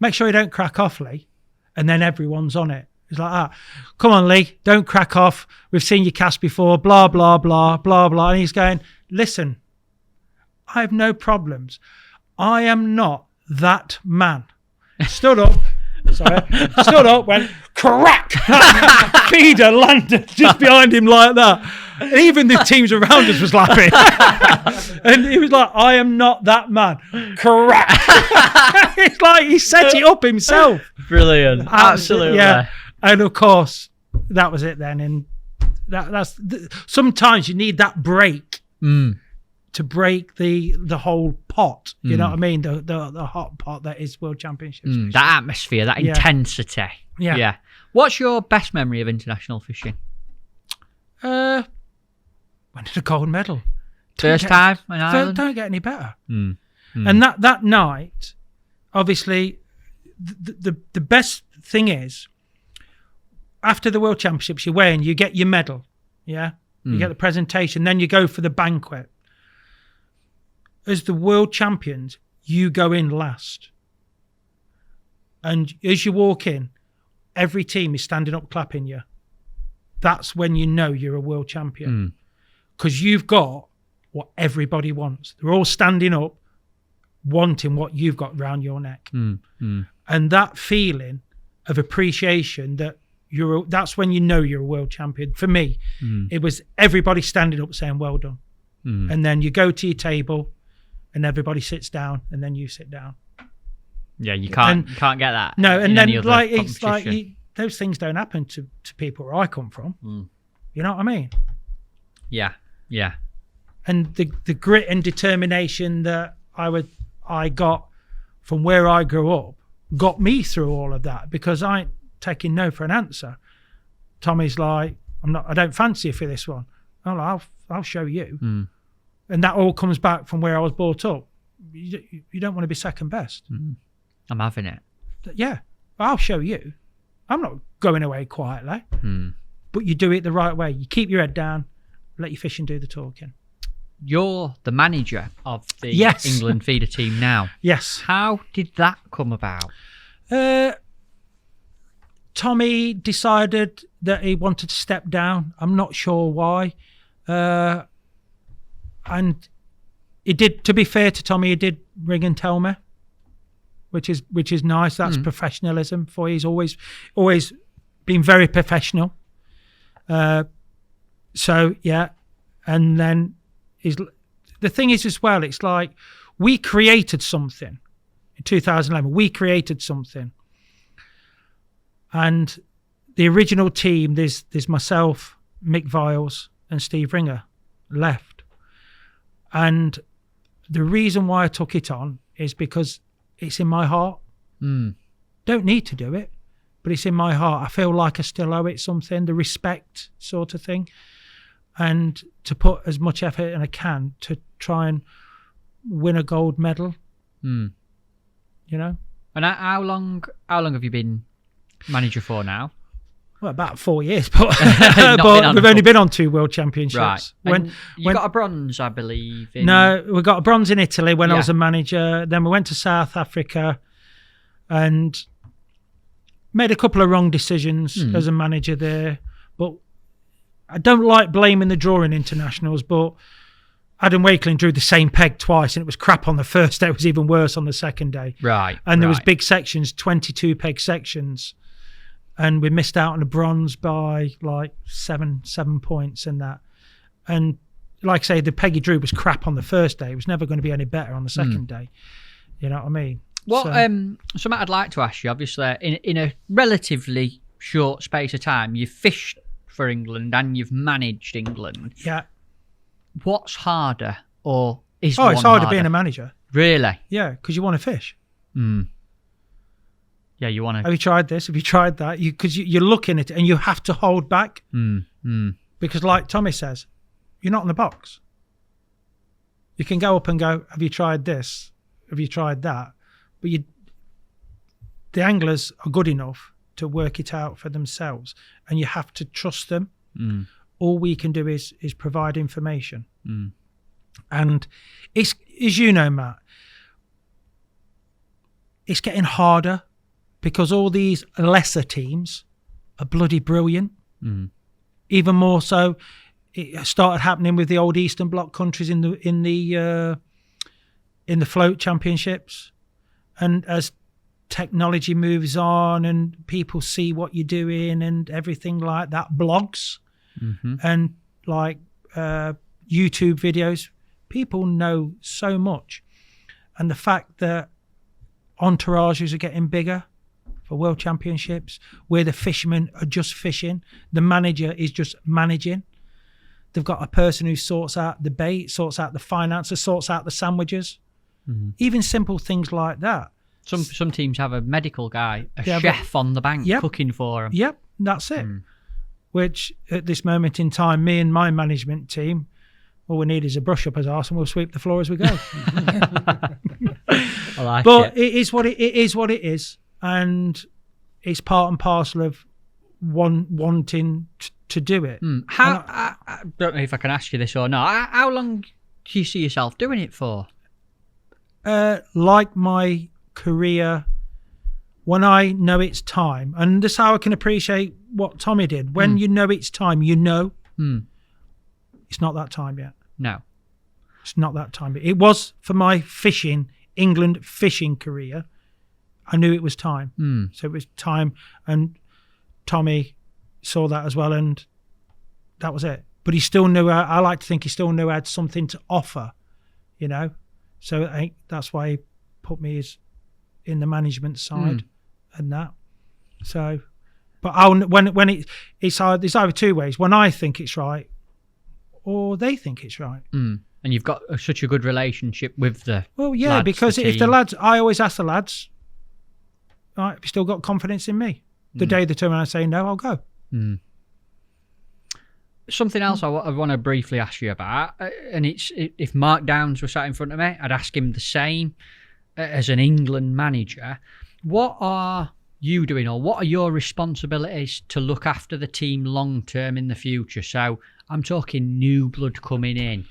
make sure you don't crack off, Lee. And then everyone's on it. It's like, come on, Lee, don't crack off. We've seen you cast before, blah, blah, blah, blah, blah. And he's going, listen, I have no problems. I am not that man. Stood up, went crack. Feeder landed just behind him like that. And even the teams around us was laughing. And he was like, I am not that man. Crack. It's like he set it up himself. Brilliant. Absolutely. Yeah. And of course, that was it then. And sometimes you need that break. To break the whole pot, you know what I mean? The hot pot that is World Championships. That atmosphere, that intensity. Yeah. What's your best memory of international fishing? Winning a gold medal. First time in Ireland? Don't get any better. And that night, obviously, the best thing is, after the World Championships, you weigh and you get your medal. Yeah? You get the presentation, then you go for the banquet. As the world champions, you go in last. And as you walk in, every team is standing up clapping you. That's when you know you're a world champion. Because you've got what everybody wants. They're all standing up, wanting what you've got round your neck. And that feeling of appreciation that's when you know you're a world champion. For me, it was everybody standing up saying, well done. And then you go to your table, and everybody sits down, and then you sit down. Yeah, you can't get that. No, and then like it's like competition. those things don't happen to people where I come from. You know what I mean? Yeah. And the grit and determination that I got from where I grew up got me through all of that, because I ain't taking no for an answer. Tommy's like, I don't fancy you for this one. I'll show you. And that all comes back from where I was brought up. You don't want to be second best. I'm having it. Yeah, I'll show you. I'm not going away quietly. But you do it the right way. You keep your head down, let your fishing do the talking. You're the manager of the England feeder team now. Yes. How did that come about? Tommy decided that he wanted to step down. I'm not sure why. And he did, to be fair to Tommy, he did ring and tell me, which is nice. That's professionalism for you. He's always been very professional. So yeah, and then the thing is as well, it's like we created something in 2011. We created something, and the original team, there's myself, Mick Viles, and Steve Ringer left, and the reason why I took it on is because it's in my heart. Don't need to do it, but it's in my heart. I feel like I still owe it something, the respect sort of thing, and to put as much effort as I can to try and win a gold medal. You know. And how long have you been manager for now? Well, about 4 years, but, but we've only been on 2 world championships. Right. You got a bronze, I believe. No, we got a bronze in Italy when I was a manager. Then we went to South Africa and made a couple of wrong decisions as a manager there. But I don't like blaming the drawing internationals, but Adam Wakeling drew the same peg twice, and it was crap on the first day. It was even worse on the second day. Right. And there was big sections, 22 peg sections. And we missed out on a bronze by like seven points in that. And like I say, the peg he drew was crap on the first day. It was never going to be any better on the second day. You know what I mean? Well, something I'd like to ask you, obviously, in a relatively short space of time, you've fished for England and you've managed England. Yeah. What's harder, or is one harder? It's harder being a manager. Really? Yeah, because you want to fish. Yeah, you want to. Have you tried this? Have you tried that? Because you're looking at it and you have to hold back. Because like Tommy says, you're not in the box. You can go up and go, have you tried this? Have you tried that? But the anglers are good enough to work it out for themselves, and you have to trust them. All we can do is provide information. And it's, as you know, Matt, it's getting harder because all these lesser teams are bloody brilliant. Even more so, it started happening with the old Eastern Bloc countries in the float championships. And as technology moves on and people see what you're doing and everything like that, blogs and like YouTube videos, people know so much. And the fact that entourages are getting bigger for world championships, where the fishermen are just fishing, the manager is just managing. They've got a person who sorts out the bait, sorts out the finances, sorts out the sandwiches. Even simple things like that. Some teams have a medical guy, chef on the bank cooking for them. Yep, that's it. Which at this moment in time, me and my management team, all we need is a brush up his arse and we'll sweep the floor as we go. But it is what it is, and it's part and parcel of wanting to do it. I don't know if I can ask you this or not. How long do you see yourself doing it for? Like my career, when I know it's time, and this is how I can appreciate what Tommy did. When you know it's time, you know. It's not that time yet. No, it's not that time. It was for my England fishing career. I knew it was time. So it was time, and Tommy saw that as well, and that was it. But he still knew, I like to think he still knew I had something to offer, you know. So I think that's why he put me in the management side and that. So, but when it's either two ways. When I think it's right, or they think it's right. And you've got such a good relationship with the lads, because if the lads, I always ask the lads, right, have you still got confidence in me? The day they turn around and say no, I'll go. Something else I want to briefly ask you about, and it's if Mark Downs was sat in front of me, I'd ask him the same as an England manager. What are you doing, or what are your responsibilities to look after the team long term in the future? So I'm talking new blood coming in,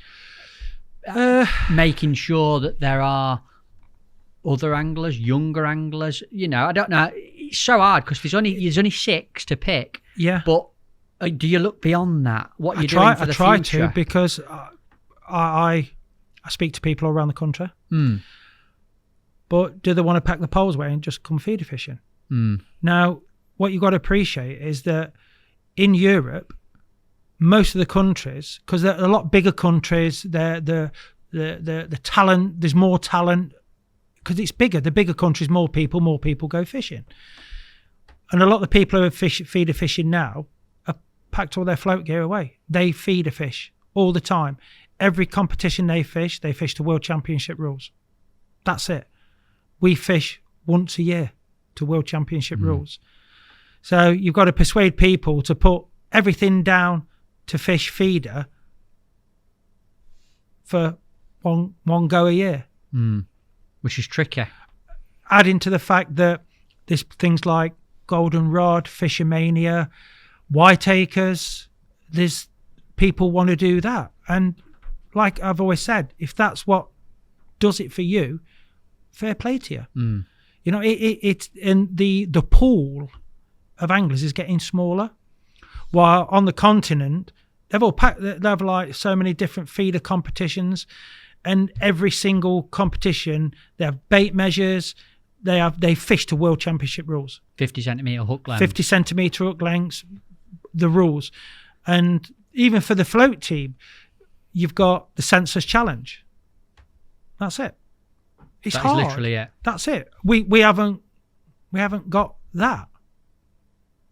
making sure that there are other anglers, younger anglers. You know, I don't know. It's so hard because there's only 6 to pick. Yeah, but do you look beyond that? What are you doing for the future? I try to, because I speak to people all around the country. But do they want to pack the poles away and just come feeder fishing? Now, what you've got to appreciate is that in Europe, most of the countries, because they're a lot bigger countries, the talent, there's more talent, because it's bigger. The bigger countries, more people go fishing. And a lot of the people who are feeder fishing now packed all their float gear away. They feeder fish all the time. Every competition they fish to World Championship rules. That's it. We fish once a year to World Championship rules. So you've got to persuade people to put everything down to fish feeder for one go a year. Which is tricky. Adding to the fact that there's things like goldenrod, fishermania, whiteacres, there's people want to do that. And like I've always said, if that's what does it for you, fair play to you. You know, it's in the pool of anglers is getting smaller, while on the continent they've like so many different feeder competitions, and every single competition they have bait measures. They fish to World Championship rules. 50 centimetre hook length. 50 centimetre hook lengths, the rules. And even for the float team, you've got the Census Challenge. That's it. It's hard. That is literally it. That's it. We haven't got that.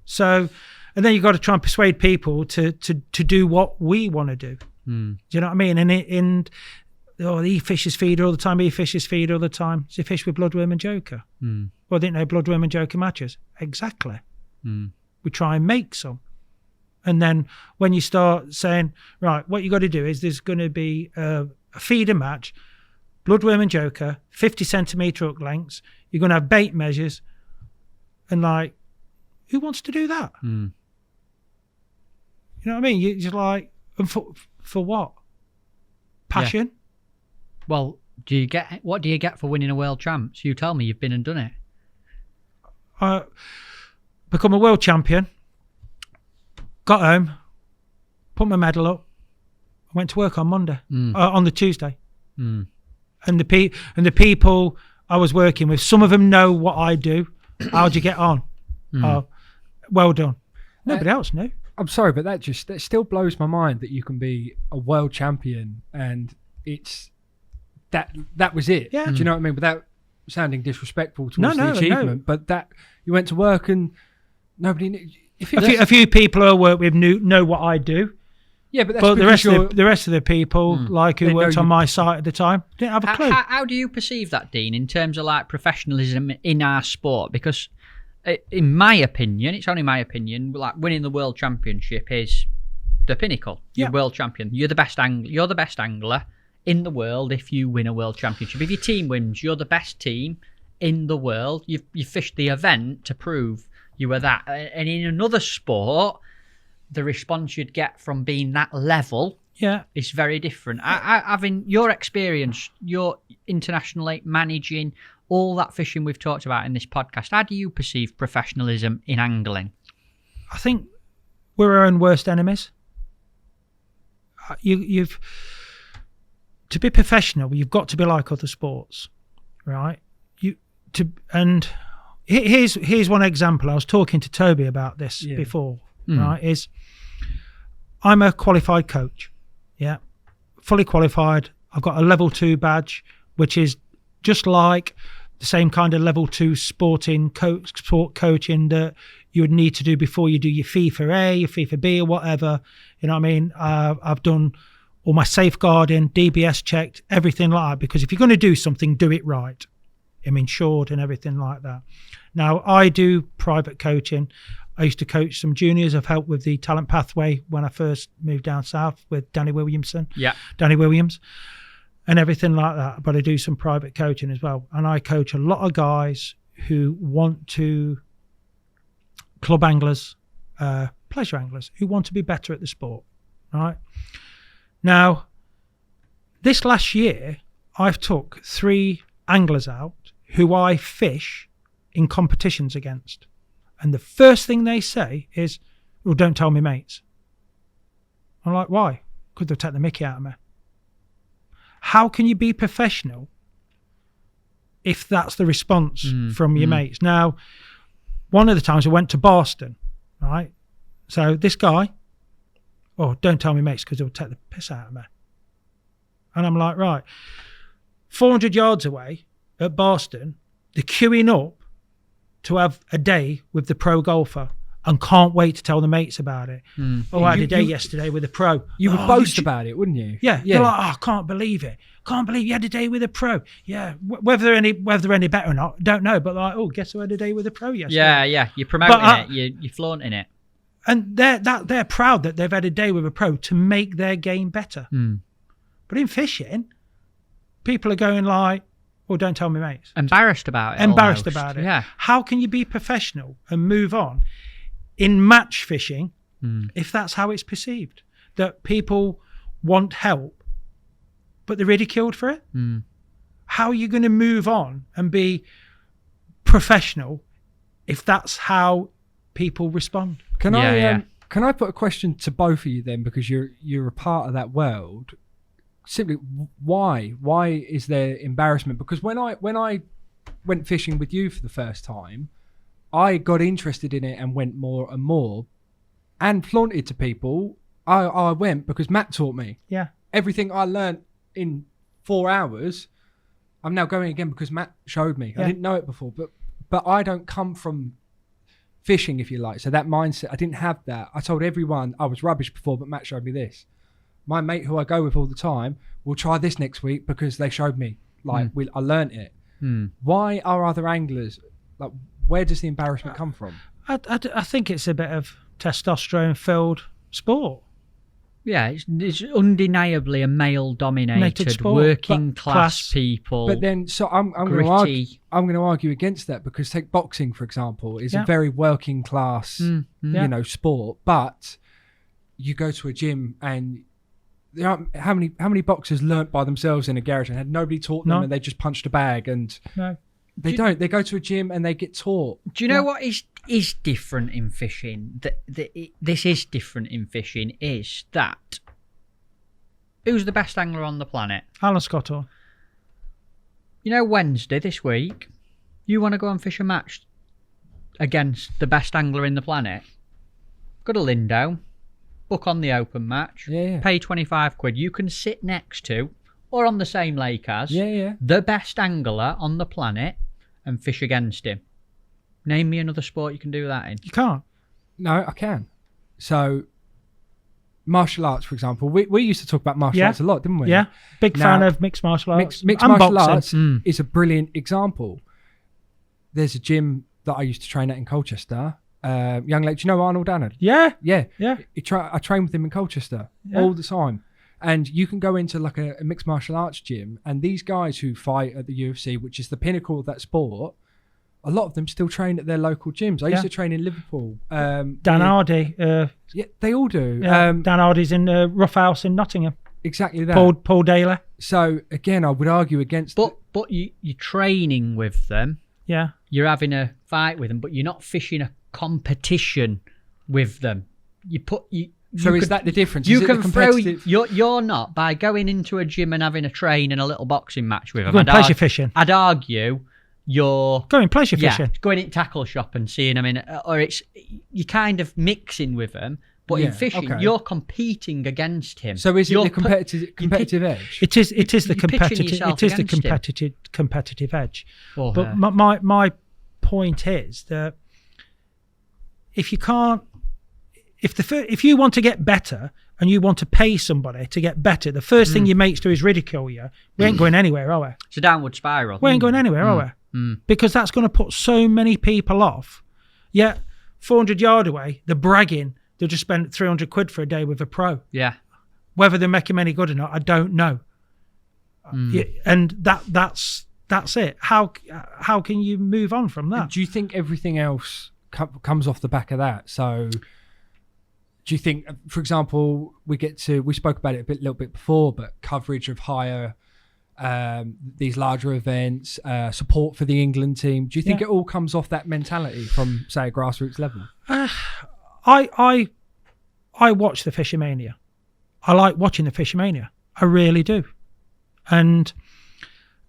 So, and then you've got to try and persuade people to do what we want to do. Do you know what I mean? And he fishes feeder all the time. He fishes feeder all the time. Does he fish with bloodworm and joker? Well, I didn't know bloodworm and joker matches. Exactly. We try and make some. And then when you start saying, right, what you got to do is there's going to be a feeder match, bloodworm and joker, 50 centimetre hook lengths. You're going to have bait measures. And like, who wants to do that? You know what I mean? You're just like, and for what? Passion? Yeah. Well, what do you get for winning a world champs? You tell me, you've been and done it. Become a world champion. Got home, put my medal up. I went to work on Monday, on the Tuesday. And the people I was working with, some of them know what I do. How'd you get on? Oh, well done. Nobody else knew. I'm sorry, but that still blows my mind that you can be a world champion and it's that was it. Yeah. Do you know what I mean? Without sounding disrespectful towards the achievement, but that you went to work and nobody knew. A few people I work with know what I do. Yeah, but the rest of the people who worked on my site at the time didn't have a clue. How do you perceive that, Dean, in terms of like professionalism in our sport? Because in my opinion, it's only my opinion, like winning the world championship is the pinnacle. You're world champion. You're the best angler. You're the best angler in the world if you win a world championship. If your team wins, you're the best team in the world. You fished the event to prove you were that. And in another sport, the response you'd get from being that level is very different. Having your experience, you're internationally managing all that fishing we've talked about in this podcast, how do you perceive professionalism in angling? I think we're our own worst enemies. You've to be professional, you've got to be like other sports, right? And here's one example. I was talking to Toby about this before, right? Is I'm a qualified coach, fully qualified. I've got a level 2 badge, which is just like the same kind of level 2 sport coaching that you would need to do before you do your FIFA A, your FIFA B, or whatever. You know what I mean? I've done all my safeguarding, DBS checked, everything like that, because if you're going to do something, do it right. I'm insured and everything like that. Now, I do private coaching. I used to coach some juniors. I've helped with the talent pathway when I first moved down south with Danny Williams, and everything like that. But I do some private coaching as well. And I coach a lot of guys who want to, club anglers, pleasure anglers, who want to be better at the sport, right? Now, this last year, I've took 3 anglers out who I fish in competitions against. And the first thing they say is, well, don't tell me mates. I'm like, why? Because they'll take the mickey out of me. How can you be professional if that's the response from your mates? Now, one of the times I went to Boston, right? So this guy, don't tell me mates because they'll take the piss out of me. And I'm like, right, 400 yards away at Boston, they're queuing up to have a day with the pro golfer and can't wait to tell the mates about it. I had a day yesterday with a pro. You would boast about it, wouldn't you? Yeah. They're like, I can't believe it. Can't believe you had a day with a pro. Yeah. Whether they're any better or not, don't know. But like, guess who had a day with a pro yesterday? Yeah. You're promoting it. You're flaunting it. And they're proud that they've had a day with a pro to make their game better. But in fishing, people are going like, don't tell me mates. Embarrassed about it. Yeah. How can you be professional and move on in match fishing if that's how it's perceived? That people want help, but they're ridiculed for it? How are you going to move on and be professional if that's how people respond? Can I put a question to both of you then, because you're a part of that world? Simply, why is there embarrassment? Because when I went fishing with you for the first time, I got interested in it and went more and more, and flaunted to people. I went because Matt taught me. Yeah. Everything I learned in 4 hours, I'm now going again because Matt showed me. Yeah. I didn't know it before, but I don't come from fishing, if you like. So that mindset, I didn't have that. I told everyone I was rubbish before, but Matt showed me this. My mate who I go with all the time will try this next week because they showed me. Like, I learnt it. Why are other anglers, like, where does the embarrassment come from? I think it's a bit of testosterone-filled sport. Yeah, it's undeniably a male-dominated working class people. But then, so I'm going to argue against that, because take boxing, for example, is a very working class, sport. But you go to a gym and there aren't, how many boxers learnt by themselves in a garage and had nobody taught them, and they just punched a bag, and they don't. They go to a gym and they get taught. Do you know what is different in fishing? This is different in fishing. Is that who's the best angler on the planet? Alan Scotto. You know, Wednesday this week, you want to go and fish a match against the best angler in the planet? Go to Lindow. Book on the open match, pay 25 quid. You can sit next to, or on the same lake as, the best angler on the planet and fish against him. Name me another sport you can do that in. You can't. No, I can. So, martial arts, for example. We used to talk about martial arts a lot, didn't we? Yeah, big fan of mixed martial arts. Mixed martial arts is a brilliant example. There's a gym that I used to train at in Colchester. Young lady, do you know Arnold Annard? Yeah. I train with him in Colchester all the time, and you can go into like a mixed martial arts gym, and these guys who fight at the UFC, which is the pinnacle of that sport, a lot of them still train at their local gyms. I used to train in Liverpool. Dan Hardy. They all do. Dan Hardy's in Rough House in Nottingham. Exactly that. Paul Daly. So again, I would argue against. But you're training with them. Yeah. You're having a fight with them, but you're not fishing a competition with them. Is that the difference? You can throw. You're not, by going into a gym and having a train and a little boxing match with them. Going pleasure fishing. I'd argue you're going pleasure fishing. Going into tackle shop and seeing them in, or you're kind of mixing with them, But in fishing, you're competing against him. So is it the competitive edge? It is the competitive edge. But my point is that if you want to get better and you want to pay somebody to get better, the first thing your mates do is ridicule you. We ain't going anywhere, are we? It's a downward spiral. We ain't going anywhere, are we? Because that's going to put so many people off. Yet 400 yards away, they're bragging they'll just spend 300 quid for a day with a pro. Yeah. Whether they make him any good or not, I don't know. And that's it. How can you move on from that? And do you think everything else comes off the back of that? So do you think, for example, we spoke about it a little bit before, but coverage of higher, these larger events, support for the England team. Do you think it all comes off that mentality from, say, a grassroots level? I watch the Fishermania. I like watching the Fishermania. I really do. And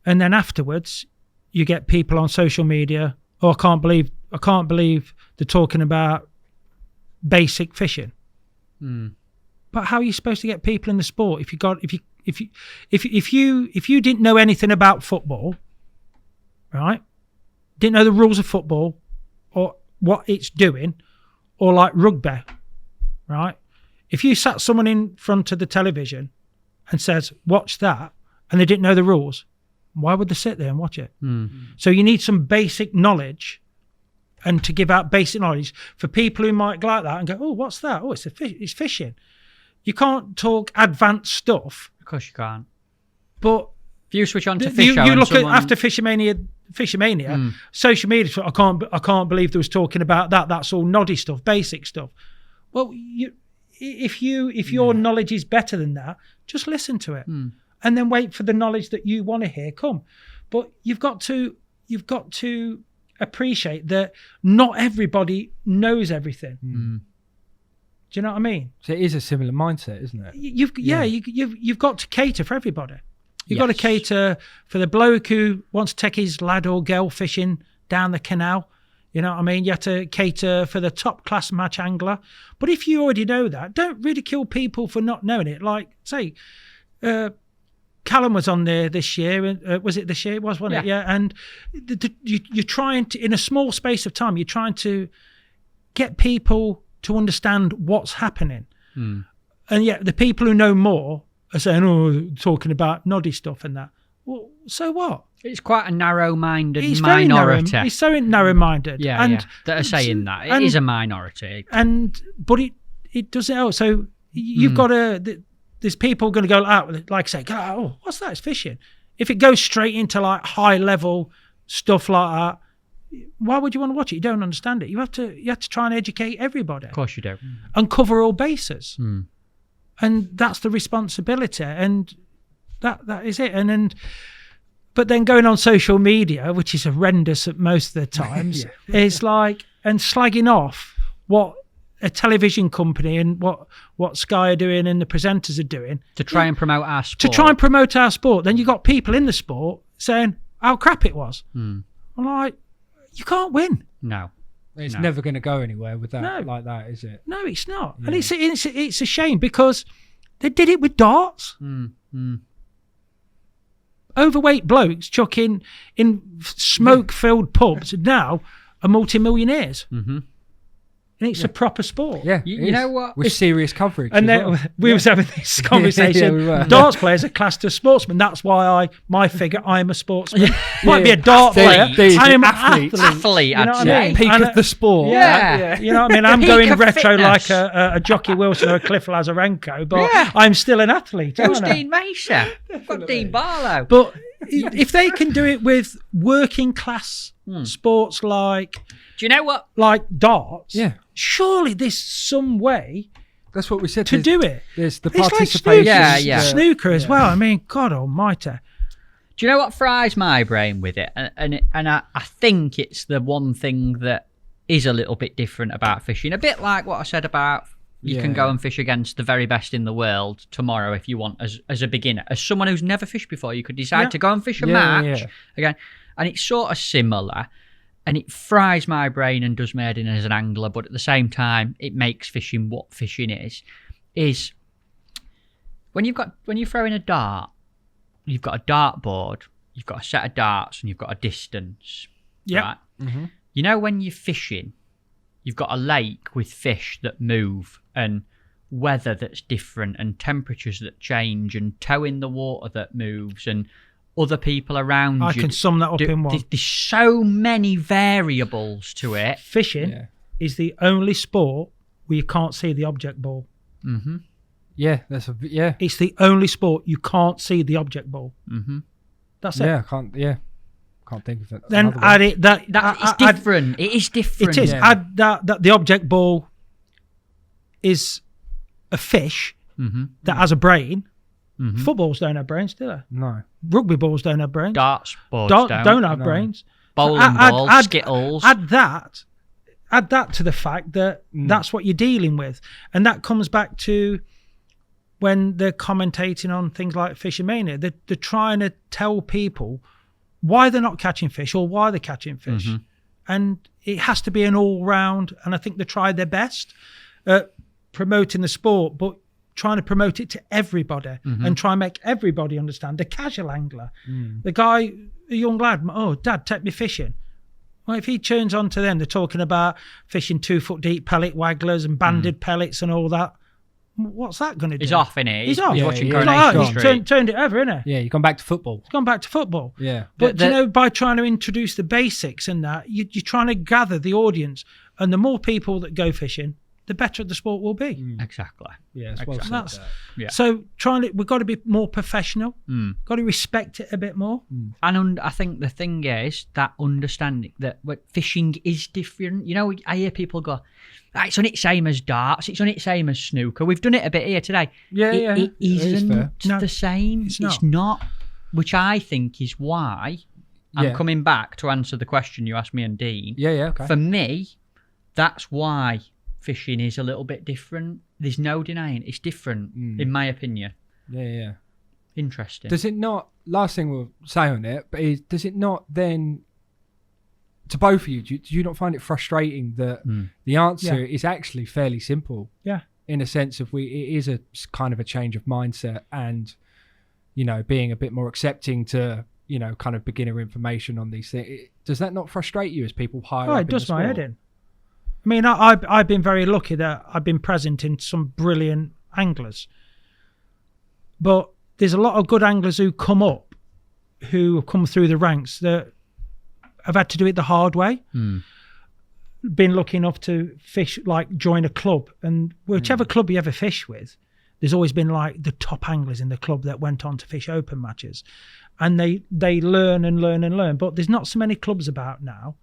then afterwards, you get people on social media. Oh, I can't believe they're talking about basic fishing. But how are you supposed to get people in the sport if you didn't know anything about football, right? Didn't know the rules of football or what it's doing, or like rugby, right? If you sat someone in front of the television and says, watch that, and they didn't know the rules, why would they sit there and watch it? So you need some basic knowledge, and to give out basic knowledge for people who might like that and go, oh, what's that? Oh, it's fishing. You can't talk advanced stuff. Of course you can't. But if you switch on to Fish you look at after Fishermania, social media. I can't believe they was talking about that. That's all noddy stuff, basic stuff. Well, if your knowledge is better than that, just listen to it, and then wait for the knowledge that you want to hear come. But you've got to appreciate that not everybody knows everything. Do you know what I mean? So it is a similar mindset, isn't it? You've got to cater for everybody. You've got to cater for the bloke who wants to take his lad or girl fishing down the canal. You know what I mean? You have to cater for the top class match angler. But if you already know that, don't ridicule people for not knowing it. Like, say, Callum was on there this year. Was it this year? It was, wasn't it? Yeah. And you're trying to, in a small space of time, you're trying to get people to understand what's happening. And yet the people who know more are saying, talking about noddy stuff and that. Well, so what? It's quite a narrow-minded minority. He's so narrow-minded. That are saying that. It is a minority. But it doesn't help. So you've got to... There's people going to go out, like say, oh, what's that? It's fishing. If it goes straight into like high-level stuff like that, why would you want to watch it? You don't understand it. You have to try and educate everybody. Of course you do. And cover all bases. And that's the responsibility. And that is it. But then going on social media, which is horrendous at most of the times, is like, and slagging off what a television company and what Sky are doing and the presenters are doing. To try and promote our sport. To try and promote our sport. Then you got people in the sport saying how crap it was. I'm like, you can't win. No. It's never going to go anywhere with that like that, is it? No, it's not. Yeah. And it's a shame because they did it with darts. Overweight blokes chucking in smoke-filled pubs now are multi-millionaires. And it's a proper sport. Yeah, you know what? With serious coverage. And then we was having this conversation. Darts players are classed as sportsmen. That's why my figure, I'm a sportsman. Might be a dart player. I am an athlete. You know what I mean? Peak of the sport. Yeah. You know what I mean? I'm going retro like a Jockey Wilson or a Cliff Lazarenko, but I'm still an athlete. Who's Dean Macer? Got Dean Barlow. But if they can do it with working class sports like... Do you know what? Like darts. Yeah. Surely there's some way. That's what we said. To do it. There's the participation. Like snooker as well. I mean, God almighty. Do you know what fries my brain with it? And I think it's the one thing that is a little bit different about fishing. A bit like what I said about you can go and fish against the very best in the world tomorrow if you want as a beginner. As someone who's never fished before, you could decide to go and fish a match again. And it's sort of similar. and it fries my brain and does me head in as an angler, but at the same time, it makes fishing what fishing is when you're throwing a dart, you've got a dart board, you've got a set of darts, and you've got a distance. Yeah. Right? Mm-hmm. You know, when you're fishing, you've got a lake with fish that move and weather that's different and temperatures that change and tow in the water that moves and other people around you. I can sum that up in one. There's so many variables to it. Fishing is the only sport where you can't see the object ball. Mm-hmm. Yeah, It's the only sport you can't see the object ball. Mm-hmm. That's it. Yeah, can't think of it. Then add it it's different. It is different. It is. Yeah. Add that the object ball is a fish that has a brain. Mm-hmm. Footballs don't have brains, do they? No. Rugby balls don't have brains. Darts boards don't have brains. Bowling balls, skittles. Add that to the fact that that's what you're dealing with, and that comes back to when they're commentating on things like Fishermania. They're trying to tell people why they're not catching fish or why they're catching fish, and it has to be an all-round. And I think they tried their best at promoting the sport, but trying to promote it to everybody and try and make everybody understand. The casual angler, the guy, a young lad, oh, Dad, take me fishing. Well, if he turns on to them, they're talking about fishing 2 foot deep pellet wagglers and banded pellets and all that. What's that going to do? He's off, innit? He's off. He's watching He's Coronation like, Street. he's turned it over, innit? Yeah, you gone back to football. It's gone back to football. Yeah. But, by trying to introduce the basics and that, you're trying to gather the audience. And the more people that go fishing, the better the sport will be. Exactly. Yeah, it's well said. Yeah. So we've got to be more professional. Got to respect it a bit more. And I think the thing is that understanding that fishing is different. You know, I hear people go, it's on its same as darts, it's on its same as snooker. We've done it a bit here today. It isn't the same. It's not. Which I think is why I'm coming back to answer the question you asked me and Dean. Yeah, okay. For me, that's why fishing is a little bit different. There's no denying it's different, in my opinion. Yeah. Interesting. Does it not, last thing we'll say on it, but does it not then, to both of you, do you not find it frustrating that the answer is actually fairly simple? Yeah. In a sense of it is a kind of a change of mindset and, you know, being a bit more accepting to, you know, kind of beginner information on these things. Does that not frustrate you as people hire? It does my head in. I mean, I've been very lucky that I've been present in some brilliant anglers. But there's a lot of good anglers who come up, who have come through the ranks that have had to do it the hard way. Been lucky enough to fish, like join a club. And whichever club you ever fish with, there's always been like the top anglers in the club that went on to fish open matches. And they learn and learn and learn. But there's not so many clubs about now.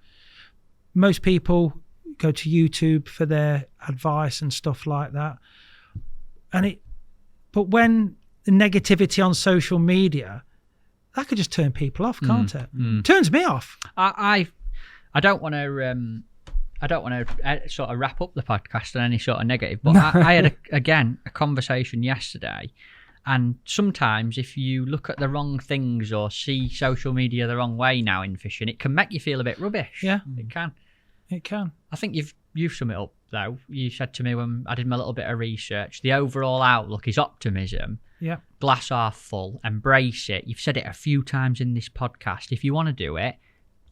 Most people go to YouTube for their advice and stuff like that. But when the negativity on social media, that could just turn people off, can't it? Turns me off. I don't want to sort of wrap up the podcast on any sort of negative, but I had a conversation yesterday, and sometimes if you look at the wrong things or see social media the wrong way now in fishing, it can make you feel a bit rubbish. Yeah, it can. It can. I think you've summed it up though. You said to me when I did my little bit of research, the overall outlook is optimism. Yeah. Glass half full. Embrace it. You've said it a few times in this podcast. If you want to do it,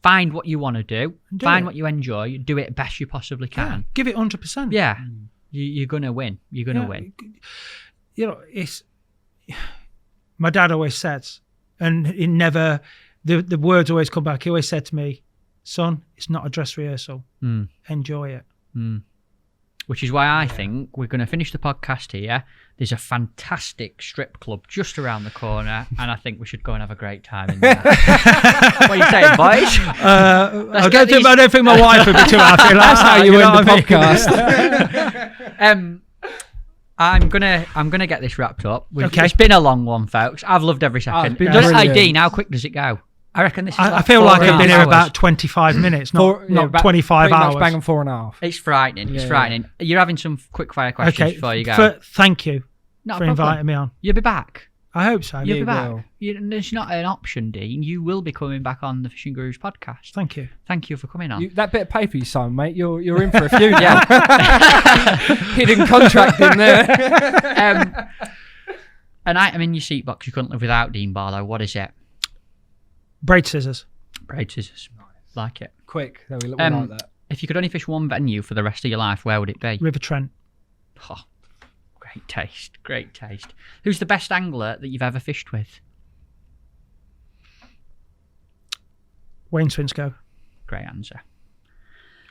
find what you want to do. Find what you enjoy. Do it best you possibly can. Yeah. Give it 100%. Yeah. You're gonna win. You're gonna win. You know, it's my dad always says, and he never. The words always come back. He always said to me, "Son, it's not a dress rehearsal. Enjoy it." Which is why I think we're going to finish the podcast here. There's a fantastic strip club just around the corner, and I think we should go and have a great time in there. What are you saying, boys? I don't think my wife would be too happy. That's how you end the podcast. I'm gonna get this wrapped up. Okay. It's been a long one, folks. I've loved every second. Dean, how quick does it go? I reckon this is I feel like I've been here about 25 minutes, not 25 hours. Bang on 4.5. It's frightening. It's frightening. You're having some quick fire questions before you go. Thank you Not for a problem. inviting me on. You'll be back. I hope so. You'll be back. It's not an option, Dean. You will be coming back on the Fishing Gurus podcast. Thank you. Thank you for coming on. That bit of paper you signed, mate, you're in for a few now. Hidden contract in there. And I mean, your seat box, you couldn't live without, Dean Barlow. What is it? Braid scissors. Braid scissors. Nice. Like it. Quick. There we like that. If you could only fish one venue for the rest of your life, where would it be? River Trent. Oh, great taste. Great taste. Who's the best angler that you've ever fished with? Wayne Swinscoe. Great answer.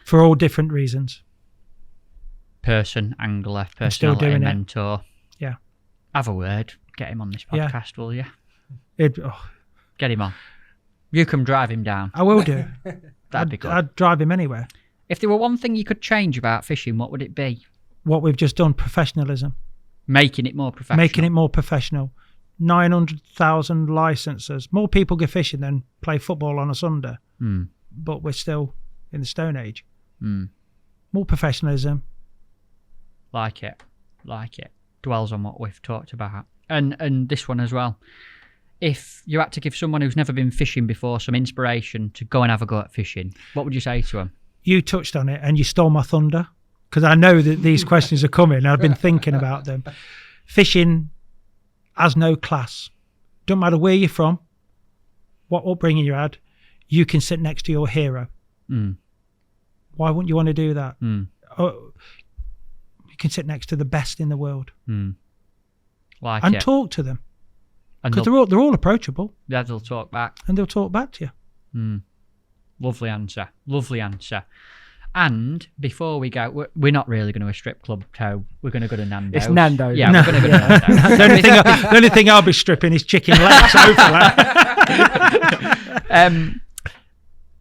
For all different reasons. Person, angler, I'm still personality, doing mentor. Yeah. Have a word. Get him on this podcast, will you? Get him on. You can drive him down. I will do. That'd be good. I'd drive him anywhere. If there were one thing you could change about fishing, what would it be? What we've just done, professionalism. Making it more professional. Making it more professional. 900,000 licenses. More people go fishing than play football on a Sunday. But we're still in the Stone Age. More professionalism. Like it. Dwells on what we've talked about. And this one as well. If you had to give someone who's never been fishing before some inspiration to go and have a go at fishing, what would you say to them? You touched on it and you stole my thunder, because I know that these questions are coming and I've been thinking about them. Fishing has no class. Don't matter where you're from, what upbringing you had, you can sit next to your hero. Why wouldn't you want to do that? You can sit next to the best in the world. And talk to them. Because they're all approachable. Yeah, they'll talk back. And they'll talk back to you. Lovely answer. And before we go, we're not really going to a strip club, so we're going to go to Nando's. It's Nando's. Yeah, we're going to go to Nando's. The only thing I'll be stripping is chicken legs.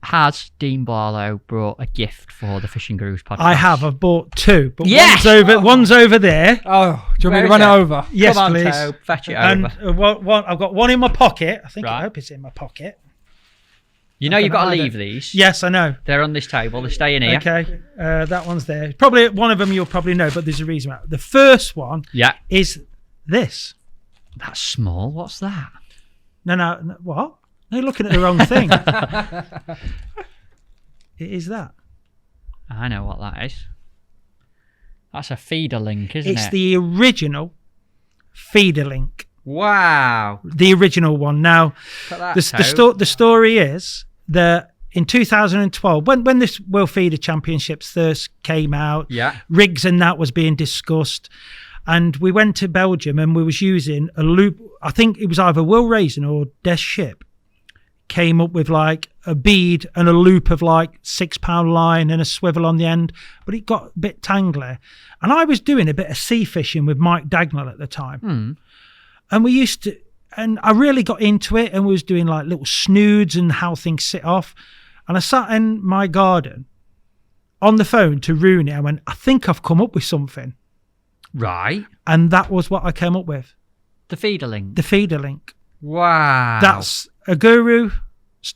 Has Dean Barlow brought a gift for the Fishing Gurus podcast? I have. I've bought two. But yes! one's over there. Oh, do you want me to run it over? Yes, Come on, please. Toe, fetch it and over. I've got one in my pocket. I hope it's in my pocket. You know you've got to leave these. Yes, I know. They're on this table. They're staying here. Okay. That one's there. Probably one of them you'll probably know, but there's a reason. The first one is this. That's small. What's that? No. What? No, you're looking at the wrong thing. It is that. I know what that is. That's a feeder link, isn't it? It's the original feeder link. Wow. The original one. Now, the story is that in 2012, when this World Feeder Championships first came out, rigs and that was being discussed, and we went to Belgium and we was using a loop. I think it was either Will Raisin or Des Ship came up with like a bead and a loop of like 6 pound line and a swivel on the end, but it got a bit tangly. And I was doing a bit of sea fishing with Mike Dagnall at the time. And we used to, and I really got into it and we was doing like little snoods and how things sit off. And I sat in my garden on the phone to Rooney. I went, I think I've come up with something. Right. And that was what I came up with. The feeder link. The feeder link. Wow. That's a Guru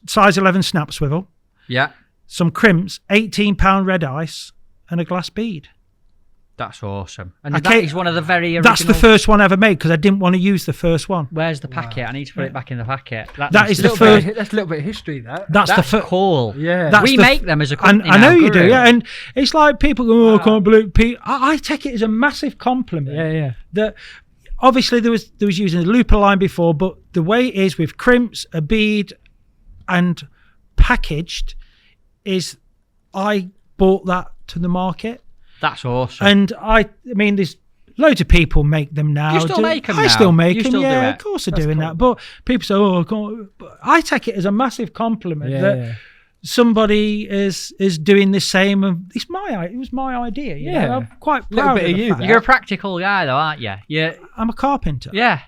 size 11 snap swivel. Yeah. Some crimps, 18 pound red ice and a glass bead. That's awesome. And that is one of the very original... That's the first one I ever made because I didn't want to use the first one. Where's the packet? I need to put it back in the packet. That is the first... That's a little bit of history, that. That's cool. Yeah. We make them as a company I know now, you do, Guru. yeah. And it's like people go, I can't believe... I take it as a massive compliment. Yeah. That obviously there was using a looper line before, but the way it is with crimps, a bead and packaged is I bought that to the market. That's awesome. And I mean, there's loads of people make them now. You still make them now? I still make You them, still do yeah, it? of course I'm doing that. But people say, I can't. But I take it as a massive compliment that somebody is doing the same. And it was my idea. You know? I'm quite proud of you. You're a practical guy, though, aren't you? I'm a carpenter. Yeah.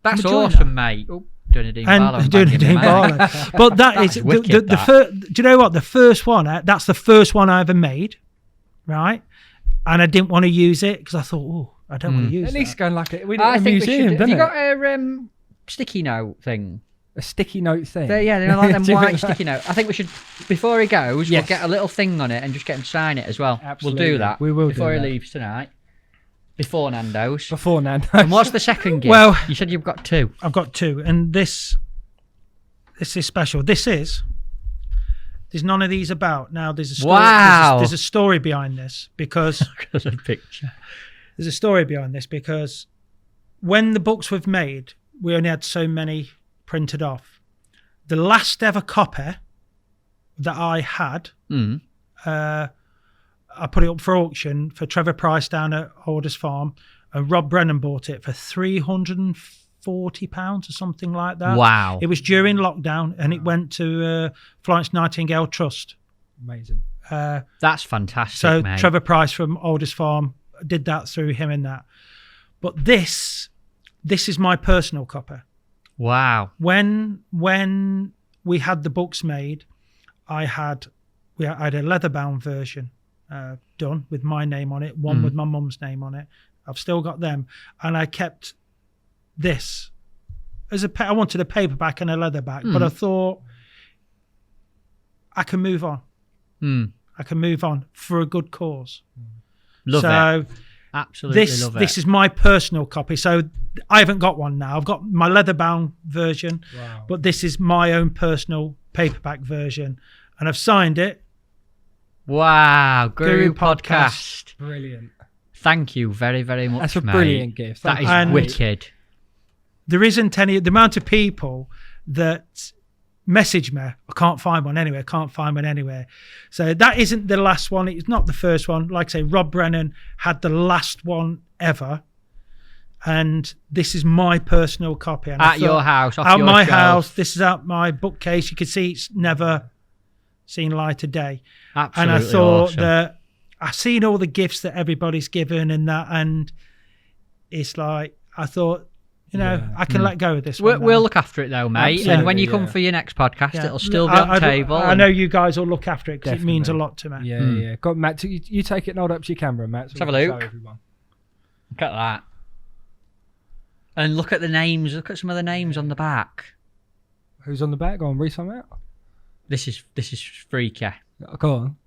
That's awesome, mate. Oh, doing a Dean Barlow. Doing a Dean Barlow. But that is wicked, do you know what? The first one, that's the first one I ever made, right? And I didn't want to use it because I thought, I don't want to use it. At least going like it. We I need a think museum, have doesn't you it? got a sticky note thing? A sticky note thing? They're like them white sticky note. I think we should, before he goes, we'll get a little thing on it and just get him to sign it as well. Absolutely. We'll do that We will before do he that. leaves tonight. Before Nando's. Before Nando's. And what's the second gift? Well, you said you've got 2. I've got 2, and this is special. There's none of these about. Now there's a story. Wow. There's a story behind this because There's a picture. there's a story behind this because when the books were made, we only had so many printed off. The last ever copy that I had, I put it up for auction for Trevor Price down at Alders Farm, and Rob Brennan bought it for £340 or something like that. Wow. It was during lockdown, and it went to Florence Nightingale Trust. Amazing. That's fantastic, So mate. Trevor Price from Alders Farm did that through him and that. But this is my personal copy. Wow. When we had the books made, I had a leather-bound version done with my name on it, one with my mum's name on it. I've still got them, and I kept this as I wanted a paperback and a leatherback, but I thought I can move on. I can move on for a good cause. Love it. Absolutely love it. This is my personal copy. So I haven't got one now. I've got my leather-bound version, but this is my own personal paperback version, and I've signed it. Wow, Guru Podcast. Brilliant. Thank you very, very much, That's a mate. brilliant gift. That is And wicked. There isn't the amount of people that message me, I can't find one anywhere. So that isn't the last one. It's not the first one. Like I say, Rob Brennan had the last one ever. And this is my personal copy. And At your house, off at your my shelf. house. This is at my bookcase. You can see it's never seen light of day. Absolutely And I thought awesome. that I've seen all the gifts that everybody's given and that, and it's like I thought, I can let go of this one. We'll look after it though, mate. Absolutely, And when you come for your next podcast, it'll still be on the table. I know you guys will look after it because it means a lot to me. Yeah. Got Matt. You take it and hold up to your camera, Matt. So Let's have a we can look. show everyone. Look at that. And look at the names. Look at some of the names on the back. Who's on the back? Go on, read some out. This is freaky. Go on.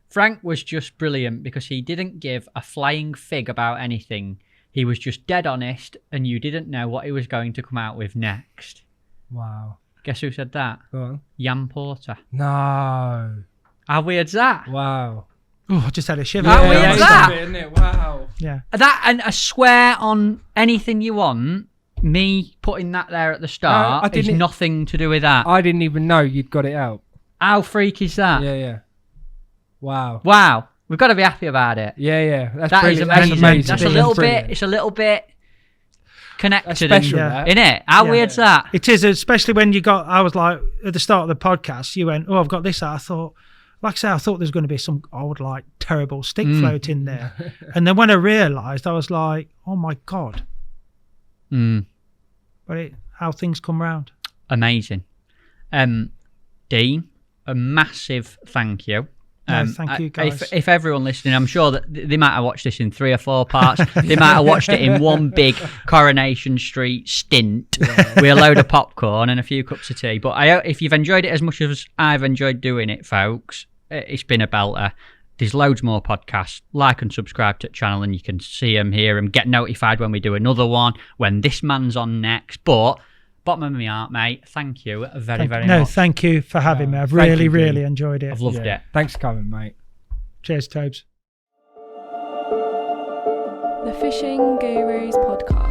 Frank was just brilliant because he didn't give a flying fig about anything. He was just dead honest, and you didn't know what he was going to come out with next. Wow. Guess who said that? Go on. Jan Porter. No. How weird's that? Wow. Oh, I just had a shiver. How weird's that? Isn't it? Wow. Yeah. That, and I swear on anything you want, me putting that there at the start is nothing to do with that. I didn't even know you'd got it out. How freaky is that? Yeah. Wow. Wow. We've got to be happy about it. Yeah. That's That is brilliant. amazing. That's a little brilliant. bit. It's a little bit connected. That's special, in it. How weird's that? It is, especially when I was like, at the start of the podcast, you went, I've got this out. I thought, like I say, I thought there was going to be some old, like, terrible stick float in there. And then when I realised, I was like, oh my God. But how things come round. Amazing. Dean, a massive thank you. Thank you, guys. If everyone listening, I'm sure that they might have watched this in 3 or 4 parts. They might have watched it in one big Coronation Street stint with a load of popcorn and a few cups of tea. But if you've enjoyed it as much as I've enjoyed doing it, folks, it's been a belter. There's loads more podcasts. Like and subscribe to the channel and you can see them, hear them, get notified when we do another one, when this man's on next. But bottom of my heart, mate, thank you very much. No, thank you for having me. I've really enjoyed it. I've loved it. Thanks for coming, mate. Cheers, Tobes. The Fishing Gurus Podcast.